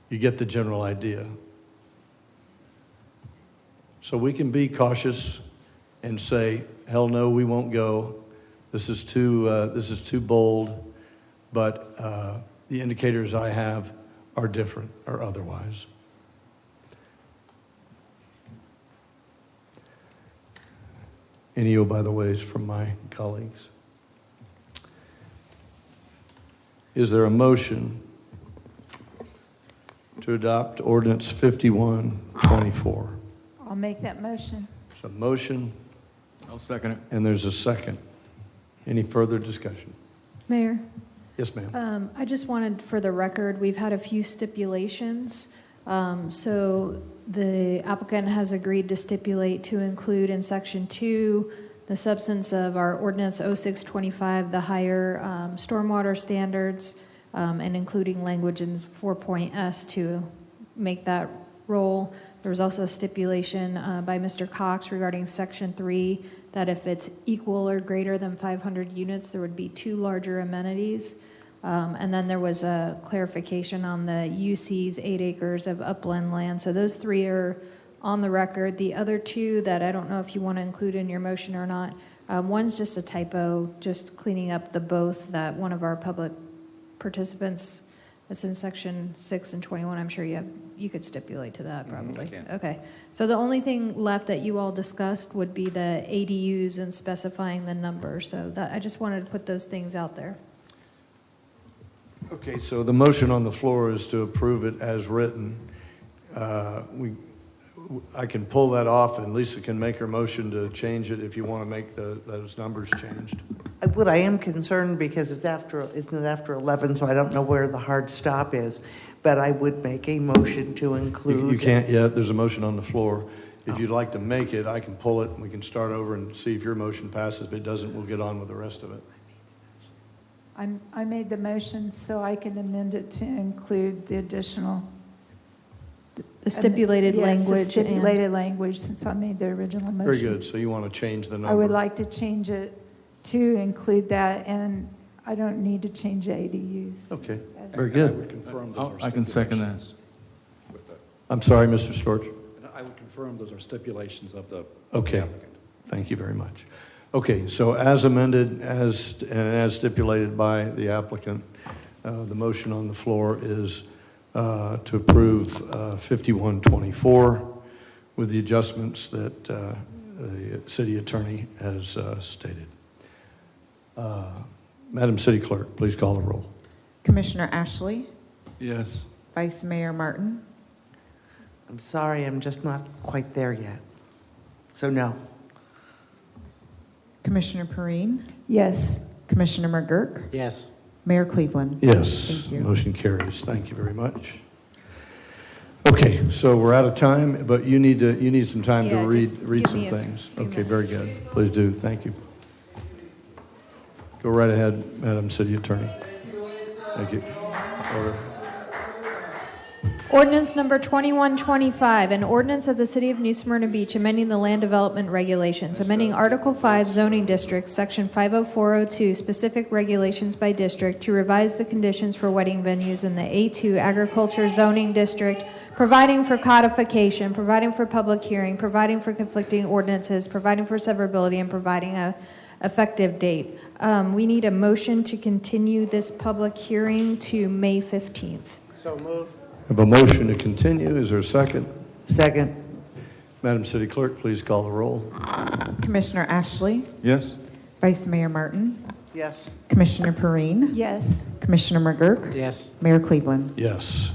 You get the general idea. So we can be cautious and say, hell no, we won't go. This is too bold, but the indicators I have are different or otherwise. Any by the ways from my colleagues. Is there a motion to adopt ordinance 5124? I'll make that motion. There's a motion. I'll second it. And there's a second. Any further discussion? Mayor? Yes, ma'am. I just wanted, for the record, we've had a few stipulations. So the applicant has agreed to stipulate to include in section 2 the substance of our ordinance 0625, the higher stormwater standards, and including language in 4.s to make that role. There was also a stipulation by Mr. Cox regarding Section 3 that if it's equal or greater than 500 units, there would be 2 larger amenities. And then there was a clarification on the UC's 8 acres of upland land. So those 3 are on the record. The other 2 that I don't know if you want to include in your motion or not, one's just a typo, just cleaning up the both that one of our public participants, it's in section 6 and 21. I'm sure you could stipulate to that probably. I can. Okay. So the only thing left that you all discussed would be the ADUs and specifying the number. So that, I just wanted to put those things out there. Okay, so the motion on the floor is to approve it as written. I can pull that off, and Lisa can make her motion to change it if you want to make those numbers changed. What I am concerned, because isn't it after 11, so I don't know where the hard stop is, but I would make a motion to include. You can't yet, there's a motion on the floor. If you'd like to make it, I can pull it, and we can start over and see if your motion passes. If it doesn't, we'll get on with the rest of it. I made the motion so I can amend it to include the additional. The stipulated Yes, the language. stipulated language, since I made the original motion. Very good, so you want to change the number? I would like to change it to include that, and I don't need to change ADUs. Okay, As- very I good. would confirm those are I can second that. stipulations with the- I'm sorry, Mr. Storch. And I would confirm those are stipulations of the Okay. applicant. Thank you very much. Okay, so as amended, as stipulated by the applicant, the motion on the floor is to approve 5124 with the adjustments that the city attorney has stated. Madam City Clerk, please call the roll. Commissioner Ashley, Yes. Vice Mayor Martin, I'm sorry, I'm just not quite there yet. So no. Commissioner Perrine, Yes. Commissioner McGurk, Yes. Mayor Cleveland. Yes, Thank you. motion carries. Thank you very much. Okay, so we're out of time, but you need some time to Yeah, read just give some me a things. few Okay, very good. Please do. Thank you. Go right ahead, Madam City Attorney. Thank you. Order. Ordinance number 2125, an ordinance of the City of New Smyrna Beach amending the land development regulations, amending Article 5 zoning districts, Section 50402, specific regulations by district to revise the conditions for wedding venues in the A2 agriculture zoning district, providing for codification, providing for public hearing, providing for conflicting ordinances, providing for severability, and providing a effective date. We need a motion to continue this public hearing to May 15th. So move. I have a motion to continue. Is there a second? Second. Madam City Clerk, please call the roll. Commissioner Ashley, Yes. Vice Mayor Martin, Yes. Commissioner Perrine, Yes. Commissioner McGurk, Yes. Mayor Cleveland. Yes.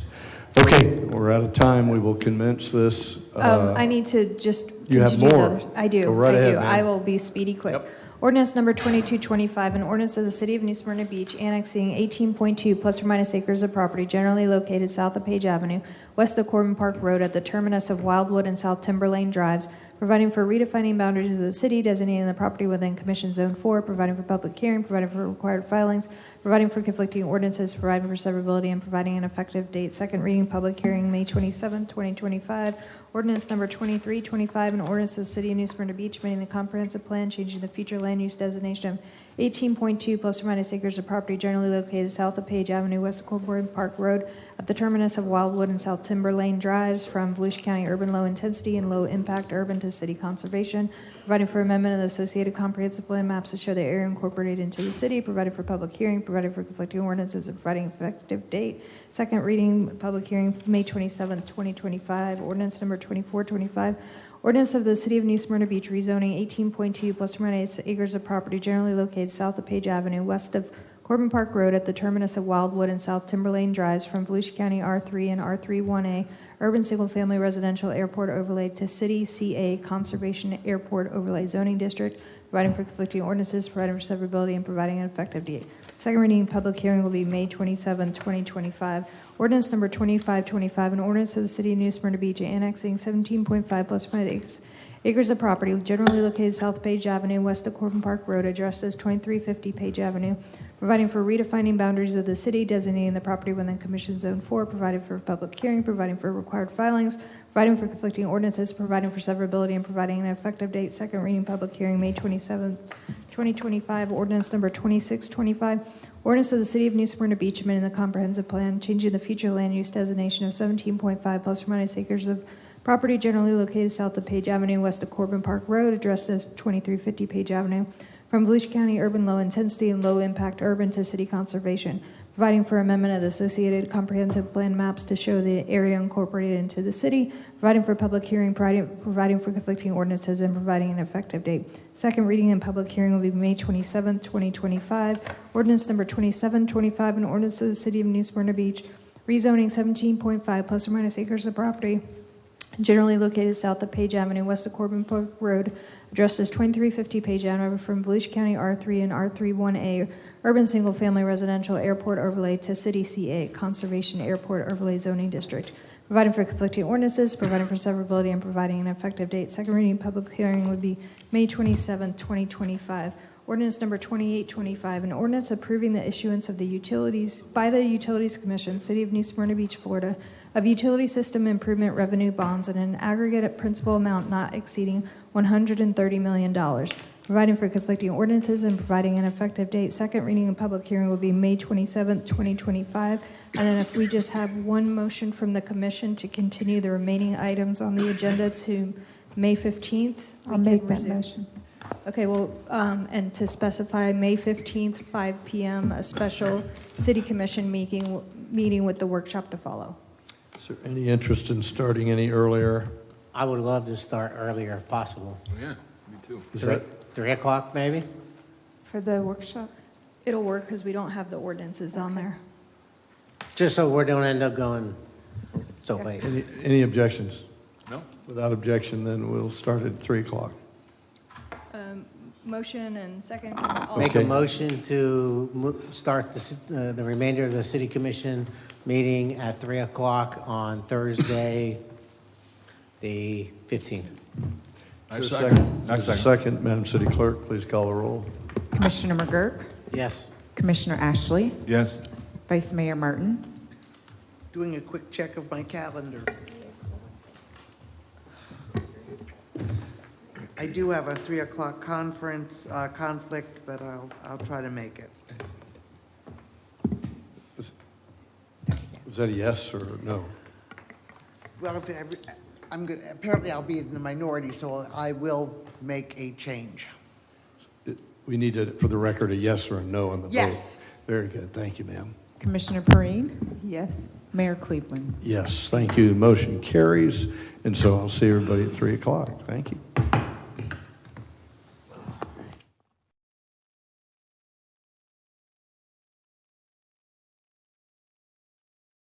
Okay, we're out of time. We will commence this. I need to just You have continue the more. others. I do. Go right I ahead, do. ma'am. I will be speedy quick. Yep. Ordinance number 2225, an ordinance of the City of New Smyrna Beach annexing 18.2 plus or minus acres of property generally located south of Page Avenue, west of Corbin Park Road at the terminus of Wildwood and South Timber Lane Drives, providing for redefining boundaries of the city, designating the property within Commission Zone 4, providing for public hearing, providing for required filings, providing for conflicting ordinances, providing for severability, and providing an effective date. Second reading, public hearing, May 27, 2025. Ordinance number 2325, an ordinance of the City of New Smyrna Beach amending the comprehensive plan, changing the future land use designation of 18.2 plus or minus acres of property generally located south of Page Avenue, west of Corbin Park Road, at the terminus of Wildwood and South Timber Lane Drives, from Volusia County urban low intensity and low impact urban to city conservation, providing for amendment of the associated comprehensive plan maps to show the area incorporated into the city, providing for public hearing, providing for conflicting ordinances, and providing effective date. Second reading, public hearing, May 27th, 2025. Ordinance number 2425. Ordinance of the City of New Smyrna Beach rezoning 18.2 plus or minus acres of property generally located south of Page Avenue, west of Corbin Park Road at the terminus of Wildwood and South Timber Lane Drives, from Volusia County R3 and R31A urban single-family residential airport overlay to City CA Conservation Airport Overlay Zoning District, providing for conflicting ordinances, providing for severability, and providing an effective date. Second reading, public hearing will be May 27, 2025. Ordinance number 2525, an ordinance of the City of New Smyrna Beach annexing 17.5 plus or minus acres of property generally located south Page Avenue, west of Corbin Park Road, addressed as 2350 Page Avenue, providing for redefining boundaries of the city, designating the property within Commission Zone 4, providing for public hearing, providing for required filings, providing for conflicting ordinances, providing for severability, and providing an effective date. Second reading, public hearing, May 27, 2025. Ordinance number 2625. Ordinance of the City of New Smyrna Beach amending the comprehensive plan, changing the future land use designation of 17.5 plus or minus acres of property generally located south of Page Avenue, west of Corbin Park Road, addressed as 2350 Page Avenue, from Volusia County urban low intensity and low impact urban to city conservation, providing for amendment of the associated comprehensive plan maps to show the area incorporated into the city, providing for public hearing, providing for conflicting ordinances, and providing an effective date. Second reading and public hearing will be May 27, 2025. Ordinance number 2725, an ordinance of the City of New Smyrna Beach, rezoning 17.5 plus or minus acres of property generally located south of Page Avenue, west of Corbin Park Road, addressed as 2350 Page Avenue, from Volusia County R3 and R31A, urban single-family residential airport overlay to City CA, conservation airport overlay zoning district, providing for conflicting ordinances, providing for severability, and providing an effective date. Second reading public hearing would be May 27, 2025. Ordinance number 2825, an ordinance approving the issuance of the utilities by the Utilities Commission, City of New Smyrna Beach, Florida, of utility system improvement revenue bonds in an aggregate principal amount not exceeding $130 million, providing for conflicting ordinances and providing an effective date. Second reading and public hearing will be May 27, 2025. And then if we just have one motion from the commission to continue the remaining items on the agenda to May 15th. I'll make that motion. Okay, well, and to specify May 15th, 5 p.m., a special city commission meeting with the workshop to follow. Is there any interest in starting any earlier? I would love to start earlier if possible. Yeah, me too. Is that 3 o'clock maybe? For the workshop? It'll work because we don't have the ordinances on there. Just so we don't end up going so late. any objections? No. Without objection, then we'll start at 3 o'clock. Motion and second. Make a motion to start the remainder of the city commission meeting at 3 o'clock on Thursday, the 15th. Second, Madam City Clerk, please call the roll. Commissioner McGurk? Yes. Commissioner Ashley? Yes. Vice Mayor Martin? Doing a quick check of my calendar. I do have a 3 o'clock conference conflict, but I'll try to make it. Was that a yes or no? Well, apparently I'll be in the minority, so I will make a change. We need it for the record, a yes or a no on the vote. Yes. Very good. Thank you, ma'am. Commissioner Perrine? Yes. Mayor Cleveland? Yes, thank you. Motion carries. And so I'll see everybody at 3 o'clock. Thank you.